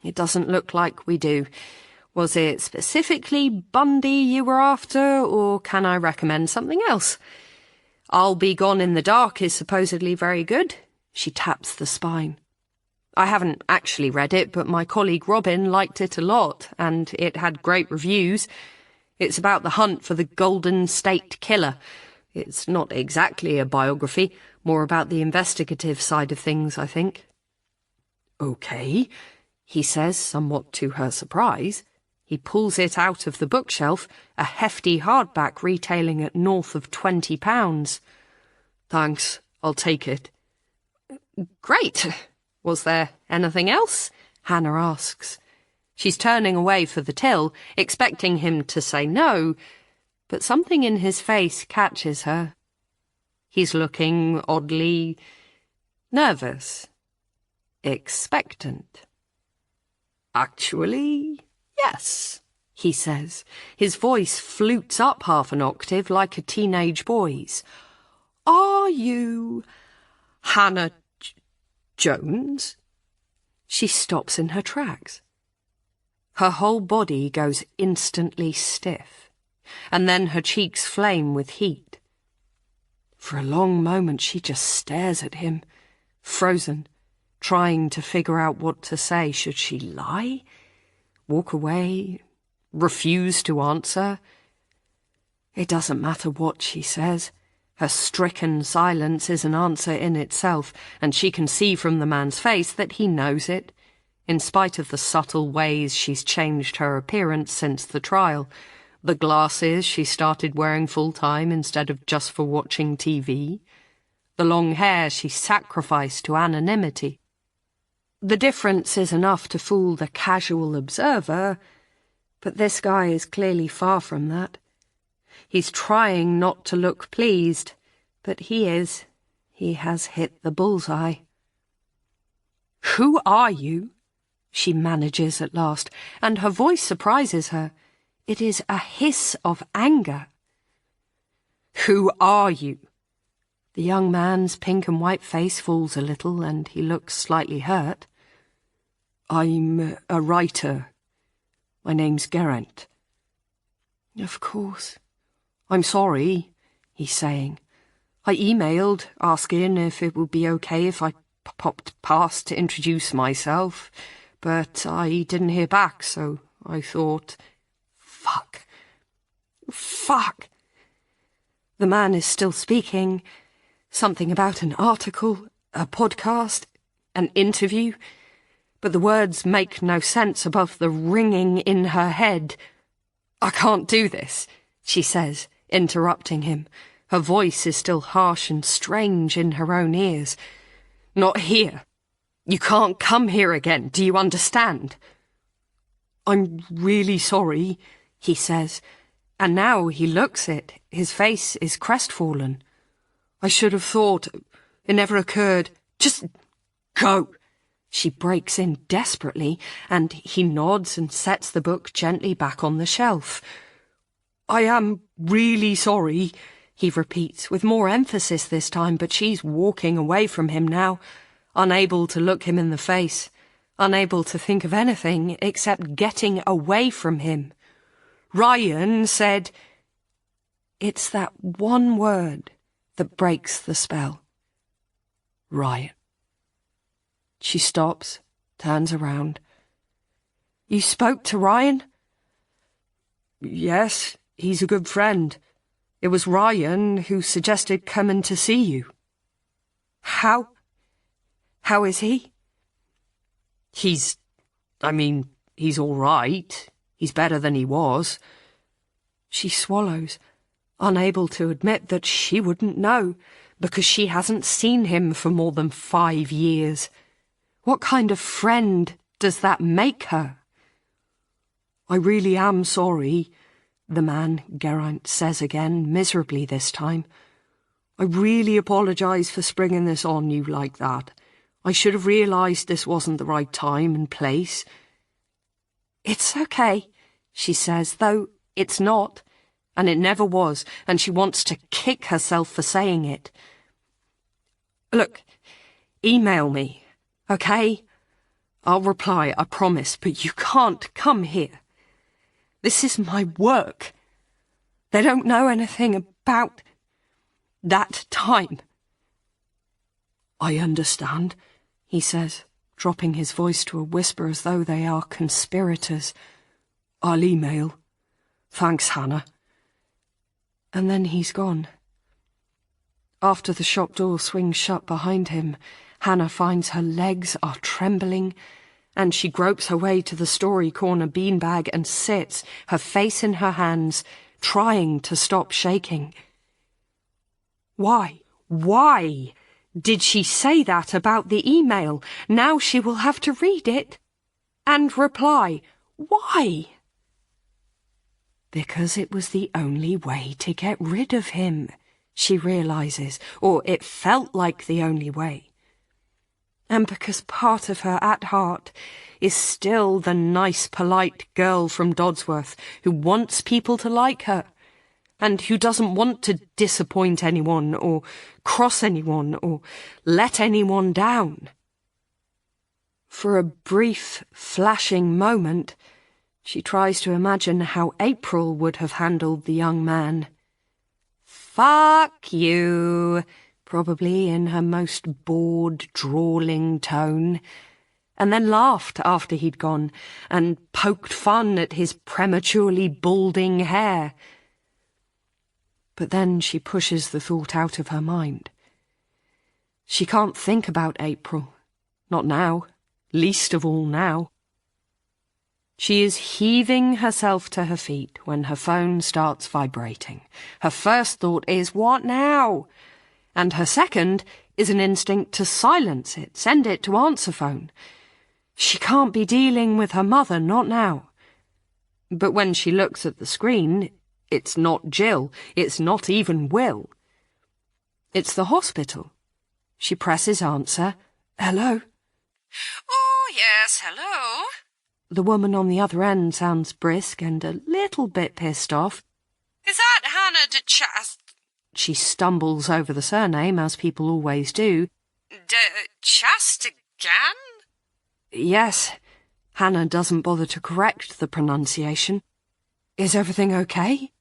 it doesn't look like we do. Was it specifically Bundy you were after, or can I recommend something else? I'll Be Gone in the Dark is supposedly very good." She taps the spine. "I haven't actually read it, but my colleague Robin liked it a lot, and it had great reviews. It's about the hunt for the Golden State Killer. It's not exactly a biography, more about the investigative side of things, I think." "Okay," he says, somewhat to her surprise. He pulls it out of the bookshelf, a hefty hardback retailing at north of £20. "Thanks, I'll take it." "Great. Was there anything else?" Hannah asks. She's turning away for the till, expecting him to say no, but something in his face catches her. He's looking oddly nervous, expectant. "Actually, yes," he says. His voice flutes up half an octave like a teenage boy's. "Are you Hannah Jones?" She stops in her tracks. Her whole body goes instantly stiff, and then her cheeks flame with heat. For a long moment she just stares at him, frozen, trying to figure out what to say. Should she lie? Walk away? Refuse to answer? It doesn't matter what she says. Her stricken silence is an answer in itself, and she can see from the man's face that he knows it, in spite of the subtle ways she's changed her appearance since the trial. The glasses she started wearing full-time instead of just for watching TV. The long hair she sacrificed to anonymity. The difference is enough to fool the casual observer, but this guy is clearly far from that. He's trying not to look pleased, but he is. He has hit the bullseye. "Who are you?" she manages at last, and her voice surprises her. It is a hiss of anger. "Who are you?" The young man's pink and white face falls a little and he looks slightly hurt. I'm a writer. My name's Geraint. Of course. I'm sorry, he's saying. I emailed asking if it would be okay if I popped past to introduce myself, but I didn't hear back, so I thought, fuck. The man is still speaking. Something about an article, a podcast, an interview, but the words make no sense above the ringing in her head. I can't do this, she says, interrupting him. Her voice is still harsh and strange in her own ears. Not here. You can't come here again, do you understand? I'm really sorry, he says, and now he looks it. His face is crestfallen. I should have thought. It never occurred. Just go. She breaks in desperately, and he nods and sets the book gently back on the shelf. I am really sorry, he repeats, with more emphasis this time, but she's walking away from him now, unable to look him in the face, unable to think of anything except getting away from him. Ryan said... It's that one word that breaks the spell. Ryan. She stops, turns around. You spoke to Ryan? Yes, he's a good friend. It was Ryan who suggested coming to see you. How? How is he? He's all right. He's better than he was. She swallows, unable to admit that she wouldn't know, because she hasn't seen him for more than 5 years. What kind of friend does that make her? I really am sorry, the man, Geraint, says again, miserably this time. I really apologise for springing this on you like that. I should have realised this wasn't the right time and place. It's okay, she says, though it's not, and it never was, and she wants to kick herself for saying it. Look, email me, okay? I'll reply, I promise, but you can't come here. This is my work. They don't know anything about that time. I understand, he says, dropping his voice to a whisper as though they are conspirators. I'll email. Thanks, Hannah. And then he's gone. After the shop door swings shut behind him, Hannah finds her legs are trembling, and she gropes her way to the story corner beanbag and sits, her face in her hands, trying to stop shaking. Why did she say that about the email? Now she will have to read it and reply. Why? Because it was the only way to get rid of him, she realises, or it felt like the only way. And because part of her at heart is still the nice, polite girl from Dodsworth who wants people to like her, and who doesn't want to disappoint anyone or cross anyone or let anyone down. For a brief, flashing moment, she tries to imagine how April would have handled the young man. Fuck you, probably in her most bored, drawling tone, and then laughed after he'd gone and poked fun at his prematurely balding hair. But then she pushes the thought out of her mind. She can't think about April. Not now. Least of all now. She is heaving herself to her feet when her phone starts vibrating. Her first thought is, what now? And her second is an instinct to silence it, send it to answer phone. She can't be dealing with her mother, not now. But when she looks at the screen, it's not Jill, it's not even Will. It's the hospital. She presses answer. Hello? Oh, yes, hello. The woman on the other end sounds brisk and a little bit pissed off. Is that Hannah she stumbles over the surname, as people always do. Chastigan? Yes. Hannah doesn't bother to correct the pronunciation. Is everything okay?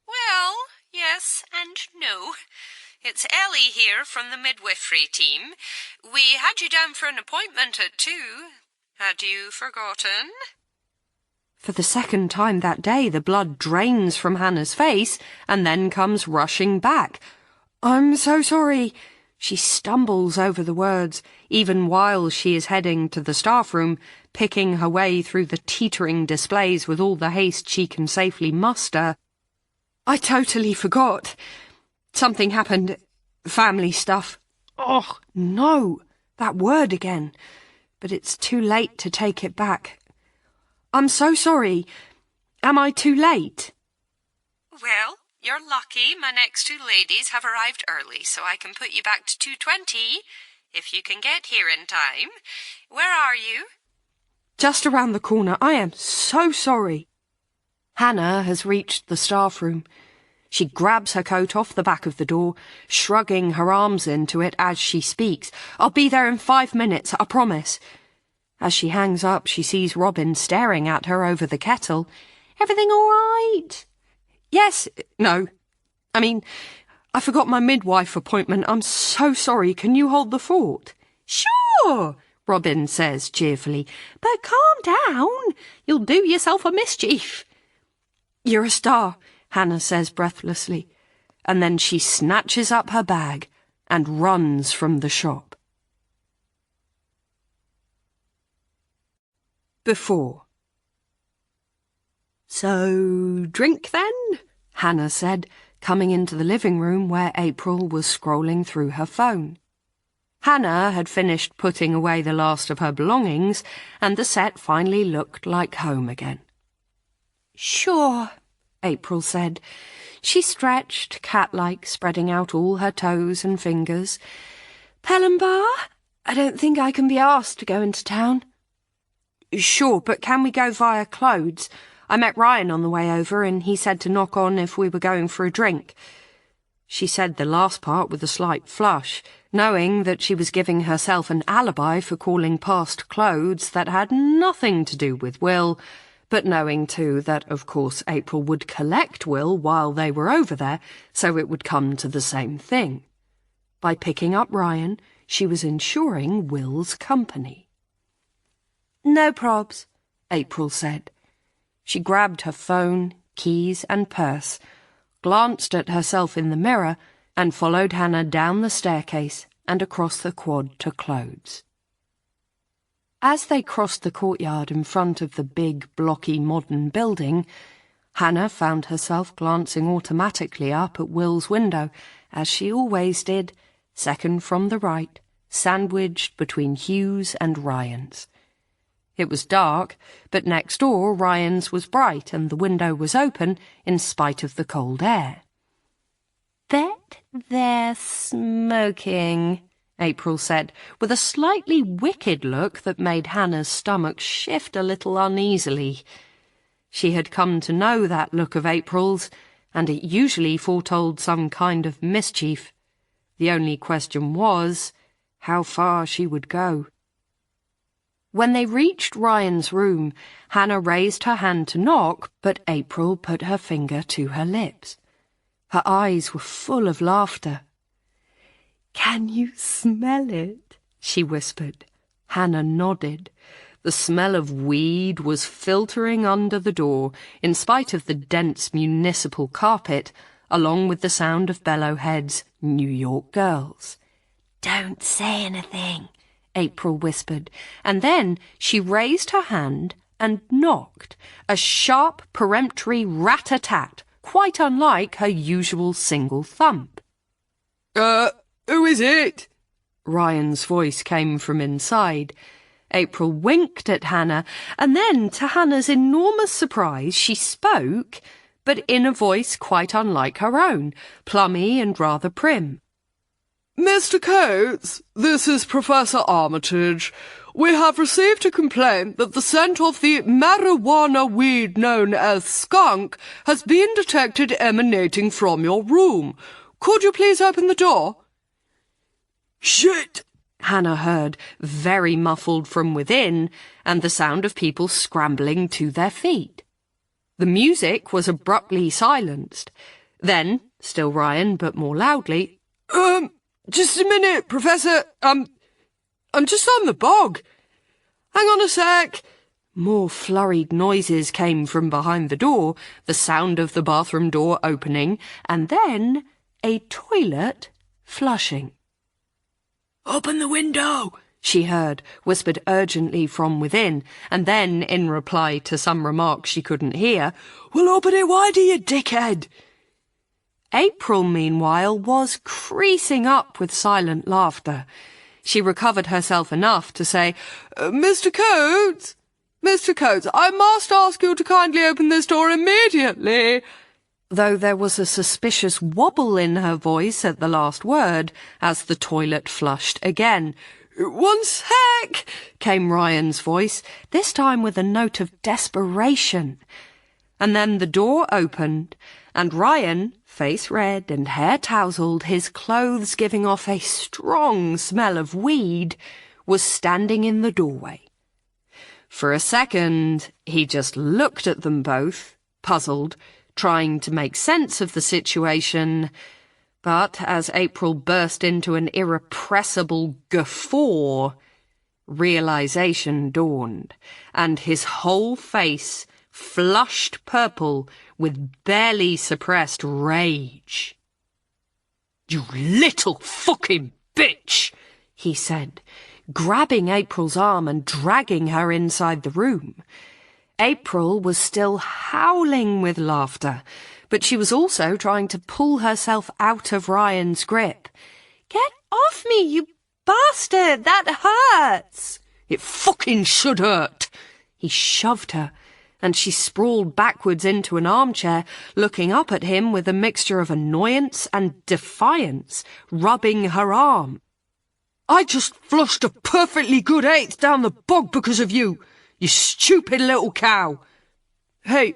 Well, yes and no. It's Ellie here from the midwifery team. We had you down for an appointment at 2. Had you forgotten? For the second time that day, the blood drains from Hannah's face and then comes rushing back. I'm so sorry. She stumbles over the words, even while she is heading to the staff room, picking her way through the teetering displays with all the haste she can safely muster. I totally forgot. Something happened. Family stuff. Oh, no. That word again. But it's too late to take it back. I'm so sorry. Am I too late? Well, you're lucky my next 2 ladies have arrived early, so I can put you back to 2:20, if you can get here in time. Where are you? Just around the corner. I am so sorry. Hannah has reached the staff room. She grabs her coat off the back of the door, shrugging her arms into it as she speaks. I'll be there in 5 minutes, I promise. As she hangs up, she sees Robin staring at her over the kettle. Everything all right? Yes. No. I mean, I forgot my midwife appointment. I'm so sorry. Can you hold the fort? Sure, Robin says cheerfully. But calm down. You'll do yourself a mischief. You're a star, Hannah says breathlessly, and then she snatches up her bag and runs from the shop. Before. So, drink then? Hannah said, coming into the living room where April was scrolling through her phone. Hannah had finished putting away the last of her belongings, and the set finally looked like home again. Sure, April said. She stretched, cat-like, spreading out all her toes and fingers. Pellenbar, I don't think I can be asked to go into town. Sure, but can we go via clothes? I met Ryan on the way over, and he said to knock on if we were going for a drink. She said the last part with a slight flush, knowing that she was giving herself an alibi for calling past clothes that had nothing to do with Will, but knowing, too, that, of course, April would collect Will while they were over there, so it would come to the same thing. By picking up Ryan, she was ensuring Will's company. No probs, April said. She grabbed her phone, keys and purse, glanced at herself in the mirror, and followed Hannah down the staircase and across the quad to clothes. As they crossed the courtyard in front of the big, blocky modern building, Hannah found herself glancing automatically up at Will's window, as she always did, second from the right, sandwiched between Hugh's and Ryan's. It was dark, but next door Ryan's was bright and the window was open in spite of the cold air. Bet they're smoking, April said, with a slightly wicked look that made Hannah's stomach shift a little uneasily. She had come to know that look of April's, and it usually foretold some kind of mischief. The only question was how far she would go. When they reached Ryan's room, Hannah raised her hand to knock, but April put her finger to her lips. Her eyes were full of laughter. Can you smell it? She whispered. Hannah nodded. The smell of weed was filtering under the door, in spite of the dense municipal carpet, along with the sound of Bellowhead's New York Girls. Don't say anything, April whispered, and then she raised her hand and knocked, a sharp, peremptory rat-a-tat, quite unlike her usual single thump. Who is it? Ryan's voice came from inside. April winked at Hannah, and then, to Hannah's enormous surprise, she spoke, but in a voice quite unlike her own, plummy and rather prim. Mr. Coates, this is Professor Armitage. We have received a complaint that the scent of the marijuana weed known as skunk has been detected emanating from your room. could you please open the door?" "Shit!" Hannah heard, very muffled from within, and the sound of people scrambling to their feet. The music was abruptly silenced. Then, still Ryan, but more loudly, Just a minute, Professor. I'm just on the bog. Hang on a sec." More flurried noises came from behind the door, the sound of the bathroom door opening, and then a toilet flushing. "Open the window," she heard, whispered urgently from within, and then, in reply to some remark she couldn't hear, "Well, open it wider, you dickhead." April, meanwhile, was creasing up with silent laughter. She recovered herself enough to say, Mr. Coates, I must ask you to kindly open this door immediately," though there was a suspicious wobble in her voice at the last word as the toilet flushed again. "One sec," came Ryan's voice, this time with a note of desperation. And then the door opened, and Ryan, face red and hair tousled, his clothes giving off a strong smell of weed, was standing in the doorway. For a second, he just looked at them both, puzzled, trying to make sense of the situation. But as April burst into an irrepressible guffaw, realization dawned, and his whole face flushed purple with barely suppressed rage. "You little fucking bitch," he said, grabbing April's arm and dragging her inside the room. April was still howling with laughter, but she was also trying to pull herself out of Ryan's grip. "Get off me, you bastard! That hurts!" "It fucking should hurt." He shoved her, and she sprawled backwards into an armchair, looking up at him with a mixture of annoyance and defiance, rubbing her arm. "I just flushed a perfectly good eighth down the bog because of you, you stupid little cow." Hey,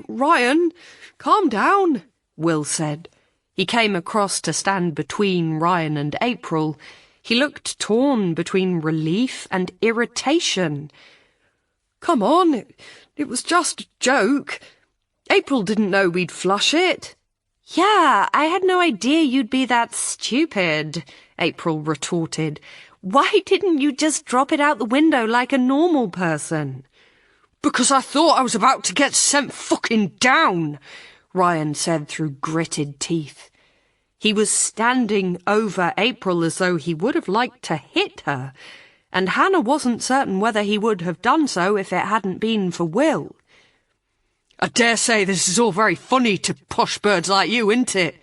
Ryan, calm down," Will said. He came across to stand between Ryan and April. He looked torn between relief and irritation. "Come on, it was just a joke. April didn't know we'd flush it." "Yeah, I had no idea you'd be that stupid," April retorted. "Why didn't you just drop it out the window like a normal person?" "Because I thought I was about to get sent fucking down," Ryan said through gritted teeth. He was standing over April as though he would have liked to hit her, and Hannah wasn't certain whether he would have done so if it hadn't been for Will. "I dare say this is all very funny to posh birds like you, isn't it?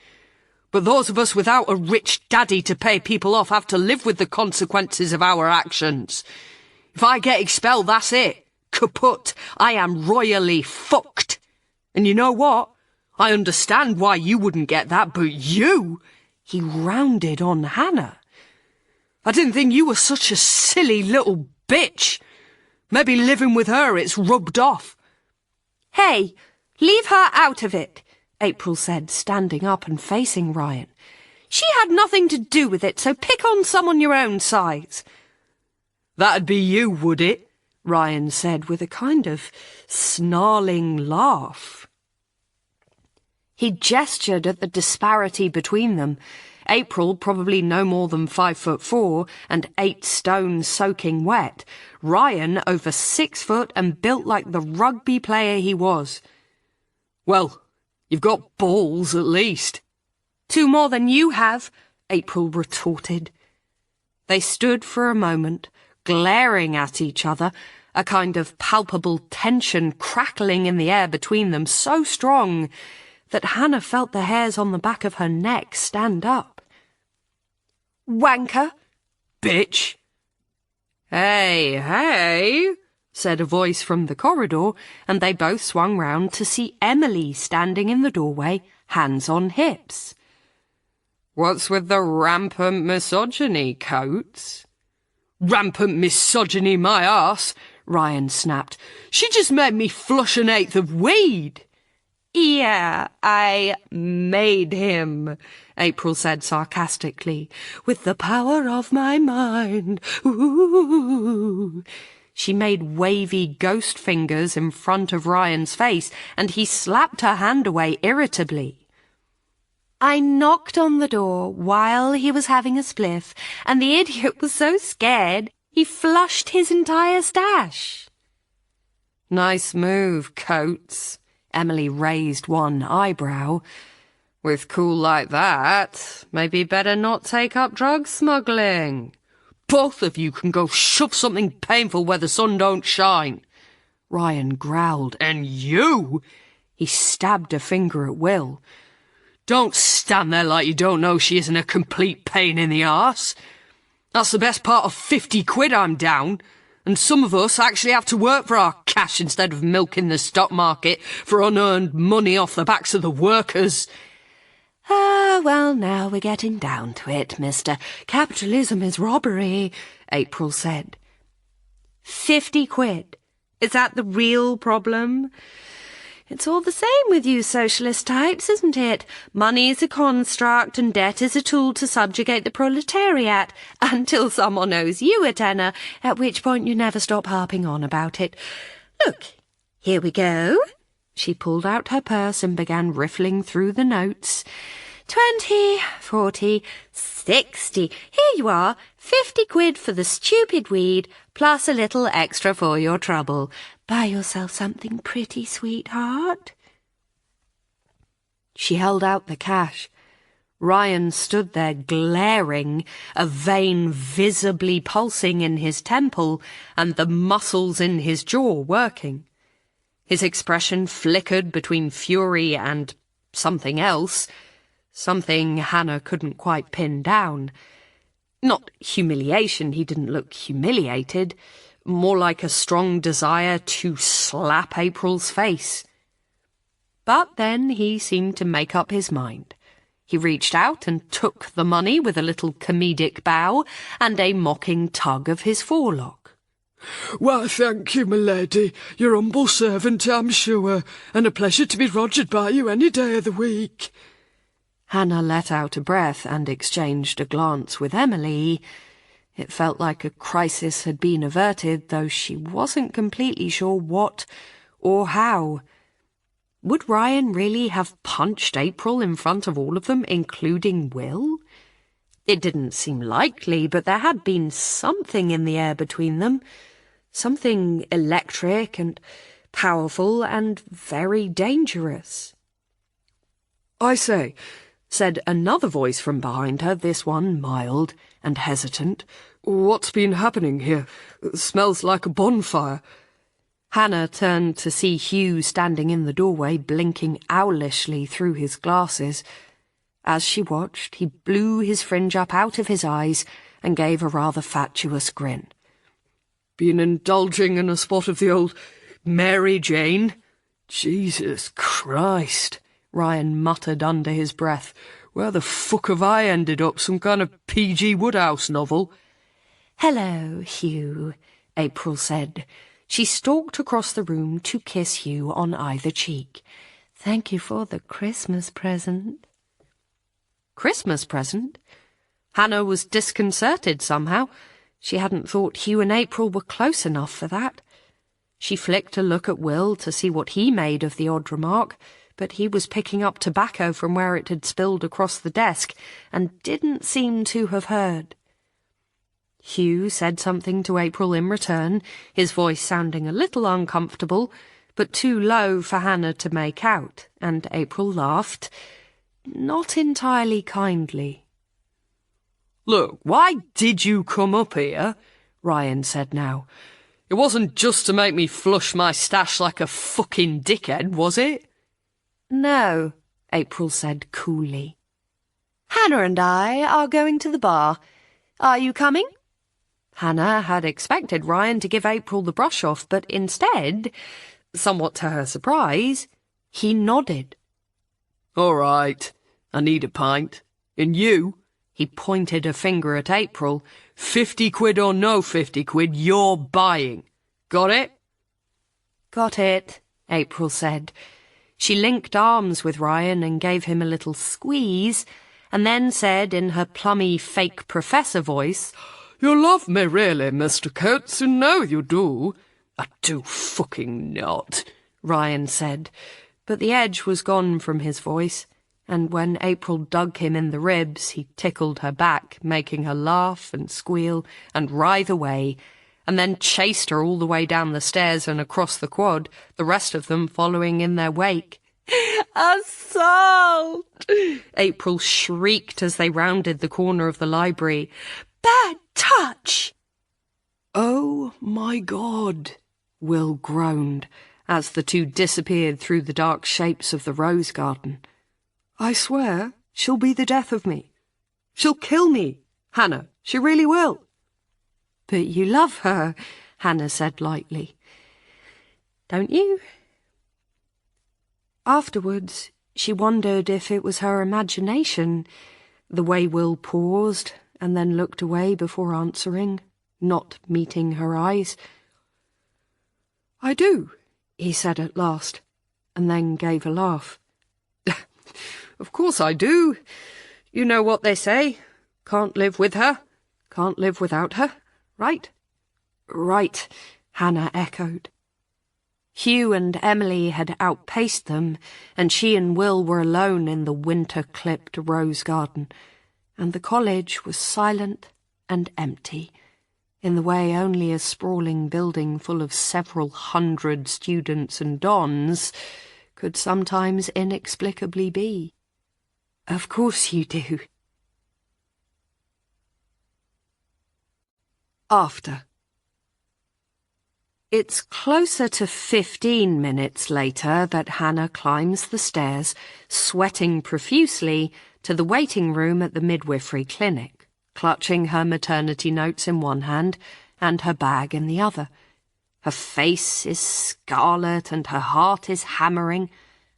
But those of us without a rich daddy to pay people off have to live with the consequences of our actions. If I get expelled, that's it. Kaput. I am royally fucked. And you know what? I understand why you wouldn't get that, but you..." He rounded on Hannah. "I didn't think you were such a silly little bitch. Maybe living with her, it's rubbed off." "Hey, leave her out of it," April said, standing up and facing Ryan. "She had nothing to do with it, so pick on someone your own size." "That'd be you, would it?" Ryan said with a kind of snarling laugh. He gestured at the disparity between them. April, probably no more than 5'4" and 8 stone soaking wet. Ryan, over 6 foot and built like the rugby player he was. "Well, you've got balls at least." "2 more than you have," April retorted. They stood for a moment, glaring at each other, a kind of palpable tension crackling in the air between them so strong that Hannah felt the hairs on the back of her neck stand up. "Wanker." "Bitch." Hey, said a voice from the corridor, and they both swung round to see Emily standing in the doorway, hands on hips. "What's with the rampant misogyny, Coates?" "Rampant misogyny, my arse," Ryan snapped. "She just made me flush an eighth of weed." Yeah, I made him, April said sarcastically, with the power of my mind. Ooh. She made wavy ghost fingers in front of Ryan's face, and he slapped her hand away irritably. I knocked on the door while he was having a spliff, and the idiot was so scared he flushed his entire stash. Nice move, Coates. Emily raised one eyebrow. With cool like that, maybe better not take up drug smuggling. Both of you can go shove something painful where the sun don't shine. Ryan growled. And you? He stabbed a finger at Will. Don't stand there like you don't know she isn't a complete pain in the arse. That's the best part of 50 quid I'm down. And some of us actually have to work for our cash instead of milking the stock market for unearned money off the backs of the workers. Well, now we're getting down to it, mister. Capitalism is robbery, April said. 50 quid. Is that the real problem? It's all the same with you socialist types, isn't it? Money is a construct and debt is a tool to subjugate the proletariat, until someone owes you a tenner, at which point you never stop harping on about it. Look, here we go. She pulled out her purse and began riffling through the notes. 20, 40, 60. Here you are, 50 quid for the stupid weed, plus a little extra for your trouble. Buy yourself something pretty, sweetheart. She held out the cash. Ryan stood there glaring, a vein visibly pulsing in his temple and the muscles in his jaw working. His expression flickered between fury and something else, something Hannah couldn't quite pin down. Not humiliation, he didn't look humiliated, more like a strong desire to slap April's face. But then he seemed to make up his mind. He reached out and took the money with a little comedic bow and a mocking tug of his forelock. Why, thank you, my lady. Your humble servant, I'm sure, and a pleasure to be rogered by you any day of the week. Hannah let out a breath and exchanged a glance with Emily. It felt like a crisis had been averted, though she wasn't completely sure what or how. Would Ryan really have punched April in front of all of them, including Will? It didn't seem likely, but there had been something in the air between them. Something electric and powerful and very dangerous. I say, said another voice from behind her, this one mild and hesitant. What's been happening here? It smells like a bonfire. Hannah turned to see Hugh standing in the doorway, blinking owlishly through his glasses. As she watched, he blew his fringe up out of his eyes and gave a rather fatuous grin. Been indulging in a spot of the old Mary Jane? Jesus Christ, Ryan muttered under his breath. Where the fuck have I ended up? Some kind of P.G. Wodehouse novel? Hello, Hugh, April said. She stalked across the room to kiss Hugh on either cheek. Thank you for the Christmas present. Christmas present? Hannah was disconcerted somehow. She hadn't thought Hugh and April were close enough for that. She flicked a look at Will to see what he made of the odd remark, but he was picking up tobacco from where it had spilled across the desk and didn't seem to have heard. Hugh said something to April in return, his voice sounding a little uncomfortable, but too low for Hannah to make out, and April laughed, not entirely kindly. Look, why did you come up here? Ryan said now. It wasn't just to make me flush my stash like a fucking dickhead, was it? No, April said coolly. Hannah and I are going to the bar. Are you coming? Hannah had expected Ryan to give April the brush off, but instead, somewhat to her surprise, he nodded. All right, I need a pint. And you? He pointed a finger at April. 50 quid or no 50 quid, you're buying. Got it? Got it, April said. She linked arms with Ryan and gave him a little squeeze, and then said in her plummy fake professor voice, "You love me really, Mr. Coates, you know you do." "I do fucking not," Ryan said, but the edge was gone from his voice, and when April dug him in the ribs, he tickled her back, making her laugh and squeal and writhe away, and then chased her all the way down the stairs and across the quad, the rest of them following in their wake. "Assault!" April shrieked as they rounded the corner of the library. "Bad touch!" "Oh, my God," Will groaned as the two disappeared through the dark shapes of the rose garden. "I swear she'll be the death of me. She'll kill me, Hannah, she really will." "But you love her," Hannah said lightly. "Don't you?" Afterwards, she wondered if it was her imagination, the way Will paused and then looked away before answering, not meeting her eyes. "I do," he said at last, and then gave a laugh. "Of course I do. You know what they say. Can't live with her, can't live without her, right?" "Right," Hannah echoed. Hugh and Emily had outpaced them, and she and Will were alone in the winter-clipped rose garden, and the college was silent and empty, in the way only a sprawling building full of several hundred students and dons could sometimes inexplicably be. "Of course you do." After. It's closer to 15 minutes later that Hannah climbs the stairs, sweating profusely, to the waiting room at the midwifery clinic, clutching her maternity notes in one hand and her bag in the other. Her face is scarlet and her heart is hammering.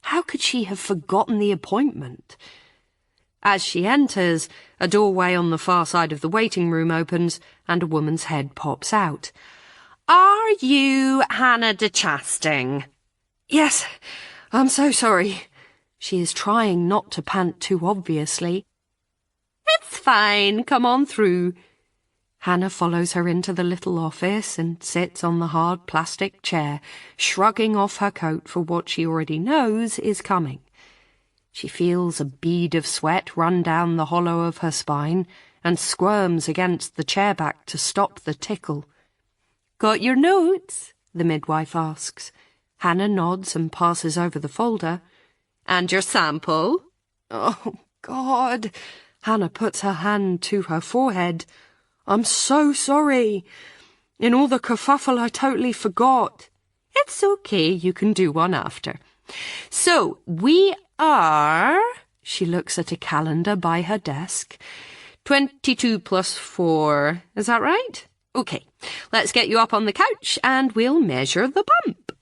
How could she have forgotten the appointment? As she enters, a doorway on the far side of the waiting room opens and a woman's head pops out. "Are you Hannah de Chasting?" "Yes, I'm so sorry." She is trying not to pant too obviously. "It's fine, come on through." Hannah follows her into the little office and sits on the hard plastic chair, shrugging off her coat for what she already knows is coming. She feels a bead of sweat run down the hollow of her spine and squirms against the chair back to stop the tickle. "Got your notes?" the midwife asks. Hannah nods and passes over the folder. "And your sample?" "Oh, God." Hannah puts her hand to her forehead. "I'm so sorry. In all the kerfuffle, I totally forgot." "It's okay, you can do one after. So, we are..." She looks at a calendar by her desk. 22 plus 4, is that right? Okay, let's get you up on the couch and we'll measure the bump.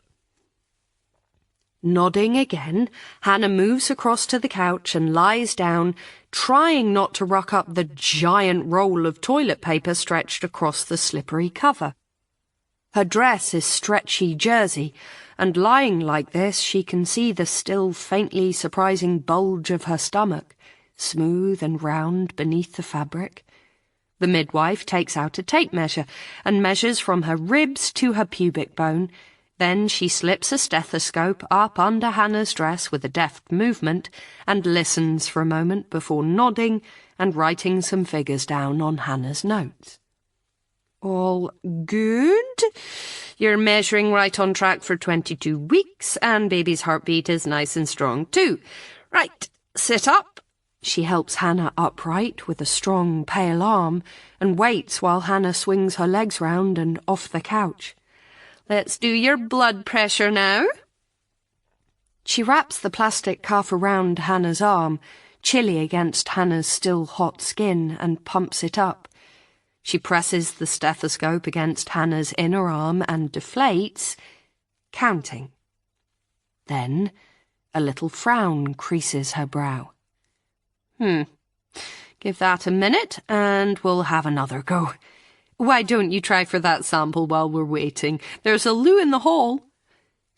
Nodding again, Hannah moves across to the couch and lies down, trying not to ruck up the giant roll of toilet paper stretched across the slippery cover. Her dress is stretchy jersey, and lying like this she can see the still faintly surprising bulge of her stomach, smooth and round beneath the fabric. The midwife takes out a tape measure and measures from her ribs to her pubic bone. Then she slips a stethoscope up under Hannah's dress with a deft movement and listens for a moment before nodding and writing some figures down on Hannah's notes. "All good. You're measuring right on track for 22 weeks, and baby's heartbeat is nice and strong too. Right, sit up." She helps Hannah upright with a strong, pale arm and waits while Hannah swings her legs round and off the couch. "Let's do your blood pressure now." She wraps the plastic cuff around Hannah's arm, chilly against Hannah's still hot skin, and pumps it up. She presses the stethoscope against Hannah's inner arm and deflates, counting. Then a little frown creases her brow. Give that a minute and we'll have another go. Why don't you try for that sample while we're waiting? There's a loo in the hall."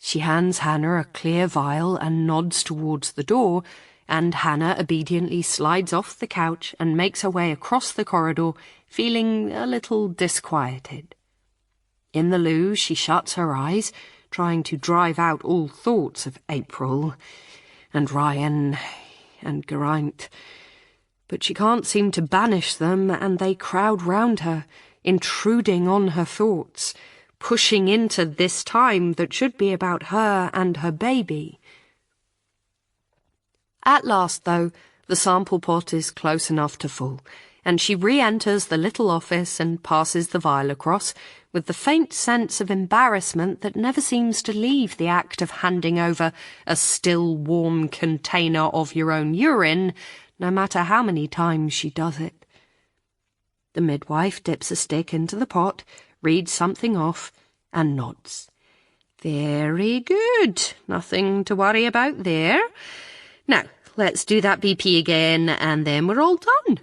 She hands Hannah a clear vial and nods towards the door, and Hannah obediently slides off the couch and makes her way across the corridor, feeling a little disquieted. In the loo, she shuts her eyes, trying to drive out all thoughts of April and Ryan and Geraint. But she can't seem to banish them, and they crowd round her, intruding on her thoughts, pushing into this time that should be about her and her baby. At last, though, the sample pot is close enough to full, and she re-enters the little office and passes the vial across, with the faint sense of embarrassment that never seems to leave the act of handing over a still warm container of your own urine, no matter how many times she does it. The midwife dips a stick into the pot, reads something off, and nods. Very good. Nothing to worry about there. Now, let's do that BP again, and then we're all done.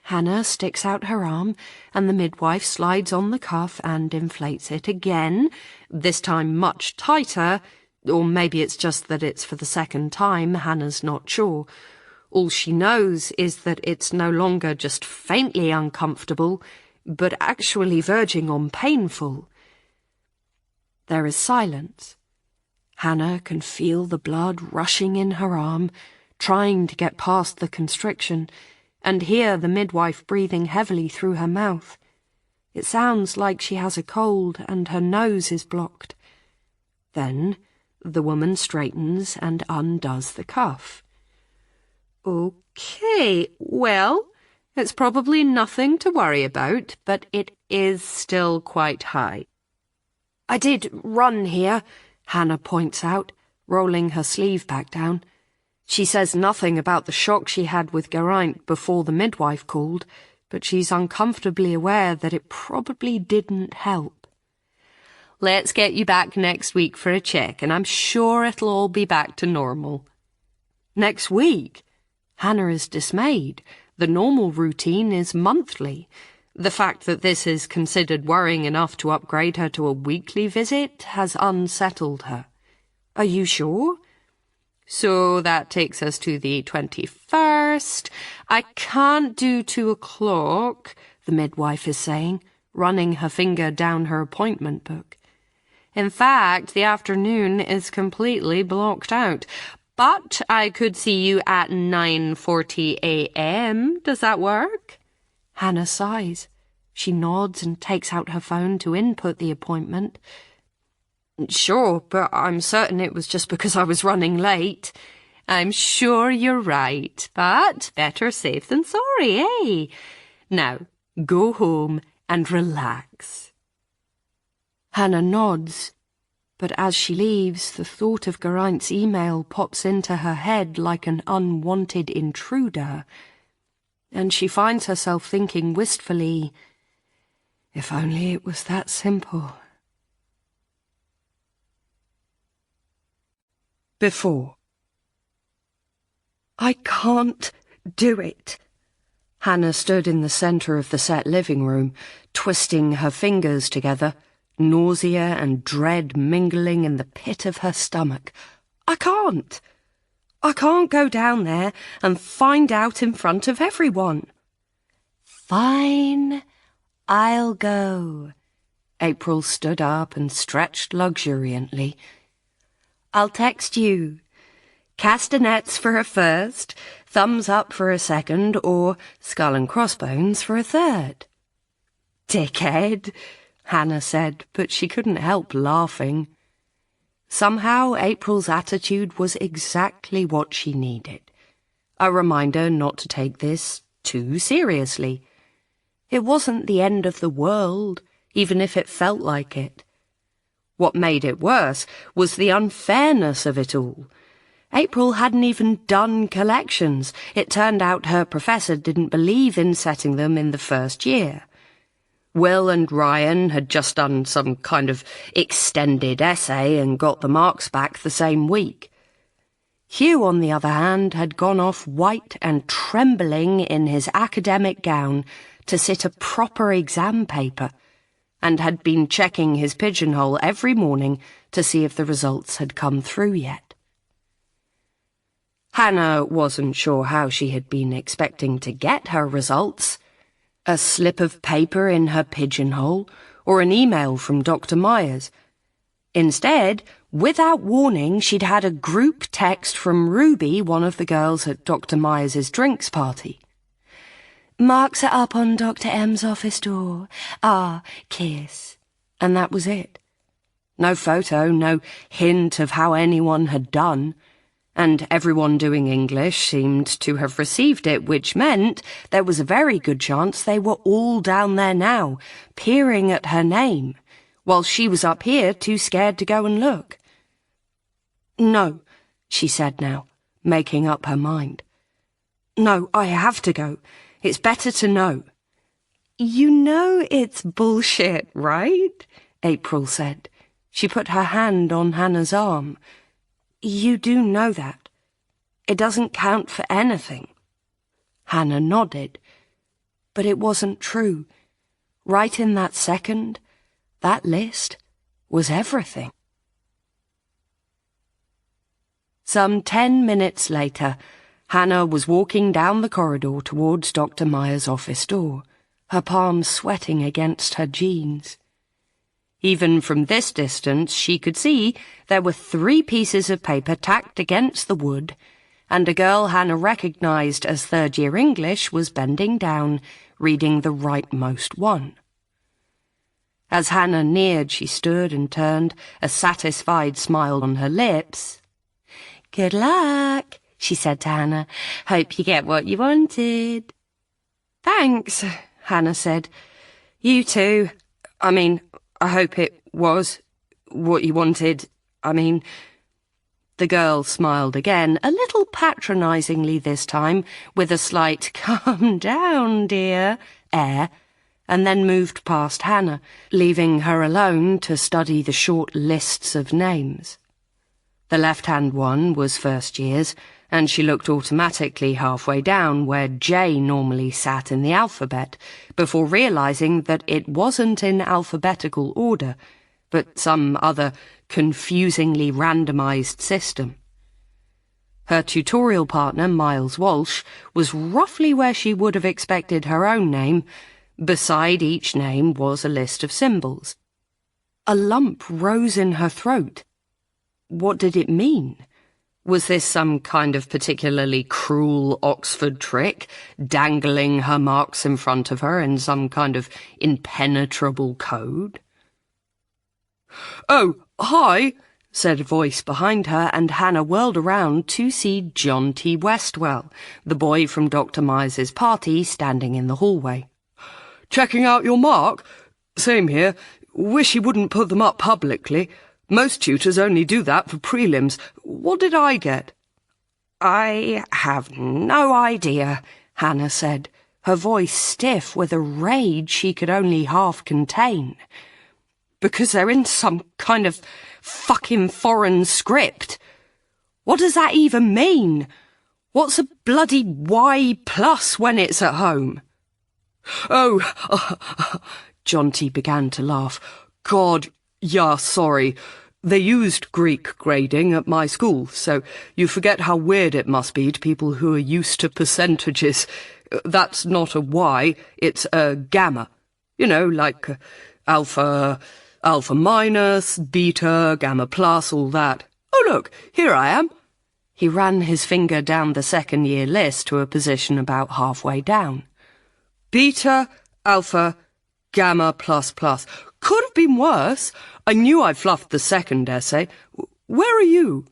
Hannah sticks out her arm, and the midwife slides on the cuff and inflates it again, this time much tighter, or maybe it's just that it's for the second time, Hannah's not sure. All she knows is that it's no longer just faintly uncomfortable, but actually verging on painful. There is silence. Hannah can feel the blood rushing in her arm, trying to get past the constriction, and hear the midwife breathing heavily through her mouth. It sounds like she has a cold and her nose is blocked. Then the woman straightens and undoes the cuff. Okay, well, it's probably nothing to worry about, but it is still quite high. I did run here, Hannah points out, rolling her sleeve back down. She says nothing about the shock she had with Geraint before the midwife called, but she's uncomfortably aware that it probably didn't help. Let's get you back next week for a check, and I'm sure it'll all be back to normal. Next week? Hannah is dismayed. The normal routine is monthly. The fact that this is considered worrying enough to upgrade her to a weekly visit has unsettled her. Are you sure? So that takes us to the 21st. I can't do 2 o'clock, the midwife is saying, running her finger down her appointment book. In fact, the afternoon is completely blocked out. But I could see you at 9:40 a.m. Does that work? Hannah sighs. She nods and takes out her phone to input the appointment. Sure, but I'm certain it was just because I was running late. I'm sure you're right, but better safe than sorry, eh? Now, go home and relax. Hannah nods, but as she leaves, the thought of Geraint's email pops into her head like an unwanted intruder, and she finds herself thinking wistfully, if only it was that simple. Before. I can't do it. Hannah stood in the centre of the set living room, twisting her fingers together, nausea and dread mingling in the pit of her stomach. I can't go down there and find out in front of everyone. Fine, I'll go. April stood up and stretched luxuriantly. I'll text you. Castanets for a first, thumbs up for a second, or skull and crossbones for a third. Dickhead, Hannah said, but she couldn't help laughing. Somehow April's attitude was exactly what she needed. A reminder not to take this too seriously. It wasn't the end of the world, even if it felt like it. What made it worse was the unfairness of it all. April hadn't even done collections. It turned out her professor didn't believe in setting them in the first year. Will and Ryan had just done some kind of extended essay and got the marks back the same week. Hugh, on the other hand, had gone off white and trembling in his academic gown to sit a proper exam paper, and had been checking his pigeonhole every morning to see if the results had come through yet. Hannah wasn't sure how she had been expecting to get her results. A slip of paper in her pigeonhole, or an email from Dr. Myers. Instead, without warning, she'd had a group text from Ruby, one of the girls at Dr. Myers's drinks party. "Marks are up on Dr. M's office door. Ah, kiss." And that was it. No photo, no hint of how anyone had done. And everyone doing English seemed to have received it, which meant there was a very good chance they were all down there now, peering at her name, while she was up here too scared to go and look. "No," she said now, making up her mind. "No, I have to go. It's better to know." "You know it's bullshit, right?" April said. She put her hand on Hannah's arm. "You do know that. It doesn't count for anything." Hannah nodded. But it wasn't true. Right in that second, that list was everything. Some 10 minutes later, Hannah was walking down the corridor towards Dr. Myers' office door, her palms sweating against her jeans. Even from this distance, she could see there were 3 pieces of paper tacked against the wood, and a girl Hannah recognized as third-year English was bending down, reading the rightmost one. As Hannah neared, she stood and turned, a satisfied smile on her lips. "Good luck," she said to Hannah. "Hope you get what you wanted." "Thanks," Hannah said. "You too. I hope it was what you wanted. The girl smiled again, a little patronizingly this time, with a slight "calm down, dear" air, and then moved past Hannah, leaving her alone to study the short lists of names. The left-hand one was first year's, and she looked automatically halfway down where J normally sat in the alphabet, before realizing that it wasn't in alphabetical order, but some other confusingly randomized system. Her tutorial partner, Miles Walsh, was roughly where she would have expected her own name. Beside each name was a list of symbols. A lump rose in her throat. What did it mean? Was this some kind of particularly cruel Oxford trick, dangling her marks in front of her in some kind of impenetrable code? "Oh, hi," said a voice behind her, and Hannah whirled around to see John T. Westwell, the boy from Dr. Myers's party, standing in the hallway. "Checking out your mark? Same here. Wish he wouldn't put them up publicly. Most tutors only do that for prelims. What did I get?" "I have no idea," Hannah said, her voice stiff with a rage she could only half contain. "Because they're in some kind of fucking foreign script. What does that even mean? What's a bloody Y+ when it's at home?" "Oh," John T. began to laugh. "God, yeah, sorry. They used Greek grading at my school, so you forget how weird it must be to people who are used to percentages. That's not a Y, it's a gamma. You know, like alpha minus, beta, gamma plus, all that. Oh, look, here I am." He ran his finger down the second-year list to a position about halfway down. "Beta, alpha, gamma plus plus. Could have been worse. I knew I fluffed the second essay. Where are you?"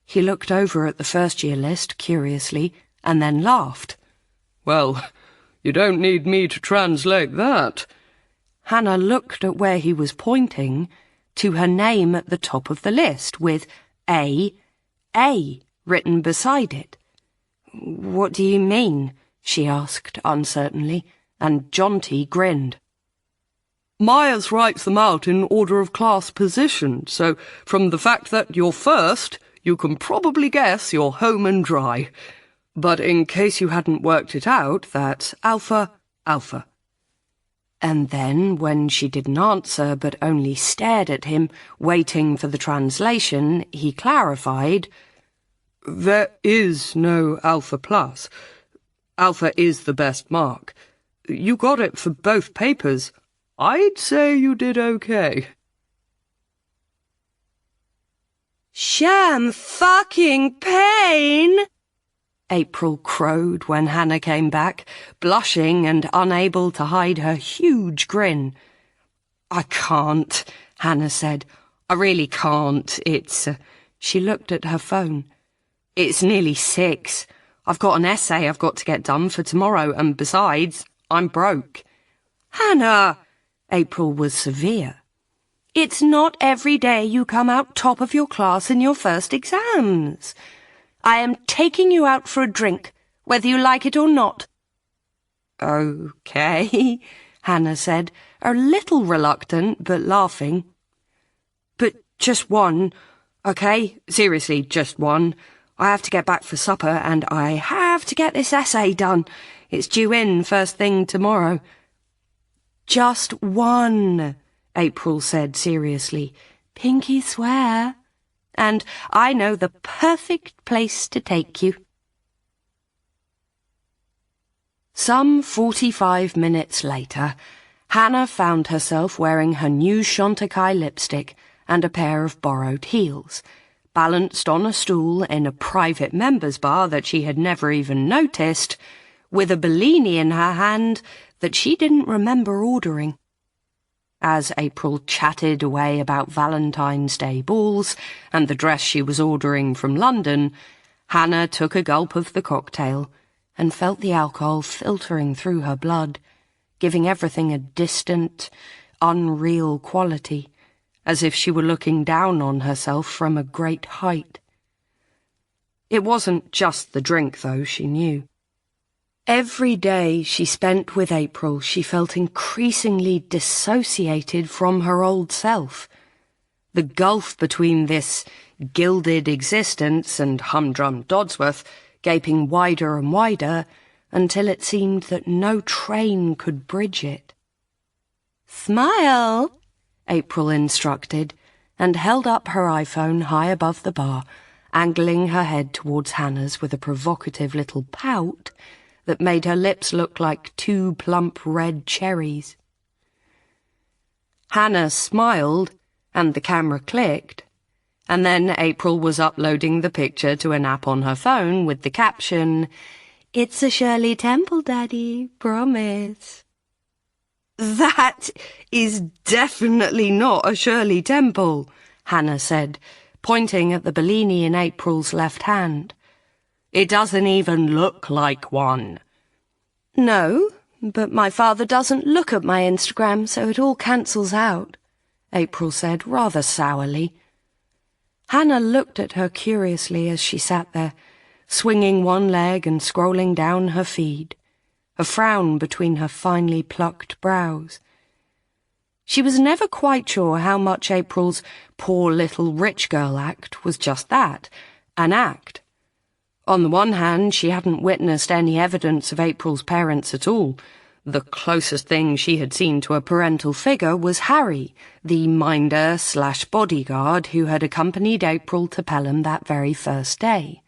He looked over at the first-year list curiously and then laughed. "Well, you don't need me to translate that." Hannah looked at where he was pointing, to her name at the top of the list, with A written beside it. "What do you mean?" she asked uncertainly, and John T. grinned. "Myers writes them out in order of class position, so from the fact that you're first, you can probably guess you're home and dry. But in case you hadn't worked it out, that's alpha, alpha." And then, when she didn't answer but only stared at him, waiting for the translation, he clarified, There is no Alpha Plus. Alpha is the best mark. You got it for both papers. I'd say you did okay. Sham fucking pain! April crowed when Hannah came back, blushing and unable to hide her huge grin. I can't, Hannah said. I really can't. It's... She looked at her phone. It's nearly 6. I've got an essay I've got to get done for tomorrow, and besides, I'm broke. Hannah! April was severe. It's not every day you come out top of your class in your first exams. I am taking you out for a drink, whether you like it or not. Okay, Hannah said, a little reluctant but laughing. But just one, okay? Seriously, just one. I have to get back for supper and I have to get this essay done. It's due in first thing tomorrow. Just one, April said seriously. Pinky swear. And I know the perfect place to take you. Some 45 minutes later, Hannah found herself wearing her new Chantecaille lipstick and a pair of borrowed heels, balanced on a stool in a private members' bar that she had never even noticed, with a Bellini in her hand that she didn't remember ordering. As April chatted away about Valentine's Day balls and the dress she was ordering from London, Hannah took a gulp of the cocktail and felt the alcohol filtering through her blood, giving everything a distant, unreal quality, as if she were looking down on herself from a great height. It wasn't just the drink, though, she knew. Every day she spent with April, she felt increasingly dissociated from her old self. The gulf between this gilded existence and humdrum Dodsworth gaping wider and wider until it seemed that no train could bridge it. "Smile," April instructed, and held up her iPhone high above the bar, angling her head towards Hannah's with a provocative little pout that made her lips look like 2 plump red cherries. Hannah smiled, and the camera clicked, and then April was uploading the picture to an app on her phone with the caption, "It's a Shirley Temple, Daddy, promise." "That is definitely not a Shirley Temple," Hannah said, pointing at the Bellini in April's left hand. "It doesn't even look like one." "No, but my father doesn't look at my Instagram, so it all cancels out," April said rather sourly. Hannah looked at her curiously as she sat there, swinging one leg and scrolling down her feed, a frown between her finely plucked brows. She was never quite sure how much April's poor little rich girl act was just that, an act. On the one hand, she hadn't witnessed any evidence of April's parents at all. The closest thing she had seen to a parental figure was Harry, the minder/bodyguard who had accompanied April to Pelham that very first day.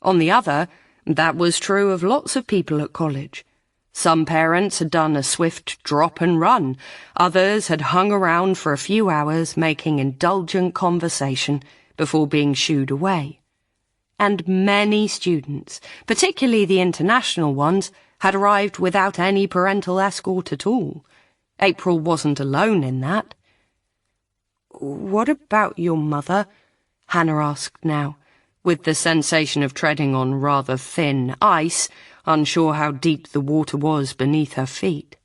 On the other, that was true of lots of people at college. Some parents had done a swift drop and run. Others had hung around for a few hours making indulgent conversation before being shooed away. And many students, particularly the international ones, had arrived without any parental escort at all. April wasn't alone in that. "What about your mother?" Hannah asked now, with the sensation of treading on rather thin ice, unsure how deep the water was beneath her feet.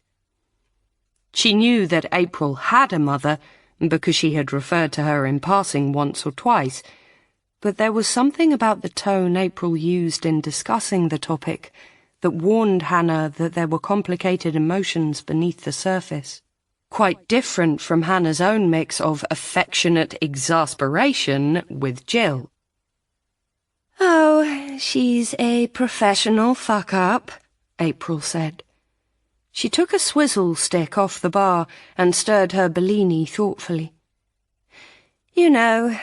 She knew that April had a mother because she had referred to her in passing once or twice, but there was something about the tone April used in discussing the topic that warned Hannah that there were complicated emotions beneath the surface, quite different from Hannah's own mix of affectionate exasperation with Jill. "Oh, she's a professional fuck-up," April said. She took a swizzle stick off the bar and stirred her Bellini thoughtfully. You know,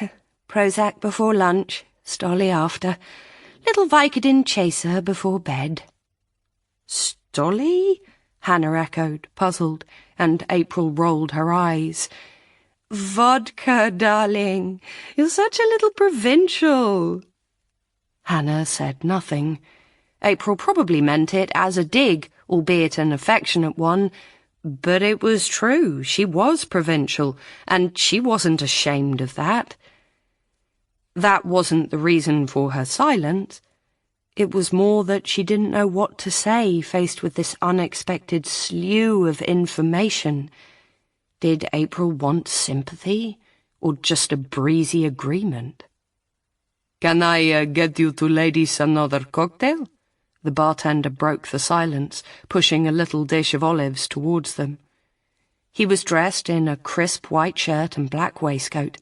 Prozac before lunch, Stolly after, little Vicodin chaser before bed. Stolly? Hannah echoed, puzzled, and April rolled her eyes. Vodka, darling. You're such a little provincial. Hannah said nothing. April probably meant it as a dig, albeit an affectionate one, but it was true. She was provincial, and she wasn't ashamed of that. That wasn't the reason for her silence. It was more that she didn't know what to say faced with this unexpected slew of information. Did April want sympathy, or just a breezy agreement? Can I get you two ladies another cocktail? The bartender broke the silence, pushing a little dish of olives towards them. He was dressed in a crisp white shirt and black waistcoat,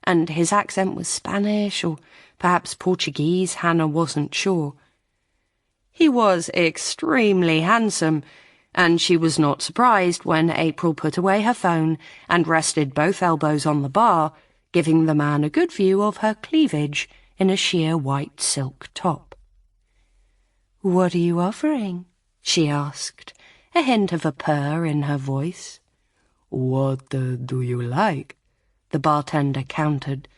and his accent was Spanish or perhaps Portuguese, Hannah wasn't sure. He was extremely handsome, and she was not surprised when April put away her phone and rested both elbows on the bar, giving the man a good view of her cleavage in a sheer white silk top. "What are you offering?" she asked, a hint of a purr in her voice. What do you like? The bartender countered,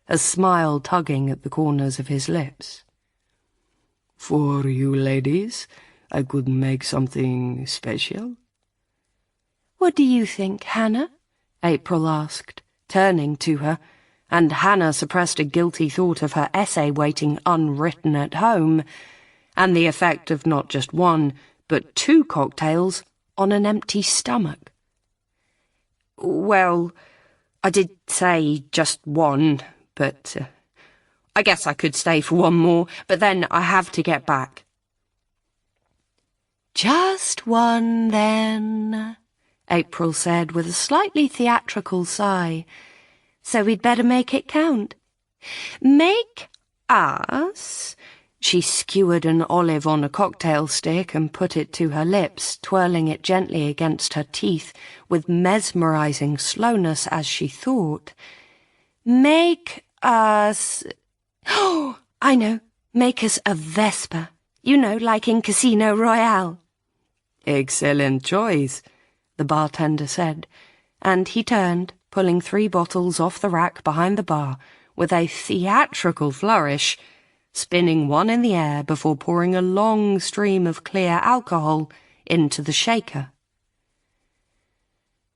a smile tugging at the corners of his lips. For you ladies, I could make something special. What do you think, Hannah? April asked, turning to her, and Hannah suppressed a guilty thought of her essay waiting unwritten at home, and the effect of not just one, but 2 cocktails on an empty stomach. Well, I did say just one, but I guess I could stay for one more, but then I have to get back. Just one, then, April said with a slightly theatrical sigh. So we'd better make it count. Make us... She skewered an olive on a cocktail stick and put it to her lips, twirling it gently against her teeth with mesmerizing slowness as she thought. Make us... Oh, I know. Make us a Vespa. You know, like in Casino Royale. Excellent choice, the bartender said, and he turned, pulling 3 bottles off the rack behind the bar with a theatrical flourish, spinning one in the air before pouring a long stream of clear alcohol into the shaker.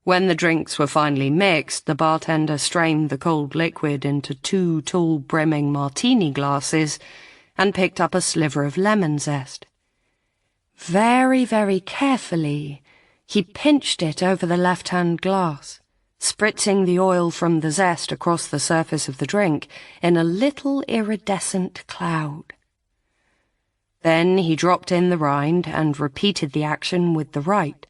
When the drinks were finally mixed, the bartender strained the cold liquid into 2 tall brimming martini glasses and picked up a sliver of lemon zest. Very, very carefully, he pinched it over the left-hand glass, spritzing the oil from the zest across the surface of the drink in a little iridescent cloud. Then he dropped in the rind and repeated the action with the right.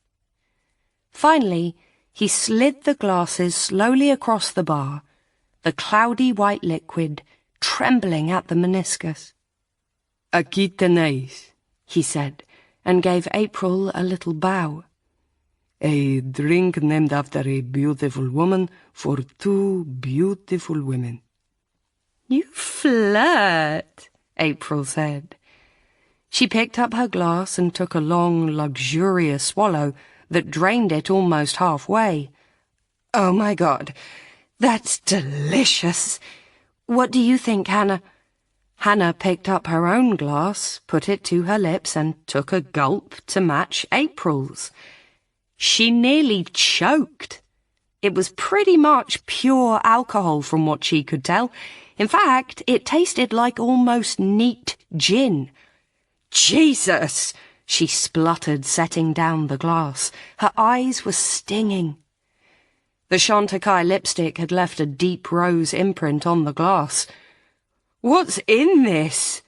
Finally, he slid the glasses slowly across the bar, the cloudy white liquid trembling at the meniscus. Aquí tenéis, he said, and gave April a little bow. A drink named after a beautiful woman for 2 beautiful women. You flirt, April said. She picked up her glass and took a long, luxurious swallow that drained it almost halfway. Oh, my God, that's delicious. What do you think, Hannah? Hannah picked up her own glass, put it to her lips, and took a gulp to match April's. She nearly choked. It was pretty much pure alcohol from what she could tell. In fact, it tasted like almost neat gin. Jesus! She spluttered, setting down the glass. Her eyes were stinging. The Chantecaille lipstick had left a deep rose imprint on the glass. What's in this?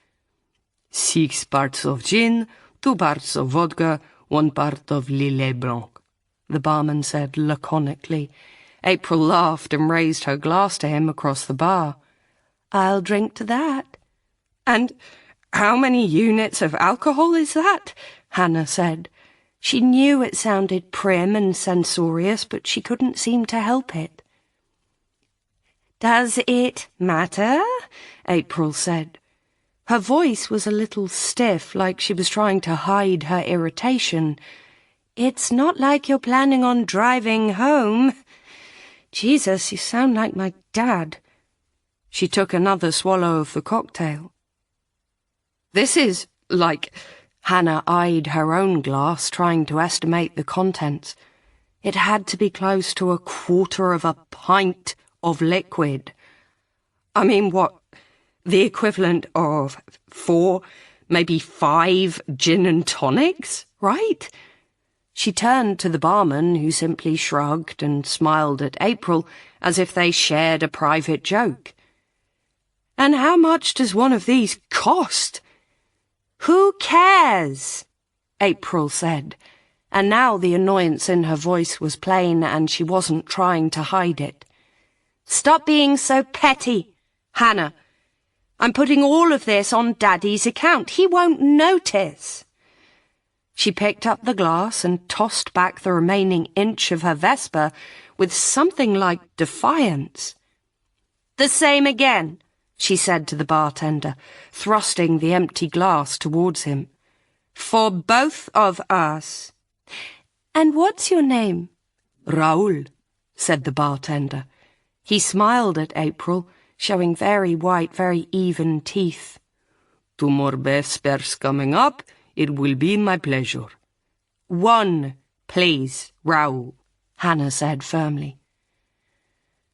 6 parts of gin, 2 parts of vodka, 1 part of Lillet Blanc, the barman said laconically. April laughed and raised her glass to him across the bar. I'll drink to that. And how many units of alcohol is that? Hannah said. She knew it sounded prim and censorious, but she couldn't seem to help it. "Does it matter?" April said. Her voice was a little stiff, like she was trying to hide her irritation. "It's not like you're planning on driving home. Jesus, you sound like my dad." She took another swallow of the cocktail. "This is like..." Hannah eyed her own glass, trying to estimate the contents. It had to be close to 1/4 of a pint of liquid. I mean, what? The equivalent of 4, maybe 5 gin and tonics, right? She turned to the barman, who simply shrugged and smiled at April as if they shared a private joke. "And how much does one of these cost?" "Who cares?" April said, and now the annoyance in her voice was plain and she wasn't trying to hide it. "Stop being so petty, Hannah. I'm putting all of this on Daddy's account. He won't notice." She picked up the glass and tossed back the remaining inch of her Vespa with something like defiance. "The same again," she said to the bartender, thrusting the empty glass towards him. "For both of us." "And what's your name?" "Raoul," said the bartender. He smiled at April, showing very white, very even teeth. "Two more Vespers coming up. It will be my pleasure." "One, please, Raoul," Hannah said firmly.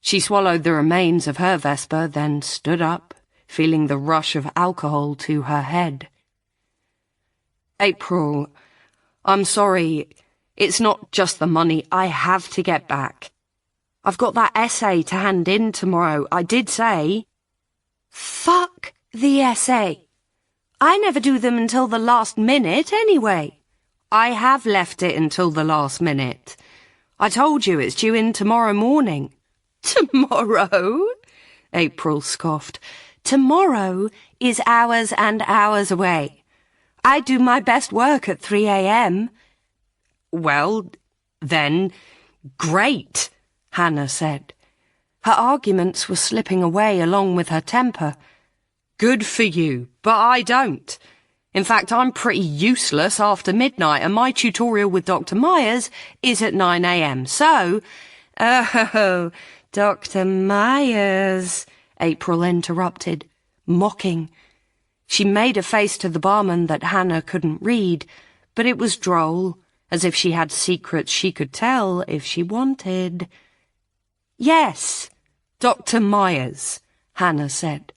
She swallowed the remains of her Vespa, then stood up, feeling the rush of alcohol to her head. "April, I'm sorry. It's not just the money. I have to get back. I've got that essay to hand in tomorrow. I did say..." "Fuck the essay. I never do them until the last minute anyway." "I have left it until the last minute. I told you it's due in tomorrow morning." "Tomorrow?" April scoffed. "Tomorrow is hours and hours away. I do my best work at 3 a.m. "Well, then, great," Hannah said. Her arguments were slipping away along with her temper. "Good for you, but I don't. In fact, I'm pretty useless after midnight, and my tutorial with Dr. Myers is at 9 a.m, so..." "Oh, Dr. Myers," April interrupted, mocking. She made a face to the barman that Hannah couldn't read, but it was droll, as if she had secrets she could tell if she wanted. "Yes, Dr. Myers," Hannah said.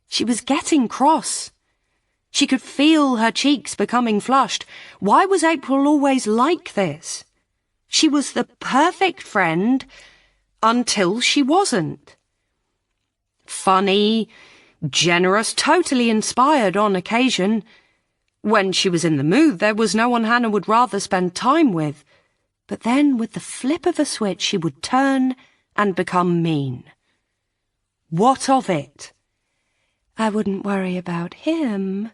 She was getting cross. She could feel her cheeks becoming flushed. Why was April always like this? She was the perfect friend until she wasn't. Funny, generous, totally inspired on occasion. When she was in the mood, there was no one Hannah would rather spend time with. But then, with the flip of a switch, she would turn and become mean. What of it? "I wouldn't worry about him."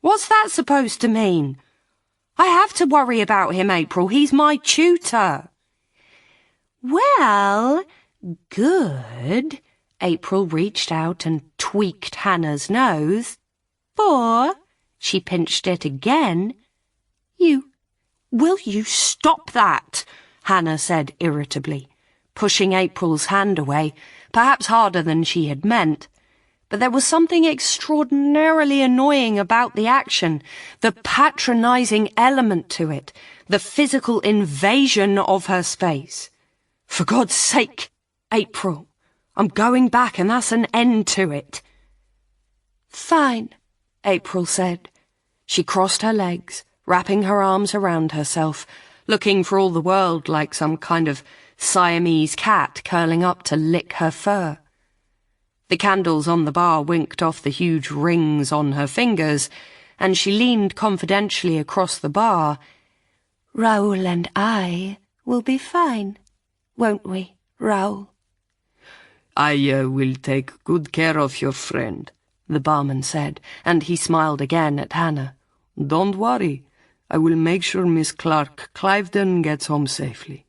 What's that supposed to mean? "I have to worry about him, April. He's my tutor." "Well, good." April reached out and tweaked Hannah's nose. "For," she pinched it again, "Will you stop that?" Hannah said irritably, pushing April's hand away, perhaps harder than she had meant. But there was something extraordinarily annoying about the action, the patronizing element to it, the physical invasion of her space. "For God's sake, April, I'm going back and that's an end to it." "Fine," April said. She crossed her legs, wrapping her arms around herself, looking for all the world like some kind of Siamese cat curling up to lick her fur. The candles on the bar winked off the huge rings on her fingers, and she leaned confidentially across the bar. "Raoul and I will be fine, won't we, Raoul?" "I will take good care of your friend," the barman said, and he smiled again at Hannah. "Don't worry. I will make sure Miss Clarke-Cliveden gets home safely.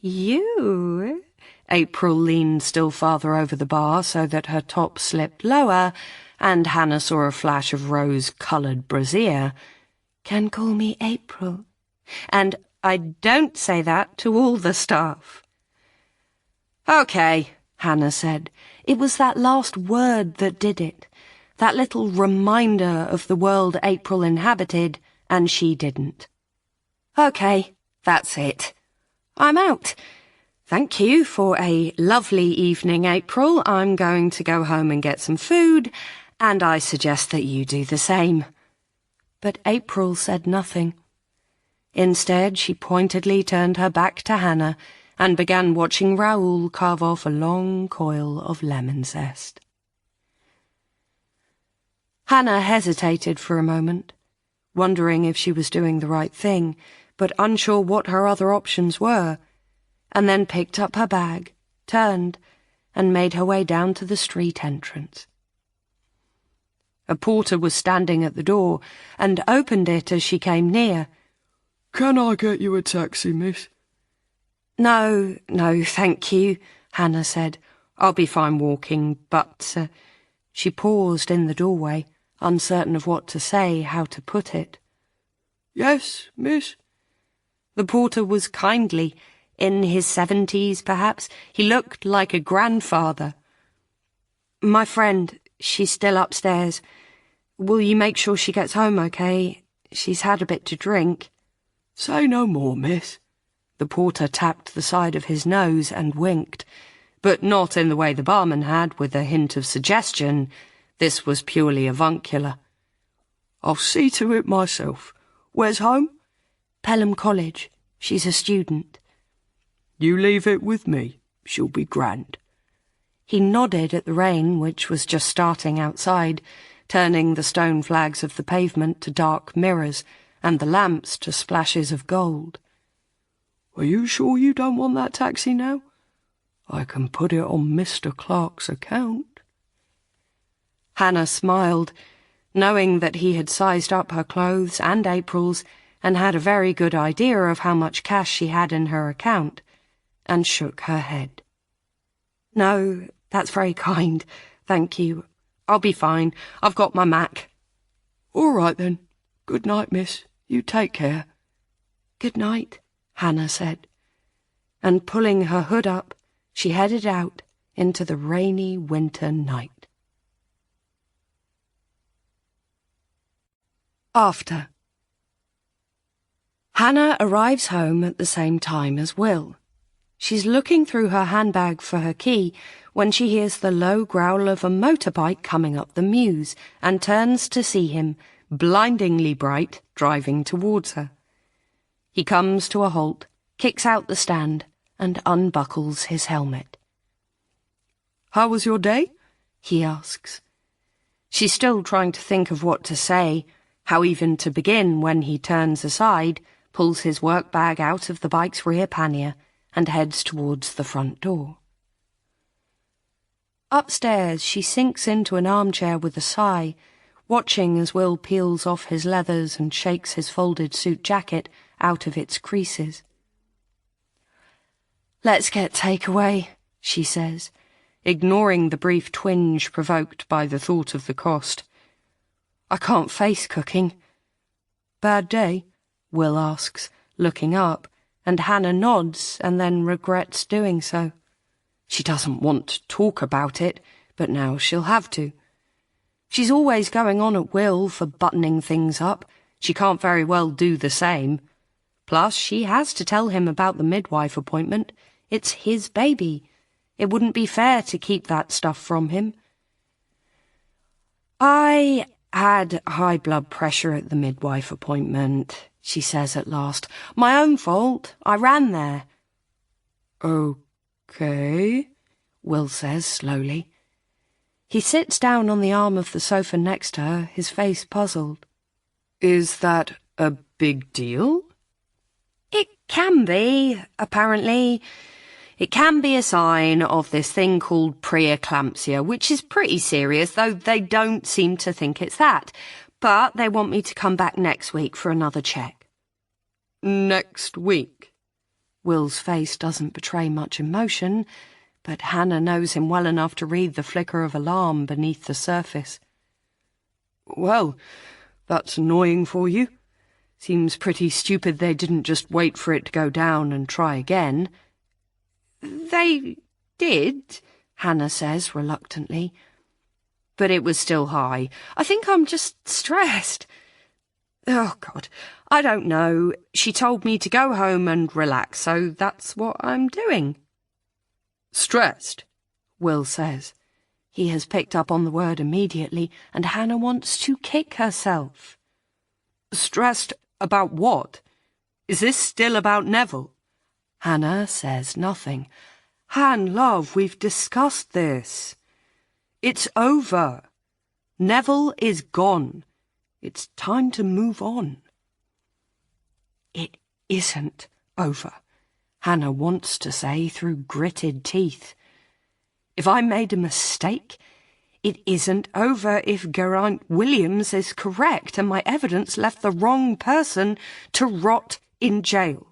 You? April leaned still farther over the bar so that her top slipped lower, and Hannah saw a flash of rose-coloured brassiere. Can call me April. And I don't say that to all the staff. OK, Hannah said. It was that last word that did it. That little reminder of the world April inhabited, and she didn't. OK, that's it. I'm out. Thank you for a lovely evening, April. I'm going to go home and get some food, and I suggest that you do the same. But April said nothing. Instead, she pointedly turned her back to Hannah and began watching Raoul carve off a long coil of lemon zest. Hannah hesitated for a moment, wondering if she was doing the right thing, but unsure what her other options were, and then picked up her bag, turned, and made her way down to the street entrance. A porter was standing at the door, and opened it as she came near. Can I get you a taxi, miss? No, thank you, Hannah said. I'll be fine walking, but... She paused in the doorway, uncertain of what to say, how to put it. Yes, miss? The porter was kindly. In his 70s, perhaps. He looked like a grandfather. My friend, she's still upstairs. Will you make sure she gets home, OK? She's had a bit to drink. Say no more, miss. The porter tapped the side of his nose and winked, but not in the way the barman had, with a hint of suggestion. This was purely avuncular. I'll see to it myself. Where's home? Pelham College. She's a student. You leave it with me. She'll be grand. He nodded at the rain, which was just starting outside, turning the stone flags of the pavement to dark mirrors and the lamps to splashes of gold. Are you sure you don't want that taxi now? I can put it on Mr. Clarke's account. Hannah smiled, knowing that he had sized up her clothes and April's and had a very good idea of how much cash she had in her account, and shook her head. No, that's very kind. Thank you. I'll be fine. I've got my Mac. All right, then. Good night, miss. You take care. Good night, Hannah said, and pulling her hood up, she headed out into the rainy winter night. After. Hannah arrives home at the same time as Will. She's looking through her handbag for her key when she hears the low growl of a motorbike coming up the mews and turns to see him, blindingly bright, driving towards her. He comes to a halt, kicks out the stand, and unbuckles his helmet. How was your day? He asks. She's still trying to think of what to say, how even to begin, when he turns aside, pulls his work bag out of the bike's rear pannier, and heads towards the front door. Upstairs, she sinks into an armchair with a sigh, watching as Will peels off his leathers and shakes his folded suit jacket out of its creases. Let's get takeaway, she says, ignoring the brief twinge provoked by the thought of the cost. I can't face cooking. Bad day? Will asks, looking up, and Hannah nods and then regrets doing so. She doesn't want to talk about it, but now she'll have to. She's always going on at Will for buttoning things up. She can't very well do the same. Plus, she has to tell him about the midwife appointment. It's his baby. It wouldn't be fair to keep that stuff from him. I had high blood pressure at the midwife appointment, she says at last. My own fault. I ran there. Okay, Will says slowly. He sits down on the arm of the sofa next to her, his face puzzled. Is that a big deal? It can be, apparently. It can be a sign of this thing called preeclampsia, which is pretty serious, though they don't seem to think it's that. But they want me to come back next week for another check. Next week? Will's face doesn't betray much emotion, but Hannah knows him well enough to read the flicker of alarm beneath the surface. Well, that's annoying for you. Seems pretty stupid they didn't just wait for it to go down and try again. They did, Hannah says reluctantly. But it was still high. I think I'm just stressed. Oh, God, I don't know. She told me to go home and relax, so that's what I'm doing. Stressed? Will says. He has picked up on the word immediately, and Hannah wants to kick herself. Stressed about what? Is this still about Neville? Hannah says nothing. Han, love, we've discussed this. It's over. Neville is gone. It's time to move on. It isn't over, Hannah wants to say through gritted teeth. If I made a mistake, it isn't over if Geraint Williams is correct and my evidence left the wrong person to rot in jail.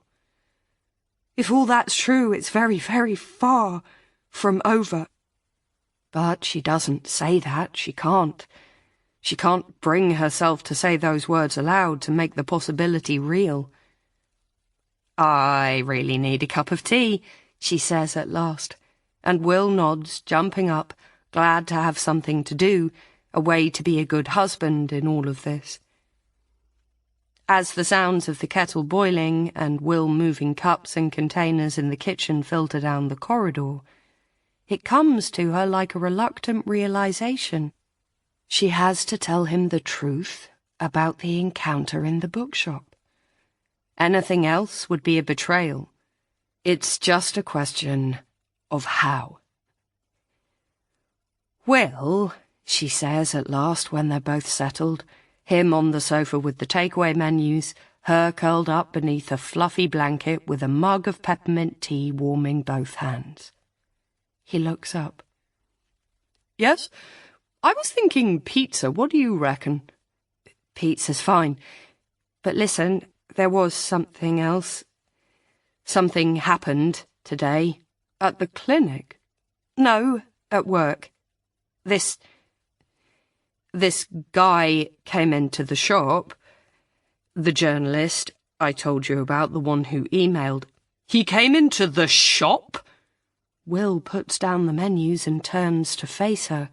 If all that's true, it's very, very far from over. But she doesn't say that. She can't. She can't bring herself to say those words aloud to make the possibility real. I really need a cup of tea, she says at last, and Will nods, jumping up, glad to have something to do, a way to be a good husband in all of this. As the sounds of the kettle boiling and Will moving cups and containers in the kitchen filter down the corridor, it comes to her like a reluctant realization. She has to tell him the truth about the encounter in the bookshop. Anything else would be a betrayal. It's just a question of how. Will, she says at last when they're both settled, him on the sofa with the takeaway menus, her curled up beneath a fluffy blanket with a mug of peppermint tea warming both hands. He looks up. Yes? I was thinking pizza. What do you reckon? Pizza's fine. But listen, there was something else. Something happened today. At the clinic? No, at work. This guy came into the shop. The journalist I told you about, the one who emailed. He came into the shop? Will puts down the menus and turns to face her.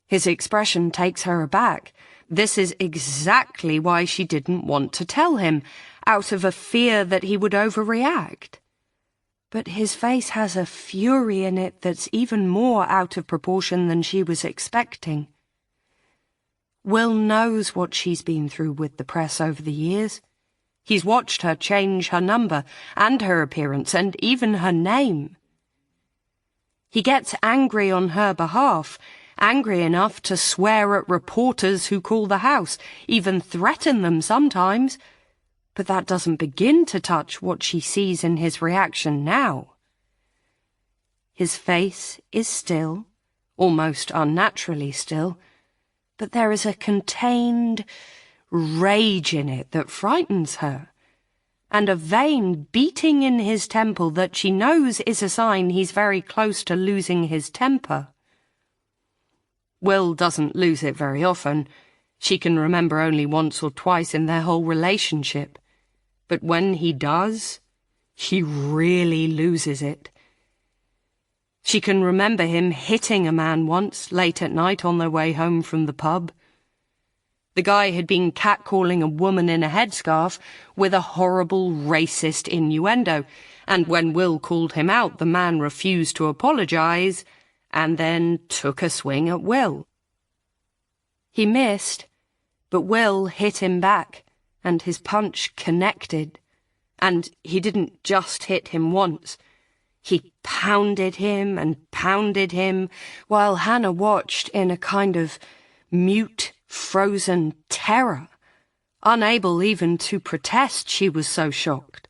His expression takes her aback. This is exactly why she didn't want to tell him, out of a fear that he would overreact. But his face has a fury in it that's even more out of proportion than she was expecting. Will knows what she's been through with the press over the years. He's watched her change her number and her appearance and even her name. He gets angry on her behalf, angry enough to swear at reporters who call the house, even threaten them sometimes. But that doesn't begin to touch what she sees in his reaction now. His face is still, almost unnaturally still, but there is a contained rage in it that frightens her, and a vein beating in his temple that she knows is a sign he's very close to losing his temper. Will doesn't lose it very often. She can remember only once or twice in their whole relationship. But when he does, he really loses it. She can remember him hitting a man once, late at night on their way home from the pub. The guy had been catcalling a woman in a headscarf with a horrible racist innuendo, and when Will called him out, the man refused to apologise and then took a swing at Will. He missed, but Will hit him back, and his punch connected. And he didn't just hit him once. He pounded him and pounded him, while Hannah watched in a kind of mute, frozen terror, unable even to protest, she was so shocked.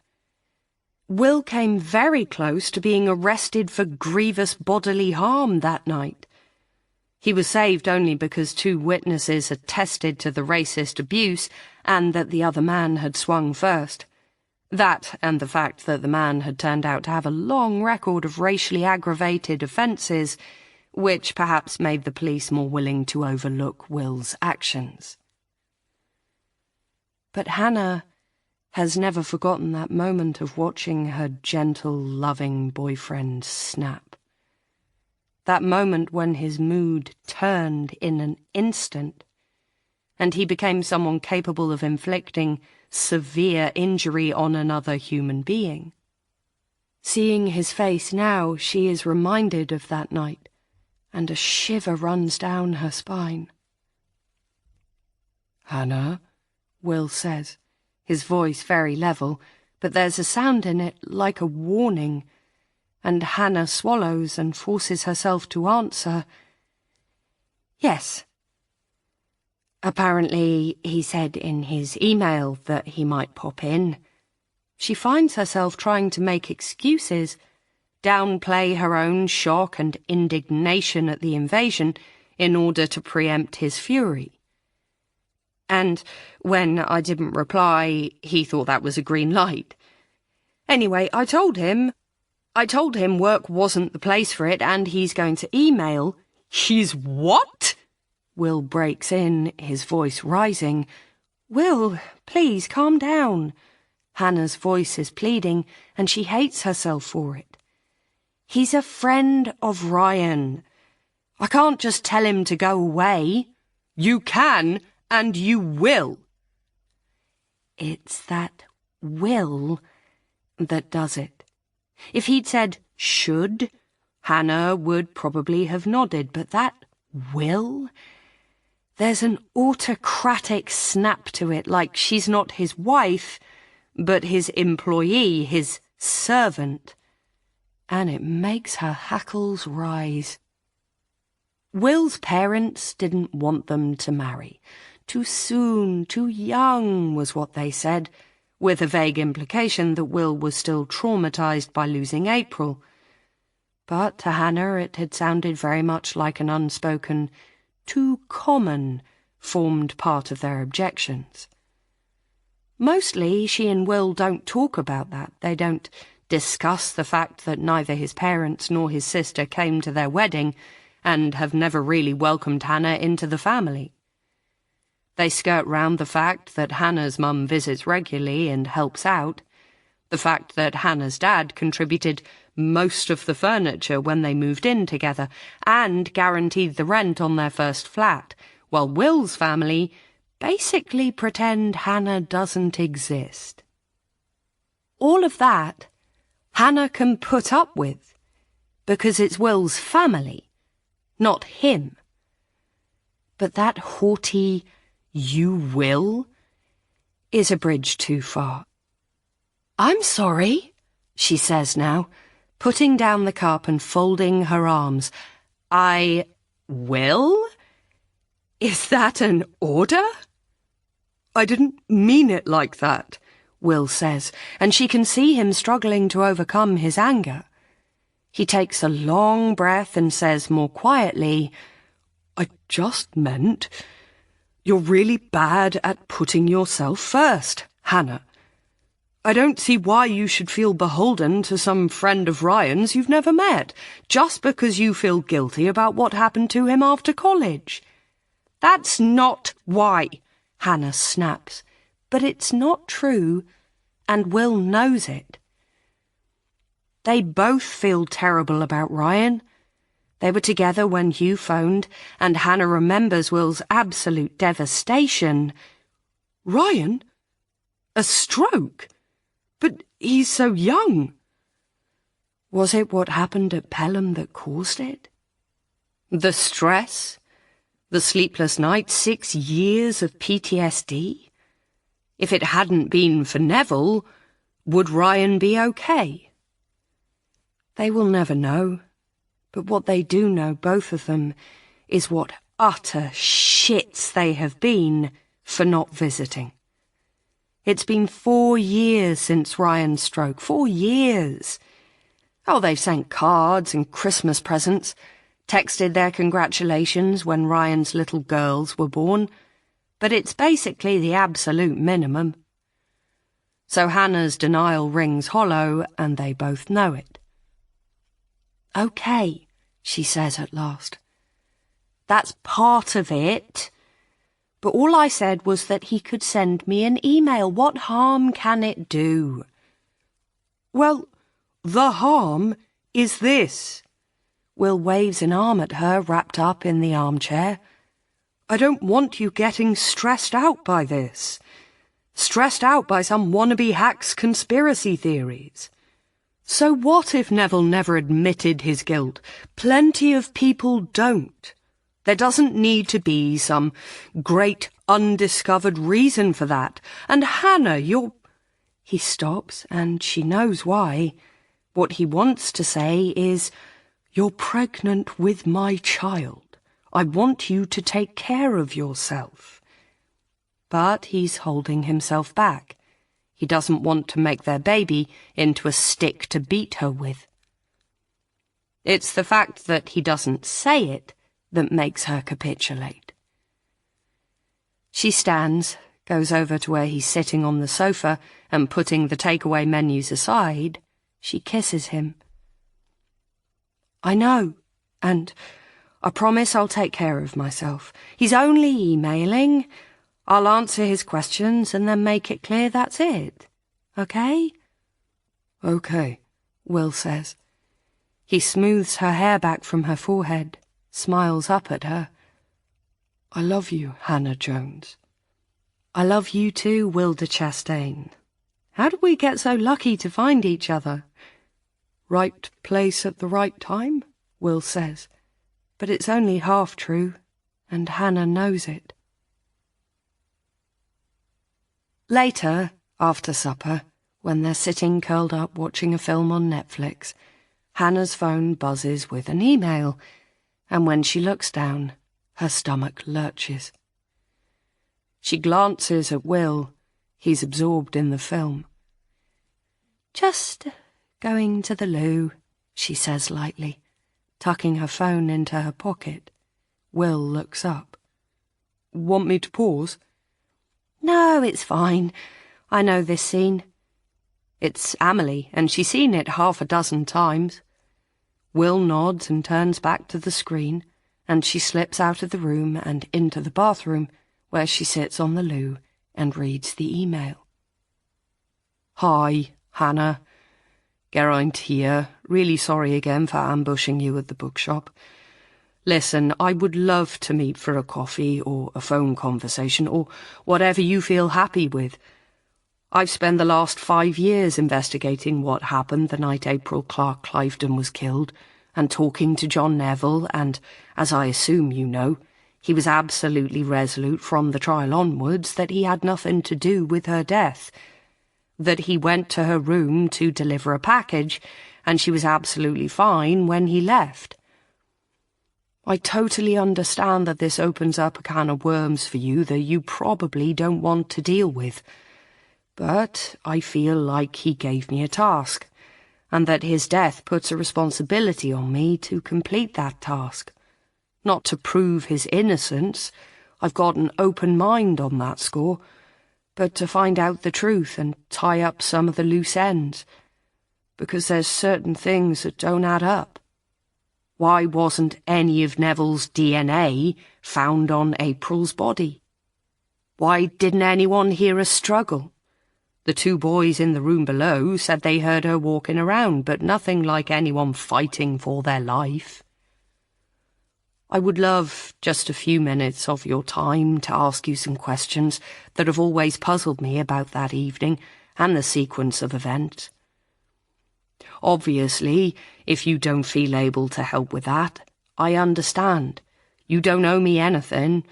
Will came very close to being arrested for grievous bodily harm that night. He was saved only because 2 witnesses attested to the racist abuse and that the other man had swung first. That and the fact that the man had turned out to have a long record of racially aggravated offences, which perhaps made the police more willing to overlook Will's actions. But Hannah has never forgotten that moment of watching her gentle, loving boyfriend snap. That moment when his mood turned in an instant, and he became someone capable of inflicting severe injury on another human being. Seeing his face now, she is reminded of that night, and a shiver runs down her spine. "Hannah," Will says, his voice very level, but there's a sound in it like a warning, and Hannah swallows and forces herself to answer, "Yes." Apparently, he said in his email that he might pop in. She finds herself trying to make excuses, downplay her own shock and indignation at the invasion in order to preempt his fury. And when I didn't reply, he thought that was a green light. Anyway, I told him work wasn't the place for it and he's going to email. "He's what?" Will breaks in, his voice rising. "Will, please calm down." Hannah's voice is pleading, and she hates herself for it. "He's a friend of Ryan. I can't just tell him to go away." "You can, and you will." It's that will that does it. If he'd said should, Hannah would probably have nodded, but that will? There's an autocratic snap to it, like she's not his wife, but his employee, his servant. And it makes her hackles rise. Will's parents didn't want them to marry. Too soon, too young, was what they said, with a vague implication that Will was still traumatized by losing April. But to Hannah it had sounded very much like an unspoken "too common" formed part of their objections. Mostly she and Will don't talk about that. They don't discuss the fact that neither his parents nor his sister came to their wedding and have never really welcomed Hannah into the family. They skirt round the fact that Hannah's mum visits regularly and helps out, the fact that Hannah's dad contributed most of the furniture when they moved in together and guaranteed the rent on their first flat, while Will's family basically pretend Hannah doesn't exist. All of that Hannah can put up with, because it's Will's family, not him. But that haughty "you will" is a bridge too far. "I'm sorry," she says now, putting down the cup and folding her arms. "I will? Is that an order?" "I didn't mean it like that," Will says, and she can see him struggling to overcome his anger. He takes a long breath and says more quietly, "I just meant you're really bad at putting yourself first, Hannah. I don't see why you should feel beholden to some friend of Ryan's you've never met, just because you feel guilty about what happened to him after college." "That's not why," Hannah snaps. But it's not true, and Will knows it. They both feel terrible about Ryan. They were together when Hugh phoned, and Hannah remembers Will's absolute devastation. "Ryan? A stroke? But he's so young." Was it what happened at Pelham that caused it? The stress? The sleepless nights? 6 years of PTSD? If it hadn't been for Neville, would Ryan be okay? They will never know. But what they do know, both of them, is what utter shits they have been for not visiting. It's been 4 years since Ryan's stroke. 4 years. Oh, they've sent cards and Christmas presents. texted their congratulations when Ryan's little girls were born, but it's basically the absolute minimum. So Hannah's denial rings hollow, and they both know it. "Okay," she says at last. "That's part of it. But all I said was that he could send me an email. What harm can it do?" "Well, the harm is this." Will waves an arm at her, wrapped up in the armchair. "I don't want you getting stressed out by this. Stressed out by some wannabe hack's conspiracy theories. So what if Neville never admitted his guilt? Plenty of people don't. There doesn't need to be some great undiscovered reason for that. And Hannah, you're—" He stops, and she knows why. What he wants to say is, "You're pregnant with my child. I want you to take care of yourself." But he's holding himself back. He doesn't want to make their baby into a stick to beat her with. It's the fact that he doesn't say it that makes her capitulate. She stands, goes over to where he's sitting on the sofa, and putting the takeaway menus aside, she kisses him. "I know, and I promise I'll take care of myself. He's only emailing. I'll answer his questions and then make it clear that's it. Okay?" "Okay," Will says. He smooths her hair back from her forehead, smiles up at her. "I love you, Hannah Jones." "I love you too, Will de Chastain. How did we get so lucky to find each other?" "Right place at the right time," Will says. But it's only half true, and Hannah knows it. Later, after supper, when they're sitting curled up watching a film on Netflix, Hannah's phone buzzes with an email, and when she looks down, her stomach lurches. She glances at Will. He's absorbed in the film. "Just going to the loo," she says lightly, tucking her phone into her pocket. Will looks up. "Want me to pause?" "No, it's fine. I know this scene. It's Amelie, and she's seen it 6 times. Will nods and turns back to the screen, and she slips out of the room and into the bathroom, where she sits on the loo and reads the email. "Hi, Hannah. Geraint here. Really sorry again for ambushing you at the bookshop. Listen, I would love to meet for a coffee or a phone conversation or whatever you feel happy with. I've spent the last 5 years investigating what happened the night April Clarke-Cliveden was killed and talking to John Neville, and, as I assume you know, he was absolutely resolute from the trial onwards that he had nothing to do with her death, that he went to her room to deliver a package and she was absolutely fine when he left. I totally understand that this opens up a can of worms for you that you probably don't want to deal with, but I feel like he gave me a task, and that his death puts a responsibility on me to complete that task. Not to prove his innocence, I've got an open mind on that score, but to find out the truth and tie up some of the loose ends, because there's certain things that don't add up. Why wasn't any of Neville's DNA found on April's body? Why didn't anyone hear a struggle? The 2 boys in the room below said they heard her walking around, but nothing like anyone fighting for their life. I would love just a few minutes of your time to ask you some questions that have always puzzled me about that evening and the sequence of events. Obviously, if you don't feel able to help with that, I understand. You don't owe me anything,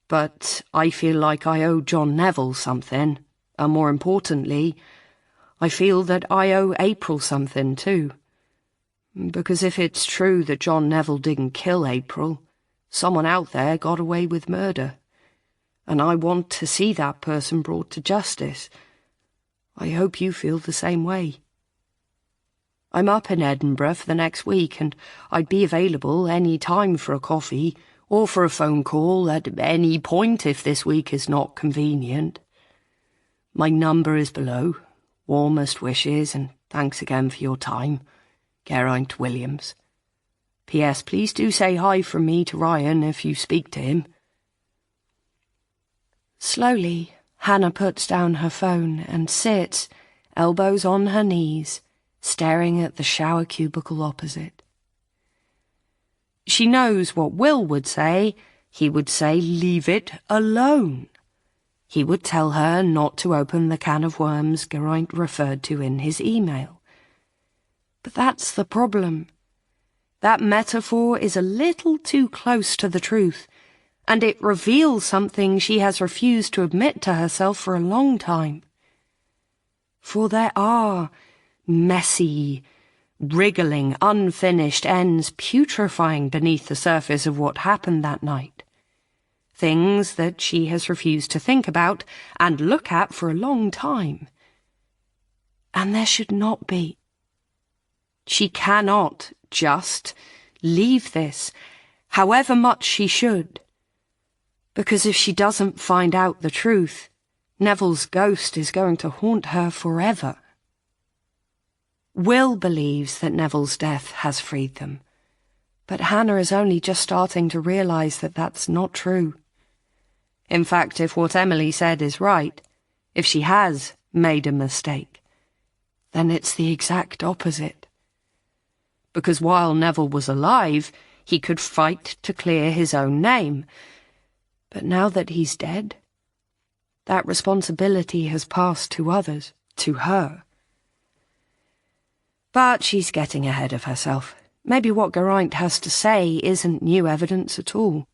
but I feel like I owe John Neville something, and more importantly, I feel that I owe April something too. Because if it's true that John Neville didn't kill April, someone out there got away with murder, and I want to see that person brought to justice. I hope you feel the same way. I'm up in Edinburgh for the next week, and I'd be available any time for a coffee or for a phone call at any point if this week is not convenient. My number is below. Warmest wishes, and thanks again for your time. Geraint Williams. P.S. Please do say hi from me to Ryan if you speak to him. Slowly, Hannah puts down her phone and sits, elbows on her knees, staring at the shower cubicle opposite. She knows what Will would say. He would say, leave it alone. He would tell her not to open the can of worms Geraint referred to in his email. But that's the problem. That metaphor is a little too close to the truth, and it reveals something she has refused to admit to herself for a long time. For there are messy, wriggling, unfinished ends putrefying beneath the surface of what happened that night. Things that she has refused to think about and look at for a long time. And there should not be. She cannot just leave this, however much she should. Because if she doesn't find out the truth, Neville's ghost is going to haunt her forever. Will believes that Neville's death has freed them, but Hannah is only just starting to realise that that's not true. In fact, if what Emily said is right, if she has made a mistake, then it's the exact opposite. Because while Neville was alive, he could fight to clear his own name. But now that he's dead, that responsibility has passed to others, to her. But she's getting ahead of herself. Maybe what Geraint has to say isn't new evidence at all.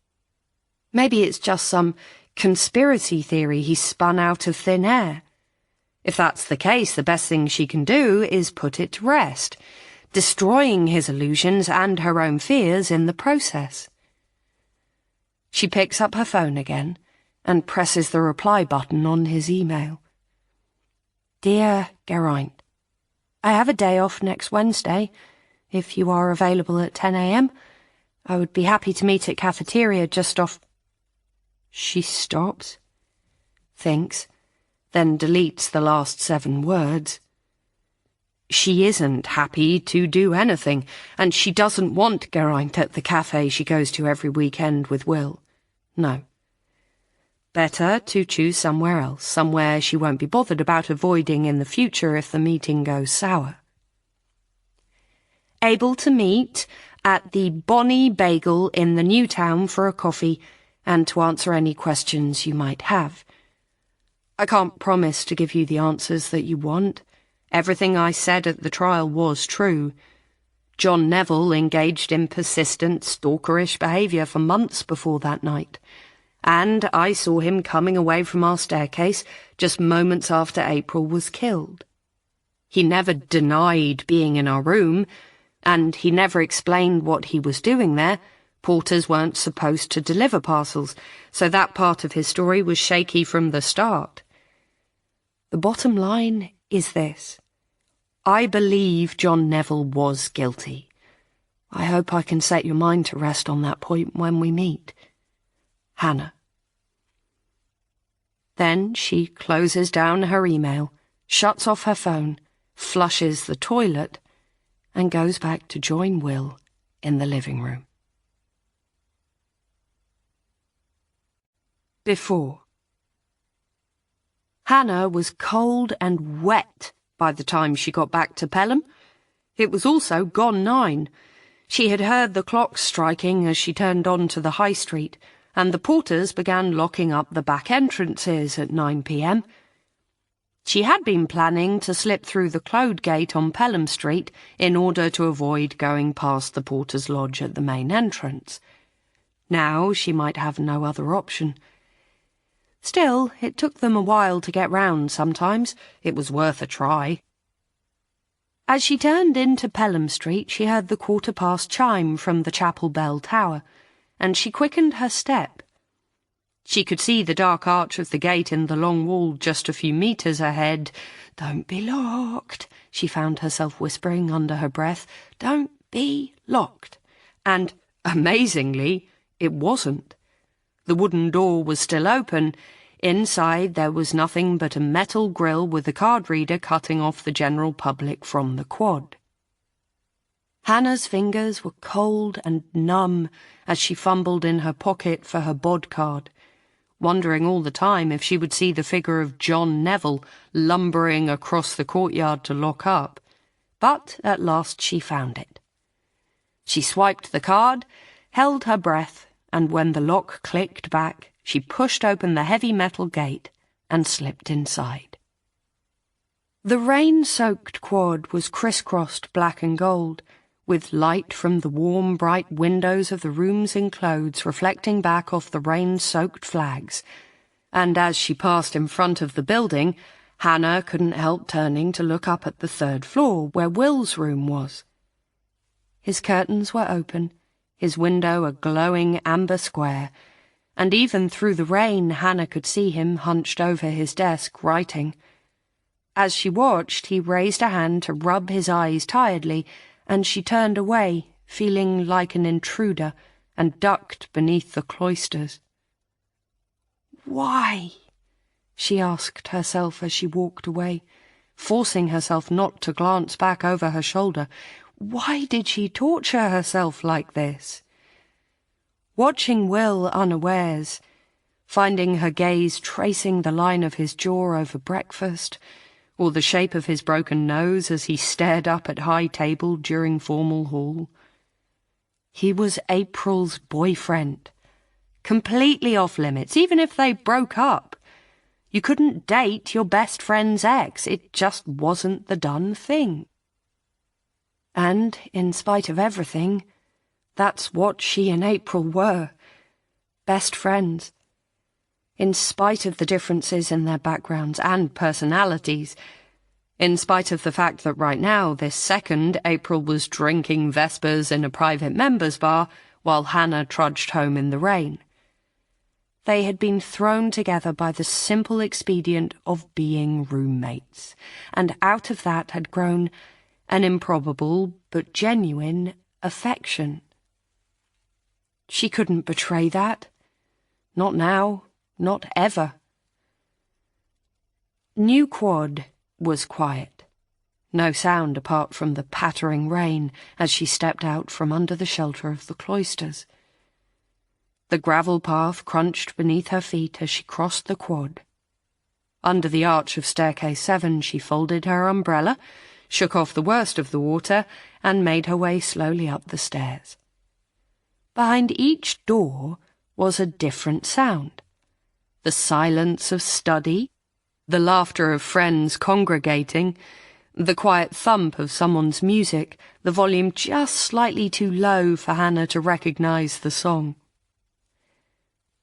Maybe it's just some conspiracy theory he spun out of thin air. If that's the case, the best thing she can do is put it to rest, destroying his illusions and her own fears in the process. She picks up her phone again and presses the reply button on his email. Dear Geraint, I have a day off next Wednesday. If you are available at 10 a.m, I would be happy to meet at cafeteria just off... She stops, thinks, then deletes the last 7 words. She isn't happy to do anything, and she doesn't want Geraint at the cafe she goes to every weekend with Will. No. Better to choose somewhere else, somewhere she won't be bothered about avoiding in the future if the meeting goes sour. Able to meet at the Bonnie Bagel in the new town for a coffee and to answer any questions you might have. I can't promise to give you the answers that you want. Everything I said at the trial was true. John Neville engaged in persistent, stalkerish behaviour for months before that night, and I saw him coming away from our staircase just moments after April was killed. He never denied being in our room, and he never explained what he was doing there. Porters weren't supposed to deliver parcels, so that part of his story was shaky from the start. The bottom line is this. I believe John Neville was guilty. I hope I can set your mind to rest on that point when we meet. Hannah. Then she closes down her email, shuts off her phone, flushes the toilet, and goes back to join Will in the living room. Before. Hannah was cold and wet by the time she got back to Pelham. It was also gone 9. She had heard the clocks striking as she turned on to the high street, and the porters began locking up the back entrances at 9 p.m. She had been planning to slip through the Clode Gate on Pelham Street in order to avoid going past the porter's lodge at the main entrance. Now she might have no other option. Still, it took them a while to get round sometimes. It was worth a try. As she turned into Pelham Street, she heard the 1/4 chime from the chapel bell tower, and she quickened her step. She could see the dark arch of the gate in the long wall just a few metres ahead. "Don't be locked," she found herself whispering under her breath. "Don't be locked." And, amazingly, it wasn't. The wooden door was still open. Inside there was nothing but a metal grille with a card reader cutting off the general public from the quad. Hannah's fingers were cold and numb as she fumbled in her pocket for her bod card, wondering all the time if she would see the figure of John Neville lumbering across the courtyard to lock up. But at last she found it. She swiped the card, held her breath, and when the lock clicked back, she pushed open the heavy metal gate and slipped inside. The rain-soaked quad was crisscrossed black and gold, with light from the warm, bright windows of the rooms enclosed reflecting back off the rain-soaked flags, and as she passed in front of the building, Hannah couldn't help turning to look up at the third floor, where Will's room was. His curtains were open, his window a glowing amber square, and even through the rain Hannah could see him hunched over his desk, writing. As she watched, he raised a hand to rub his eyes tiredly, and she turned away, feeling like an intruder, and ducked beneath the cloisters. "Why?" she asked herself as she walked away, forcing herself not to glance back over her shoulder. Why did she torture herself like this? Watching Will unawares, finding her gaze tracing the line of his jaw over breakfast, or the shape of his broken nose as he stared up at high table during formal hall. He was April's boyfriend, completely off limits, even if they broke up. You couldn't date your best friend's ex, it just wasn't the done thing. And, in spite of everything, that's what she and April were, best friends. In spite of the differences in their backgrounds and personalities, in spite of the fact that right now, this second, April was drinking Vespers in a private members' bar while Hannah trudged home in the rain. They had been thrown together by the simple expedient of being roommates, and out of that had grown an improbable but genuine affection. She couldn't betray that. Not now, not ever. New Quad was quiet. No sound apart from the pattering rain as she stepped out from under the shelter of the cloisters. The gravel path crunched beneath her feet as she crossed the quad. Under the arch of staircase 7 she folded her umbrella, shook off the worst of the water, and made her way slowly up the stairs. Behind each door was a different sound. The silence of study, the laughter of friends congregating, the quiet thump of someone's music, the volume just slightly too low for Hannah to recognise the song.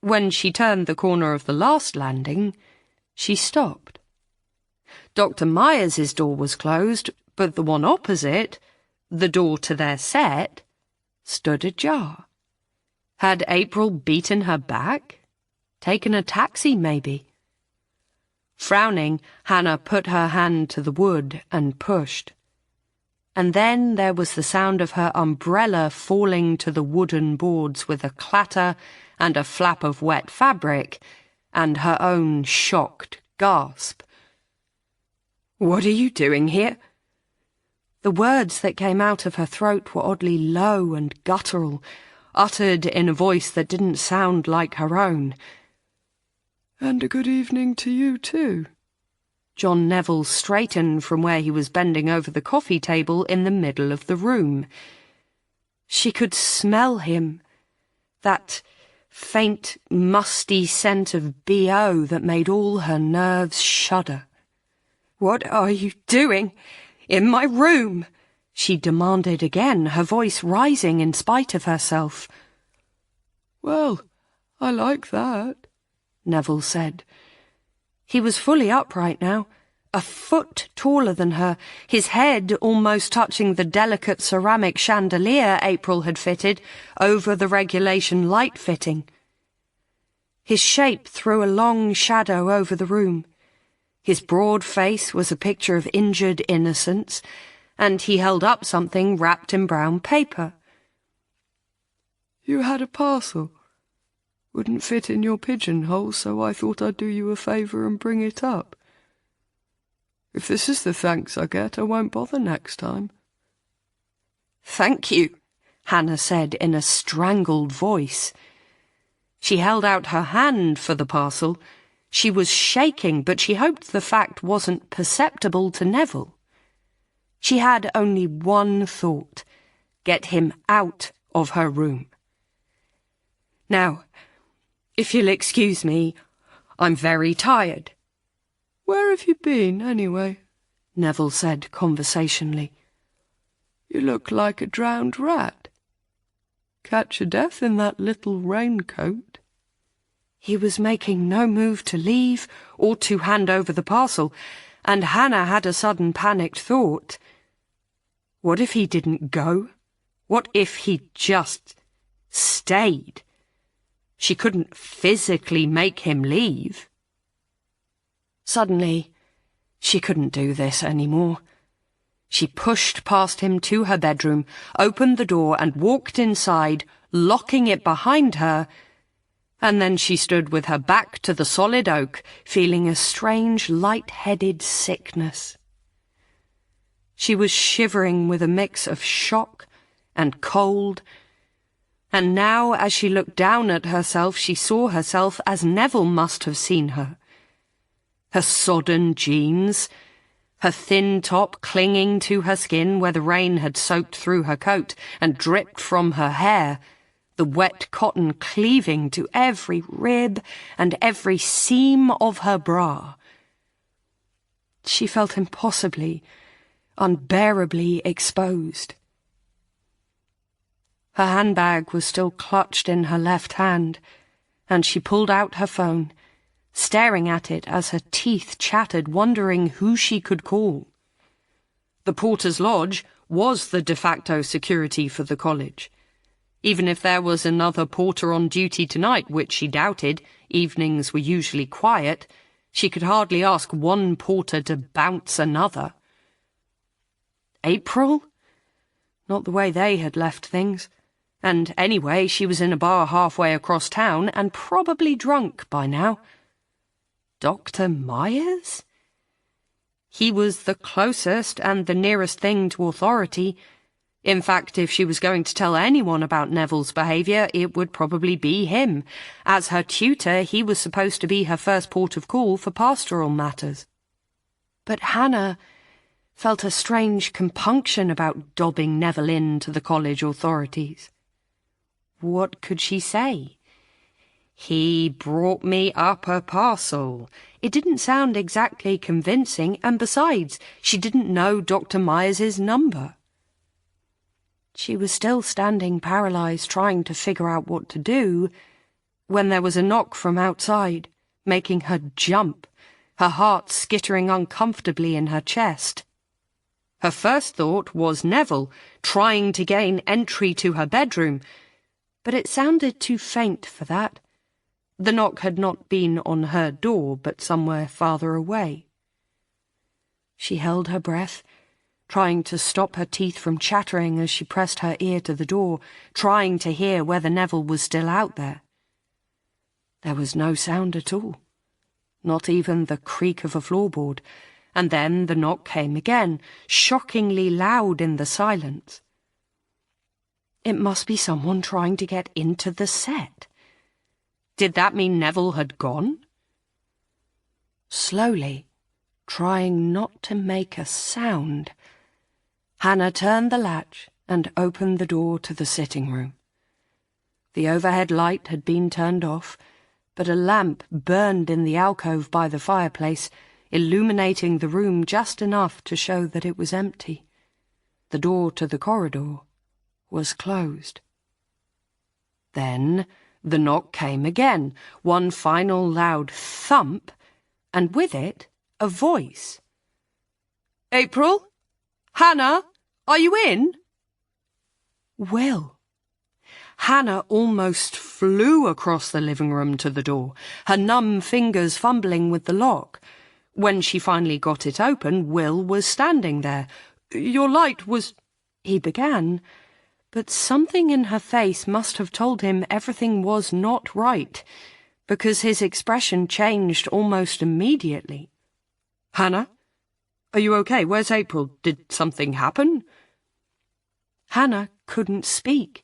When she turned the corner of the last landing, she stopped. Dr. Myers's door was closed, but the one opposite, the door to their set, stood ajar. Had April beaten her back? Taken a taxi, maybe? Frowning, Hannah put her hand to the wood and pushed. And then there was the sound of her umbrella falling to the wooden boards with a clatter and a flap of wet fabric, and her own shocked gasp. "What are you doing here?" The words that came out of her throat were oddly low and guttural, uttered in a voice that didn't sound like her own. "And a good evening to you, too." John Neville straightened from where he was bending over the coffee table in the middle of the room. She could smell him, that faint, musty scent of BO that made all her nerves shudder. "What are you doing in my room?" she demanded again, her voice rising in spite of herself. "Well, I like that," Neville said. He was fully upright now, a foot taller than her, his head almost touching the delicate ceramic chandelier April had fitted over the regulation light fitting. His shape threw a long shadow over the room. His broad face was a picture of injured innocence, and he held up something wrapped in brown paper. You had a parcel. Wouldn't fit in your pigeonhole, so I thought I'd do you a favour and bring it up. If this is the thanks I get, I won't bother next time. "Thank you," Hannah said in a strangled voice. She held out her hand for the parcel. She was shaking, but she hoped the fact wasn't perceptible to Neville. She had only one thought: get him out of her room. "Now, if you'll excuse me, I'm very tired." Where have you been, anyway? Neville said conversationally. You look like a drowned rat. Catch your death in that little raincoat. He was making no move to leave or to hand over the parcel, and Hannah had a sudden panicked thought. What if he didn't go? What if he just stayed? She couldn't physically make him leave. Suddenly, she couldn't do this anymore. She pushed past him to her bedroom, opened the door and walked inside, locking it behind her, and then she stood with her back to the solid oak, feeling a strange light-headed sickness. She was shivering with a mix of shock and cold, and now as she looked down at herself, she saw herself as Neville must have seen her. Her sodden jeans, her thin top clinging to her skin where the rain had soaked through her coat and dripped from her hair, the wet cotton cleaving to every rib and every seam of her bra. She felt impossibly, unbearably exposed. Her handbag was still clutched in her left hand, and she pulled out her phone, staring at it as her teeth chattered, wondering who she could call. The Porter's Lodge was the de facto security for the college. Even if there was another porter on duty tonight, which she doubted, evenings were usually quiet, she could hardly ask one porter to bounce another. April? Not the way they had left things. And anyway, she was in a bar halfway across town and probably drunk by now. Dr. Myers? He was the closest and the nearest thing to authority. In fact, if she was going to tell anyone about Neville's behaviour, it would probably be him. As her tutor, he was supposed to be her first port of call for pastoral matters. But Hannah felt a strange compunction about dobbing Neville in to the college authorities. What could she say? He brought me up a parcel. It didn't sound exactly convincing, and besides, she didn't know Dr. Myers's number. She was still standing paralysed, trying to figure out what to do, when there was a knock from outside, making her jump, her heart skittering uncomfortably in her chest. Her first thought was Neville, trying to gain entry to her bedroom, but it sounded too faint for that. The knock had not been on her door, but somewhere farther away. She held her breath, trying to stop her teeth from chattering as she pressed her ear to the door, trying to hear whether Neville was still out there. There was no sound at all, not even the creak of a floorboard, and then the knock came again, shockingly loud in the silence. It must be someone trying to get into the set. Did that mean Neville had gone? Slowly, trying not to make a sound, Hannah turned the latch and opened the door to the sitting room. The overhead light had been turned off, but a lamp burned in the alcove by the fireplace, illuminating the room just enough to show that it was empty. The door to the corridor was closed. Then the knock came again, one final loud thump, and with it a voice. "April? Hannah? Are you in?" Will. Hannah almost flew across the living room to the door, her numb fingers fumbling with the lock. When she finally got it open, Will was standing there. "Your light was—" he began, but something in her face must have told him everything was not right, because his expression changed almost immediately. "Hannah? Are you okay? Where's April? Did something happen?" Hannah couldn't speak.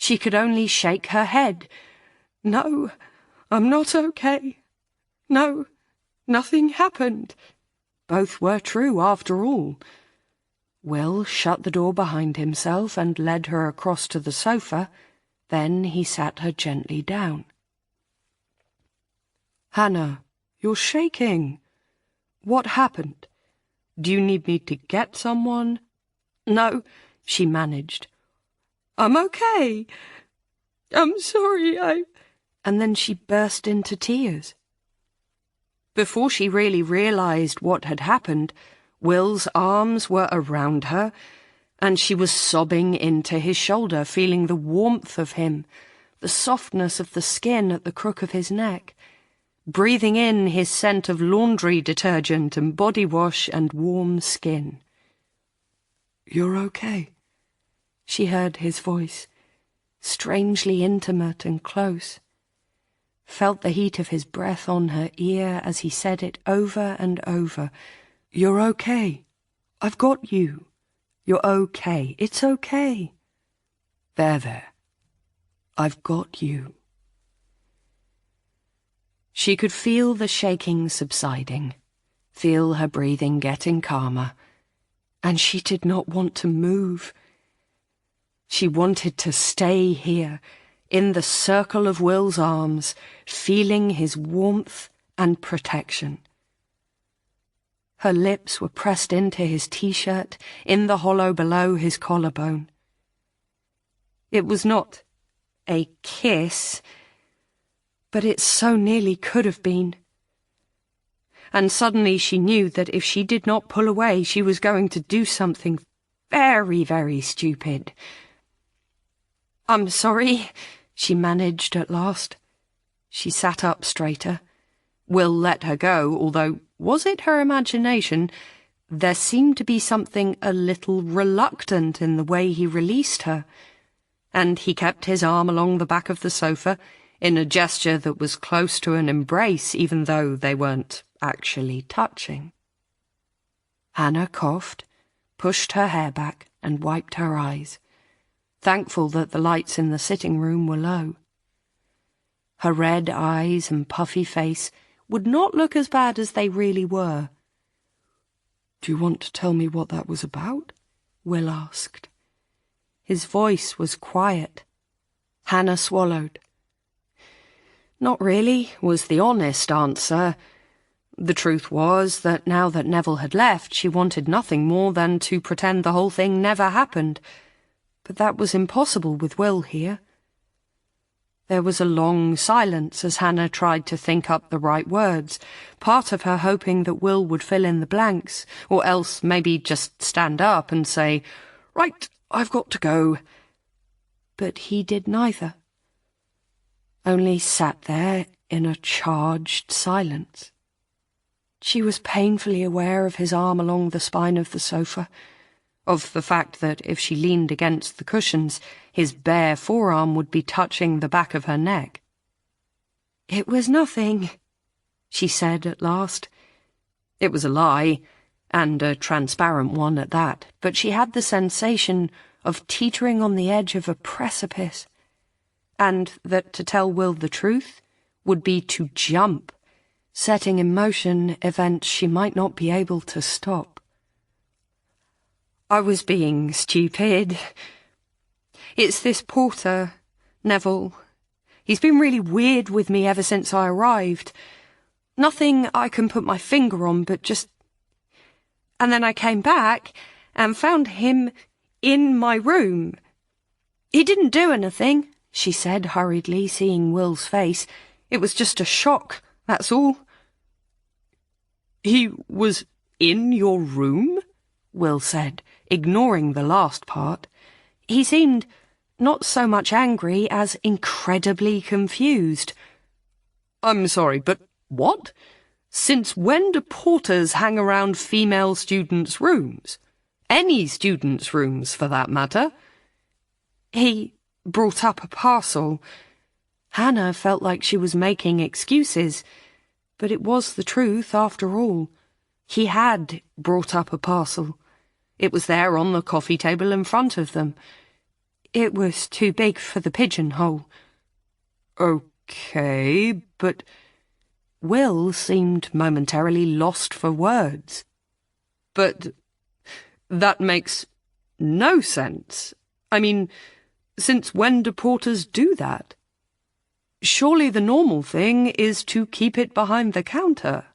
She could only shake her head. "No, I'm not okay. No, nothing happened." Both were true, after all. Will shut the door behind himself and led her across to the sofa. Then he sat her gently down. "Hannah, you're shaking. What happened? Do you need me to get someone?" "No," she managed. "I'm okay. I'm sorry, And then she burst into tears. Before she really realized what had happened, Will's arms were around her, and she was sobbing into his shoulder, feeling the warmth of him, the softness of the skin at the crook of his neck, breathing in his scent of laundry detergent and body wash and warm skin. "You're okay," she heard his voice, strangely intimate and close. Felt the heat of his breath on her ear as he said it over and over. "You're okay. I've got you. You're okay. It's okay. There. I've got you." She could feel the shaking subsiding, feel her breathing getting calmer, and she did not want to move. She wanted to stay here, in the circle of Will's arms, feeling his warmth and protection. Her lips were pressed into his t-shirt, in the hollow below his collarbone. It was not a kiss, but it so nearly could have been. And suddenly she knew that if she did not pull away, she was going to do something very, very stupid. "I'm sorry," she managed at last. She sat up straighter. Will let her go, although, was it her imagination? There seemed to be something a little reluctant in the way he released her, and he kept his arm along the back of the sofa in a gesture that was close to an embrace, even though they weren't actually touching. Hannah coughed, pushed her hair back, and wiped her eyes, thankful that the lights in the sitting room were low. Her red eyes and puffy face would not look as bad as they really were. "Do you want to tell me what that was about?" Will asked. His voice was quiet. Hannah swallowed. "Not really," was the honest answer. The truth was that now that Neville had left, she wanted nothing more than to pretend the whole thing never happened. But that was impossible with Will here. There was a long silence as Hannah tried to think up the right words, part of her hoping that Will would fill in the blanks, or else maybe just stand up and say, "Right, I've got to go." But he did neither, only sat there in a charged silence. She was painfully aware of his arm along the spine of the sofa, of the fact that if she leaned against the cushions, his bare forearm would be touching the back of her neck. "It was nothing," she said at last. It was a lie, and a transparent one at that, but she had the sensation of teetering on the edge of a precipice, and that to tell Will the truth would be to jump, setting in motion events she might not be able to stop. "I was being stupid. It's this porter, Neville. He's been really weird with me ever since I arrived. Nothing I can put my finger on, but just... And then I came back and found him in my room. He didn't do anything," she said hurriedly, seeing Will's face. "It was just a shock, that's all." "He was in your room?" Will said, ignoring the last part. "He seemed not so much angry as incredibly confused. I'm sorry, but what? Since when do porters hang around female students' rooms? Any students' rooms, for that matter? He brought up a parcel. Hannah felt like she was making excuses, but it was the truth after all. He had brought up a parcel. It was there on the coffee table in front of them. It was too big for the pigeonhole. Okay, but... Will seemed momentarily lost for words. But that makes no sense. I mean, since when do porters do that? Surely the normal thing is to keep it behind the counter.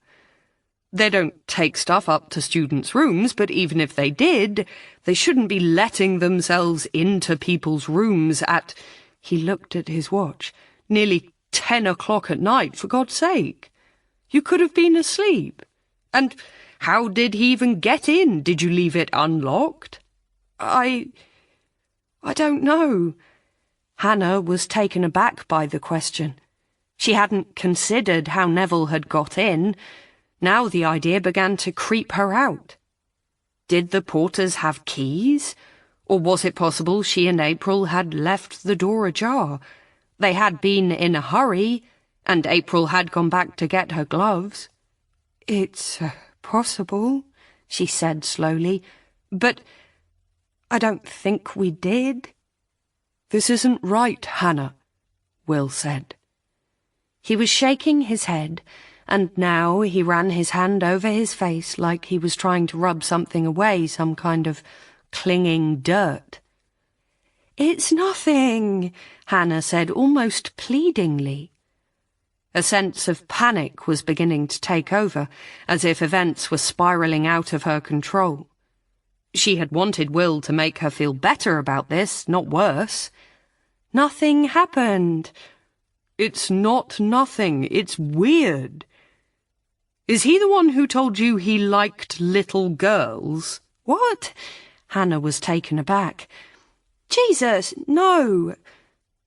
They don't take stuff up to students' rooms, but even if they did, they shouldn't be letting themselves into people's rooms at, he looked at his watch, nearly 10 o'clock at night, for God's sake. You could have been asleep. And how did he even get in? Did you leave it unlocked? I don't know. Hannah was taken aback by the question. She hadn't considered how Neville had got in. Now the idea began to creep her out. Did the porters have keys? Or was it possible she and April had left the door ajar? They had been in a hurry, and April had gone back to get her gloves. It's possible, she said slowly, but I don't think we did. This isn't right, Hannah, Will said. He was shaking his head, and now he ran his hand over his face like he was trying to rub something away, some kind of clinging dirt. "It's nothing," Hannah said almost pleadingly. A sense of panic was beginning to take over, as if events were spiralling out of her control. She had wanted Will to make her feel better about this, not worse. "Nothing happened." "It's not nothing, it's weird. Is he the one who told you he liked little girls?" "What?" Hannah was taken aback. "Jesus, no.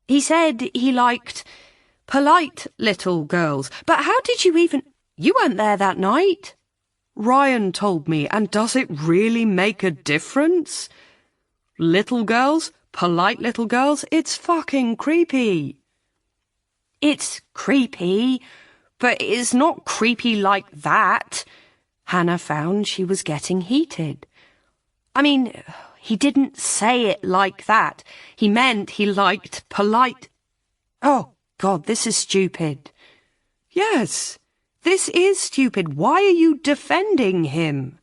He said he liked polite little girls. But how did you even... You weren't there that night." "Ryan told me, and does it really make a difference? Little girls, polite little girls, it's fucking creepy." "It's creepy, but it's not creepy like that." Hannah found she was getting heated. "I mean, he didn't say it like that. He meant he liked polite..." "Oh, God, this is stupid." "Yes, this is stupid. Why are you defending him?"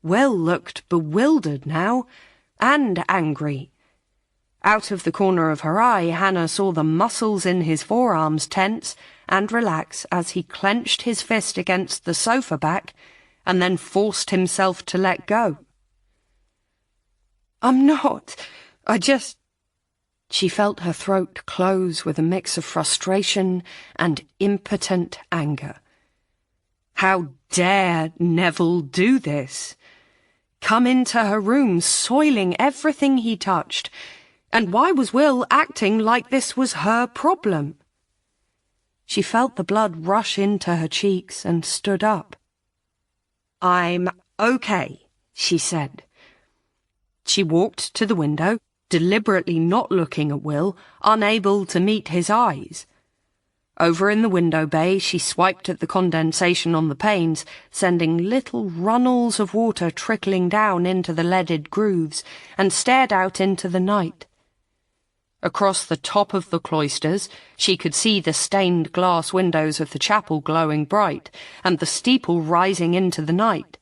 Will looked bewildered now, and angry. Out of the corner of her eye, Hannah saw the muscles in his forearms tense and relax as he clenched his fist against the sofa back and then forced himself to let go. "I'm not. I just..." She felt her throat close with a mix of frustration and impotent anger. How dare Neville do this? Come into her room, soiling everything he touched. And why was Will acting like this was her problem? She felt the blood rush into her cheeks and stood up. "I'm okay," she said. She walked to the window, deliberately not looking at Will, unable to meet his eyes. Over in the window bay, she swiped at the condensation on the panes, sending little runnels of water trickling down into the leaded grooves, and stared out into the night. Across the top of the cloisters, she could see the stained glass windows of the chapel glowing bright, and the steeple rising into the night.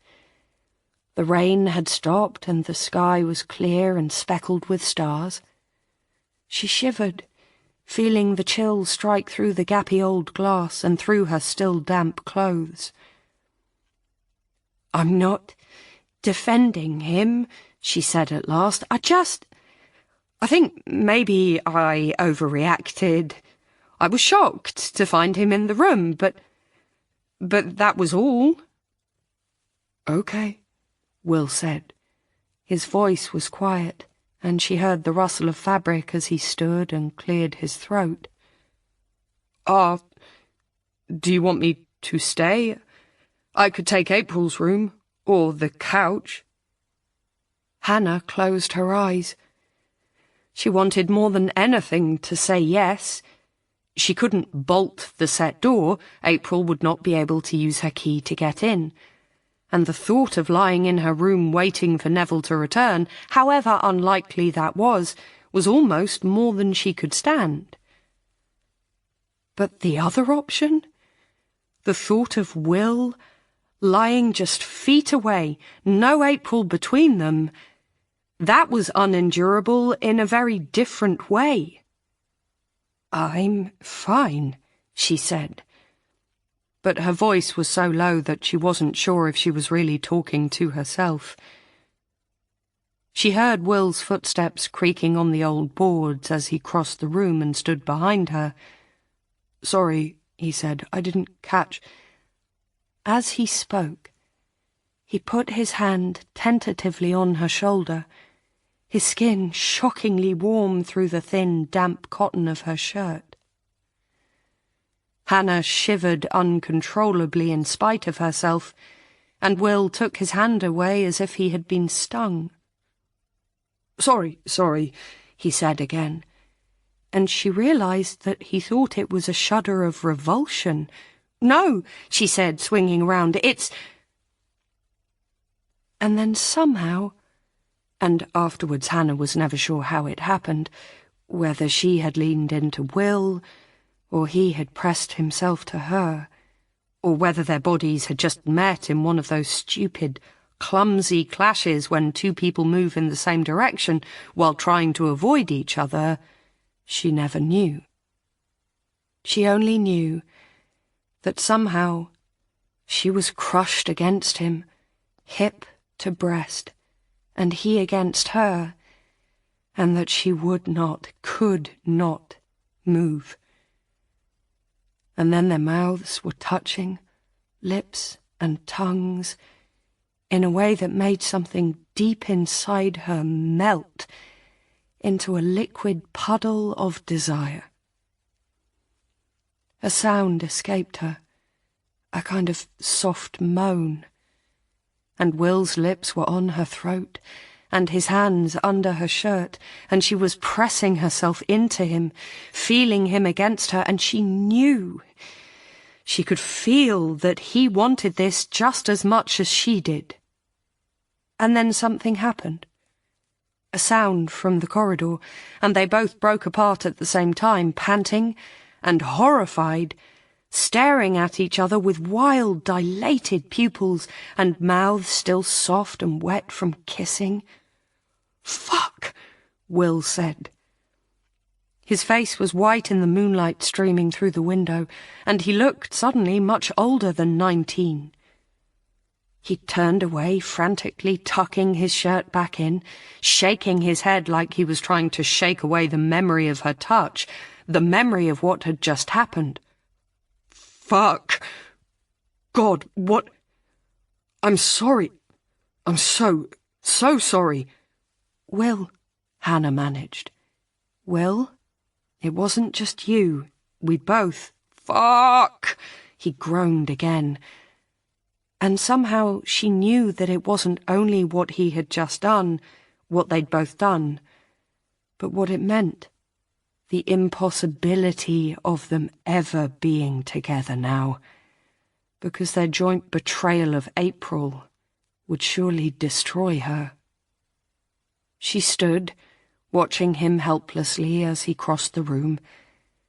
The rain had stopped, and the sky was clear and speckled with stars. She shivered, feeling the chill strike through the gappy old glass and through her still damp clothes. "I'm not defending him," she said at last. I think maybe I overreacted. I was shocked to find him in the room, but that was all." "Okay," Will said. His voice was quiet, and she heard the rustle of fabric as he stood and cleared his throat. Do you want me to stay? I could take April's room, or the couch." Hannah closed her eyes. She wanted more than anything to say yes. She couldn't bolt the set door. April would not be able to use her key to get in. And the thought of lying in her room waiting for Neville to return, however unlikely that was almost more than she could stand. But the other option? The thought of Will, lying just feet away, no April between them, that was unendurable in a very different way. "I'm fine," she said. But her voice was so low that she wasn't sure if she was really talking to herself. She heard Will's footsteps creaking on the old boards as he crossed the room and stood behind her. "Sorry," he said, "I didn't catch." As he spoke, he put his hand tentatively on her shoulder, his skin shockingly warm through the thin, damp cotton of her shirt. Hannah shivered uncontrollably in spite of herself, and Will took his hand away as if he had been stung. Sorry, he said again, and she realized that he thought it was a shudder of revulsion. "No," she said, swinging around, "it's—" And then somehow, and afterwards Hannah was never sure how it happened, whether she had leaned into Will, or he had pressed himself to her, or whether their bodies had just met in one of those stupid, clumsy clashes when two people move in the same direction while trying to avoid each other, she never knew. She only knew that somehow she was crushed against him, hip to breast, and he against her, and that she would not, could not move. And then their mouths were touching, lips and tongues, in a way that made something deep inside her melt into a liquid puddle of desire. A sound escaped her, a kind of soft moan, and Will's lips were on her throat, and his hands under her shirt, and she was pressing herself into him, feeling him against her, and she knew. She could feel that he wanted this just as much as she did. And then something happened. A sound from the corridor, and they both broke apart at the same time, panting and horrified, staring at each other with wild, dilated pupils and mouths still soft and wet from kissing. "Fuck," Will said. His face was white in the moonlight streaming through the window, and he looked suddenly much older than 19. He turned away, frantically tucking his shirt back in, shaking his head like he was trying to shake away the memory of her touch, the memory of what had just happened. "Fuck! God, what? I'm sorry. I'm so sorry." "Will," Hannah managed. "Will, it wasn't just you. We both—" "Fuck!" he groaned again. And somehow she knew that it wasn't only what he had just done, what they'd both done, but what it meant. The impossibility of them ever being together now, because their joint betrayal of April would surely destroy her. She stood, watching him helplessly as he crossed the room,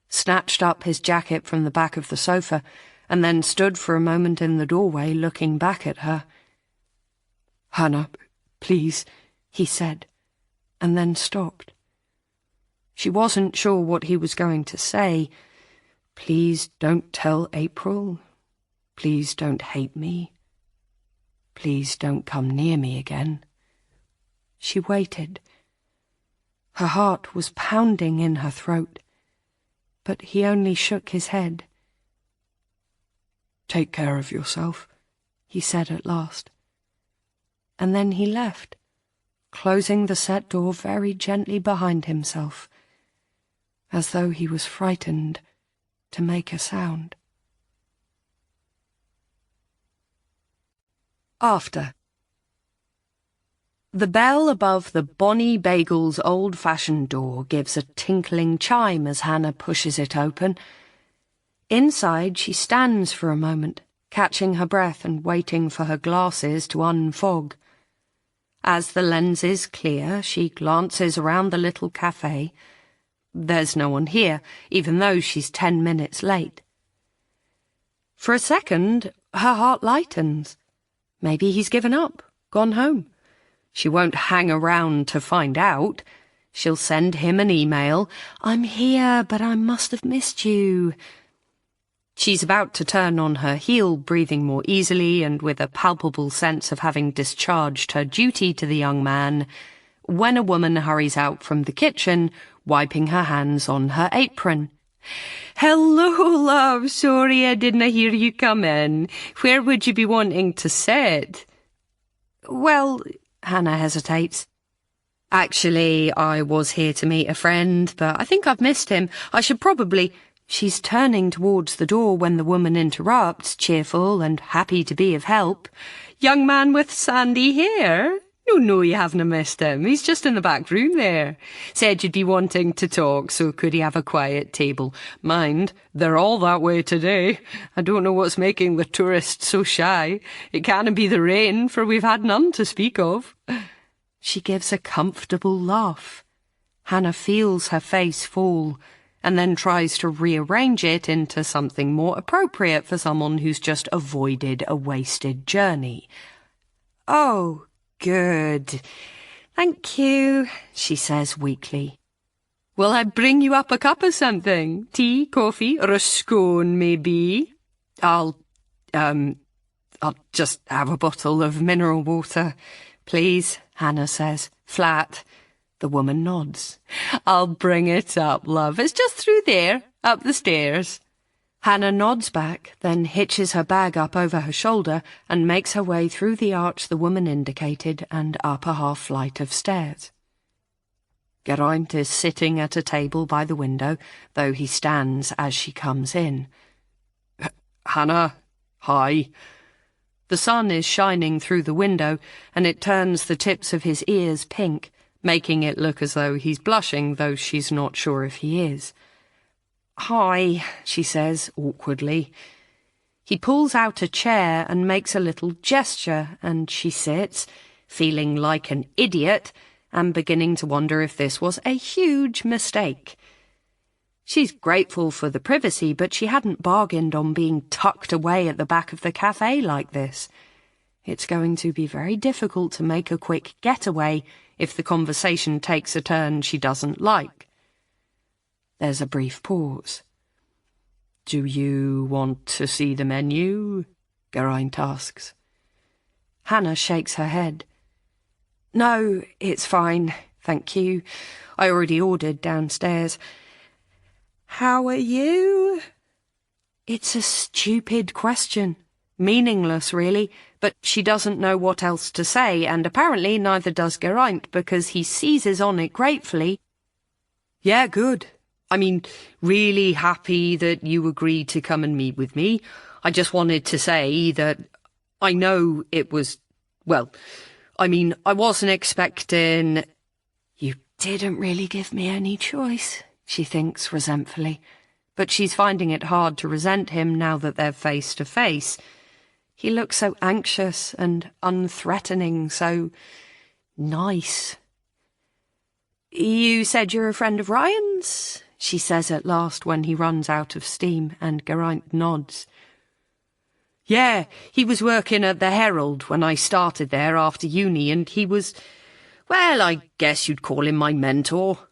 snatched up his jacket from the back of the sofa, and then stood for a moment in the doorway looking back at her. "Hannah, please," he said, and then stopped. She wasn't sure what he was going to say. Please don't tell April. Please don't hate me. Please don't come near me again. She waited. Her heart was pounding in her throat, but he only shook his head. "Take care of yourself," he said at last. And then he left, closing the set door very gently behind himself, as though he was frightened to make a sound. After. The bell above the Bonnie Bagel's old-fashioned door gives a tinkling chime as Hannah pushes it open. Inside, she stands for a moment, catching her breath and waiting for her glasses to unfog. As the lenses clear, she glances around the little cafe. There's no one here, even though she's 10 minutes late. For a second, her heart lightens. Maybe he's given up, gone home. She won't hang around to find out. She'll send him an email. "I'm here, but I must have missed you." She's about to turn on her heel, breathing more easily and with a palpable sense of having discharged her duty to the young man, when a woman hurries out from the kitchen, wiping her hands on her apron. "Hello, love. Sorry I didn't hear you come in. Where would you be wanting to sit?" "Well," Hannah hesitates. "Actually, I was here to meet a friend, but I think I've missed him. I should probably—" She's turning towards the door when the woman interrupts, cheerful and happy to be of help. "Young man with sandy hair? No, you haven't missed him. He's just in the back room there. Said you'd be wanting to talk, so could he have a quiet table? Mind, they're all that way today. I don't know what's making the tourists so shy. It can't be the rain, for we've had none to speak of." She gives a comfortable laugh. Hannah feels her face fall, and then tries to rearrange it into something more appropriate for someone who's just avoided a wasted journey. "Oh, good. Thank you," she says weakly. "Will I bring you up a cup of something? Tea, coffee, or a scone, maybe?" I'll just have a bottle of mineral water, please," Hannah says, flat. The woman nods. "I'll bring it up, love. It's just through there, up the stairs." Hannah nods back, then hitches her bag up over her shoulder and makes her way through the arch the woman indicated and up a half-flight of stairs. Geraint is sitting at a table by the window, though he stands as she comes in. "Hannah, hi." The sun is shining through the window, and it turns the tips of his ears pink, making it look as though he's blushing, though she's not sure if he is. "Hi," she says awkwardly. He pulls out a chair and makes a little gesture, and she sits, feeling like an idiot and beginning to wonder if this was a huge mistake. She's grateful for the privacy, but she hadn't bargained on being tucked away at the back of the cafe like this. It's going to be very difficult to make a quick getaway if the conversation takes a turn she doesn't like. There's a brief pause. "Do you want to see the menu?" Geraint asks. Hannah shakes her head. "No, it's fine, thank you. I already ordered downstairs." "How are you?" It's a stupid question. Meaningless, really, but she doesn't know what else to say, and apparently neither does Geraint, because he seizes on it gratefully. "Yeah, good. I mean, really happy that you agreed to come and meet with me. I just wanted to say that I know it was, well, I mean, I wasn't expecting—" "You didn't really give me any choice," she thinks resentfully, but she's finding it hard to resent him now that they're face to face. He looks so anxious and unthreatening, so nice. "You said you're a friend of Ryan's?" she says at last when he runs out of steam, and Geraint nods. "Yeah, he was working at the Herald when I started there after uni, and he was, well, I guess you'd call him my mentor."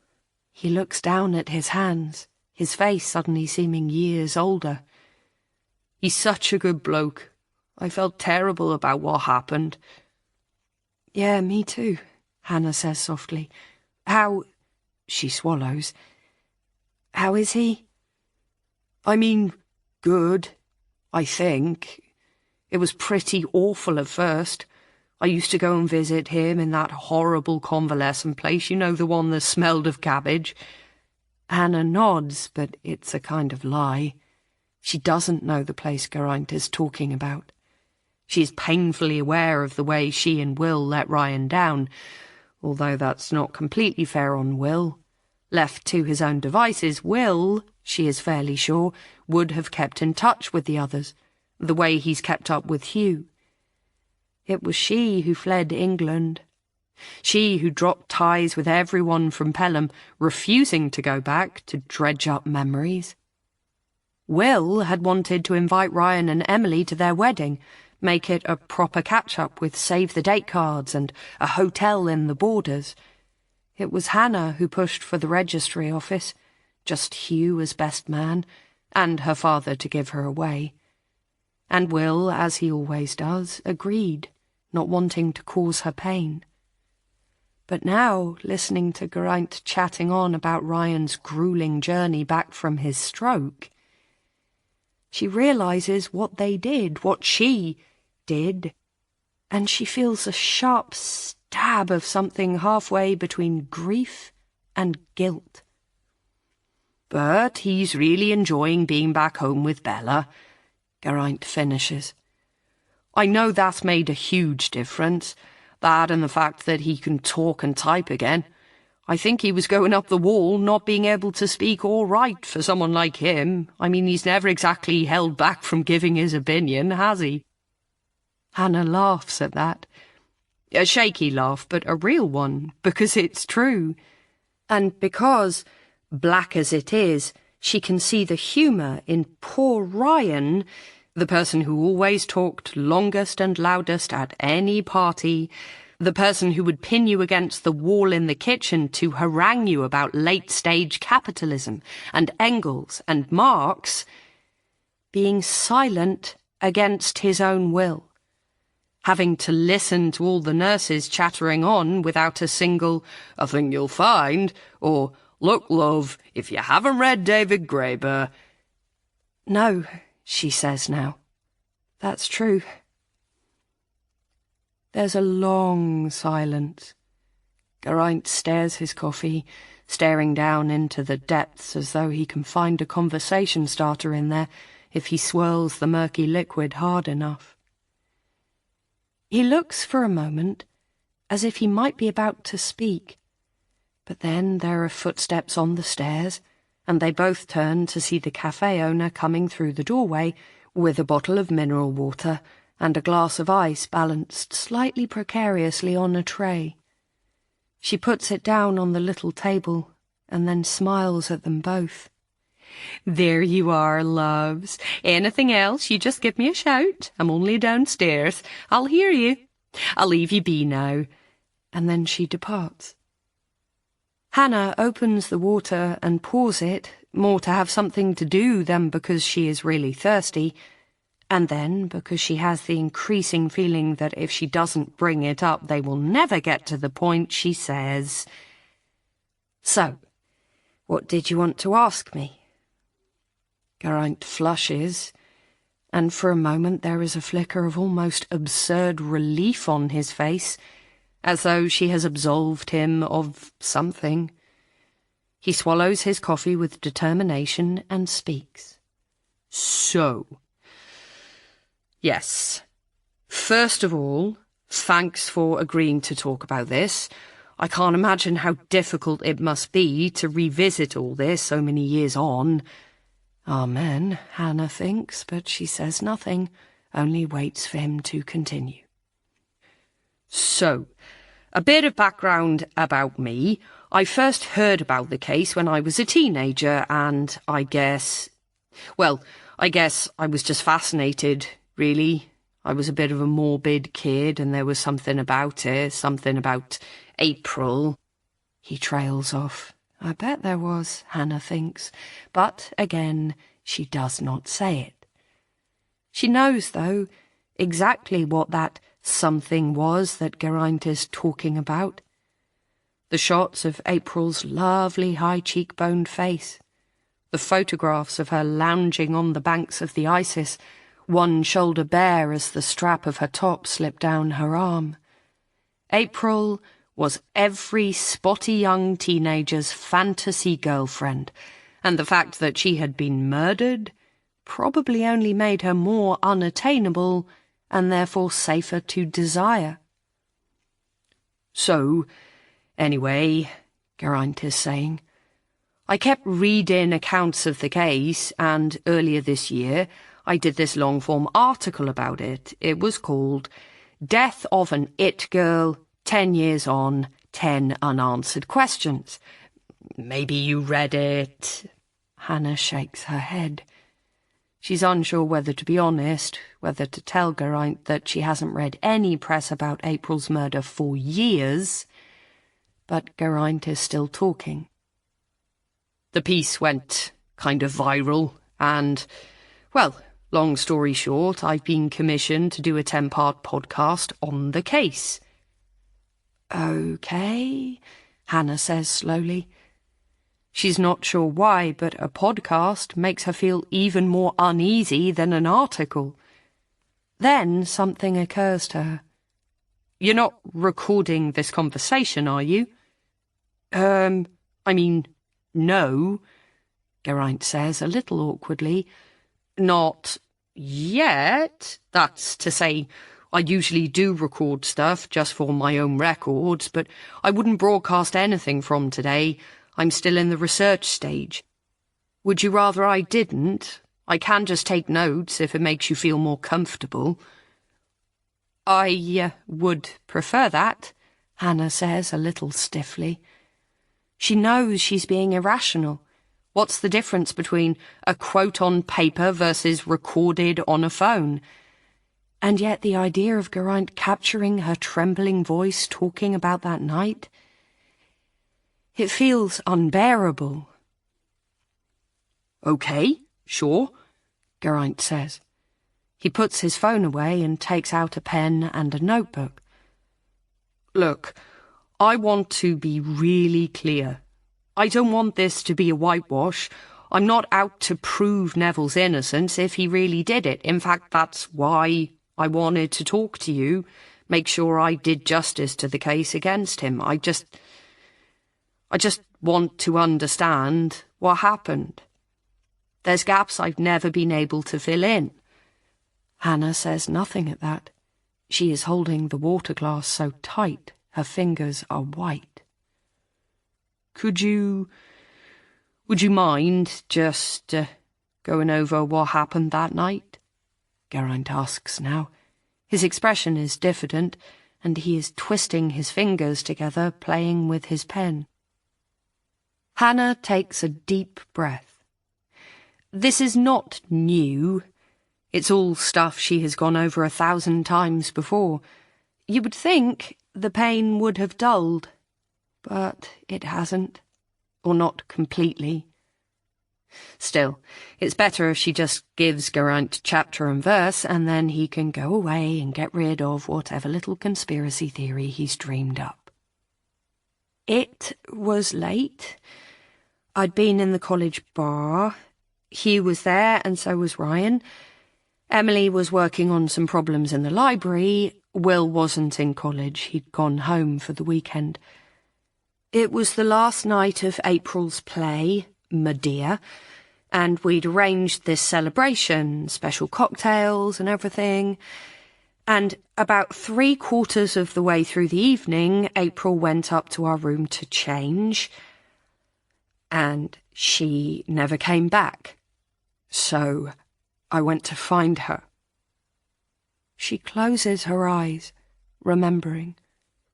He looks down at his hands, his face suddenly seeming years older. "He's such a good bloke. I felt terrible about what happened." "Yeah, me too," Hannah says softly. "How—" she swallows. "How is he?" "I mean, good, I think. It was pretty awful at first. I used to go and visit him in that horrible convalescent place, you know, the one that smelled of cabbage. Hannah nods, but it's a kind of lie. She doesn't know the place Geraint is talking about. She is painfully aware of the way she and Will let Ryan down, although that's not completely fair on Will. Left to his own devices, Will, she is fairly sure, would have kept in touch with the others, the way he's kept up with Hugh. It was she who fled England. She who dropped ties with everyone from Pelham, refusing to go back to dredge up memories. Will had wanted to invite Ryan and Emily to their wedding, make it a proper catch-up with save-the-date cards and a hotel in the Borders. It was Hannah who pushed for the registry office, just Hugh as best man, and her father to give her away. And Will, as he always does, agreed, not wanting to cause her pain. But now, listening to Geraint chatting on about Ryan's gruelling journey back from his stroke, she realises what they did, what she did, and she feels a sharp stab of something halfway between grief and guilt. But he's really enjoying being back home with Bella, Geraint finishes. I know that's made a huge difference, that and the fact that he can talk and type again. I think he was going up the wall, not being able to speak or write for someone like him. I mean, he's never exactly held back from giving his opinion, has he? Hannah laughs at that. A shaky laugh, but a real one, because it's true. And because, black as it is, she can see the humour in poor Ryan, the person who always talked longest and loudest at any party, the person who would pin you against the wall in the kitchen to harangue you about late-stage capitalism and Engels and Marx, being silent against his own will, having to listen to all the nurses chattering on without a single, "I think you'll find," or "Look, love, if you haven't read David Graeber." No, she says now. That's true. There's a long silence. Geraint stares his coffee, staring down into the depths as though he can find a conversation starter in there if he swirls the murky liquid hard enough. He looks for a moment as if he might be about to speak, but then there are footsteps on the stairs, and they both turn to see the cafe owner coming through the doorway with a bottle of mineral water and a glass of ice balanced slightly precariously on a tray. She puts it down on the little table and then smiles at them both. "There you are, loves. Anything else, you just give me a shout. I'm only downstairs. I'll hear you. I'll leave you be now." And then she departs. Hannah opens the water and pours it, more to have something to do than because she is really thirsty, and then because she has the increasing feeling that if she doesn't bring it up, they will never get to the point, she says, "So, what did you want to ask me?" Geraint flushes, and for a moment there is a flicker of almost absurd relief on his face, as though she has absolved him of something. He swallows his coffee with determination and speaks. "So, yes. First of all, thanks for agreeing to talk about this. I can't imagine how difficult it must be to revisit all this so many years on." Amen, Hannah thinks, but she says nothing, only waits for him to continue. "So, a bit of background about me. I first heard about the case when I was a teenager, and I guess I was just fascinated, really. I was a bit of a morbid kid, and there was something about it, something about April." He trails off. I bet there was, Hannah thinks, but again, she does not say it. She knows, though, exactly what that something was that Geraint is talking about. The shots of April's lovely high-cheekboned face, the photographs of her lounging on the banks of the Isis, one shoulder bare as the strap of her top slipped down her arm, April was every spotty young teenager's fantasy girlfriend, and the fact that she had been murdered probably only made her more unattainable and therefore safer to desire. So, anyway, Geraint is saying, I kept reading accounts of the case, and earlier this year I did this long-form article about it. It was called Death of an It Girl, 10 Years On, 10 Unanswered Questions. Maybe you read it. Hannah shakes her head. She's unsure whether to be honest, whether to tell Geraint that she hasn't read any press about April's murder for years, but Geraint is still talking. The piece went kind of viral, and, well, long story short, I've been commissioned to do a 10-part podcast on the case. Okay, Hannah says slowly. She's not sure why, but a podcast makes her feel even more uneasy than an article. Then something occurs to her. You're not recording this conversation, are you? No, Geraint says a little awkwardly. Not yet. That's to say, I usually do record stuff just for my own records, but I wouldn't broadcast anything from today. I'm still in the research stage. Would you rather I didn't? I can just take notes if it makes you feel more comfortable. I would prefer that, Hannah says a little stiffly. She knows she's being irrational. What's the difference between a quote on paper versus recorded on a phone? And yet the idea of Geraint capturing her trembling voice talking about that night, it feels unbearable. Okay, sure, Geraint says. He puts his phone away and takes out a pen and a notebook. Look, I want to be really clear. I don't want this to be a whitewash. I'm not out to prove Neville's innocence if he really did it. In fact, that's why I wanted to talk to you, make sure I did justice to the case against him. I just want to understand what happened. There's gaps I've never been able to fill in. Hannah says nothing at that. She is holding the water glass so tight her fingers are white. Would you mind just going over what happened that night? Geraint asks now. His expression is diffident, and he is twisting his fingers together, playing with his pen. Hannah takes a deep breath. This is not new. It's all stuff she has gone over 1,000 times before. You would think the pain would have dulled, but it hasn't, or not completely. Still, it's better if she just gives Geraint chapter and verse, and then he can go away and get rid of whatever little conspiracy theory he's dreamed up. It was late. I'd been in the college bar. Hugh was there, and so was Ryan. Emily was working on some problems in the library. Will wasn't in college. He'd gone home for the weekend. It was the last night of April's play, Medea, and we'd arranged this celebration, special cocktails and everything. And about 3/4 of the way through the evening, April went up to our room to change, and she never came back. So I went to find her. She closes her eyes, remembering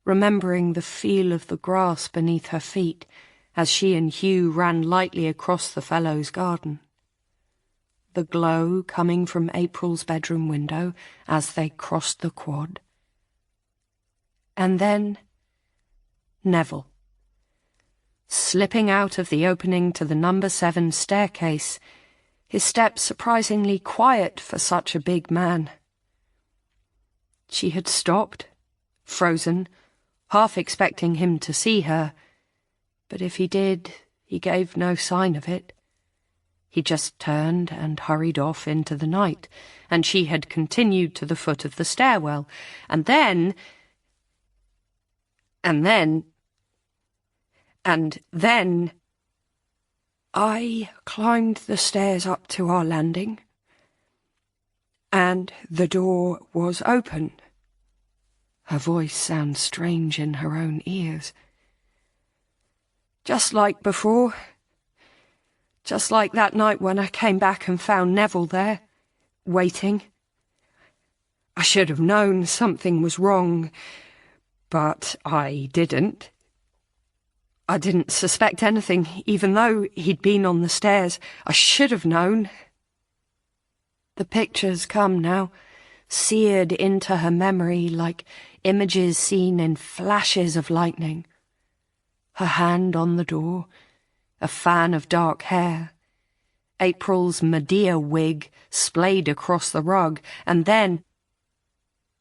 the feel of the grass beneath her feet as she and Hugh ran lightly across the Fellows' garden. The glow coming from April's bedroom window as they crossed the quad. And then Neville, slipping out of the opening to the number 7 staircase, his steps surprisingly quiet for such a big man. She had stopped, frozen, half expecting him to see her, but if he did, he gave no sign of it. He just turned and hurried off into the night, and she had continued to the foot of the stairwell, and then And then I climbed the stairs up to our landing, and the door was open. Her voice sounds strange in her own ears. Just like before. Just like that night when I came back and found Neville there, waiting. I should have known something was wrong, but I didn't. I didn't suspect anything, even though he'd been on the stairs. I should have known. The pictures come now, seared into her memory like images seen in flashes of lightning. Her hand on the door, a fan of dark hair, April's Medea wig splayed across the rug, and then...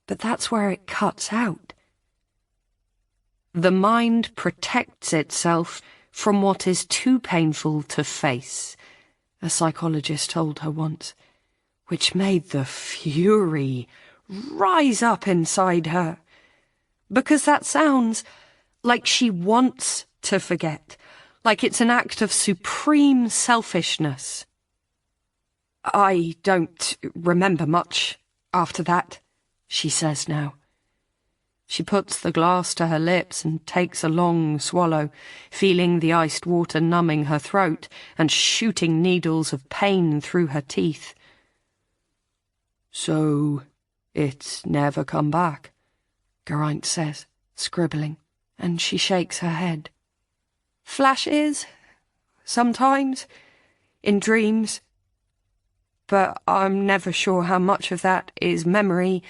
But that's where it cuts out. The mind protects itself from what is too painful to face, a psychologist told her once, which made the fury rise up inside her, because that sounds like she wants to forget, like it's an act of supreme selfishness. I don't remember much after that, she says now. She puts the glass to her lips and takes a long swallow, feeling the iced water numbing her throat and shooting needles of pain through her teeth. So, it's never come back, Geraint says, scribbling, and she shakes her head. Flashes, sometimes, in dreams, but I'm never sure how much of that is memory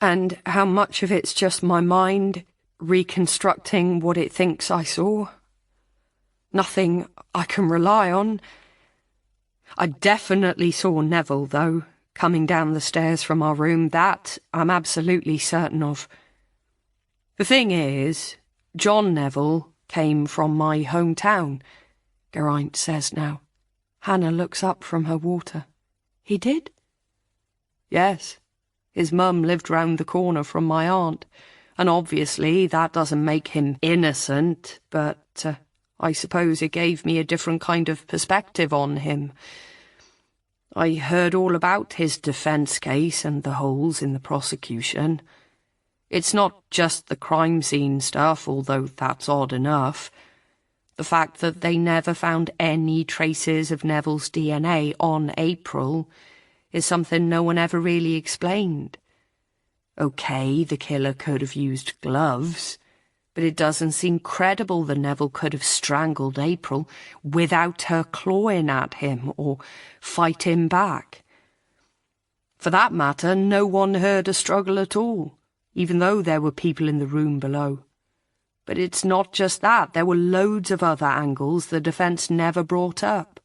and how much of it's just my mind reconstructing what it thinks I saw. Nothing I can rely on. I definitely saw Neville, though, coming down the stairs from our room. That I'm absolutely certain of. The thing is, John Neville came from my hometown, Geraint says now. Hannah looks up from her water. He did? Yes. His mum lived round the corner from my aunt, and obviously that doesn't make him innocent, but I suppose it gave me a different kind of perspective on him. I heard all about his defence case and the holes in the prosecution. It's not just the crime scene stuff, although that's odd enough. The fact that they never found any traces of Neville's DNA on April is something no one ever really explained. Okay, the killer could have used gloves, but it doesn't seem credible that Neville could have strangled April without her clawing at him or fighting back. For that matter, no one heard a struggle at all, even though there were people in the room below. But it's not just that. There were loads of other angles the defence never brought up.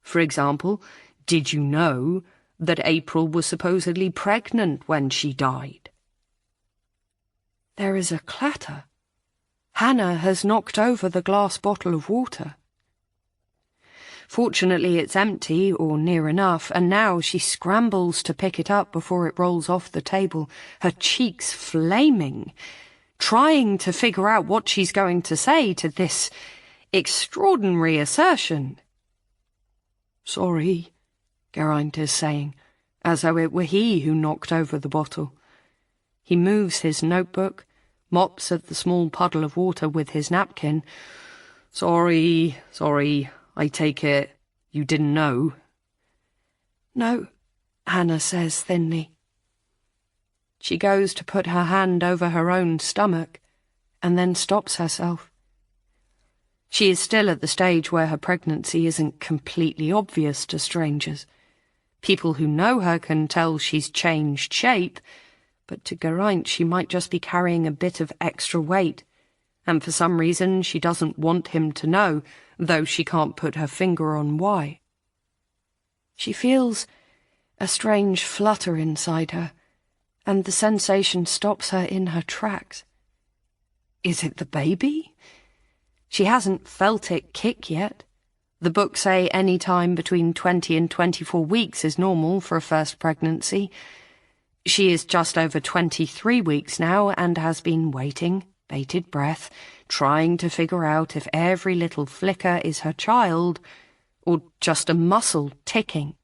For example, did you know that April was supposedly pregnant when she died? There is a clatter. Hannah has knocked over the glass bottle of water. Fortunately, it's empty, or near enough, and now she scrambles to pick it up before it rolls off the table, her cheeks flaming, trying to figure out what she's going to say to this extraordinary assertion. Sorry, Geraint is saying, as though it were he who knocked over the bottle. He moves his notebook, mops at the small puddle of water with his napkin. Sorry, I take it you didn't know? No, Hannah says thinly. She goes to put her hand over her own stomach, and then stops herself. She is still at the stage where her pregnancy isn't completely obvious to strangers. People who know her can tell she's changed shape, but to Geraint she might just be carrying a bit of extra weight, and for some reason she doesn't want him to know, though she can't put her finger on why. She feels a strange flutter inside her, and the sensation stops her in her tracks. Is it the baby? She hasn't felt it kick yet. The books say any time between 20 and 24 weeks is normal for a first pregnancy. She is just over 23 weeks now and has been waiting, bated breath, trying to figure out if every little flicker is her child or just a muscle ticking.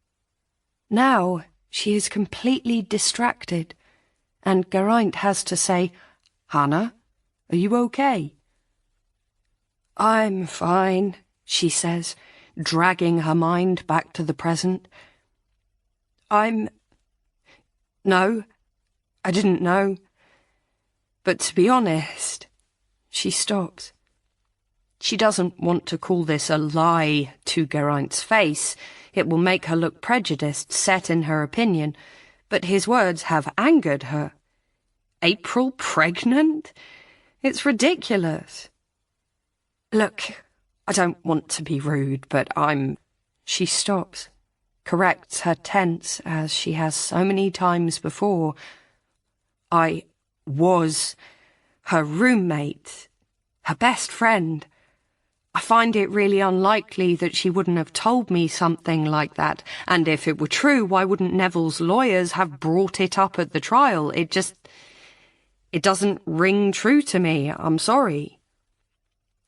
Now she is completely distracted, and Geraint has to say, "Hannah, are you okay?" "I'm fine," she says, dragging her mind back to the present. No, I didn't know. But to be honest," she stops. She doesn't want to call this a lie to Geraint's face. It will make her look prejudiced, set in her opinion, but his words have angered her. April pregnant? It's ridiculous. "Look, I don't want to be rude, but She stops, corrects her tense as she has so many times before. "I was her roommate, her best friend. I find it really unlikely that she wouldn't have told me something like that, and if it were true, why wouldn't Neville's lawyers have brought it up at the trial? It doesn't ring true to me. I'm sorry."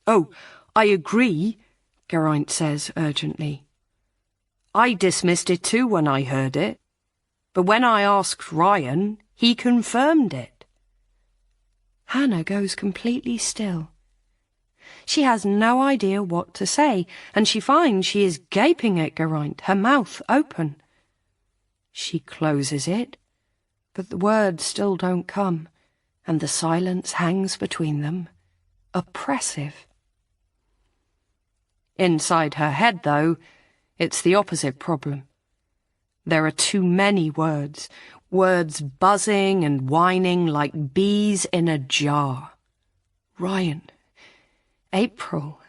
"Oh, I agree," Geraint says urgently. "I dismissed it too when I heard it, but when I asked Ryan, he confirmed it." Hannah goes completely still. She has no idea what to say, and she finds she is gaping at Geraint, her mouth open. She closes it, but the words still don't come, and the silence hangs between them, oppressive. Inside her head, though, it's the opposite problem. There are too many words buzzing and whining like bees in a jar. Ryan, April,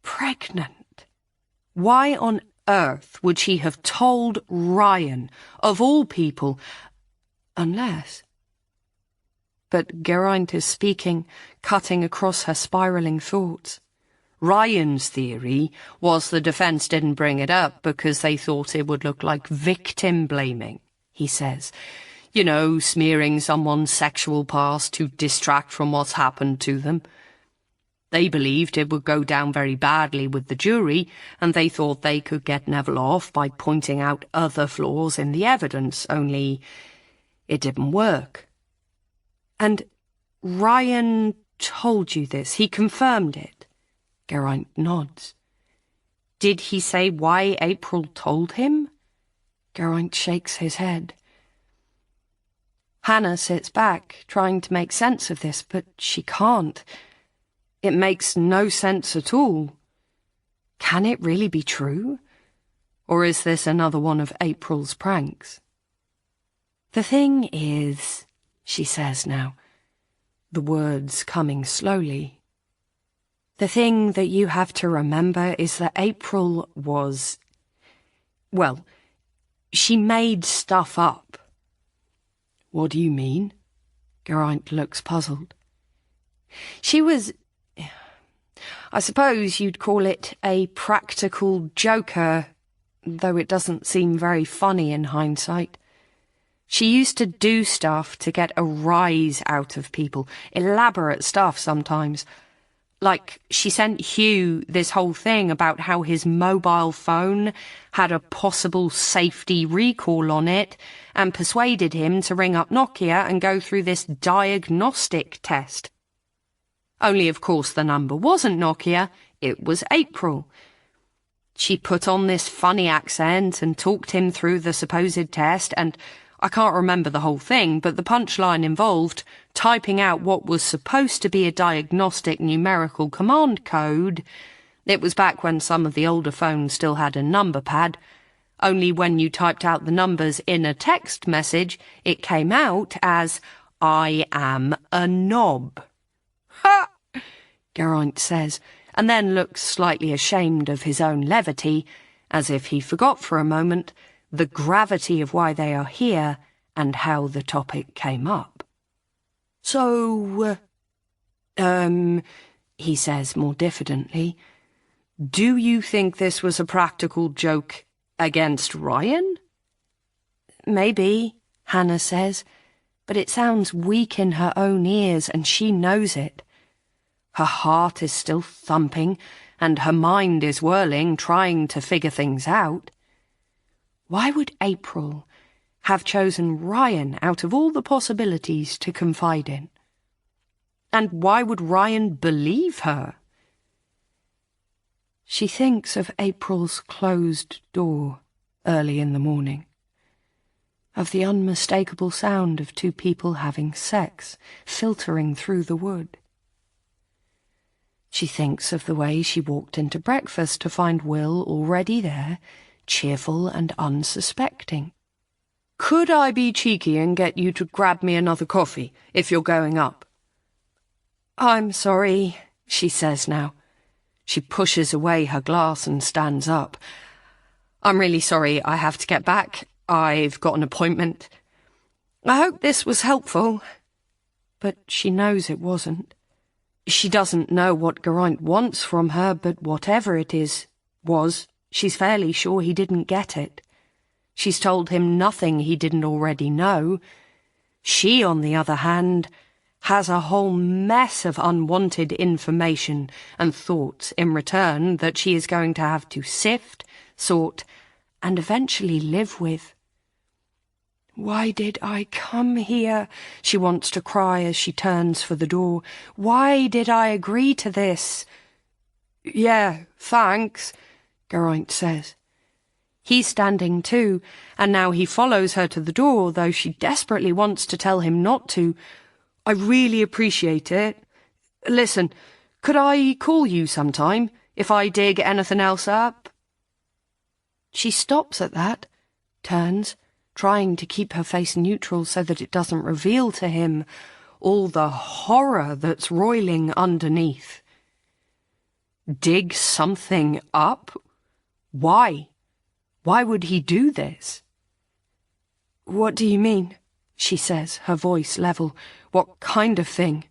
pregnant. Why on earth would she have told Ryan, of all people, unless... But Geraint is speaking, cutting across her spiralling thoughts. Ryan's theory was the defence didn't bring it up because they thought it would look like victim blaming, he says. You know, smearing someone's sexual past to distract from what's happened to them. They believed it would go down very badly with the jury, and they thought they could get Neville off by pointing out other flaws in the evidence, only it didn't work. And Ryan told you this, he confirmed it. Geraint nods. Did he say why April told him? Geraint shakes his head. Hannah sits back, trying to make sense of this, but she can't. It makes no sense at all. Can it really be true? Or is this another one of April's pranks? The thing is, she says now, the words coming slowly. The thing that you have to remember is that April was... well, she made stuff up. What do you mean? Geraint looks puzzled. She was... I suppose you'd call it a practical joker, though it doesn't seem very funny in hindsight. She used to do stuff to get a rise out of people, elaborate stuff sometimes. Like, she sent Hugh this whole thing about how his mobile phone had a possible safety recall on it and persuaded him to ring up Nokia and go through this diagnostic test. Only, of course, the number wasn't Nokia, it was April. She put on this funny accent and talked him through the supposed test, and I can't remember the whole thing, but the punchline involved typing out what was supposed to be a diagnostic numerical command code. It was back when some of the older phones still had a number pad. Only when you typed out the numbers in a text message, it came out as, "I am a knob." Ha! Geraint says, and then looks slightly ashamed of his own levity, as if he forgot for a moment the gravity of why they are here and how the topic came up. So, he says more diffidently, do you think this was a practical joke against Ryan? Maybe, Hannah says, but it sounds weak in her own ears, and she knows it. Her heart is still thumping, and her mind is whirling, trying to figure things out. Why would April have chosen Ryan out of all the possibilities to confide in? And why would Ryan believe her? She thinks of April's closed door early in the morning, of the unmistakable sound of two people having sex filtering through the wood. She thinks of the way she walked into breakfast to find Will already there, cheerful and unsuspecting. Could I be cheeky and get you to grab me another coffee, if you're going up? I'm sorry, she says now. She pushes away her glass and stands up. I'm really sorry, I have to get back. I've got an appointment. I hope this was helpful. But she knows it wasn't. She doesn't know what Geraint wants from her, but whatever it was, she's fairly sure he didn't get it. She's told him nothing he didn't already know. She, on the other hand, has a whole mess of unwanted information and thoughts in return that she is going to have to sift, sort, and eventually live with. Why did I come here? She wants to cry as she turns for the door. Why did I agree to this? Yeah, thanks, Geraint says. He's standing too, and now he follows her to the door, though she desperately wants to tell him not to. I really appreciate it. Listen, could I call you sometime if I dig anything else up? She stops at that, turns, trying to keep her face neutral so that it doesn't reveal to him all the horror that's roiling underneath. Dig something up? Why? Why would he do this? What do you mean? She says, her voice level. What kind of thing?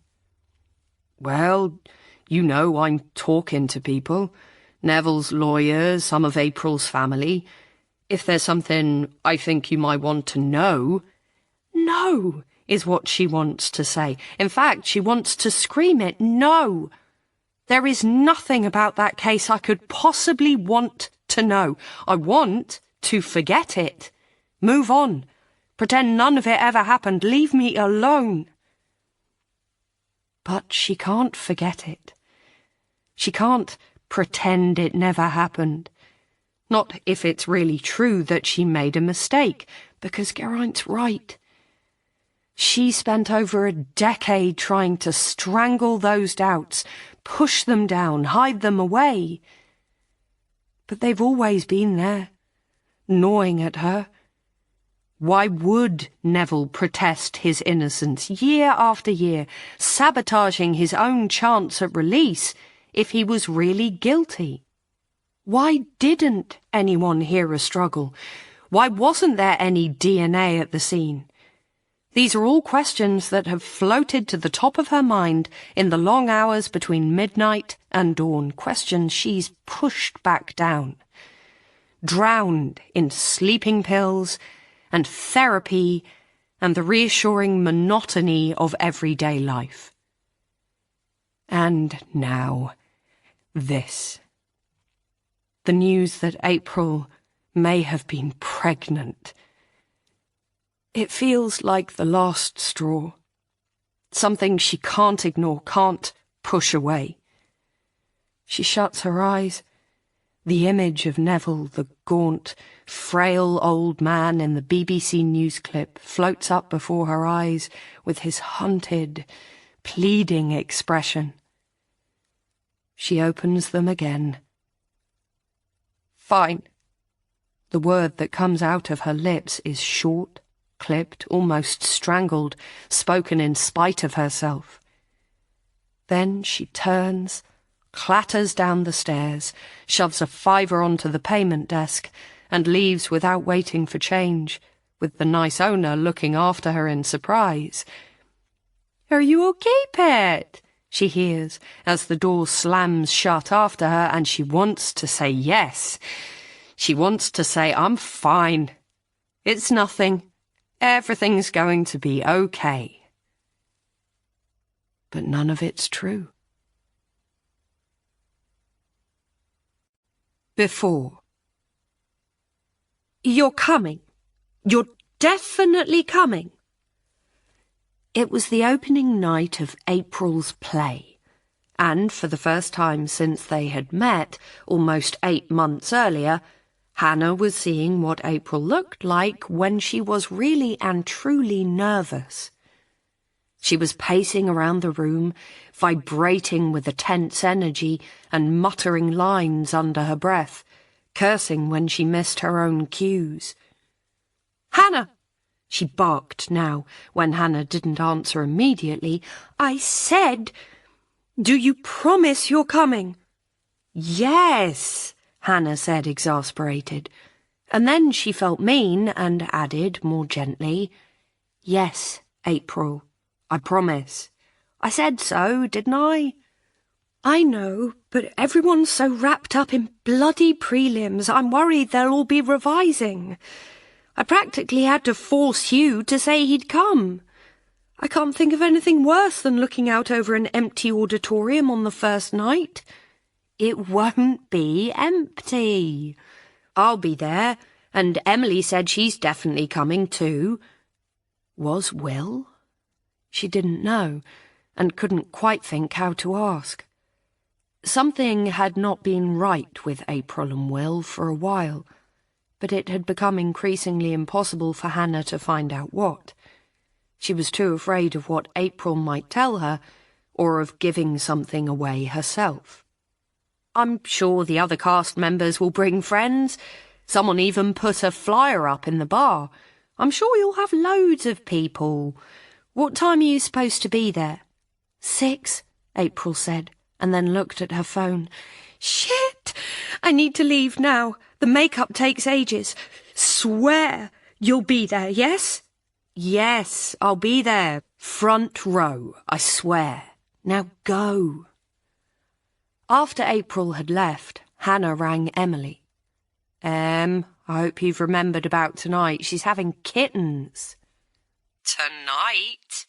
Well, you know, I'm talking to people. Neville's lawyers, some of April's family. If there's something I think you might want to know... No, is what she wants to say. In fact, she wants to scream it. No! There is nothing about that case I could possibly want to know. I want to forget it. Move on. Pretend none of it ever happened. Leave me alone. But she can't forget it. She can't pretend it never happened. Not if it's really true that she made a mistake, because Geraint's right. She spent over a decade trying to strangle those doubts, push them down, hide them away. But they've always been there, gnawing at her. Why would Neville protest his innocence year after year, sabotaging his own chance at release if he was really guilty? Why didn't anyone hear a struggle? Why wasn't there any DNA at the scene? These are all questions that have floated to the top of her mind in the long hours between midnight and dawn, questions she's pushed back down, drowned in sleeping pills and therapy and the reassuring monotony of everyday life. And now, this. The news that April may have been pregnant. It feels like the last straw. Something she can't ignore, can't push away. She shuts her eyes. The image of Neville, the gaunt, frail old man in the BBC news clip, floats up before her eyes with his hunted, pleading expression. She opens them again. Fine. The word that comes out of her lips is short, clipped, almost strangled, spoken in spite of herself. Then she turns, clatters down the stairs, shoves a $5 onto the payment desk, and leaves without waiting for change, with the nice owner looking after her in surprise. "Are you okay, pet?" she hears as the door slams shut after her, and she wants to say yes. She wants to say, "I'm fine. It's nothing. Everything's going to be okay. But none of it's true. Before. You're coming. You're definitely coming. It was the opening night of April's play, and for the first time since they had met, almost 8 months earlier, Hannah was seeing what April looked like when she was really and truly nervous. She was pacing around the room, vibrating with a tense energy and muttering lines under her breath, cursing when she missed her own cues. Hannah! She barked now, when Hannah didn't answer immediately. I said, do you promise you're coming? Yes, Hannah said, exasperated. And then she felt mean and added more gently, Yes, April, I promise. I said so, didn't I? I know, but everyone's so wrapped up in bloody prelims, I'm worried they'll all be revising. I practically had to force Hugh to say he'd come. I can't think of anything worse than looking out over an empty auditorium on the first night. It won't be empty. I'll be there, and Emily said she's definitely coming too. Was Will? She didn't know, and couldn't quite think how to ask. Something had not been right with April and Will for a while, but it had become increasingly impossible for Hannah to find out what. She was too afraid of what April might tell her, or of giving something away herself. I'm sure the other cast members will bring friends. Someone even put a flyer up in the bar. I'm sure you'll have loads of people. What time are you supposed to be there? 6, April said, and then looked at her phone. Shit! I need to leave now. The makeup takes ages. Swear you'll be there, yes? Yes, I'll be there. Front row, I swear. Now go. After April had left, Hannah rang Emily. I hope you've remembered about tonight. She's having kittens. Tonight?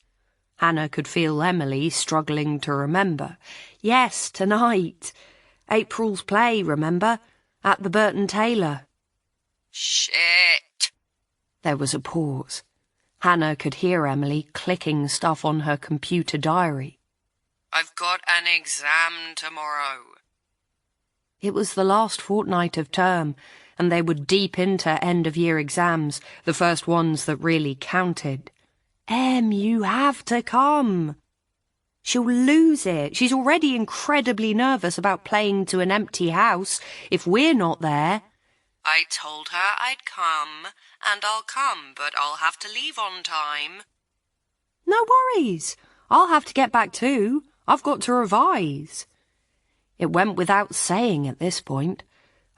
Hannah could feel Emily struggling to remember. Yes, tonight. April's play, remember? At the Burton Taylor. Shit. There was a pause. Hannah could hear Emily clicking stuff on her computer diary. I've got an exam tomorrow. It was the last fortnight of term, and they were deep into end-of-year exams, the first ones that really counted. You have to come. She'll lose it. She's already incredibly nervous about playing to an empty house if we're not there. I told her I'd come, and I'll come, but I'll have to leave on time. No worries. I'll have to get back too. I've got to revise. It went without saying at this point.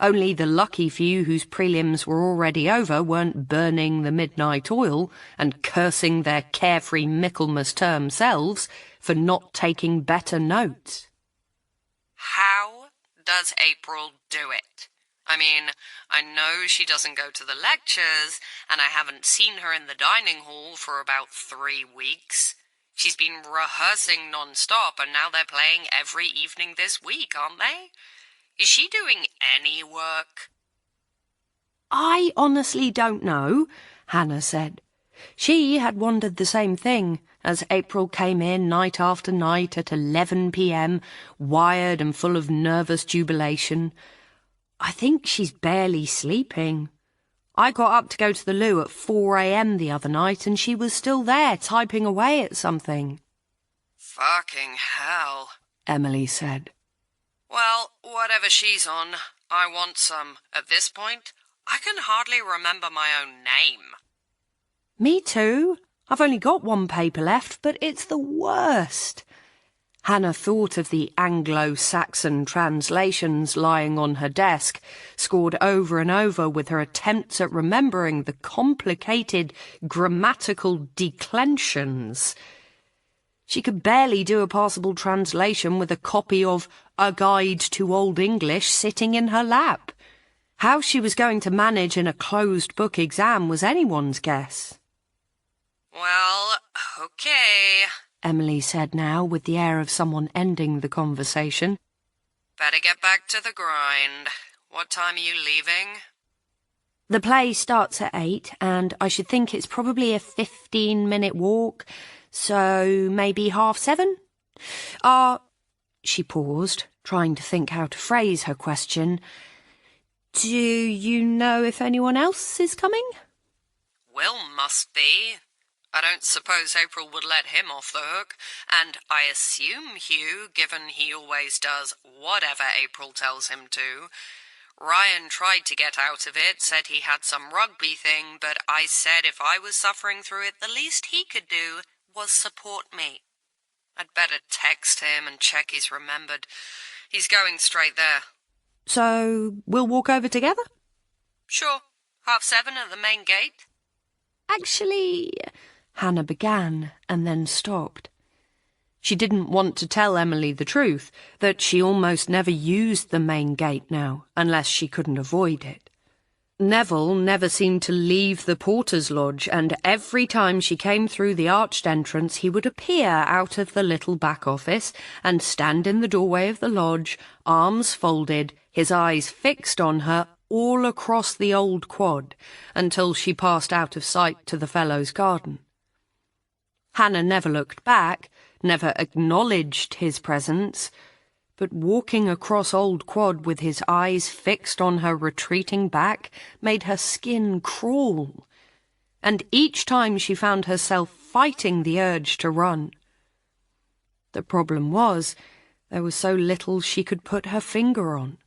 Only the lucky few whose prelims were already over weren't burning the midnight oil and cursing their carefree Michaelmas term selves for not taking better notes. How does April do it? I mean, I know she doesn't go to the lectures, and I haven't seen her in the dining hall for about 3 weeks. She's been rehearsing non-stop, and now they're playing every evening this week, aren't they? Is she doing any work? I honestly don't know, Hannah said. She had wondered the same thing as April came in night after night at 11 p.m, wired and full of nervous jubilation. I think she's barely sleeping. I got up to go to the loo at 4 a.m. the other night, and she was still there, typing away at something. Fucking hell, Emily said. Well, whatever she's on, I want some. At this point, I can hardly remember my own name. Me too. I've only got 1 paper left, but it's the worst. Hannah thought of the Anglo-Saxon translations lying on her desk, scored over and over with her attempts at remembering the complicated grammatical declensions. She could barely do a passable translation with a copy of A Guide to Old English sitting in her lap. How she was going to manage in a closed-book exam was anyone's guess. Well, okay. Emily said now, with the air of someone ending the conversation. Better get back to the grind. What time are you leaving? The play starts at 8, and I should think it's probably a 15-minute walk, so maybe 7:30? She paused, trying to think how to phrase her question. Do you know if anyone else is coming? Will must be. I don't suppose April would let him off the hook, and I assume Hugh, given he always does whatever April tells him to. Ryan tried to get out of it, said he had some rugby thing, but I said if I was suffering through it, the least he could do was support me. I'd better text him and check he's remembered. He's going straight there. So we'll walk over together? Sure. 7:30 at the main gate. Actually, Hannah began and then stopped. She didn't want to tell Emily the truth, that she almost never used the main gate now, unless she couldn't avoid it. Neville never seemed to leave the porter's lodge, and every time she came through the arched entrance he would appear out of the little back office and stand in the doorway of the lodge, arms folded, his eyes fixed on her all across the old quad, until she passed out of sight to the Fellows' garden. Hannah never looked back, never acknowledged his presence, but walking across Old Quad with his eyes fixed on her retreating back made her skin crawl, and each time she found herself fighting the urge to run. The problem was, there was so little she could put her finger on.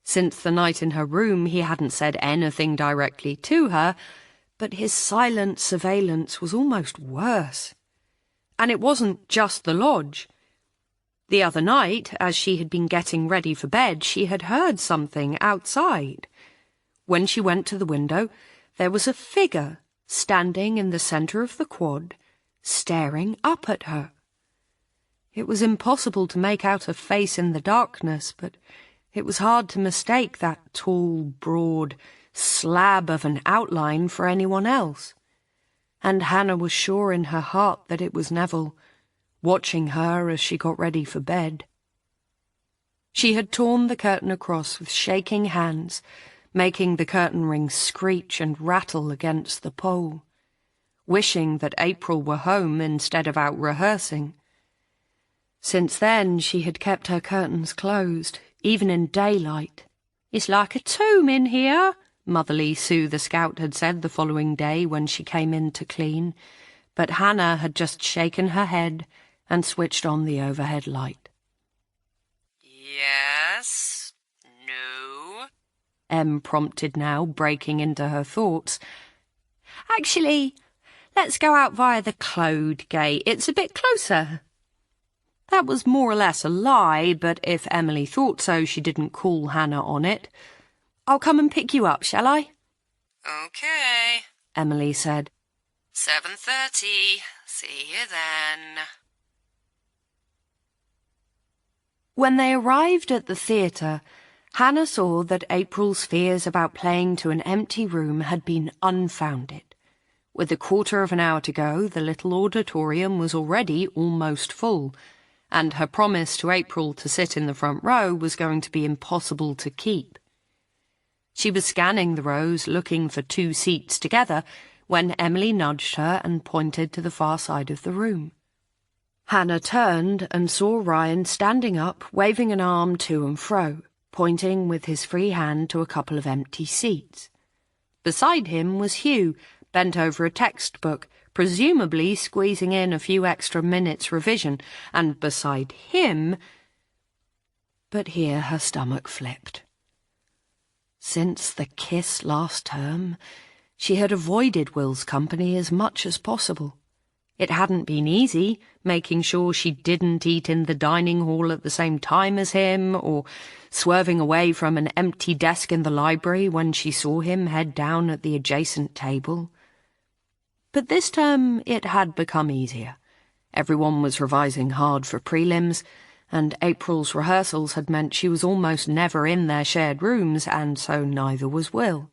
Since the night in her room he hadn't said anything directly to her, but his silent surveillance was almost worse. And it wasn't just the lodge. The other night, as she had been getting ready for bed, she had heard something outside. When she went to the window, there was a figure standing in the centre of the quad, staring up at her. It was impossible to make out a face in the darkness, but it was hard to mistake that tall, broad slab of an outline for anyone else. And Hannah was sure in her heart that it was Neville, watching her as she got ready for bed. She had torn the curtain across with shaking hands, making the curtain rings screech and rattle against the pole, wishing that April were home instead of out rehearsing. Since then she had kept her curtains closed, even in daylight. "It's like a tomb in here," Motherly Sue the Scout had said the following day when she came in to clean, but Hannah had just shaken her head and switched on the overhead light. Yes? No? Em prompted now, breaking into her thoughts. "Actually, let's go out via the Clode gate. It's a bit closer." That was more or less a lie, but if Emily thought so, she didn't call Hannah on it. "I'll come and pick you up, shall I?" Okay, Emily said. 7:30. See you then. When they arrived at the theatre, Hannah saw that April's fears about playing to an empty room had been unfounded. With a quarter of an hour to go, the little auditorium was already almost full, and her promise to April to sit in the front row was going to be impossible to keep. She was scanning the rows, looking for 2 seats together, when Emily nudged her and pointed to the far side of the room. Hannah turned and saw Ryan standing up, waving an arm to and fro, pointing with his free hand to a couple of empty seats. Beside him was Hugh, bent over a textbook, presumably squeezing in a few extra minutes' revision, and beside him... But here her stomach flipped. Since the kiss last term, she had avoided Will's company as much as possible. It hadn't been easy, making sure she didn't eat in the dining hall at the same time as him, or swerving away from an empty desk in the library when she saw him head down at the adjacent table. But this term it had become easier. Everyone was revising hard for prelims, and April's rehearsals had meant she was almost never in their shared rooms, and so neither was Will.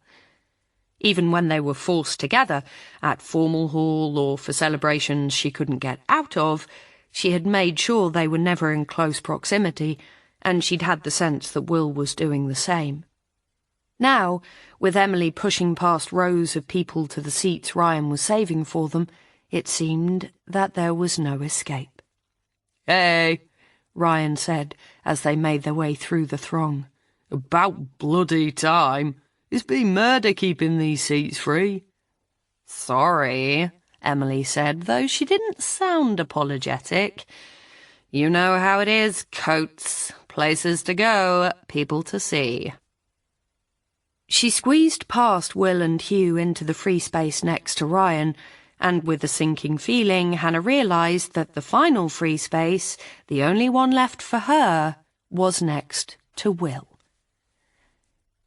Even when they were forced together, at formal hall or for celebrations she couldn't get out of, she had made sure they were never in close proximity, and she'd had the sense that Will was doing the same. Now, with Emily pushing past rows of people to the seats Ryan was saving for them, it seemed that there was no escape. "Hey," Ryan said as they made their way through the throng. "About bloody time. It's been murder keeping these seats free." "Sorry," Emily said, though she didn't sound apologetic. "You know how it is, coats. Places to go, people to see." She squeezed past Will and Hugh into the free space next to Ryan, and with a sinking feeling, Hannah realised that the final free space, the only one left for her, was next to Will.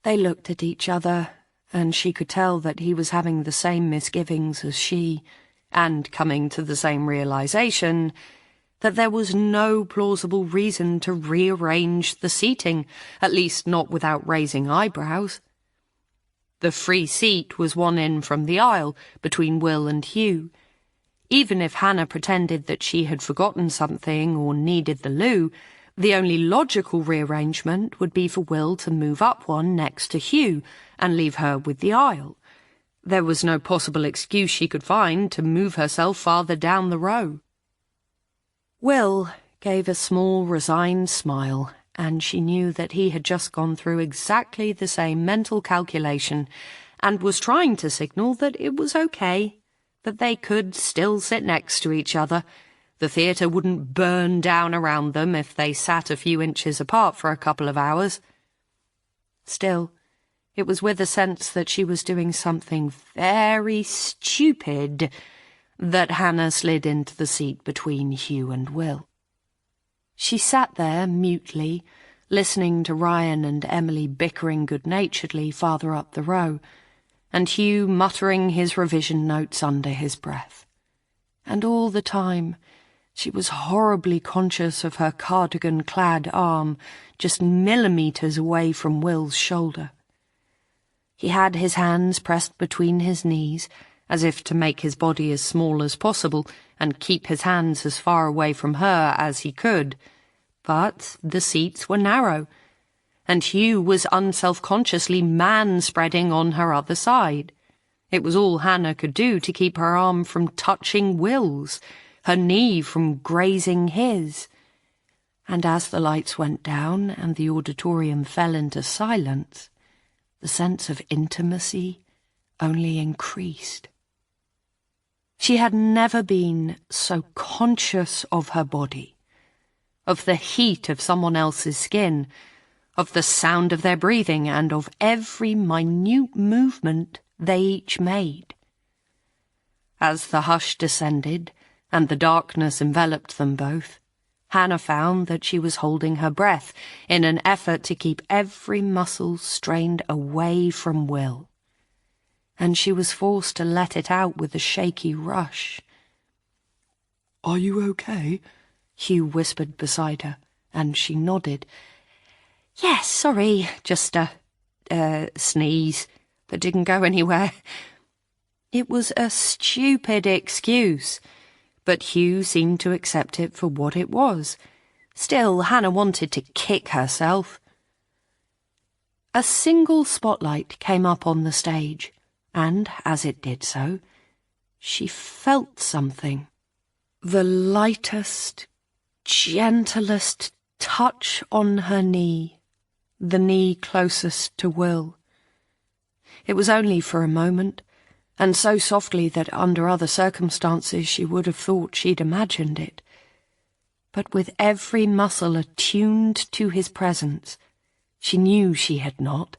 They looked at each other, and she could tell that he was having the same misgivings as she, and coming to the same realisation that there was no plausible reason to rearrange the seating, at least not without raising eyebrows. The free seat was one in from the aisle, between Will and Hugh. Even if Hannah pretended that she had forgotten something or needed the loo, the only logical rearrangement would be for Will to move up one next to Hugh and leave her with the aisle. There was no possible excuse she could find to move herself farther down the row. Will gave a small, resigned smile, and she knew that he had just gone through exactly the same mental calculation and was trying to signal that it was okay, that they could still sit next to each other. The theatre wouldn't burn down around them if they sat a few inches apart for a couple of hours. Still, it was with a sense that she was doing something very stupid that Hannah slid into the seat between Hugh and Will. She sat there mutely, listening to Ryan and Emily bickering good-naturedly farther up the row, and Hugh muttering his revision notes under his breath. And all the time, she was horribly conscious of her cardigan-clad arm just millimetres away from Will's shoulder. He had his hands pressed between his knees, as if to make his body as small as possible and keep his hands as far away from her as he could. But the seats were narrow, and Hugh was unselfconsciously man-spreading on her other side. It was all Hannah could do to keep her arm from touching Will's, her knee from grazing his. And as the lights went down and the auditorium fell into silence, the sense of intimacy only increased. She had never been so conscious of her body, of the heat of someone else's skin, of the sound of their breathing, and of every minute movement they each made. As the hush descended, and the darkness enveloped them both, Hannah found that she was holding her breath in an effort to keep every muscle strained away from Will, and she was forced to let it out with a shaky rush. "Are you okay?" Hugh whispered beside her, and she nodded. "Yes, sorry, just a sneeze that didn't go anywhere." It was a stupid excuse, but Hugh seemed to accept it for what it was. Still, Hannah wanted to kick herself. A single spotlight came up on the stage, and as it did so, she felt something. The lightest, gentlest touch on her knee, the knee closest to Will. It was only for a moment, and so softly that under other circumstances she would have thought she'd imagined it. But with every muscle attuned to his presence, she knew she had not,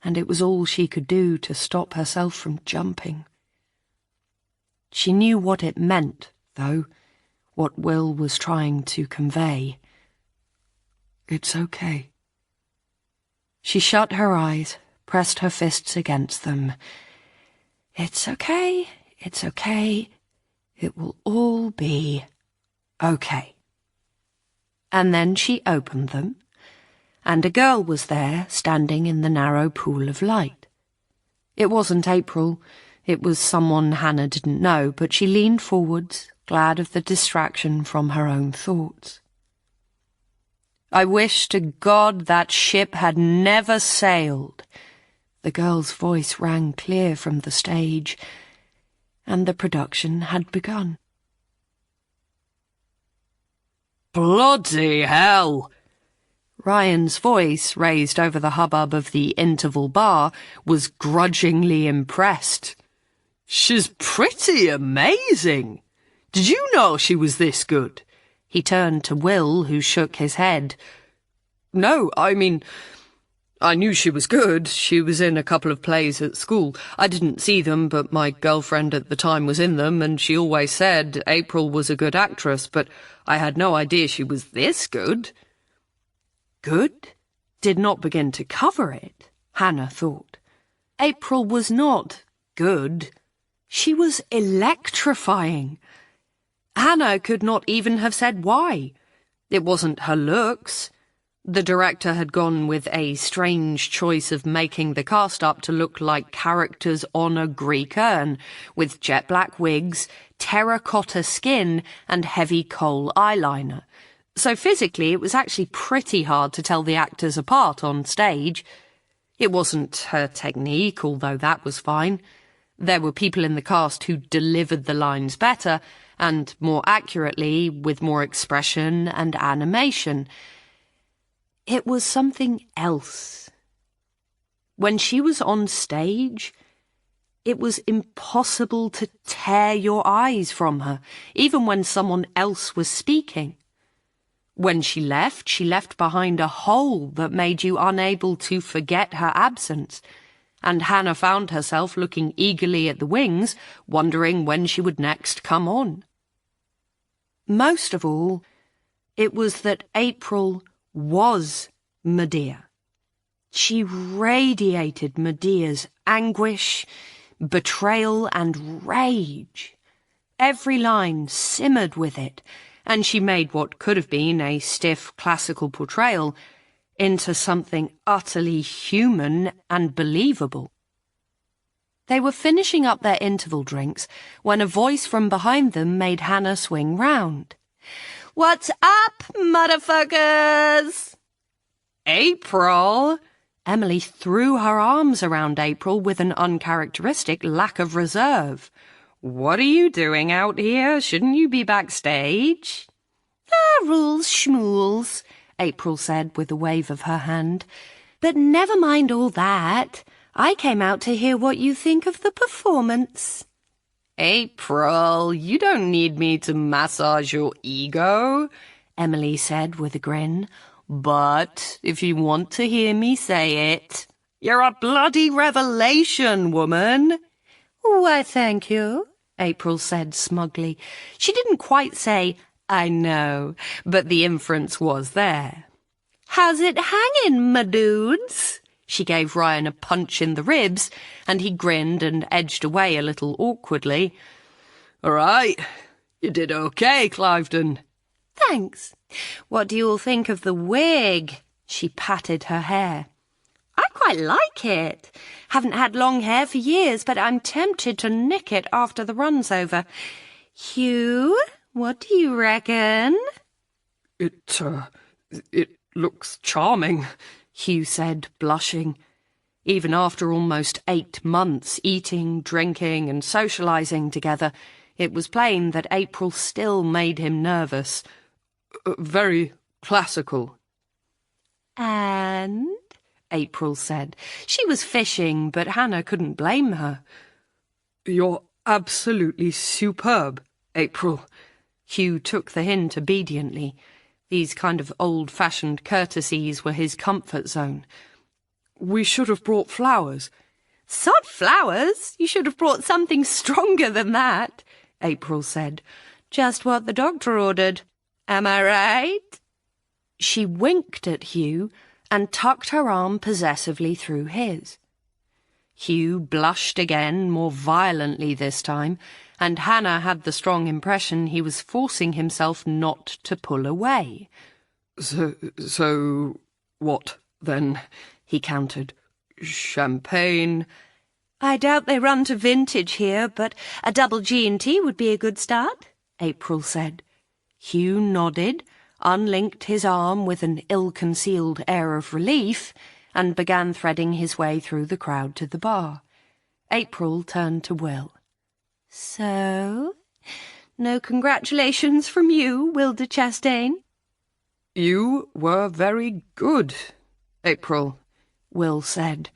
and it was all she could do to stop herself from jumping. She knew what it meant, though, what Will was trying to convey. "It's okay." She shut her eyes, pressed her fists against them. "It's okay, it's okay, it will all be okay." And then she opened them, and a girl was there standing in the narrow pool of light. It wasn't April. It was someone Hannah didn't know, but she leaned forwards, glad of the distraction from her own thoughts. "I wish to God that ship had never sailed." The girl's voice rang clear from the stage, and the production had begun. "Bloody hell!" Ryan's voice, raised over the hubbub of the interval bar, was grudgingly impressed. "She's pretty amazing. Did you know she was this good?" He turned to Will, who shook his head. "No, I mean, I knew she was good. She was in a couple of plays at school. I didn't see them, but my girlfriend at the time was in them, and she always said April was a good actress, but I had no idea she was this good." Good did not begin to cover it, Hannah thought. April was not good. She was electrifying. Hannah could not even have said why. It wasn't her looks. The director had gone with a strange choice of making the cast up to look like characters on a Greek urn, with jet black wigs, terracotta skin, and heavy kohl eyeliner. So physically it was actually pretty hard to tell the actors apart on stage. It wasn't her technique, although that was fine. There were people in the cast who delivered the lines better, and more accurately, with more expression and animation. It was something else. When she was on stage, it was impossible to tear your eyes from her, even when someone else was speaking. When she left behind a hole that made you unable to forget her absence, and Hannah found herself looking eagerly at the wings, wondering when she would next come on. Most of all, it was that April was Medea. She radiated Medea's anguish, betrayal, and rage. Every line simmered with it, and she made what could have been a stiff classical portrayal into something utterly human and believable. They were finishing up their interval drinks when a voice from behind them made Hannah swing round. "What's up, motherfuckers?" "April!" Emily threw her arms around April with an uncharacteristic lack of reserve. "What are you doing out here? Shouldn't you be backstage?" Rules schmools, April said with a wave of her hand. But never mind all that. I came out to hear what you think of the performance. "April, you don't need me to massage your ego," Emily said with a grin. "But if you want to hear me say it, you're a bloody revelation, woman." "Why, thank you," April said smugly. She didn't quite say, "I know," but the inference was there. "How's it hanging, my dudes?" She gave Ryan a punch in the ribs, and he grinned and edged away a little awkwardly. "All right, you did okay, Cliveden." "Thanks." "What do you all think of the wig?" She patted her hair. "I quite like it. Haven't had long hair for years, but I'm tempted to nick it after the run's over. Hugh, what do you reckon?" It looks charming," Hugh said, blushing. Even after almost 8 months eating, drinking, and socialising together, it was plain that April still made him nervous. "Very classical." "And?" April said. She was fishing, but Hannah couldn't blame her. "You're absolutely superb, April." Hugh took the hint obediently. These kind of old-fashioned courtesies were his comfort zone. "We should have brought flowers." "Sod flowers! You should have brought something stronger than that," April said. "Just what the doctor ordered. Am I right?" She winked at Hugh and tucked her arm possessively through his. Hugh blushed again, more violently this time, and Hannah had the strong impression he was forcing himself not to pull away. So what, then?" he countered. "Champagne, I doubt they run to vintage here, but a double G&T would be a good start, April said. Hugh nodded, unlinked his arm with an ill-concealed air of relief, and began threading his way through the crowd to the bar. April turned to Will. So, no congratulations from you, Wilder Chastain? You were very good, April, Will said,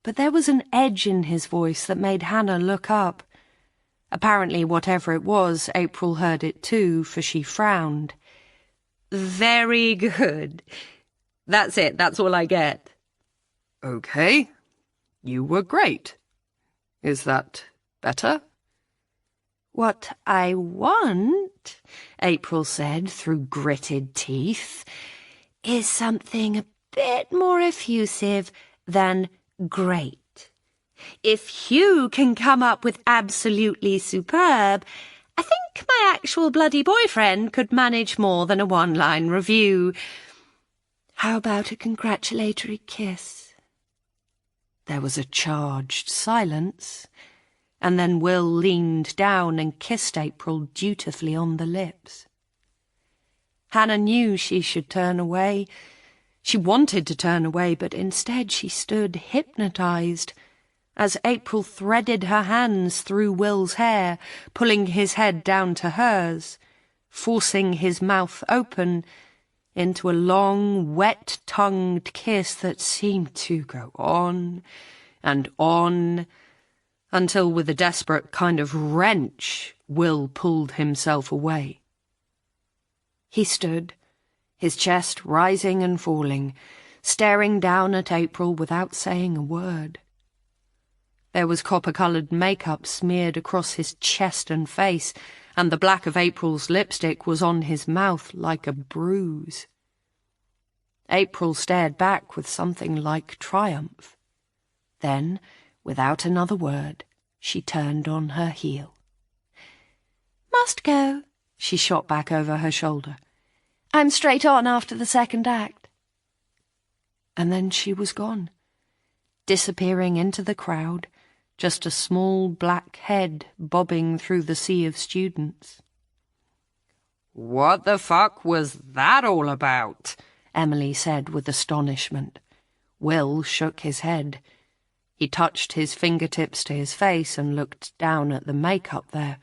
but there was an edge in his voice that made Hannah look up. Apparently, whatever it was, April heard it too, for she frowned. Very good. That's it, that's all I get. Okay, you were great. Is that better? What I want, April said through gritted teeth, is something a bit more effusive than great. If Hugh can come up with absolutely superb, I think my actual bloody boyfriend could manage more than a one-line review. How about a congratulatory kiss? There was a charged silence, and then Will leaned down and kissed April dutifully on the lips. Hannah knew she should turn away. She wanted to turn away, but instead she stood hypnotized as April threaded her hands through Will's hair, pulling his head down to hers, forcing his mouth open into a long, wet-tongued kiss that seemed to go on and on, until with a desperate kind of wrench, Will pulled himself away. He stood, his chest rising and falling, staring down at April without saying a word. There was copper-coloured makeup smeared across his chest and face, and the black of April's lipstick was on his mouth like a bruise. April stared back with something like triumph. Then, without another word, she turned on her heel. "Must go," she shot back over her shoulder. "I'm straight on after the second act." And then she was gone, disappearing into the crowd, just a small black head bobbing through the sea of students. What the fuck was that all about? Emily said with astonishment. Will shook his head. He touched his fingertips to his face and looked down at the makeup there.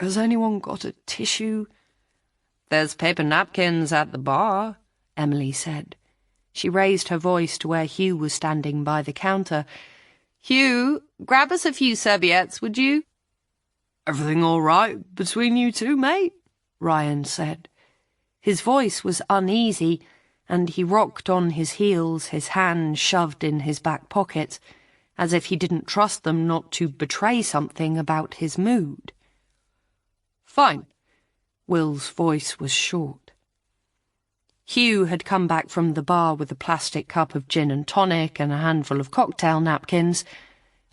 Has anyone got a tissue? There's paper napkins at the bar, Emily said. She raised her voice to where Hugh was standing by the counter. Hugh, grab us a few serviettes, would you? Everything all right between you two, mate? Ryan said. His voice was uneasy, and he rocked on his heels, his hands shoved in his back pockets, as if he didn't trust them not to betray something about his mood. Fine. Will's voice was short. Hugh had come back from the bar with a plastic cup of gin and tonic and a handful of cocktail napkins,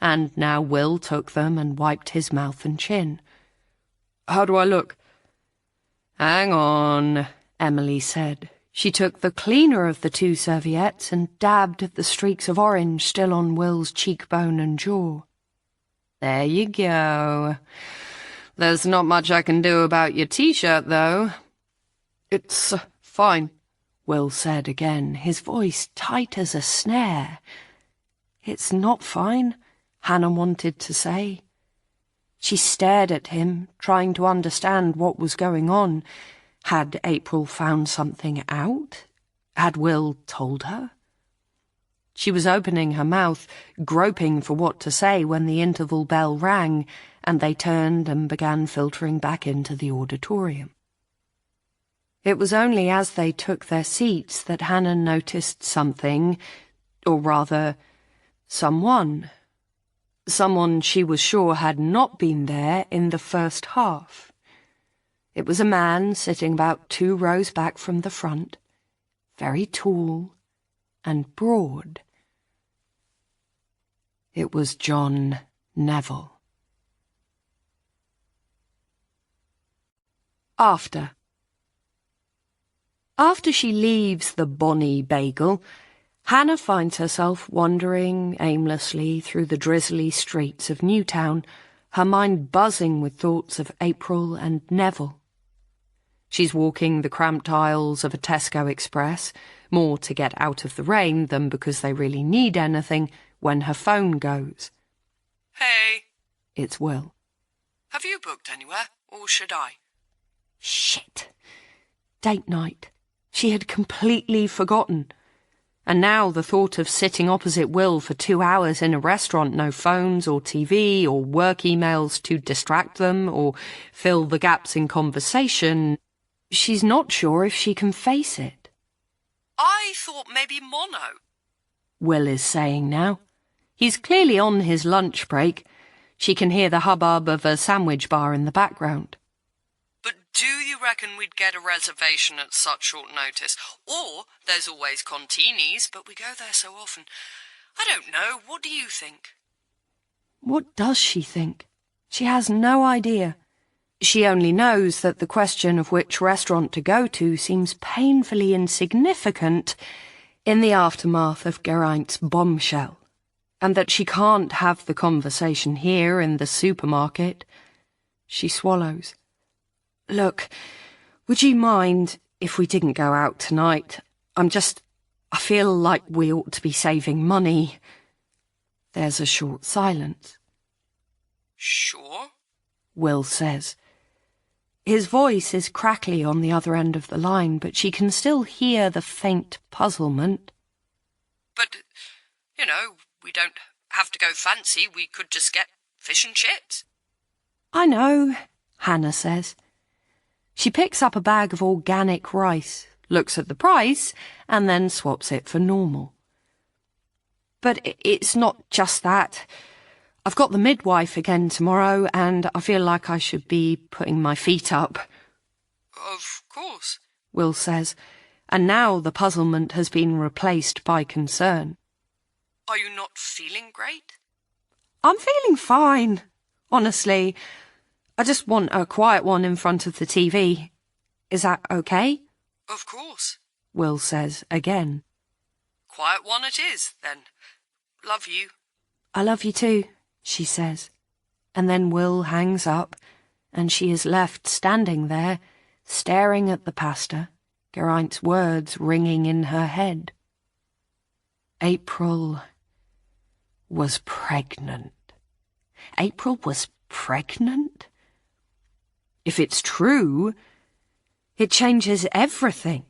and now Will took them and wiped his mouth and chin. How do I look? Hang on, Emily said. She took the cleaner of the two serviettes and dabbed at the streaks of orange still on Will's cheekbone and jaw. There you go. There's not much I can do about your t-shirt, though. It's fine, Will said again, his voice tight as a snare. It's not fine, Hannah wanted to say. She stared at him, trying to understand what was going on. Had April found something out? Had Will told her? She was opening her mouth, groping for what to say when the interval bell rang, and they turned and began filtering back into the auditorium. It was only as they took their seats that Hannah noticed something, or rather, someone. Someone she was sure had not been there in the first half. It was a man sitting about 2 rows back from the front, very tall and broad. It was John Neville. After she leaves the Bonnie Bagel, Hannah finds herself wandering aimlessly through the drizzly streets of Newtown, her mind buzzing with thoughts of April and Neville. She's walking the cramped aisles of a Tesco Express, more to get out of the rain than because they really need anything, when her phone goes. Hey. It's Will. Have you booked anywhere, or should I? Shit. Date night. She had completely forgotten. And now the thought of sitting opposite Will for 2 hours in a restaurant, no phones or TV or work emails to distract them or fill the gaps in conversation, she's not sure if she can face it. I thought maybe mono. Will is saying now. He's clearly on his lunch break. She can hear the hubbub of a sandwich bar in the background. But do you reckon we'd get a reservation at such short notice? Or there's always Contini's, but we go there so often. I don't know. What do you think? What does she think? She has no idea. She only knows that the question of which restaurant to go to seems painfully insignificant in the aftermath of Geraint's bombshell, and that she can't have the conversation here in the supermarket. She swallows. Look, would you mind if we didn't go out tonight? I feel like we ought to be saving money. There's a short silence. Sure, Will says. His voice is crackly on the other end of the line, but she can still hear the faint puzzlement. But, we don't have to go fancy. We could just get fish and chips. I know, Hannah says. She picks up a bag of organic rice, looks at the price, and then swaps it for normal. But it's not just that. I've got the midwife again tomorrow, and I feel like I should be putting my feet up. Of course, Will says, and now the puzzlement has been replaced by concern. Are you not feeling great? I'm feeling fine, honestly. I just want a quiet one in front of the TV. Is that okay? Of course, Will says again. Quiet one it is, then. Love you. I love you too, she says. And then Will hangs up, and she is left standing there, staring at the pasta, Geraint's words ringing in her head. April was pregnant. April was pregnant? If it's true, it changes everything.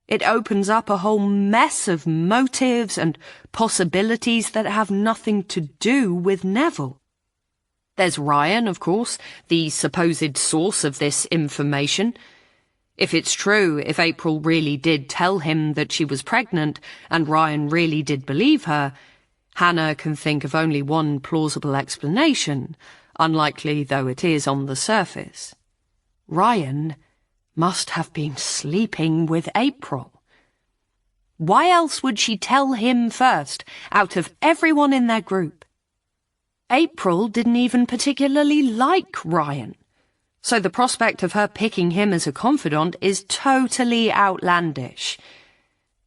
It opens up a whole mess of motives and possibilities that have nothing to do with Neville. There's Ryan, of course, the supposed source of this information. If it's true, if April really did tell him that she was pregnant and Ryan really did believe her, Hannah can think of only one plausible explanation, unlikely though it is on the surface. Ryan must have been sleeping with April. Why else would she tell him first, out of everyone in their group? April didn't even particularly like Ryan, so the prospect of her picking him as a confidant is totally outlandish.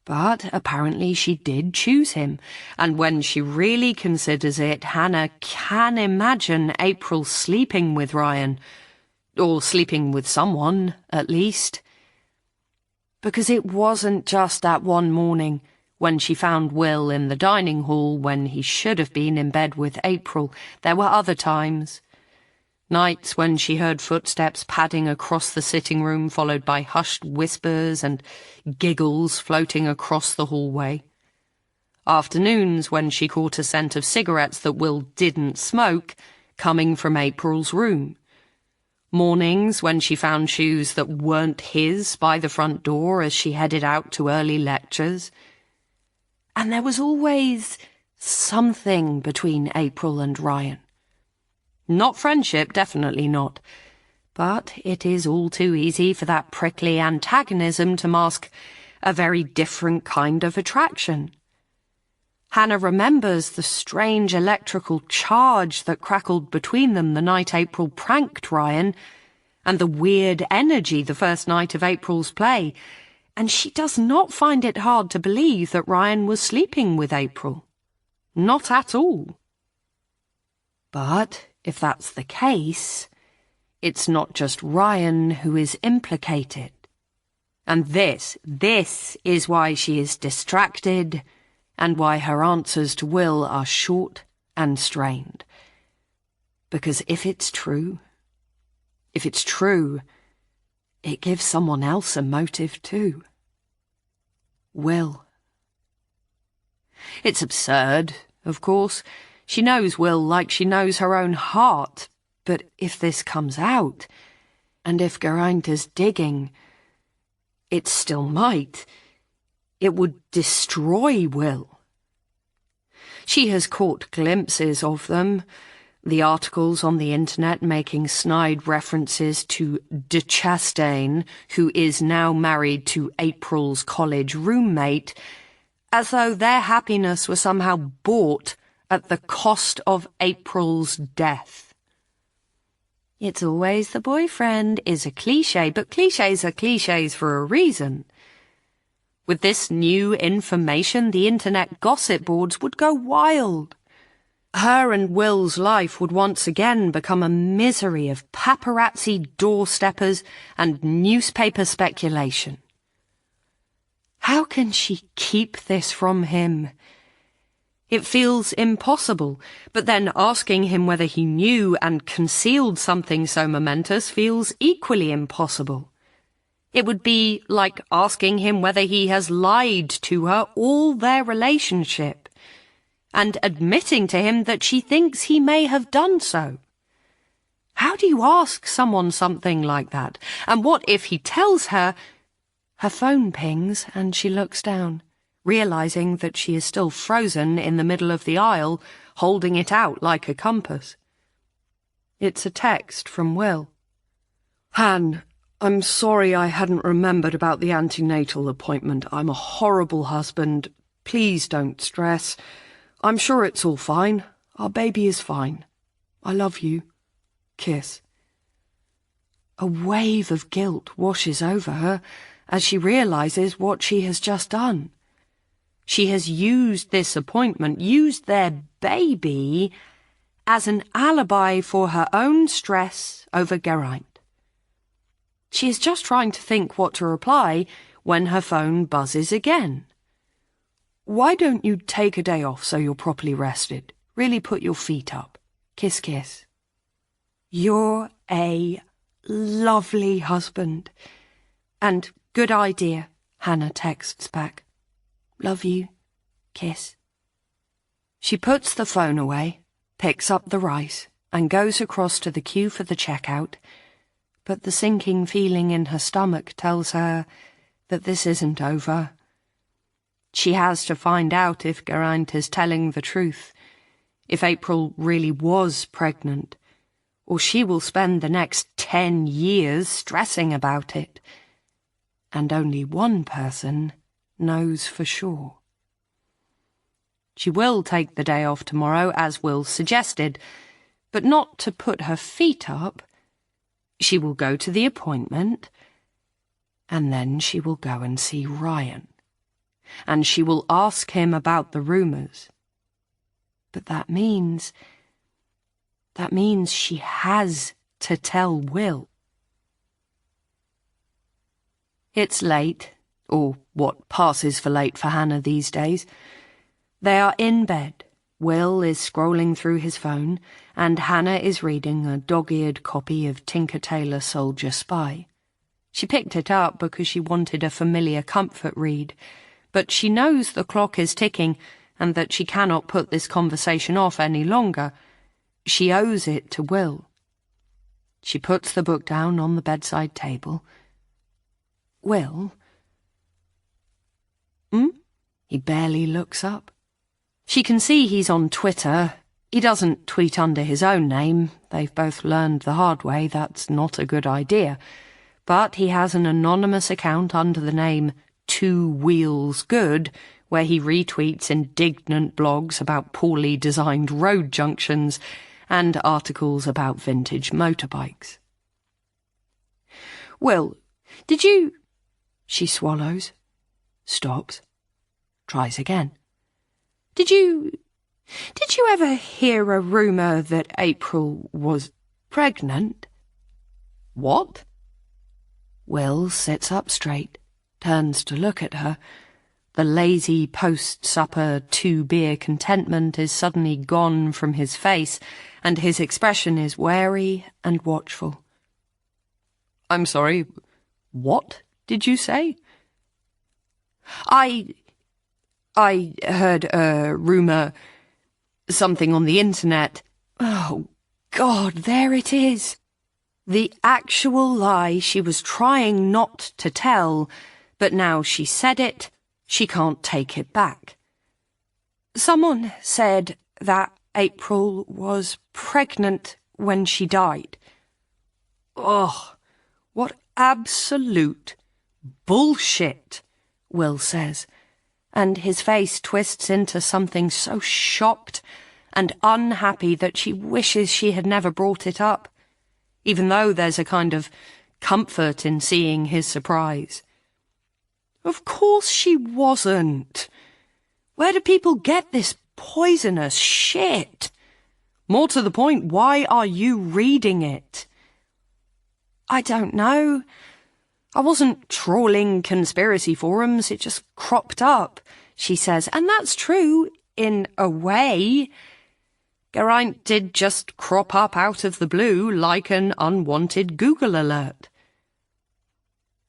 But apparently she did choose him, and when she really considers it, Hannah can imagine April sleeping with Ryan, or sleeping with someone, at least. Because it wasn't just that one morning when she found Will in the dining hall when he should have been in bed with April. There were other times. Nights when she heard footsteps padding across the sitting room, followed by hushed whispers and giggles floating across the hallway. Afternoons when she caught a scent of cigarettes that Will didn't smoke coming from April's room. Mornings when she found shoes that weren't his by the front door as she headed out to early lectures. And there was always something between April and Ryan. Not friendship, definitely not. But it is all too easy for that prickly antagonism to mask a very different kind of attraction. Hannah remembers the strange electrical charge that crackled between them the night April pranked Ryan, and the weird energy the first night of April's play, and she does not find it hard to believe that Ryan was sleeping with April. Not at all. But if that's the case, it's not just Ryan who is implicated. And this is why she is distracted and why her answers to Will are short and strained. Because if it's true, it gives someone else a motive too. Will. It's absurd, of course. She knows Will like she knows her own heart. But if this comes out, and if Geraint is digging, it still might. It would destroy Will. She has caught glimpses of them, the articles on the internet making snide references to de Chastain, who is now married to April's college roommate, as though their happiness was somehow bought at the cost of April's death. It's always the boyfriend is a cliché, but clichés are clichés for a reason. With this new information, the internet gossip boards would go wild. Her and Will's life would once again become a misery of paparazzi doorsteppers and newspaper speculation. How can she keep this from him? It feels impossible, but then asking him whether he knew and concealed something so momentous feels equally impossible. It would be like asking him whether he has lied to her all their relationship, and admitting to him that she thinks he may have done so. How do you ask someone something like that? And what if he tells her? Her phone pings and she looks down, realizing that she is still frozen in the middle of the aisle, holding it out like a compass. It's a text from Will. Han, I'm sorry I hadn't remembered about the antenatal appointment. I'm a horrible husband. Please don't stress. I'm sure it's all fine. Our baby is fine. I love you. Kiss. A wave of guilt washes over her as she realizes what she has just done. She has used this appointment, used their baby, as an alibi for her own stress over Geraint. She is just trying to think what to reply when her phone buzzes again. Why don't you take a day off so you're properly rested? Really put your feet up. Kiss, kiss. You're a lovely husband. And good idea, Hannah texts back. Love you. Kiss. She puts the phone away, picks up the rice, and goes across to the queue for the checkout, but the sinking feeling in her stomach tells her that this isn't over. She has to find out if Geraint is telling the truth, if April really was pregnant, or she will spend the next 10 years stressing about it. And only one person knows for sure. She will take the day off tomorrow, as Will suggested, but not to put her feet up. She will go to the appointment, and then she will go and see Ryan, and she will ask him about the rumours. But that means she has to tell Will. It's late, or what passes for late for Hannah these days. They are in bed. Will is scrolling through his phone, and Hannah is reading a dog-eared copy of Tinker Tailor Soldier Spy. She picked it up because she wanted a familiar comfort read, but she knows the clock is ticking and that she cannot put this conversation off any longer. She owes it to Will. She puts the book down on the bedside table. Will? He barely looks up. She can see he's on Twitter. He doesn't tweet under his own name. They've both learned the hard way that's not a good idea. But he has an anonymous account under the name 2 Wheels Good, where he retweets indignant blogs about poorly designed road junctions and articles about vintage motorbikes. Will, did you... She swallows, stops, tries again. Did you ever hear a rumour that April was pregnant? What? Will sits up straight, turns to look at her. The lazy post-supper two-beer contentment is suddenly gone from his face, and his expression is wary and watchful. I'm sorry, what did you say? I heard a rumour, something on the internet. Oh, God, there it is. The actual lie she was trying not to tell, but now she said it, she can't take it back. Someone said that April was pregnant when she died. Ugh, what absolute bullshit, Will says, and his face twists into something so shocked and unhappy that she wishes she had never brought it up, even though there's a kind of comfort in seeing his surprise. Of course she wasn't. Where do people get this poisonous shit? More to the point, why are you reading it? I don't know. I wasn't trawling conspiracy forums, it just cropped up, she says, and that's true, in a way. Geraint did just crop up out of the blue like an unwanted Google alert.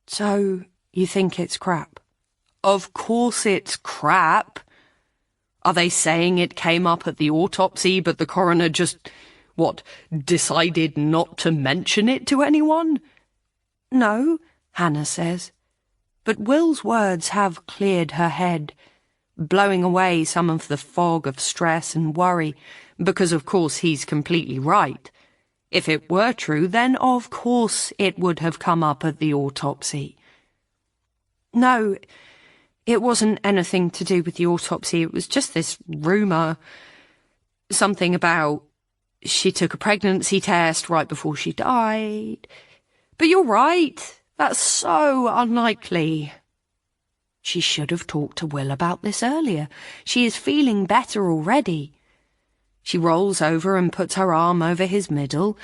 So, you think it's crap? Of course it's crap. Are they saying it came up at the autopsy, but the coroner just, decided not to mention it to anyone? No, Hannah says. But Will's words have cleared her head, blowing away some of the fog of stress and worry, because of course he's completely right. If it were true, then of course it would have come up at the autopsy. No, it wasn't anything to do with the autopsy, it was just this rumour. Something about she took a pregnancy test right before she died. But you're right, that's so unlikely. She should have talked to Will about this earlier. She is feeling better already. She rolls over and puts her arm over his middle.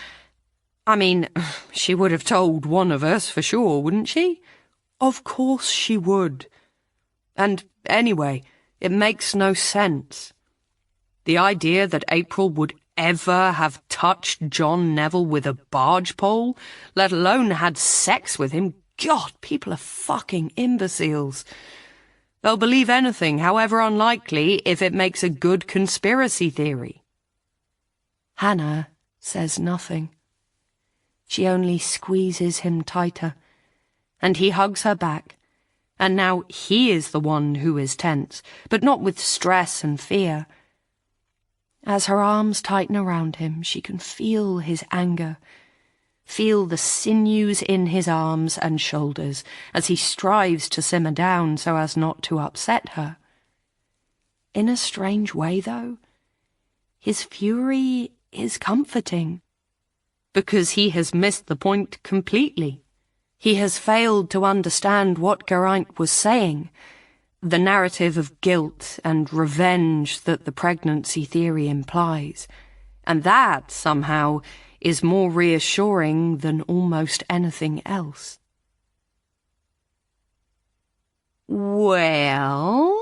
I mean, she would have told one of us for sure, wouldn't she? Of course she would. And anyway, it makes no sense. The idea that April would ever have touched John Neville with a barge pole, let alone had sex with him, God, people are fucking imbeciles. They'll believe anything, however unlikely, if it makes a good conspiracy theory. Hannah says nothing. She only squeezes him tighter, and he hugs her back, and now he is the one who is tense, but not with stress and fear. As her arms tighten around him, she can feel his anger, feel the sinews in his arms and shoulders as he strives to simmer down so as not to upset her. In a strange way, though, his fury is comforting, because he has missed the point completely. He has failed to understand what Geraint was saying, the narrative of guilt and revenge that the pregnancy theory implies, and that, somehow, is more reassuring than almost anything else. Well,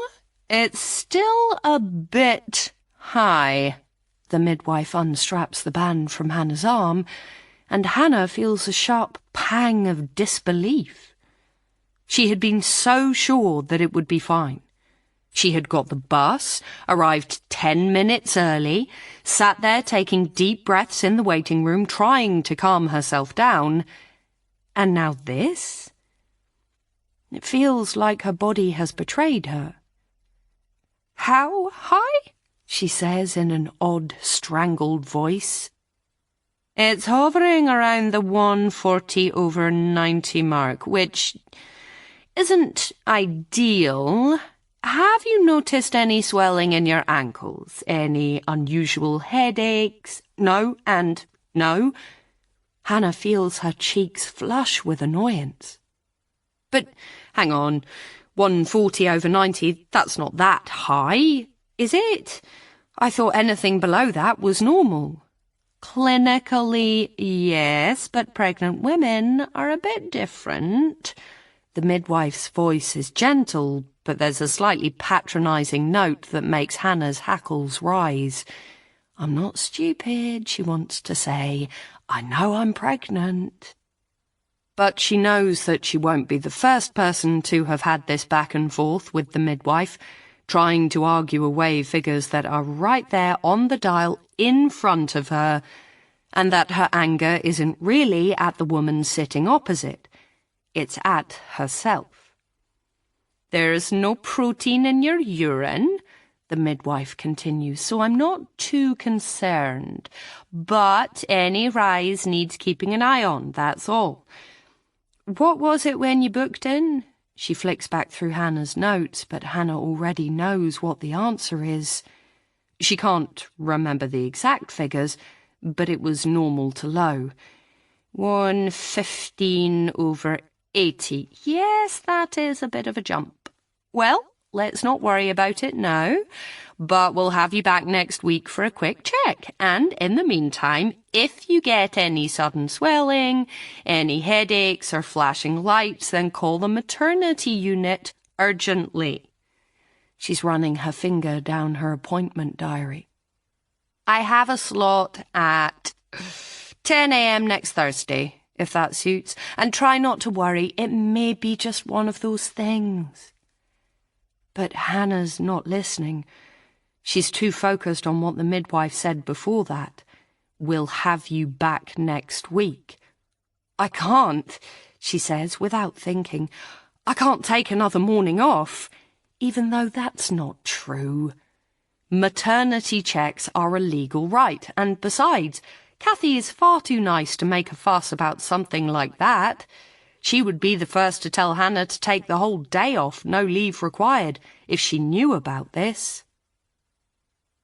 it's still a bit high. The midwife unstraps the band from Hannah's arm, and Hannah feels a sharp pang of disbelief. She had been so sure that it would be fine. She had got the bus, arrived 10 minutes early, sat there taking deep breaths in the waiting room, trying to calm herself down. And now this? It feels like her body has betrayed her. How high? She says in an odd, strangled voice. It's hovering around the 140/90 mark, which isn't ideal. Have you noticed any swelling in your ankles? Any unusual headaches? No and no. Hannah feels her cheeks flush with annoyance. But hang on, 140/90, that's not that high, is it? I thought anything below that was normal. Clinically, yes, but pregnant women are a bit different. The midwife's voice is gentle, but there's a slightly patronising note that makes Hannah's hackles rise. I'm not stupid, she wants to say. I know I'm pregnant. But she knows that she won't be the first person to have had this back and forth with the midwife, trying to argue away figures that are right there on the dial in front of her, and that her anger isn't really at the woman sitting opposite. It's at herself. There's no protein in your urine, the midwife continues, so I'm not too concerned. But any rise needs keeping an eye on, that's all. What was it when you booked in? She flicks back through Hannah's notes, but Hannah already knows what the answer is. She can't remember the exact figures, but it was normal to low. 115/80. Yes, that is a bit of a jump. Well, let's not worry about it now, but we'll have you back next week for a quick check. And in the meantime, if you get any sudden swelling, any headaches or flashing lights, then call the maternity unit urgently. She's running her finger down her appointment diary. I have a slot at 10 a.m. next Thursday, if that suits, and try not to worry, it may be just one of those things. But Hannah's not listening. She's too focused on what the midwife said before that. We'll have you back next week. I can't, she says without thinking. I can't take another morning off, even though that's not true. Maternity checks are a legal right, and besides, Kathy is far too nice to make a fuss about something like that. She would be the first to tell Hannah to take the whole day off, no leave required, if she knew about this.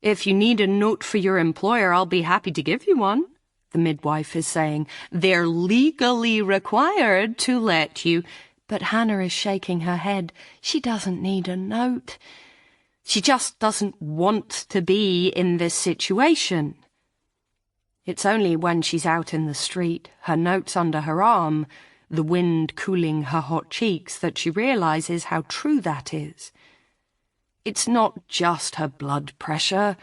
If you need a note for your employer, I'll be happy to give you one, the midwife is saying. They're legally required to let you. But Hannah is shaking her head. She doesn't need a note. She just doesn't want to be in this situation. It's only when she's out in the street, her notes under her arm, the wind cooling her hot cheeks, that she realises how true that is. It's not just her blood pressure.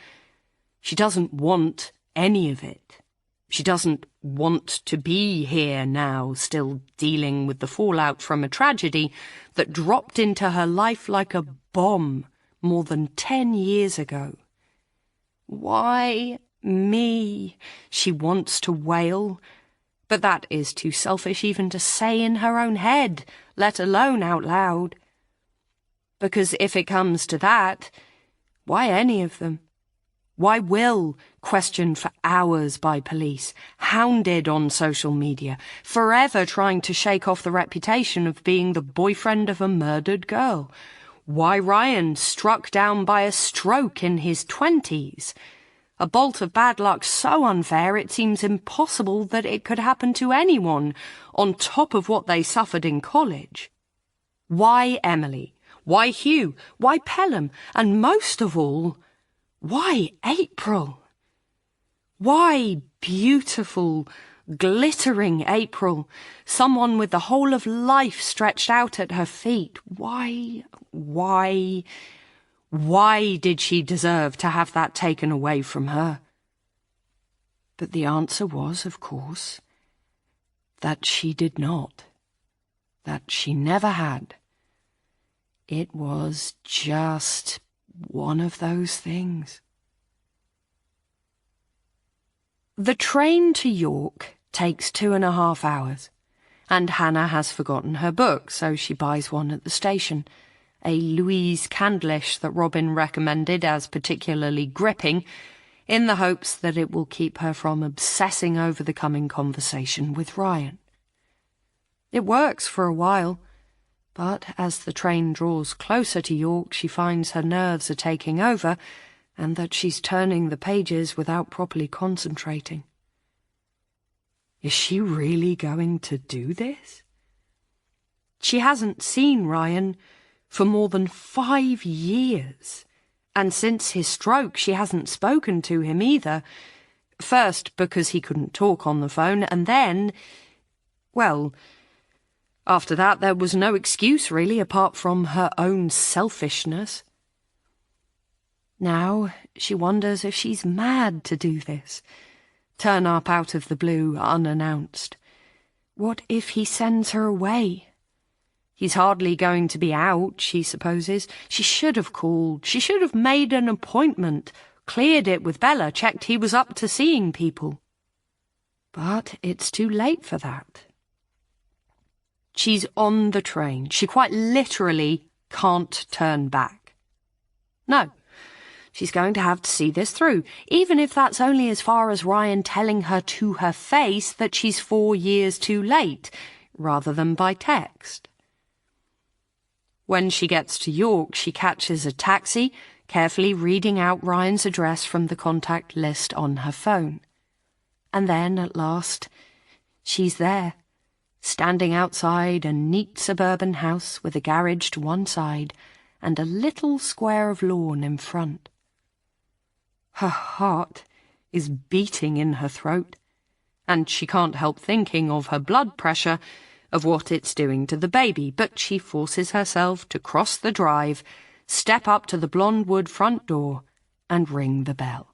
She doesn't want any of it. She doesn't want to be here now, still dealing with the fallout from a tragedy that dropped into her life like a bomb more than 10 years ago. Why me? She wants to wail, but that is too selfish even to say in her own head, let alone out loud. Because if it comes to that, why any of them? Why Will, questioned for hours by police, hounded on social media, forever trying to shake off the reputation of being the boyfriend of a murdered girl? Why Ryan, struck down by a stroke in his 20s? A bolt of bad luck so unfair it seems impossible that it could happen to anyone, on top of what they suffered in college. Why Emily? Why Hugh? Why Pelham? And most of all, why April? Why beautiful, glittering April, someone with the whole of life stretched out at her feet? Why did she deserve to have that taken away from her? But the answer was, of course, that she did not, that she never had. It was just one of those things. The train to York takes 2.5 hours, and Hannah has forgotten her book, so she buys one at the station, a Louise Candlish that Robin recommended as particularly gripping, in the hopes that it will keep her from obsessing over the coming conversation with Ryan. It works for a while, but as the train draws closer to York, she finds her nerves are taking over and that she's turning the pages without properly concentrating. Is she really going to do this? She hasn't seen Ryan for more than 5 years, and since his stroke she hasn't spoken to him either. First because he couldn't talk on the phone, and then, well, after that there was no excuse really apart from her own selfishness. Now she wonders if she's mad to do this, turn up out of the blue unannounced. What if he sends her away? He's hardly going to be out, she supposes. She should have called. She should have made an appointment, cleared it with Bella, checked he was up to seeing people. But it's too late for that. She's on the train. She quite literally can't turn back. No, she's going to have to see this through, even if that's only as far as Ryan telling her to her face that she's 4 years too late, rather than by text. When she gets to York, she catches a taxi, carefully reading out Ryan's address from the contact list on her phone. And then, at last, she's there, standing outside a neat suburban house with a garage to one side and a little square of lawn in front. Her heart is beating in her throat, and she can't help thinking of her blood pressure, of what it's doing to the baby, but she forces herself to cross the drive, step up to the blonde wood front door, and ring the bell.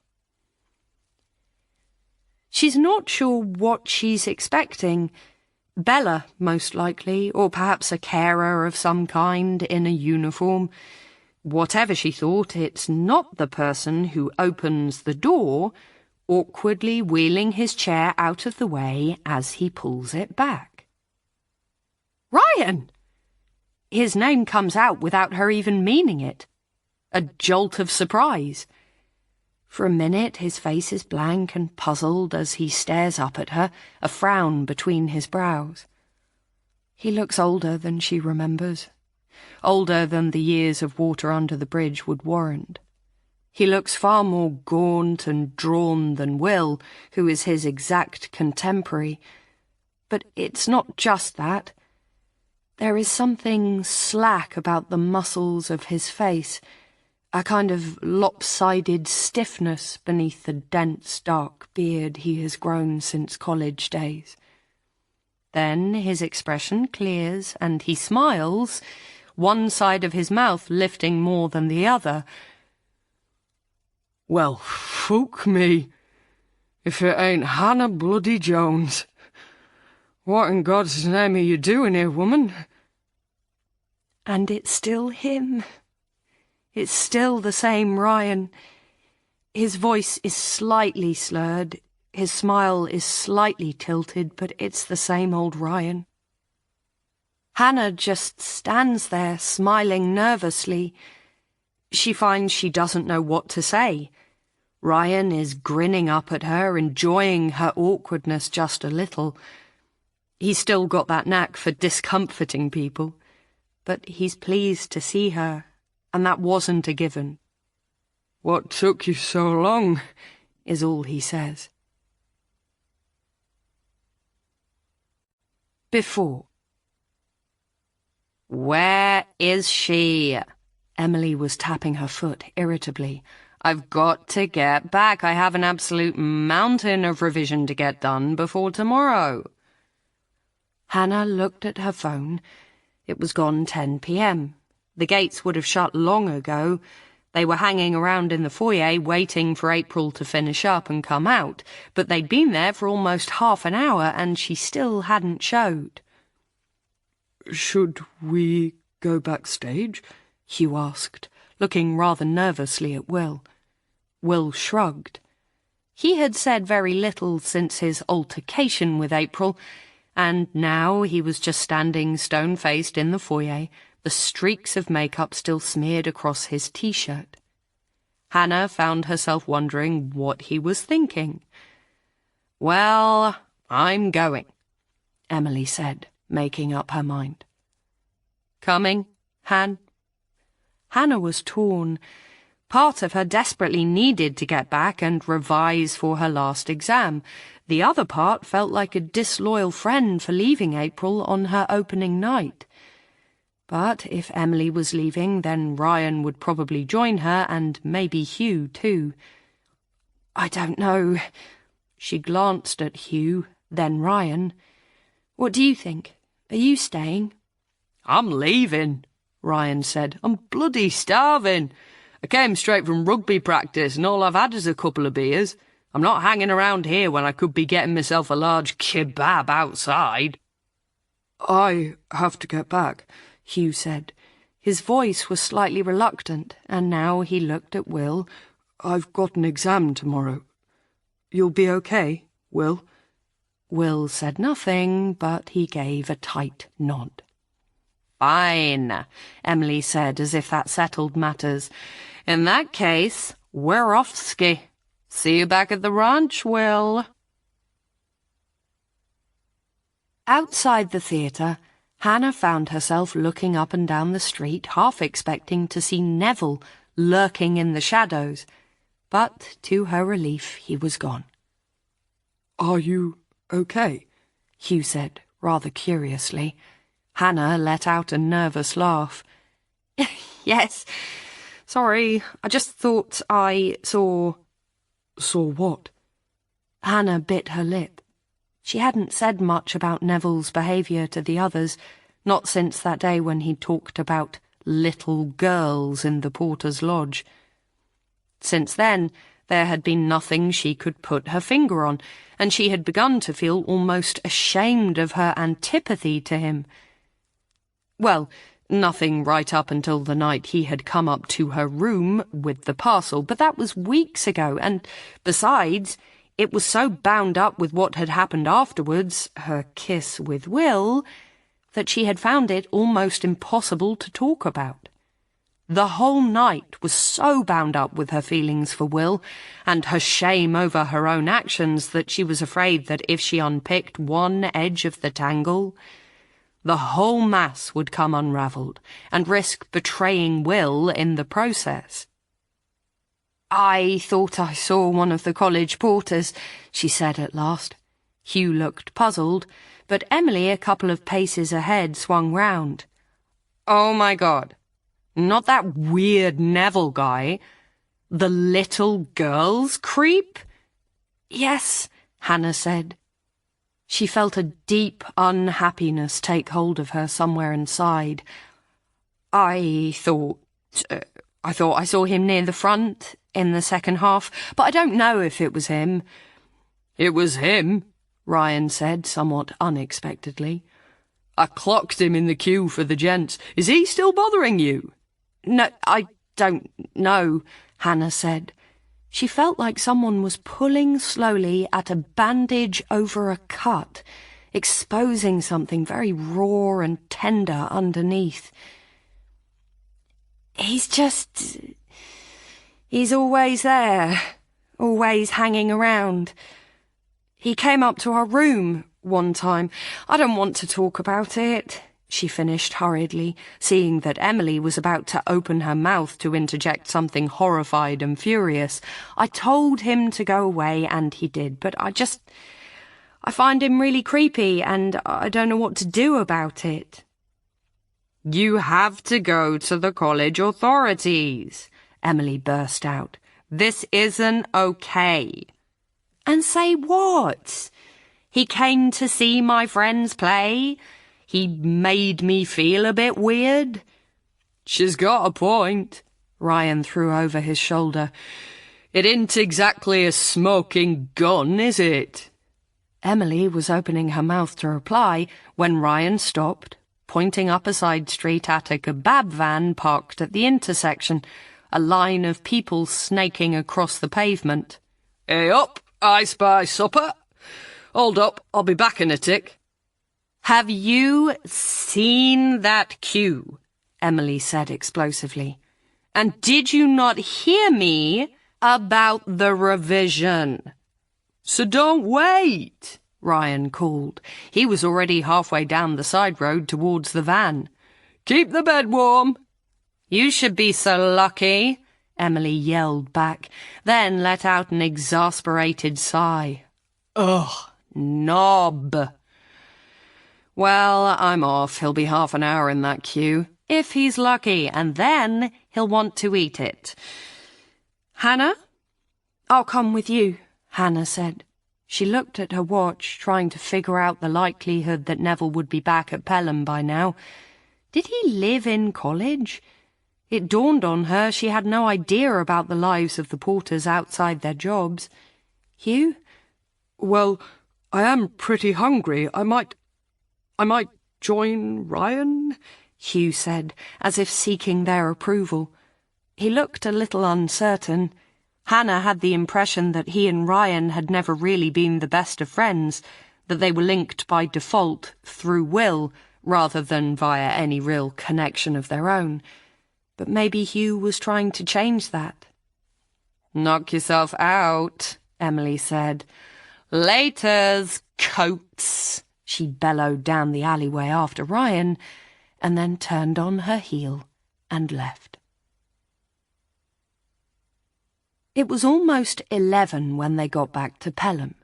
She's not sure what she's expecting. Bella, most likely, or perhaps a carer of some kind in a uniform. Whatever she thought, it's not the person who opens the door, awkwardly wheeling his chair out of the way as he pulls it back. Ryan! His name comes out without her even meaning it. A jolt of surprise. For a minute his face is blank and puzzled as he stares up at her, a frown between his brows. He looks older than she remembers, older than the years of water under the bridge would warrant. He looks far more gaunt and drawn than Will, who is his exact contemporary. But it's not just that. There is something slack about the muscles of his face, a kind of lopsided stiffness beneath the dense, dark beard he has grown since college days. Then his expression clears and he smiles, one side of his mouth lifting more than the other. Well, fuck me, if it ain't Hannah bloody Jones. What in God's name are you doing here, woman? And it's still him. It's still the same Ryan. His voice is slightly slurred, his smile is slightly tilted, but it's the same old Ryan. Hannah just stands there, smiling nervously. She finds she doesn't know what to say. Ryan is grinning up at her, enjoying her awkwardness just a little. He's still got that knack for discomforting people, but he's pleased to see her, and that wasn't a given. What took you so long? Is all he says. Before. Where is she? Emily was tapping her foot irritably. I've got to get back. I have an absolute mountain of revision to get done before tomorrow. Hannah looked at her phone. It was gone 10 p.m. The gates would have shut long ago. They were hanging around in the foyer waiting for April to finish up and come out, but they'd been there for almost half an hour and she still hadn't showed. Should we go backstage? Hugh asked, looking rather nervously at Will. Will shrugged. He had said very little since his altercation with April, and now he was just standing stone-faced in the foyer, the streaks of makeup still smeared across his t-shirt. Hannah found herself wondering what he was thinking. Well, I'm going, Emily said, making up her mind. Coming, Han? Hannah was torn. Part of her desperately needed to get back and revise for her last exam. The other part felt like a disloyal friend for leaving April on her opening night. But if Emily was leaving, then Ryan would probably join her, and maybe Hugh too. I don't know. She glanced at Hugh, then Ryan. What do you think? Are you staying? I'm leaving, Ryan said. I'm bloody starving. I came straight from rugby practice and all I've had is a couple of beers. I'm not hanging around here when I could be getting myself a large kebab outside. I have to get back, Hugh said. His voice was slightly reluctant, and now he looked at Will. I've got an exam tomorrow. You'll be okay, Will? Will said nothing, but he gave a tight nod. Fine, Emily said, as if that settled matters. In that case, we're off-ski. See you back at the ranch, Will. Outside the theatre, Hannah found herself looking up and down the street, half expecting to see Neville lurking in the shadows. But, to her relief, he was gone. Are you okay? Hugh said, rather curiously. Hannah let out a nervous laugh. Yes. Sorry, I just thought I saw... Saw what? Hannah bit her lip. She hadn't said much about Neville's behaviour to the others, not since that day when he talked about little girls in the porter's lodge. Since then, there had been nothing she could put her finger on, and she had begun to feel almost ashamed of her antipathy to him. Well, nothing right up until the night he had come up to her room with the parcel, but that was weeks ago, and besides, it was so bound up with what had happened afterwards, her kiss with Will, that she had found it almost impossible to talk about. The whole night was so bound up with her feelings for Will and her shame over her own actions that she was afraid that if she unpicked one edge of the tangle, the whole mass would come unravelled and risk betraying Will in the process. I thought I saw one of the college porters, she said at last. Hugh looked puzzled, but Emily, a couple of paces ahead, swung round. Oh, my God. Not that weird Neville guy. The little girls creep? Yes, Hannah said. She felt a deep unhappiness take hold of her somewhere inside. I thought I saw him near the front in the second half, but I don't know if it was him. It was him, Ryan said, somewhat unexpectedly. I clocked him in the queue for the gents. Is he still bothering you? No, I don't know, Hannah said. She felt like someone was pulling slowly at a bandage over a cut, exposing something very raw and tender underneath. He's always there, always hanging around. He came up to our room one time. I don't want to talk about it, she finished hurriedly, seeing that Emily was about to open her mouth to interject something horrified and furious. I told him to go away, and he did, but I find him really creepy, and I don't know what to do about it. You have to go to the college authorities, Emily burst out. This isn't okay. And say what? He came to see my friends play? He made me feel a bit weird? She's got a point, Ryan threw over his shoulder. It ain't exactly a smoking gun, is it? Emily was opening her mouth to reply when Ryan stopped, pointing up a side street at a kebab van parked at the intersection, a line of people snaking across the pavement. Hey up, I spy supper. Hold up, I'll be back in a tick. Have you seen that queue? Emily said explosively. And did you not hear me about the revision? So don't wait, Ryan called. He was already halfway down the side road towards the van. Keep the bed warm. You should be so lucky, Emily yelled back, then let out an exasperated sigh. Ugh, knob. Well, I'm off. He'll be half an hour in that queue. If he's lucky, and then he'll want to eat it. Hannah? I'll come with you, Hannah said. She looked at her watch, trying to figure out the likelihood that Neville would be back at Pelham by now. Did he live in college? It dawned on her she had no idea about the lives of the porters outside their jobs. Hugh? Well, I am pretty hungry. I might join Ryan? Hugh said, as if seeking their approval. He looked a little uncertain. Hannah had the impression that he and Ryan had never really been the best of friends, that they were linked by default through will rather than via any real connection of their own. But maybe Hugh was trying to change that. Knock yourself out, Emily said. Laters, coats, she bellowed down the alleyway after Ryan, and then turned on her heel and left. It was almost 11 when they got back to Pelham,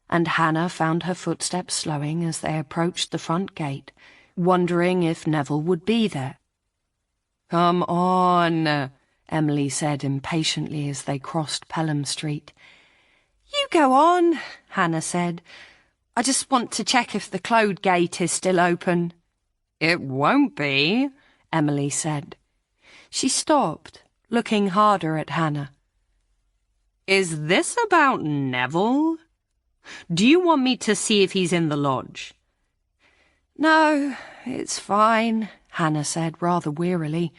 and Hannah found her footsteps slowing as they approached the front gate, wondering if Neville would be there. Come on, Emily said impatiently as they crossed Pelham Street. You go on, Hannah said. I just want to check if the Clode gate is still open. It won't be, Emily said. She stopped, looking harder at Hannah. Is this about Neville? Do you want me to see if he's in the lodge? No, it's fine, Hannah said rather wearily.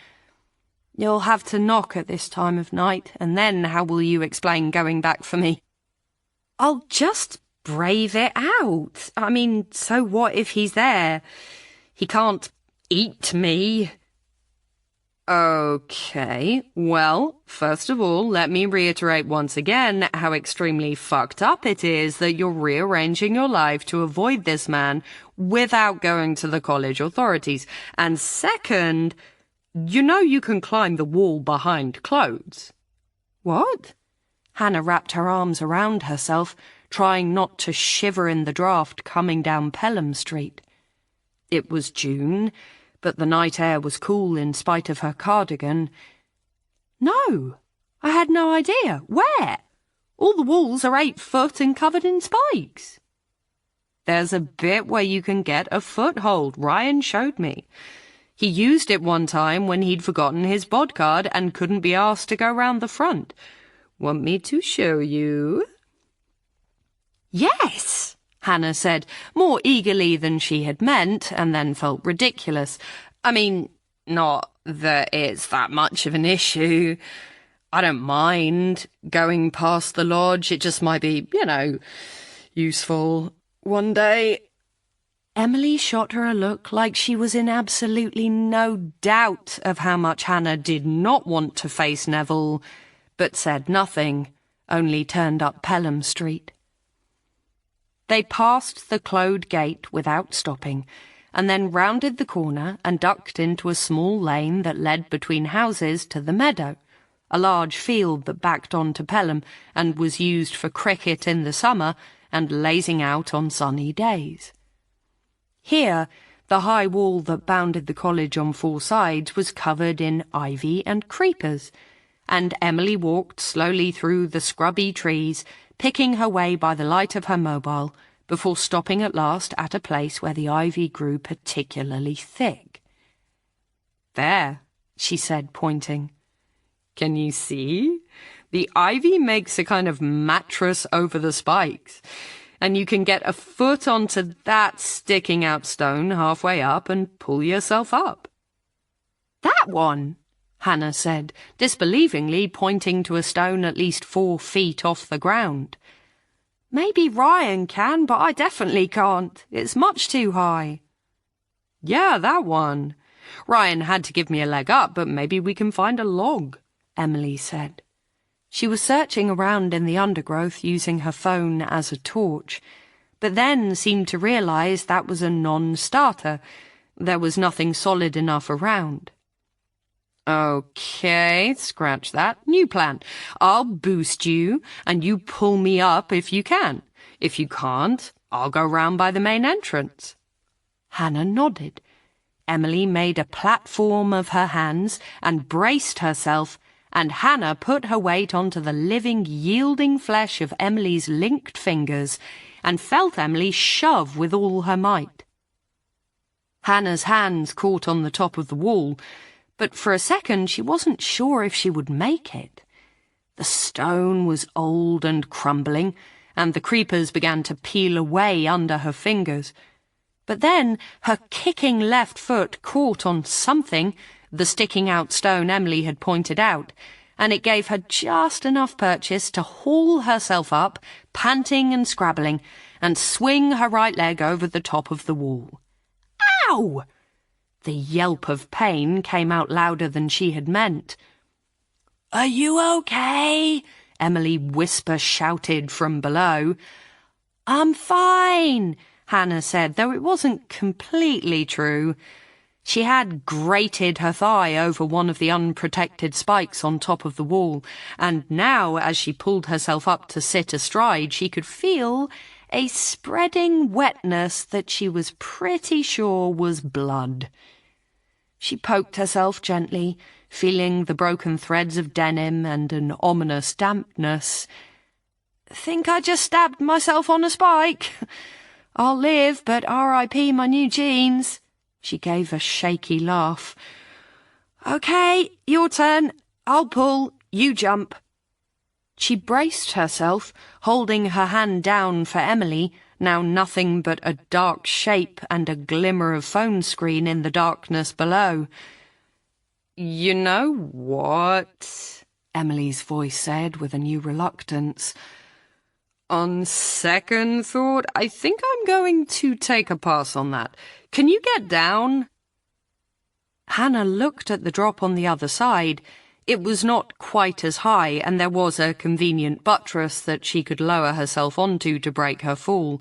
You'll have to knock at this time of night, and then how will you explain going back for me? I'll just brave it out. I mean, so what if he's there? He can't eat me. Okay, well, first of all, let me reiterate once again how extremely fucked up it is that you're rearranging your life to avoid this man without going to the college authorities. And second, you know you can climb the wall behind clothes. What? Hannah wrapped her arms around herself, trying not to shiver in the draught coming down Pelham Street. It was June, but the night air was cool in spite of her cardigan. No, I had no idea. Where? All the walls are 8 foot and covered in spikes. There's a bit where you can get a foothold. Ryan showed me. He used it one time when he'd forgotten his bod card and couldn't be asked to go round the front. Want me to show you? Yes, Hannah said, more eagerly than she had meant, and then felt ridiculous. I mean, not that it's that much of an issue. I don't mind going past the lodge. It just might be, useful one day. Emily shot her a look like she was in absolutely no doubt of how much Hannah did not want to face Neville, but said nothing, only turned up Pelham Street. They passed the Clode gate without stopping, and then rounded the corner and ducked into a small lane that led between houses to the meadow, a large field that backed on to Pelham and was used for cricket in the summer and lazing out on sunny days. Here, the high wall that bounded the college on 4 sides was covered in ivy and creepers, and Emily walked slowly through the scrubby trees, picking her way by the light of her mobile, before stopping at last at a place where the ivy grew particularly thick. There, she said, pointing. Can you see? The ivy makes a kind of mattress over the spikes, and you can get a foot onto that sticking out stone halfway up and pull yourself up. That one, Hannah said, disbelievingly pointing to a stone at least 4 feet off the ground. Maybe Ryan can, but I definitely can't. It's much too high. Yeah, that one. Ryan had to give me a leg up, but maybe we can find a log, Emily said. She was searching around in the undergrowth using her phone as a torch, but then seemed to realise that was a non-starter. There was nothing solid enough around. Okay, scratch that. New plan. I'll boost you, and you pull me up if you can. If you can't, I'll go round by the main entrance. Hannah nodded. Emily made a platform of her hands and braced herself, and Hannah put her weight onto the living, yielding flesh of Emily's linked fingers and felt Emily shove with all her might. Hannah's hands caught on the top of the wall, but for a second she wasn't sure if she would make it. The stone was old and crumbling, and the creepers began to peel away under her fingers. But then her kicking left foot caught on something, the sticking-out stone Emily had pointed out, and it gave her just enough purchase to haul herself up, panting and scrabbling, and swing her right leg over the top of the wall. Ow! The yelp of pain came out louder than she had meant. "Are you okay?" Emily whisper shouted from below. "I'm fine," Hannah said, though it wasn't completely true. She had grated her thigh over one of the unprotected spikes on top of the wall, and now, as she pulled herself up to sit astride, she could feel a spreading wetness that she was pretty sure was blood. She poked herself gently, feeling the broken threads of denim and an ominous dampness. "Think I just stabbed myself on a spike. I'll live, but R.I.P. my new jeans." She gave a shaky laugh. "Okay, your turn. I'll pull, you jump." She braced herself, holding her hand down for Emily, now nothing but a dark shape and a glimmer of phone screen in the darkness below. "You know what?" Emily's voice said with a new reluctance. "On second thought, I think I'm going to take a pass on that. Can you get down?" Hannah looked at the drop on the other side. It was not quite as high, and there was a convenient buttress that she could lower herself onto to break her fall.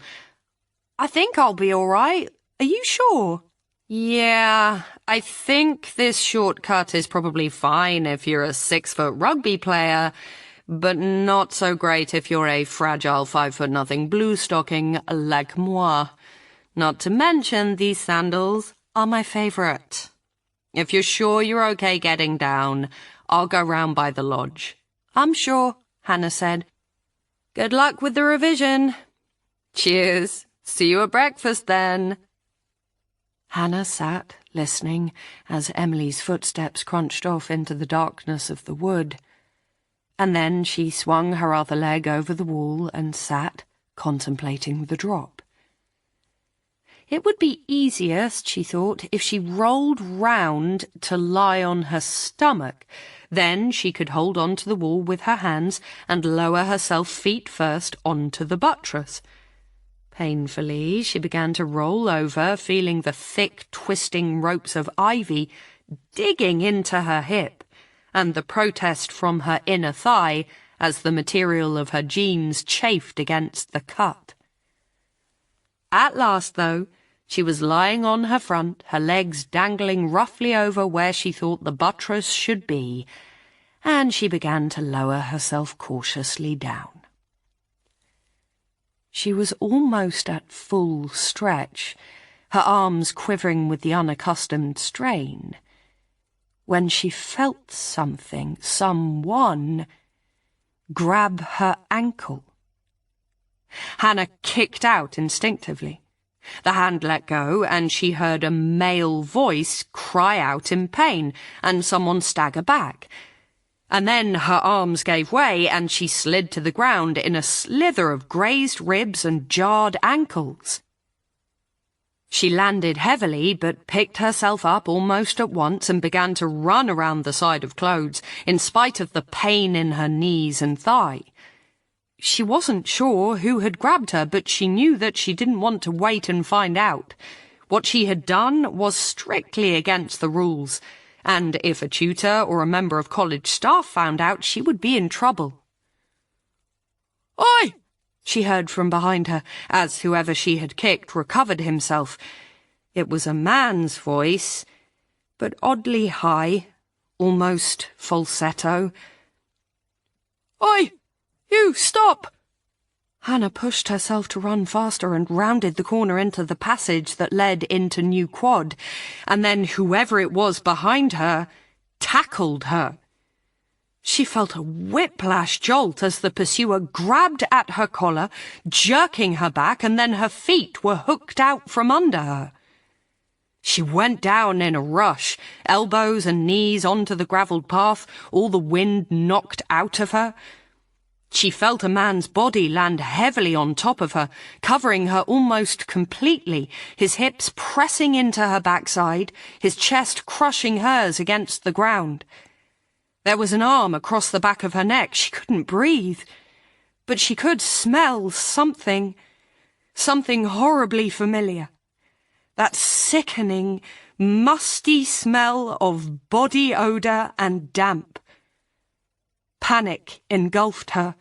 "I think I'll be all right. Are you sure?" "Yeah, I think this shortcut is probably fine if you're a 6-foot rugby player, but not so great if you're a fragile 5-foot-nothing blue-stocking like moi. Not to mention these sandals are my favourite. If you're sure you're okay getting down, I'll go round by the lodge." "I'm sure," Hannah said. "Good luck with the revision." "Cheers. See you at breakfast then." Hannah sat, listening, as Emily's footsteps crunched off into the darkness of the wood. And then she swung her other leg over the wall and sat, contemplating the drop. It would be easiest, she thought, if she rolled round to lie on her stomach. Then she could hold on to the wall with her hands and lower herself feet first onto the buttress. Painfully, she began to roll over, feeling the thick, twisting ropes of ivy digging into her hip, and the protest from her inner thigh as the material of her jeans chafed against the cut. At last, though, she was lying on her front, her legs dangling roughly over where she thought the buttress should be, and she began to lower herself cautiously down. She was almost at full stretch, her arms quivering with the unaccustomed strain, when she felt someone, grab her ankle. Hannah kicked out instinctively. The hand let go, and she heard a male voice cry out in pain, and someone stagger back. And then her arms gave way, and she slid to the ground in a slither of grazed ribs and jarred ankles. She landed heavily, but picked herself up almost at once and began to run around the side of clothes, in spite of the pain in her knees and thigh. She wasn't sure who had grabbed her, but she knew that she didn't want to wait and find out. What she had done was strictly against the rules, and if a tutor or a member of college staff found out, she would be in trouble. "Oi!" she heard from behind her, as whoever she had kicked recovered himself. It was a man's voice, but oddly high, almost falsetto. "Oi! You, stop!" Hannah pushed herself to run faster and rounded the corner into the passage that led into New Quad, and then whoever it was behind her tackled her. She felt a whiplash jolt as the pursuer grabbed at her collar, jerking her back, and then her feet were hooked out from under her. She went down in a rush, elbows and knees onto the gravelled path, all the wind knocked out of her. She felt a man's body land heavily on top of her, covering her almost completely, his hips pressing into her backside, his chest crushing hers against the ground. There was an arm across the back of her neck. She couldn't breathe, but she could smell something horribly familiar. That sickening, musty smell of body odour and damp. Panic engulfed her.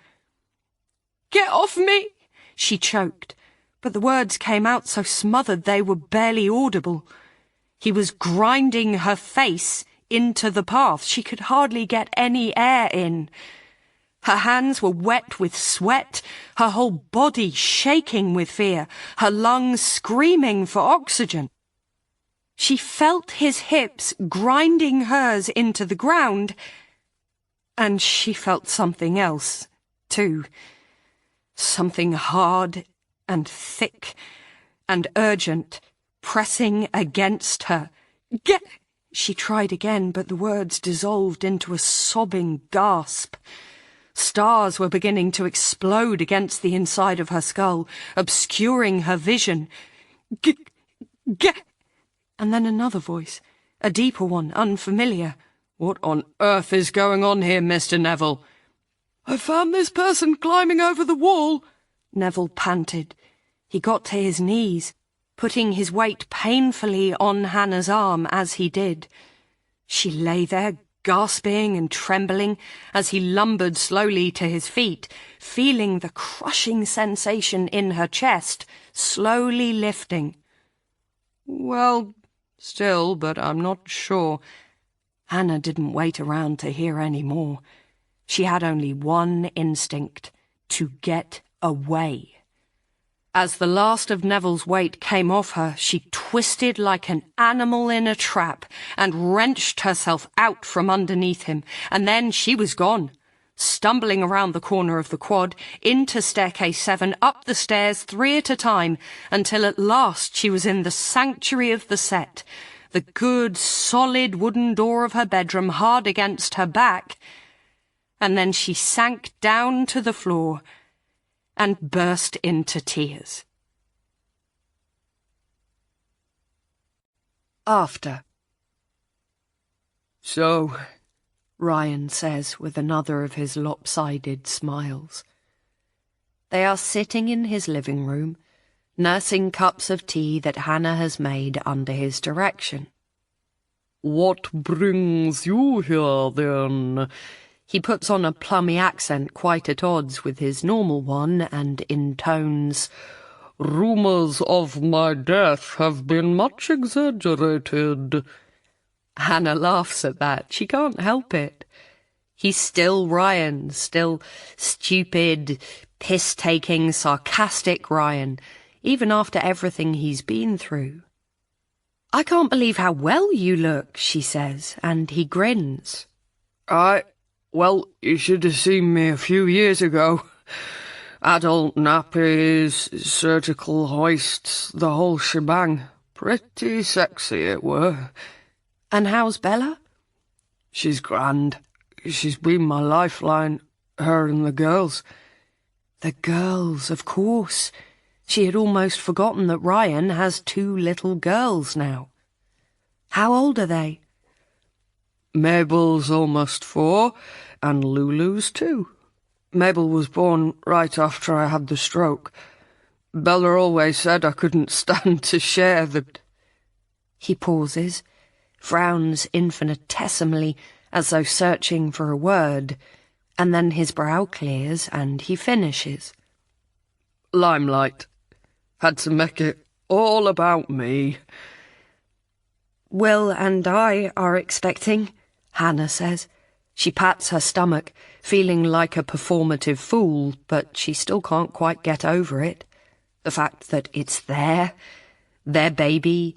"Get off me!" she choked, but the words came out so smothered they were barely audible. He was grinding her face into the path. She could hardly get any air in. Her hands were wet with sweat, her whole body shaking with fear, her lungs screaming for oxygen. She felt his hips grinding hers into the ground, and she felt something else, too. Something hard and thick and urgent, pressing against her. "Get—" She tried again, but the words dissolved into a sobbing gasp. Stars were beginning to explode against the inside of her skull, obscuring her vision. Get! And then another voice, a deeper one, unfamiliar. "What on earth is going on here, Mr. Neville?" "I found this person climbing over the wall," Neville panted. He got to his knees, putting his weight painfully on Hannah's arm as he did. She lay there, gasping and trembling, as he lumbered slowly to his feet, feeling the crushing sensation in her chest slowly lifting. "Well, still, but I'm not sure." Hannah didn't wait around to hear any more. She had only one instinct: to get away. As the last of Neville's weight came off her, she twisted like an animal in a trap and wrenched herself out from underneath him, and then she was gone, stumbling around the corner of the quad, into staircase 7, up the stairs 3 at a time, until at last she was in the sanctuary of the set, the good, solid wooden door of her bedroom hard against her back, and then she sank down to the floor and burst into tears. After. "So," Ryan says with another of his lopsided smiles. They are sitting in his living room, nursing cups of tea that Hannah has made under his direction. "What brings you here, then?" He puts on a plummy accent quite at odds with his normal one and intones, "Rumours of my death have been much exaggerated." Hannah laughs at that. She can't help it. He's still Ryan, still stupid, piss-taking, sarcastic Ryan, even after everything he's been through. "I can't believe how well you look," she says, and he grins. Well, you should have seen me a few years ago. Adult nappies, surgical hoists, the whole shebang. Pretty sexy it were. "And how's Bella?" "She's grand. She's been my lifeline, her and the girls." The girls, of course. She had almost forgotten that Ryan has 2 little girls now. How old are they? Mabel's almost 4, and Lulu's 2. Mabel was born right after I had the stroke. Bella always said I couldn't stand to share the... He pauses, frowns infinitesimally as though searching for a word, and then his brow clears and he finishes. Limelight. Had to make it all about me. "Will and I are expecting," Hannah says. She pats her stomach, feeling like a performative fool, but she still can't quite get over it. The fact that it's their baby,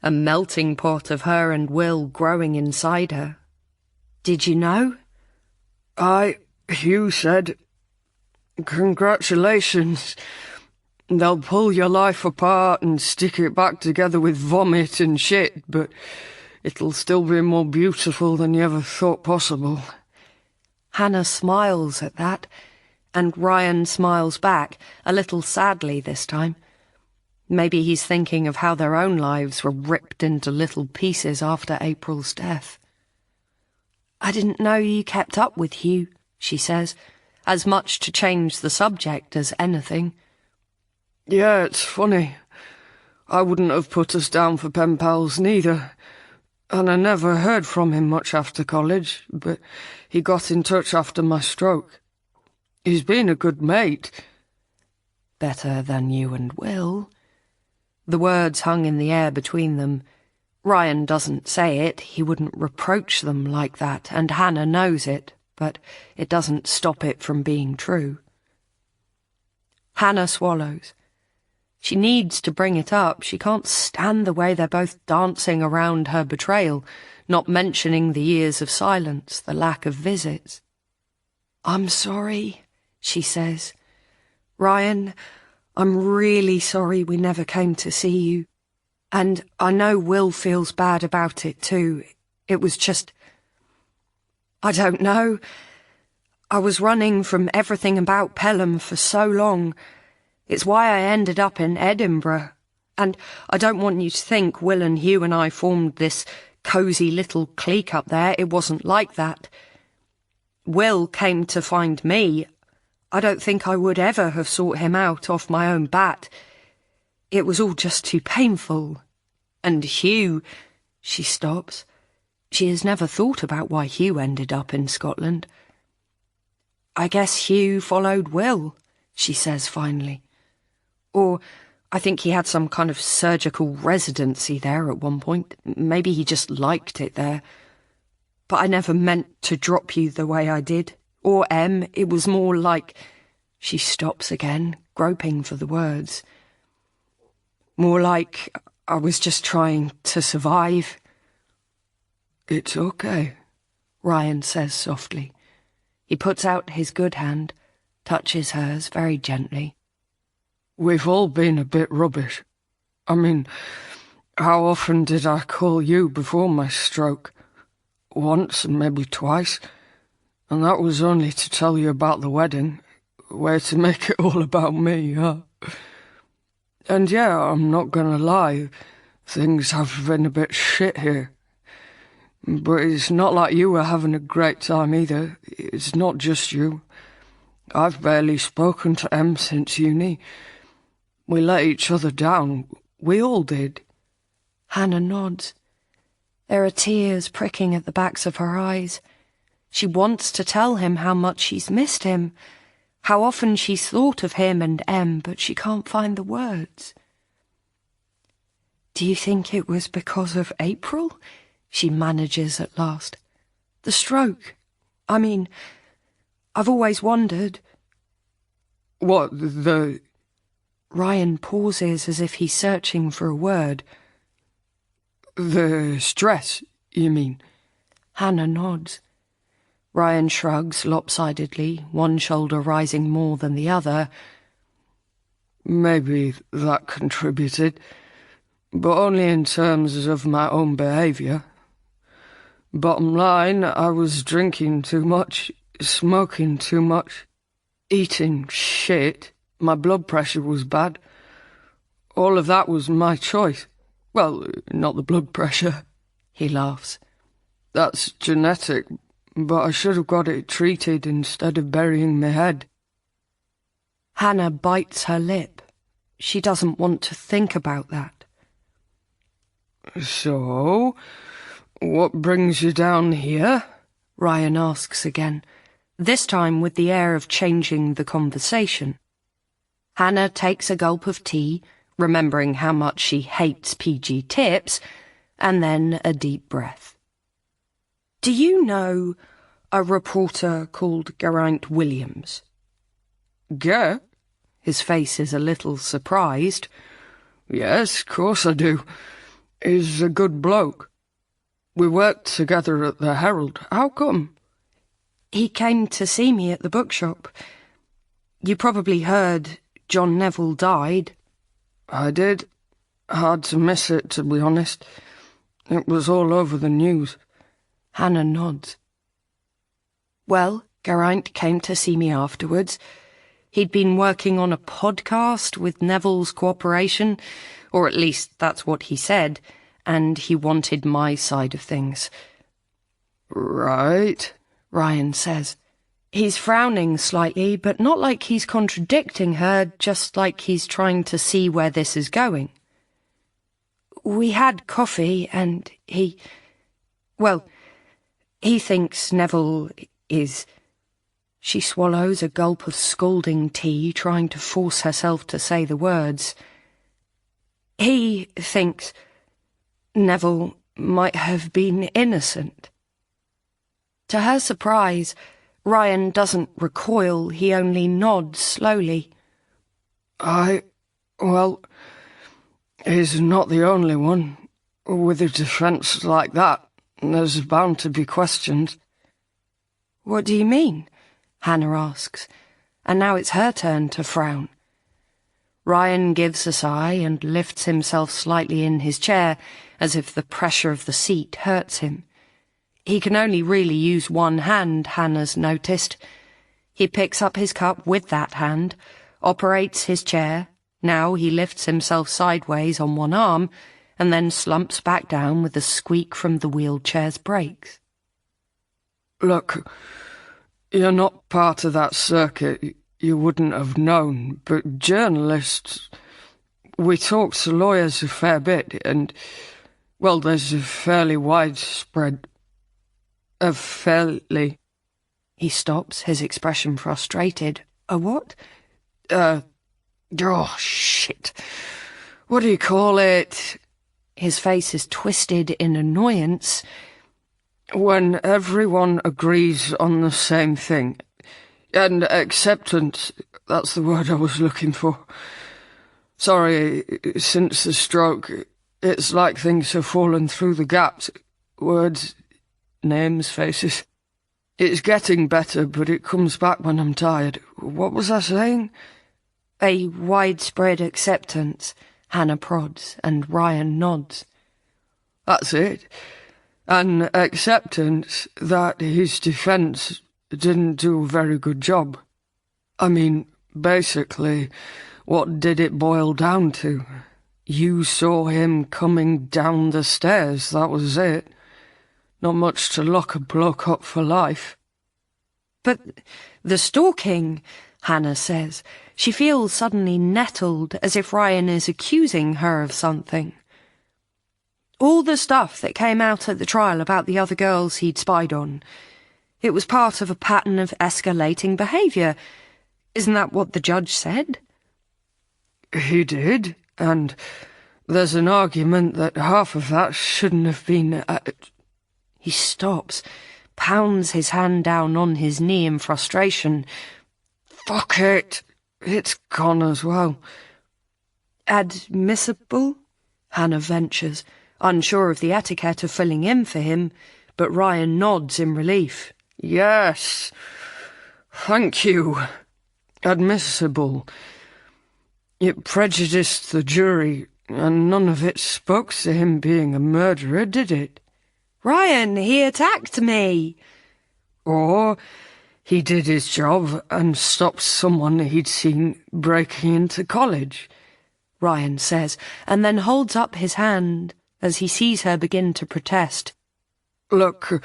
a melting pot of her and Will growing inside her. Did you know? Hugh said, congratulations. They'll pull your life apart and stick it back together with vomit and shit, but it'll still be more beautiful than you ever thought possible. Hannah smiles at that, and Ryan smiles back, a little sadly this time. Maybe he's thinking of how their own lives were ripped into little pieces after April's death. I didn't know you kept up with Hugh, she says, as much to change the subject as anything. Yeah, it's funny. I wouldn't have put us down for pen pals neither, and I never heard from him much after college, but he got in touch after my stroke. He's been a good mate. Better than you and Will. The words hung in the air between them. Ryan doesn't say it, he wouldn't reproach them like that, and Hannah knows it, but it doesn't stop it from being true. Hannah swallows. She needs to bring it up. She can't stand the way they're both dancing around her betrayal, not mentioning the years of silence, the lack of visits. I'm sorry, she says. Ryan, I'm really sorry we never came to see you. And I know Will feels bad about it too. It was just... I don't know. I was running from everything about Pelham for so long. It's why I ended up in Edinburgh. And I don't want you to think Will and Hugh and I formed this cosy little clique up there. It wasn't like that. Will came to find me. I don't think I would ever have sought him out off my own bat. It was all just too painful. And Hugh... She stops. She has never thought about why Hugh ended up in Scotland. I guess Hugh followed Will, she says finally. Or I think he had some kind of surgical residency there at one point. Maybe he just liked it there. But I never meant to drop you the way I did. Or Em, it was more like... She stops again, groping for the words. More like I was just trying to survive. It's okay, Ryan says softly. He puts out his good hand, touches hers very gently. We've all been a bit rubbish. I mean, how often did I call you before my stroke? Once, maybe twice. And that was only to tell you about the wedding. Way to make it all about me, huh? And yeah, I'm not gonna lie, things have been a bit shit here. But it's not like you were having a great time either. It's not just you. I've barely spoken to Em since uni. We let each other down. We all did. Hannah nods. There are tears pricking at the backs of her eyes. She wants to tell him how much she's missed him, how often she's thought of him and Em, but she can't find the words. Do you think it was because of April? She manages at last. The stroke. I mean, I've always wondered. What, the... Ryan pauses as if he's searching for a word. The stress, you mean? Hannah nods. Ryan shrugs lopsidedly, one shoulder rising more than the other. Maybe that contributed, but only in terms of my own behaviour. Bottom line, I was drinking too much, smoking too much, eating shit. My blood pressure was bad. All of that was my choice. Well, not the blood pressure. He laughs. That's genetic, but I should have got it treated instead of burying my head. Hannah bites her lip. She doesn't want to think about that. So, what brings you down here? Ryan asks again, this time with the air of changing the conversation. Hannah takes a gulp of tea, remembering how much she hates PG Tips, and then a deep breath. Do you know, a reporter called Geraint Williams?" "Ger? His face is a little surprised. Yes, of course I do. He's a good bloke. We worked together at the Herald. How come?" "He came to see me at the bookshop. You probably heard John Neville died." "I did. Hard to miss it, to be honest. It was all over the news." Hannah nods. "Well, Geraint came to see me afterwards. He'd been working on a podcast with Neville's cooperation, or at least that's what he said, and he wanted my side of things." "Right," Ryan says. He's frowning slightly, but not like he's contradicting her, just like he's trying to see where this is going. "We had coffee, and he thinks Neville is..." She swallows a gulp of scalding tea, trying to force herself to say the words. "He thinks Neville might have been innocent." To her surprise, Ryan doesn't recoil, he only nods slowly. Well, he's not the only one. With a defence like that, there's bound to be questions." "What do you mean?" Hannah asks, and now it's her turn to frown. Ryan gives a sigh and lifts himself slightly in his chair, as if the pressure of the seat hurts him. He can only really use one hand, Hannah's noticed. He picks up his cup with that hand, operates his chair. Now he lifts himself sideways on one arm, and then slumps back down with a squeak from the wheelchair's brakes. "Look, you're not part of that circuit. You wouldn't have known, but journalists... We talk to lawyers a fair bit, and, well, there's a fairly widespread... He stops, his expression frustrated. "A what?" Oh, shit. What do you call it?" His face is twisted in annoyance. "When everyone agrees on the same thing. And acceptance, that's the word I was looking for. Sorry, since the stroke, it's like things have fallen through the gaps. Words, names, faces. It's getting better, but it comes back when I'm tired. What was I saying?" "A widespread acceptance," Hannah prods, and Ryan nods. "That's it. An acceptance that his defence didn't do a very good job. I mean, basically, what did it boil down to? You saw him coming down the stairs, that was it. Not much to lock a bloke up for life." "But the stalking," Hannah says. She feels suddenly nettled, as if Ryan is accusing her of something. "All the stuff that came out at the trial about the other girls he'd spied on. It was part of a pattern of escalating behaviour. Isn't that what the judge said?" "He did, and there's an argument that half of that shouldn't have been..." He stops, pounds his hand down on his knee in frustration. "Fuck it. It's gone as well." "Admissible?" Hannah ventures, unsure of the etiquette of filling in for him, but Ryan nods in relief. "Yes. Thank you. Admissible. It prejudiced the jury, and none of it spoke to him being a murderer, did it?" "Ryan, he attacked me." "Or he did his job and stopped someone he'd seen breaking into college," Ryan says, and then holds up his hand as he sees her begin to protest. "Look,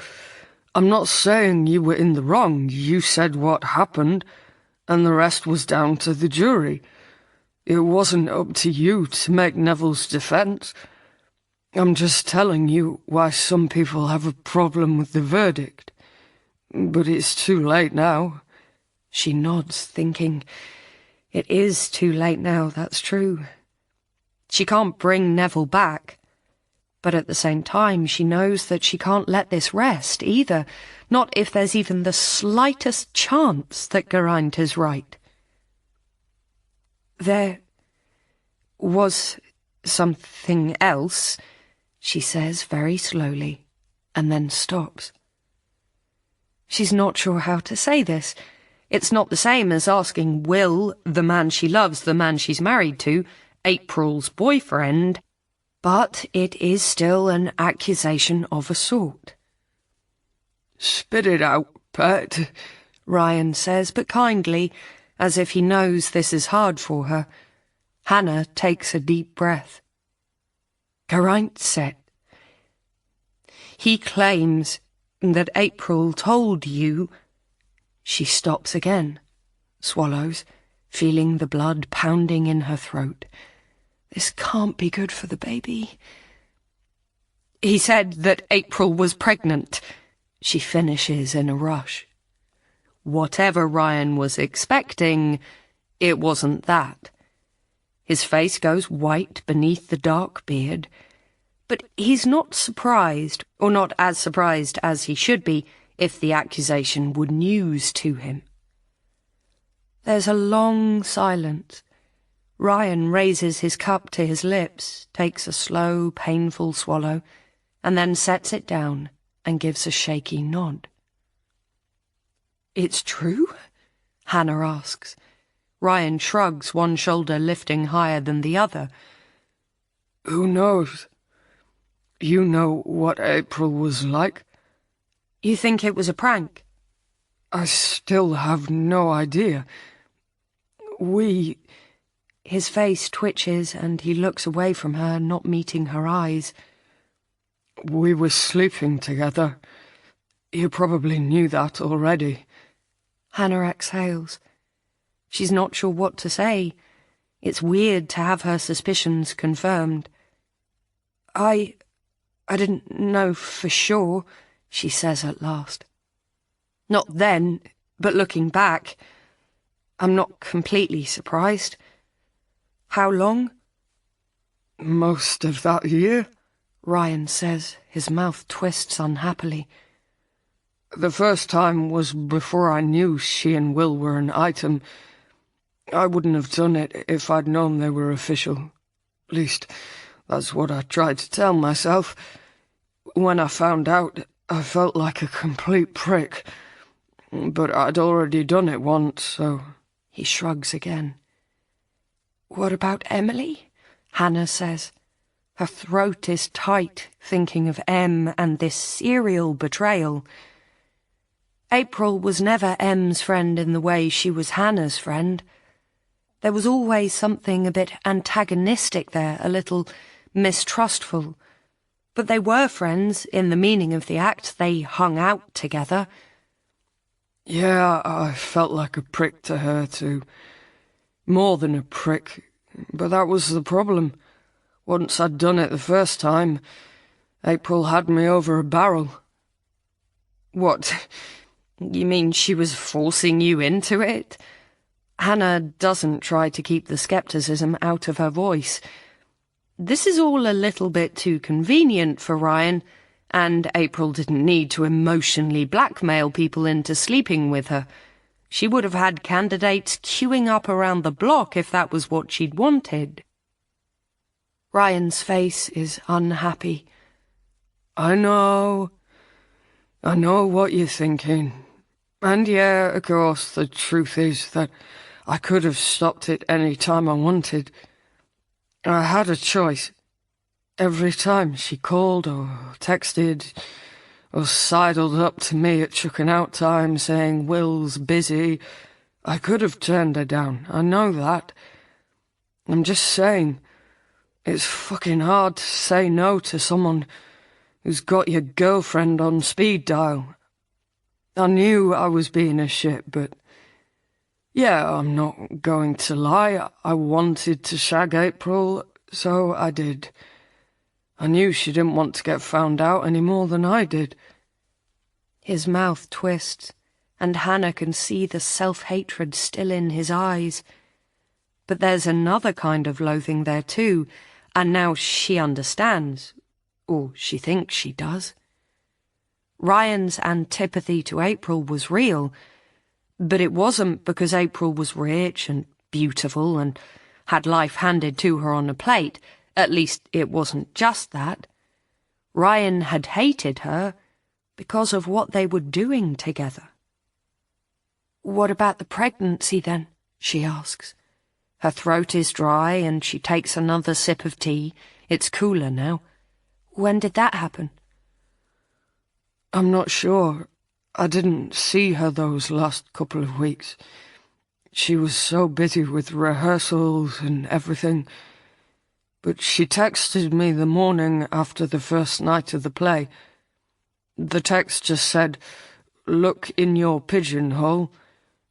I'm not saying you were in the wrong. You said what happened, and the rest was down to the jury. It wasn't up to you to make Neville's defence. I'm just telling you why some people have a problem with the verdict. But it's too late now." She nods, thinking, it is too late now, that's true. She can't bring Neville back. But at the same time, she knows that she can't let this rest either, not if there's even the slightest chance that Geraint is right. There was something else, she says very slowly, and then stops. She's not sure how to say this. It's not the same as asking Will, the man she loves, the man she's married to, April's boyfriend, but it is still an accusation of a sort. "Spit it out, pet," Ryan says, but kindly, as if he knows this is hard for her. Hannah takes a deep breath. Geraint said, "He claims that April told you—" She stops again, swallows, feeling the blood pounding in her throat. This can't be good for the baby. "He said that April was pregnant," she finishes in a rush. Whatever Ryan was expecting, it wasn't that. His face goes white beneath the dark beard, but he's not surprised, or not as surprised as he should be, if the accusation were news to him. There's a long silence. Ryan raises his cup to his lips, takes a slow, painful swallow, and then sets it down and gives a shaky nod. "It's true?" Hannah asks. Ryan shrugs, one shoulder lifting higher than the other. "Who knows? You know what April was like." "You think it was a prank?" "I still have no idea. His face twitches and he looks away from her, not meeting her eyes. We were sleeping together. You probably knew that already." Hannah exhales. She's not sure what to say. It's weird to have her suspicions confirmed. I didn't know for sure," she says at last. "Not then, but looking back, I'm not completely surprised. How long?" "Most of that year," Ryan says, his mouth twists unhappily. "The first time was before I knew she and Will were an item. I wouldn't have done it if I'd known they were official. At least, that's what I tried to tell myself. When I found out, I felt like a complete prick. But I'd already done it once, so..." He shrugs again. "What about Emily?" Hannah says. Her throat is tight, thinking of Em and this serial betrayal. April was never Em's friend in the way she was Hannah's friend. There was always something a bit antagonistic there, a little mistrustful. But they were friends, in the meaning of the act. They hung out together. "Yeah, I felt like a prick to her too. More than a prick. But that was the problem. Once I'd done it the first time, April had me over a barrel." "What? You mean she was forcing you into it?" Hannah doesn't try to keep the skepticism out of her voice. This is all a little bit too convenient for Ryan, and April didn't need to emotionally blackmail people into sleeping with her. She would have had candidates queuing up around the block if that was what she'd wanted. Ryan's face is unhappy. I know what you're thinking. And yeah, of course, the truth is that I could have stopped it any time I wanted. I had a choice. Every time she called or texted or sidled up to me at chucking out time saying Will's busy, I could have turned her down. I know that. I'm just saying, it's fucking hard to say no to someone who's got your girlfriend on speed dial. I knew I was being a shit, but yeah, I'm not going to lie. I wanted to shag April, so I did. I knew she didn't want to get found out any more than I did. His mouth twists, and Hannah can see the self-hatred still in his eyes. But there's another kind of loathing there too, and now she understands. Or she thinks she does. Ryan's antipathy to April was real, but it wasn't because April was rich and beautiful and had life handed to her on a plate. At least it wasn't just that. Ryan had hated her because of what they were doing together. "What about the pregnancy, then?" she asks. Her throat is dry and she takes another sip of tea. It's cooler now. "When did that happen?" "I'm not sure. I didn't see her those last couple of weeks. She was so busy with rehearsals and everything. But she texted me the morning after the first night of the play. The text just said, 'Look in your pigeonhole.'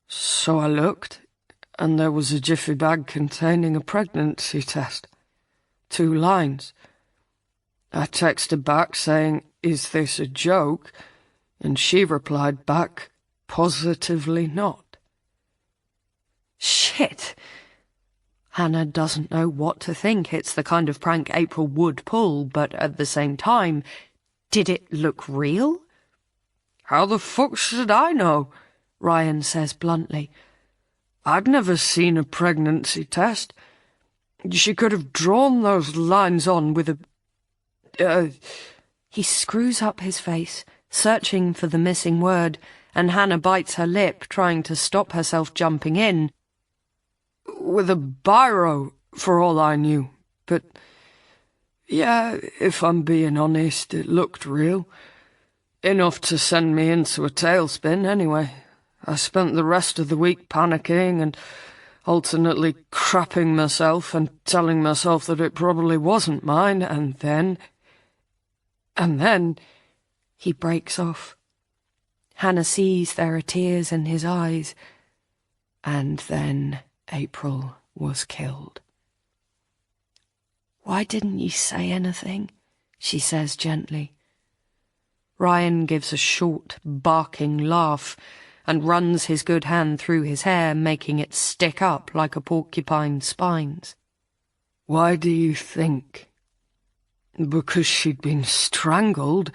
So I looked, and there was a jiffy bag containing a pregnancy test. 2 lines. I texted back saying, 'Is this a joke?' And she replied back, 'Positively not.'" Shit! Hannah doesn't know what to think. It's the kind of prank April would pull, but at the same time, did it look real? "How the fuck should I know?" Ryan says bluntly. "I'd never seen a pregnancy test. She could have drawn those lines on with a... He screws up his face, searching for the missing word, and Hannah bites her lip, trying to stop herself jumping in. "With a biro, for all I knew. But, yeah, if I'm being honest, it looked real. Enough to send me into a tailspin, anyway. I spent the rest of the week panicking and alternately crapping myself and telling myself that it probably wasn't mine, and then... He breaks off. Hannah sees there are tears in his eyes. And then April was killed. "Why didn't you say anything?" she says gently. Ryan gives a short, barking laugh and runs his good hand through his hair, making it stick up like a porcupine's spines. "Why do you think?" "Because she'd been strangled,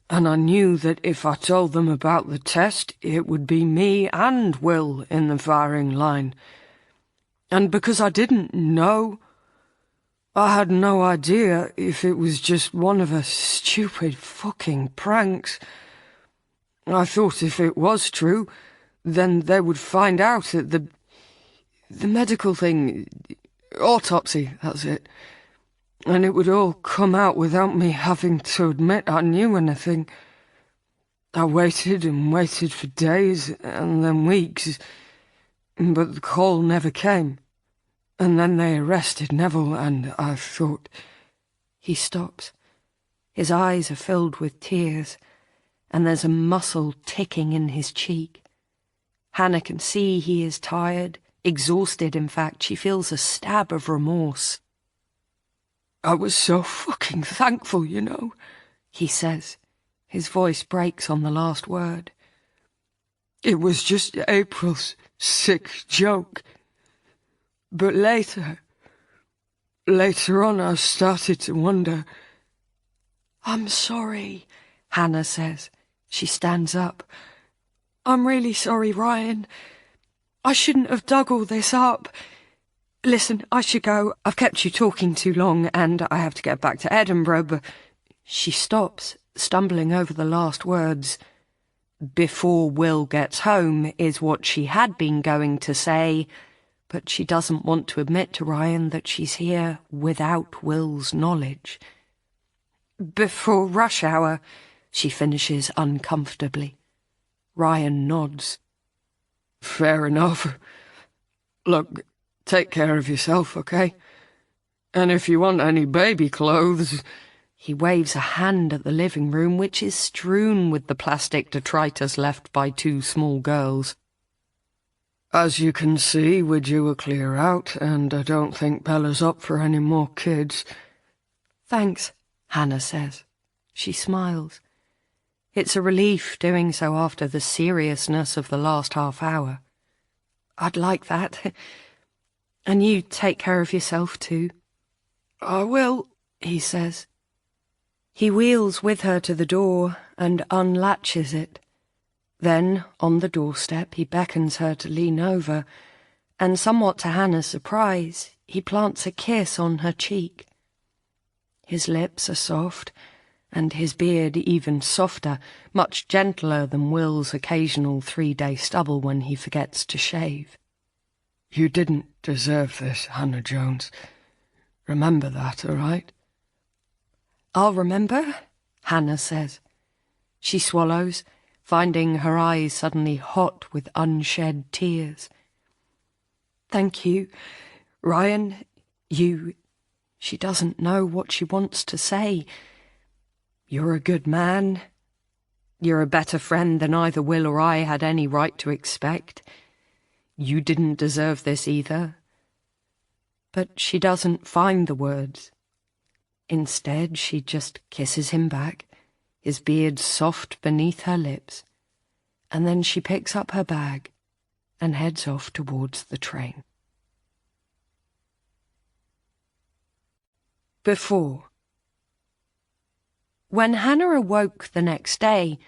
and I knew that if I told them about the test, it would be me and Will in the firing line. And because I didn't know, I had no idea if it was just one of her stupid fucking pranks. I thought if it was true, then they would find out at the medical thing, autopsy, that's it. And it would all come out without me having to admit I knew anything. I waited and waited for days and then weeks, but the call never came. And then they arrested Neville, and I thought..." He stops. His eyes are filled with tears, and there's a muscle ticking in his cheek. Hannah can see he is tired, exhausted in fact. She feels a stab of remorse. "I was so fucking thankful, you know," he says. His voice breaks on the last word. "It was just April's sick joke. But later on I started to wonder..." "I'm sorry," Hannah says. She stands up. "I'm really sorry, Ryan. I shouldn't have dug all this up. Listen, I should go. I've kept you talking too long, and I have to get back to Edinburgh, but..." She stops, stumbling over the last words. "Before Will gets home" is what she had been going to say, but she doesn't want to admit to Ryan that she's here without Will's knowledge. "Before rush hour," she finishes uncomfortably. Ryan nods. "Fair enough. Look, take care of yourself, okay? And if you want any baby clothes..." He waves a hand at the living room, which is strewn with the plastic detritus left by 2 small girls. "As you can see, we're due a clear out, and I don't think Bella's up for any more kids." "Thanks," Hannah says. She smiles. It's a relief doing so after the seriousness of the last half hour. "I'd like that. And you take care of yourself too." "I will," he says. He wheels with her to the door and unlatches it. Then, on the doorstep, he beckons her to lean over, and somewhat to Hannah's surprise, he plants a kiss on her cheek. His lips are soft, and his beard even softer, much gentler than Will's occasional 3-day stubble when he forgets to shave. You didn't deserve this, Hannah Jones. Remember that, all right? I'll remember, Hannah says. She swallows, finding her eyes suddenly hot with unshed tears. Thank you, Ryan. She doesn't know what she wants to say. You're a good man. You're a better friend than either Will or I had any right to expect. You didn't deserve this either. But she doesn't find the words. Instead, she just kisses him back, his beard soft beneath her lips, and then she picks up her bag and heads off towards the train. Before. When Hannah awoke the next day,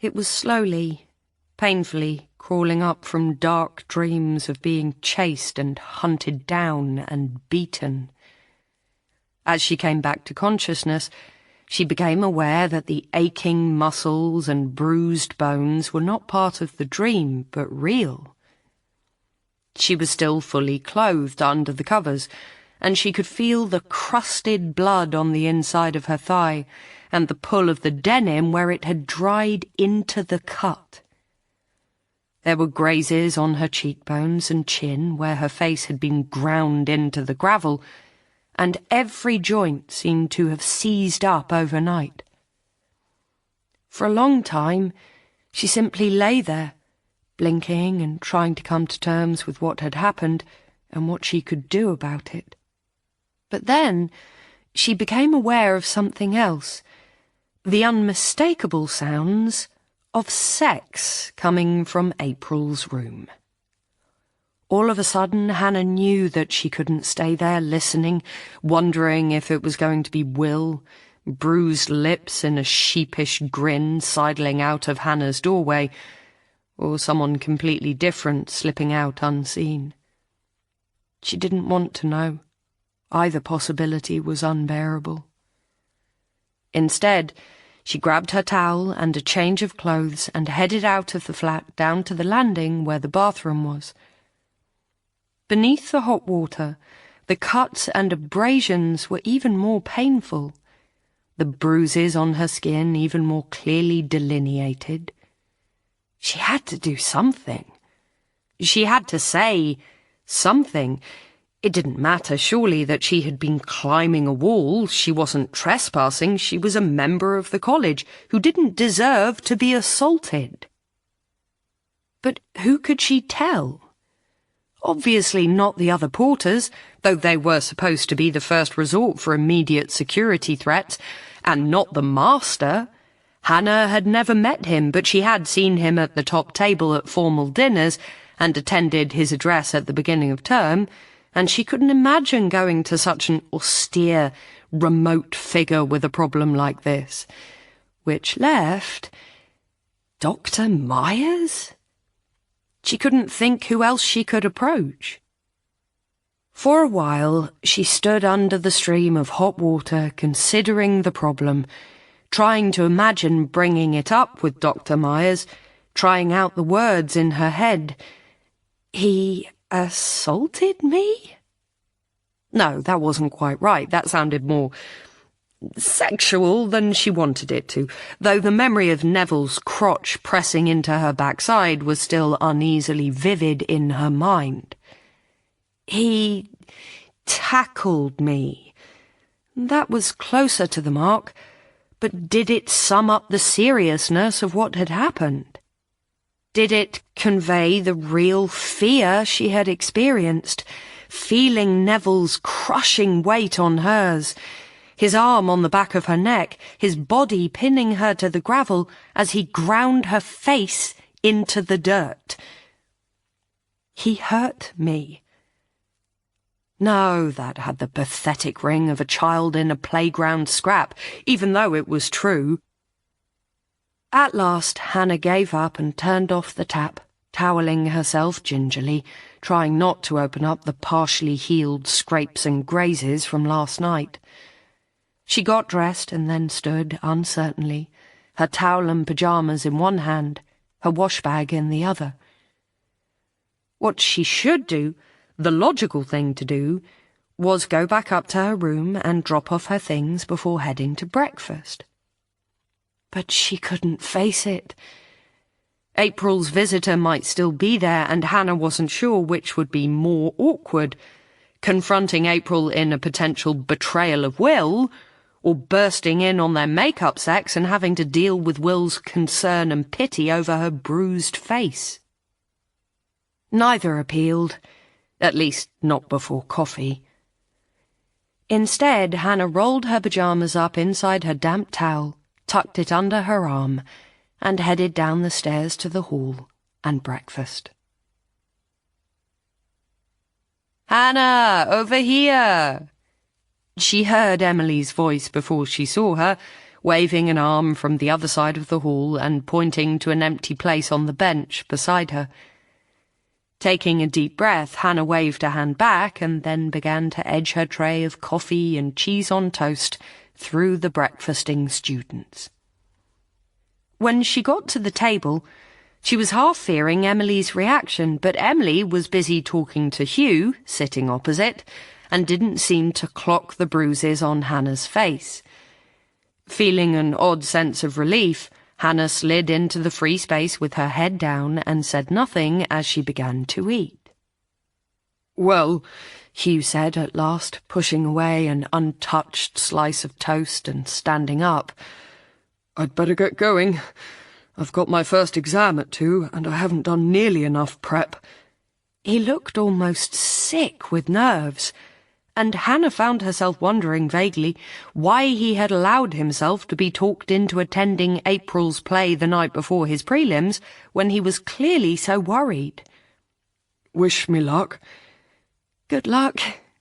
it was slowly, painfully crawling up from dark dreams of being chased and hunted down and beaten. As she came back to consciousness, she became aware that the aching muscles and bruised bones were not part of the dream, but real. She was still fully clothed under the covers, and she could feel the crusted blood on the inside of her thigh and the pull of the denim where it had dried into the cut. There were grazes on her cheekbones and chin where her face had been ground into the gravel, and every joint seemed to have seized up overnight. For a long time, she simply lay there, blinking and trying to come to terms with what had happened and what she could do about it. But then she became aware of something else, the unmistakable sounds of sex coming from April's room. All of a sudden, Hannah knew that she couldn't stay there listening, wondering if it was going to be Will, bruised lips in a sheepish grin sidling out of Hannah's doorway, or someone completely different slipping out unseen. She didn't want to know. Either possibility was unbearable. Instead, she grabbed her towel and a change of clothes and headed out of the flat down to the landing where the bathroom was. Beneath the hot water, the cuts and abrasions were even more painful, the bruises on her skin even more clearly delineated. She had to do something. She had to say something. It didn't matter, surely, that she had been climbing a wall. She wasn't trespassing. She was a member of the college who didn't deserve to be assaulted. But who could she tell? Obviously not the other porters, though they were supposed to be the first resort for immediate security threats, and not the master. Hannah had never met him, but she had seen him at the top table at formal dinners and attended his address at the beginning of term, and she couldn't imagine going to such an austere, remote figure with a problem like this. Which left Dr. Myers? She couldn't think who else she could approach. For a while, she stood under the stream of hot water, considering the problem, trying to imagine bringing it up with Dr. Myers, trying out the words in her head. He assaulted me? No, that wasn't quite right. That sounded more sexual than she wanted it to, though the memory of Neville's crotch pressing into her backside was still uneasily vivid in her mind. He tackled me. That was closer to the mark, but did it sum up the seriousness of what had happened? Did it convey the real fear she had experienced, feeling Neville's crushing weight on hers, his arm on the back of her neck, his body pinning her to the gravel as he ground her face into the dirt? He hurt me. No, that had the pathetic ring of a child in a playground scrap, even though it was true. At last, Hannah gave up and turned off the tap, toweling herself gingerly, trying not to open up the partially healed scrapes and grazes from last night. She got dressed and then stood uncertainly, her towel and pyjamas in one hand, her washbag in the other. What she should do, the logical thing to do, was go back up to her room and drop off her things before heading to breakfast. But she couldn't face it. April's visitor might still be there, and Hannah wasn't sure which would be more awkward, confronting April in a potential betrayal of Will, or bursting in on their make-up sex and having to deal with Will's concern and pity over her bruised face. Neither appealed, at least not before coffee. Instead, Hannah rolled her pyjamas up inside her damp towel, tucked it under her arm, and headed down the stairs to the hall and breakfast. "Hannah, over here!" She heard Emily's voice before she saw her, waving an arm from the other side of the hall and pointing to an empty place on the bench beside her. Taking a deep breath, Hannah waved a hand back and then began to edge her tray of coffee and cheese on toast through the breakfasting students. When she got to the table, she was half fearing Emily's reaction, but Emily was busy talking to Hugh, sitting opposite, and didn't seem to clock the bruises on Hannah's face. Feeling an odd sense of relief, Hannah slid into the free space with her head down and said nothing as she began to eat. "Well," Hugh said at last, pushing away an untouched slice of toast and standing up, "I'd better get going. I've got my first exam at 2, and I haven't done nearly enough prep." He looked almost sick with nerves, and Hannah found herself wondering vaguely why he had allowed himself to be talked into attending April's play the night before his prelims when he was clearly so worried. "Wish me luck." "Good luck,"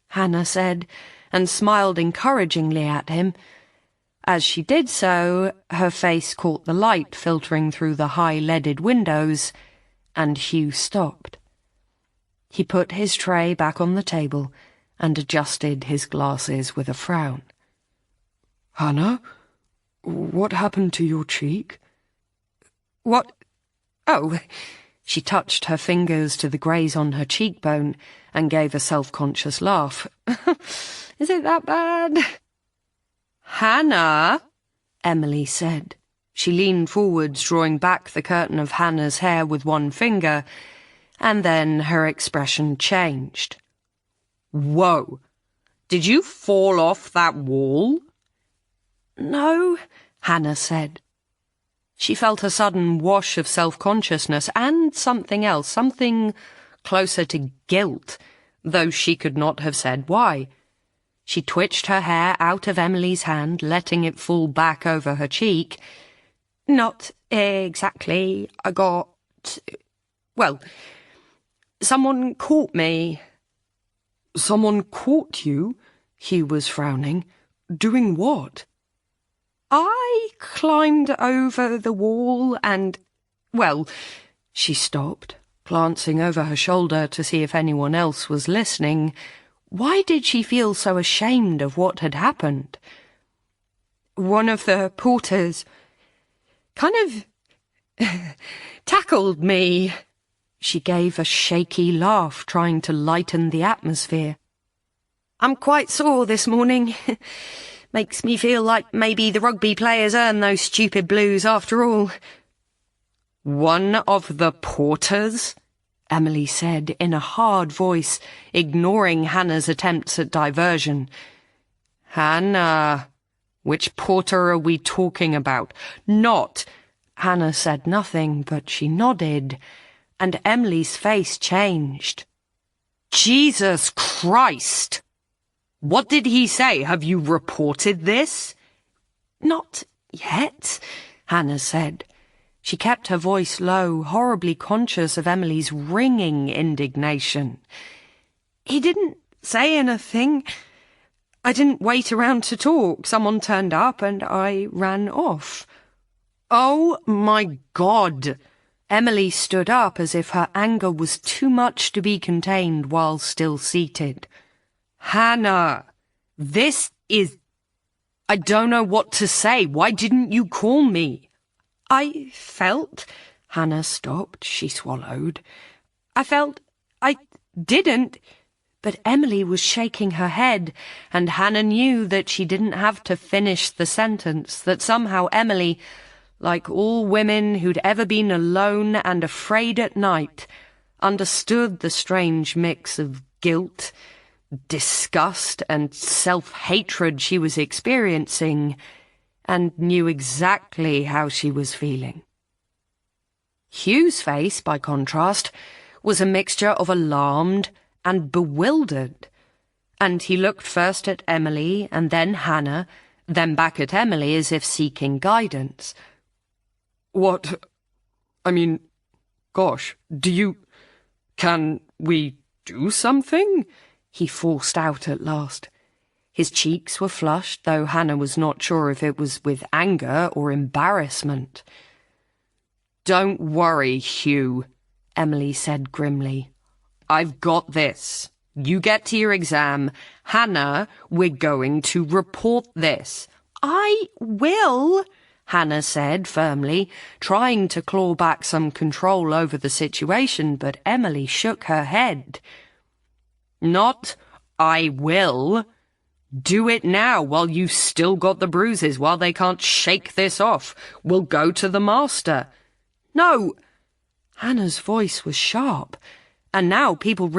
Hannah said, and smiled encouragingly at him. As she did so, her face caught the light filtering through the high leaded windows, and Hugh stopped. He put his tray back on the table and adjusted his glasses with a frown. "Hannah, what happened to your cheek?" "What? Oh," she touched her fingers to the graze on her cheekbone and gave a self-conscious laugh. "Is it that bad?" "Hannah," Emily said. She leaned forwards, drawing back the curtain of Hannah's hair with one finger, and then her expression changed. "Whoa! Did you fall off that wall?" "No," Hannah said. She felt a sudden wash of self-consciousness and something else, something closer to guilt, though she could not have said why. She twitched her hair out of Emily's hand, letting it fall back over her cheek. "Not exactly. I got... well, someone caught me." "Someone caught you?" Hugh was frowning. "Doing what?" "I climbed over the wall and... well..." She stopped, glancing over her shoulder to see if anyone else was listening. Why did she feel so ashamed of what had happened? "One of the porters kind of tackled me." She gave a shaky laugh, trying to lighten the atmosphere. "I'm quite sore this morning. Makes me feel like maybe the rugby players earned those stupid blues after all." "One of the porters?" Emily said in a hard voice, ignoring Hannah's attempts at diversion. "Hannah, which porter are we talking about? Not..." Hannah said nothing, but she nodded, and Emily's face changed. "Jesus Christ! What did he say? Have you reported this?" "Not yet," Hannah said. She kept her voice low, horribly conscious of Emily's ringing indignation. "He didn't say anything. I didn't wait around to talk. Someone turned up and I ran off. Oh, my God! Emily stood up as if her anger was too much to be contained while still seated. Hannah, this is... I don't know what to say. Why didn't you call me? I felt... Hannah stopped. She swallowed. I didn't... But Emily was shaking her head, and Hannah knew that she didn't have to finish the sentence, that somehow Emily, like all women who'd ever been alone and afraid at night, understood the strange mix of guilt, disgust, and self-hatred she was experiencing, and knew exactly how she was feeling. Hugh's face, by contrast, was a mixture of alarmed and bewildered, and he looked first at Emily and then Hannah, then back at Emily as if seeking guidance. What? I mean, gosh, can we do something? He forced out at last. His cheeks were flushed, though Hannah was not sure if it was with anger or embarrassment. Don't worry, Hugh, Emily said grimly. I've got this. You get to your exam. Hannah, we're going to report this. I will, Hannah said firmly, trying to claw back some control over the situation, but Emily shook her head. Not, I will. Do it now while you've still got the bruises, while they can't shake this off. We'll go to the master. No! Hannah's voice was sharp, and now people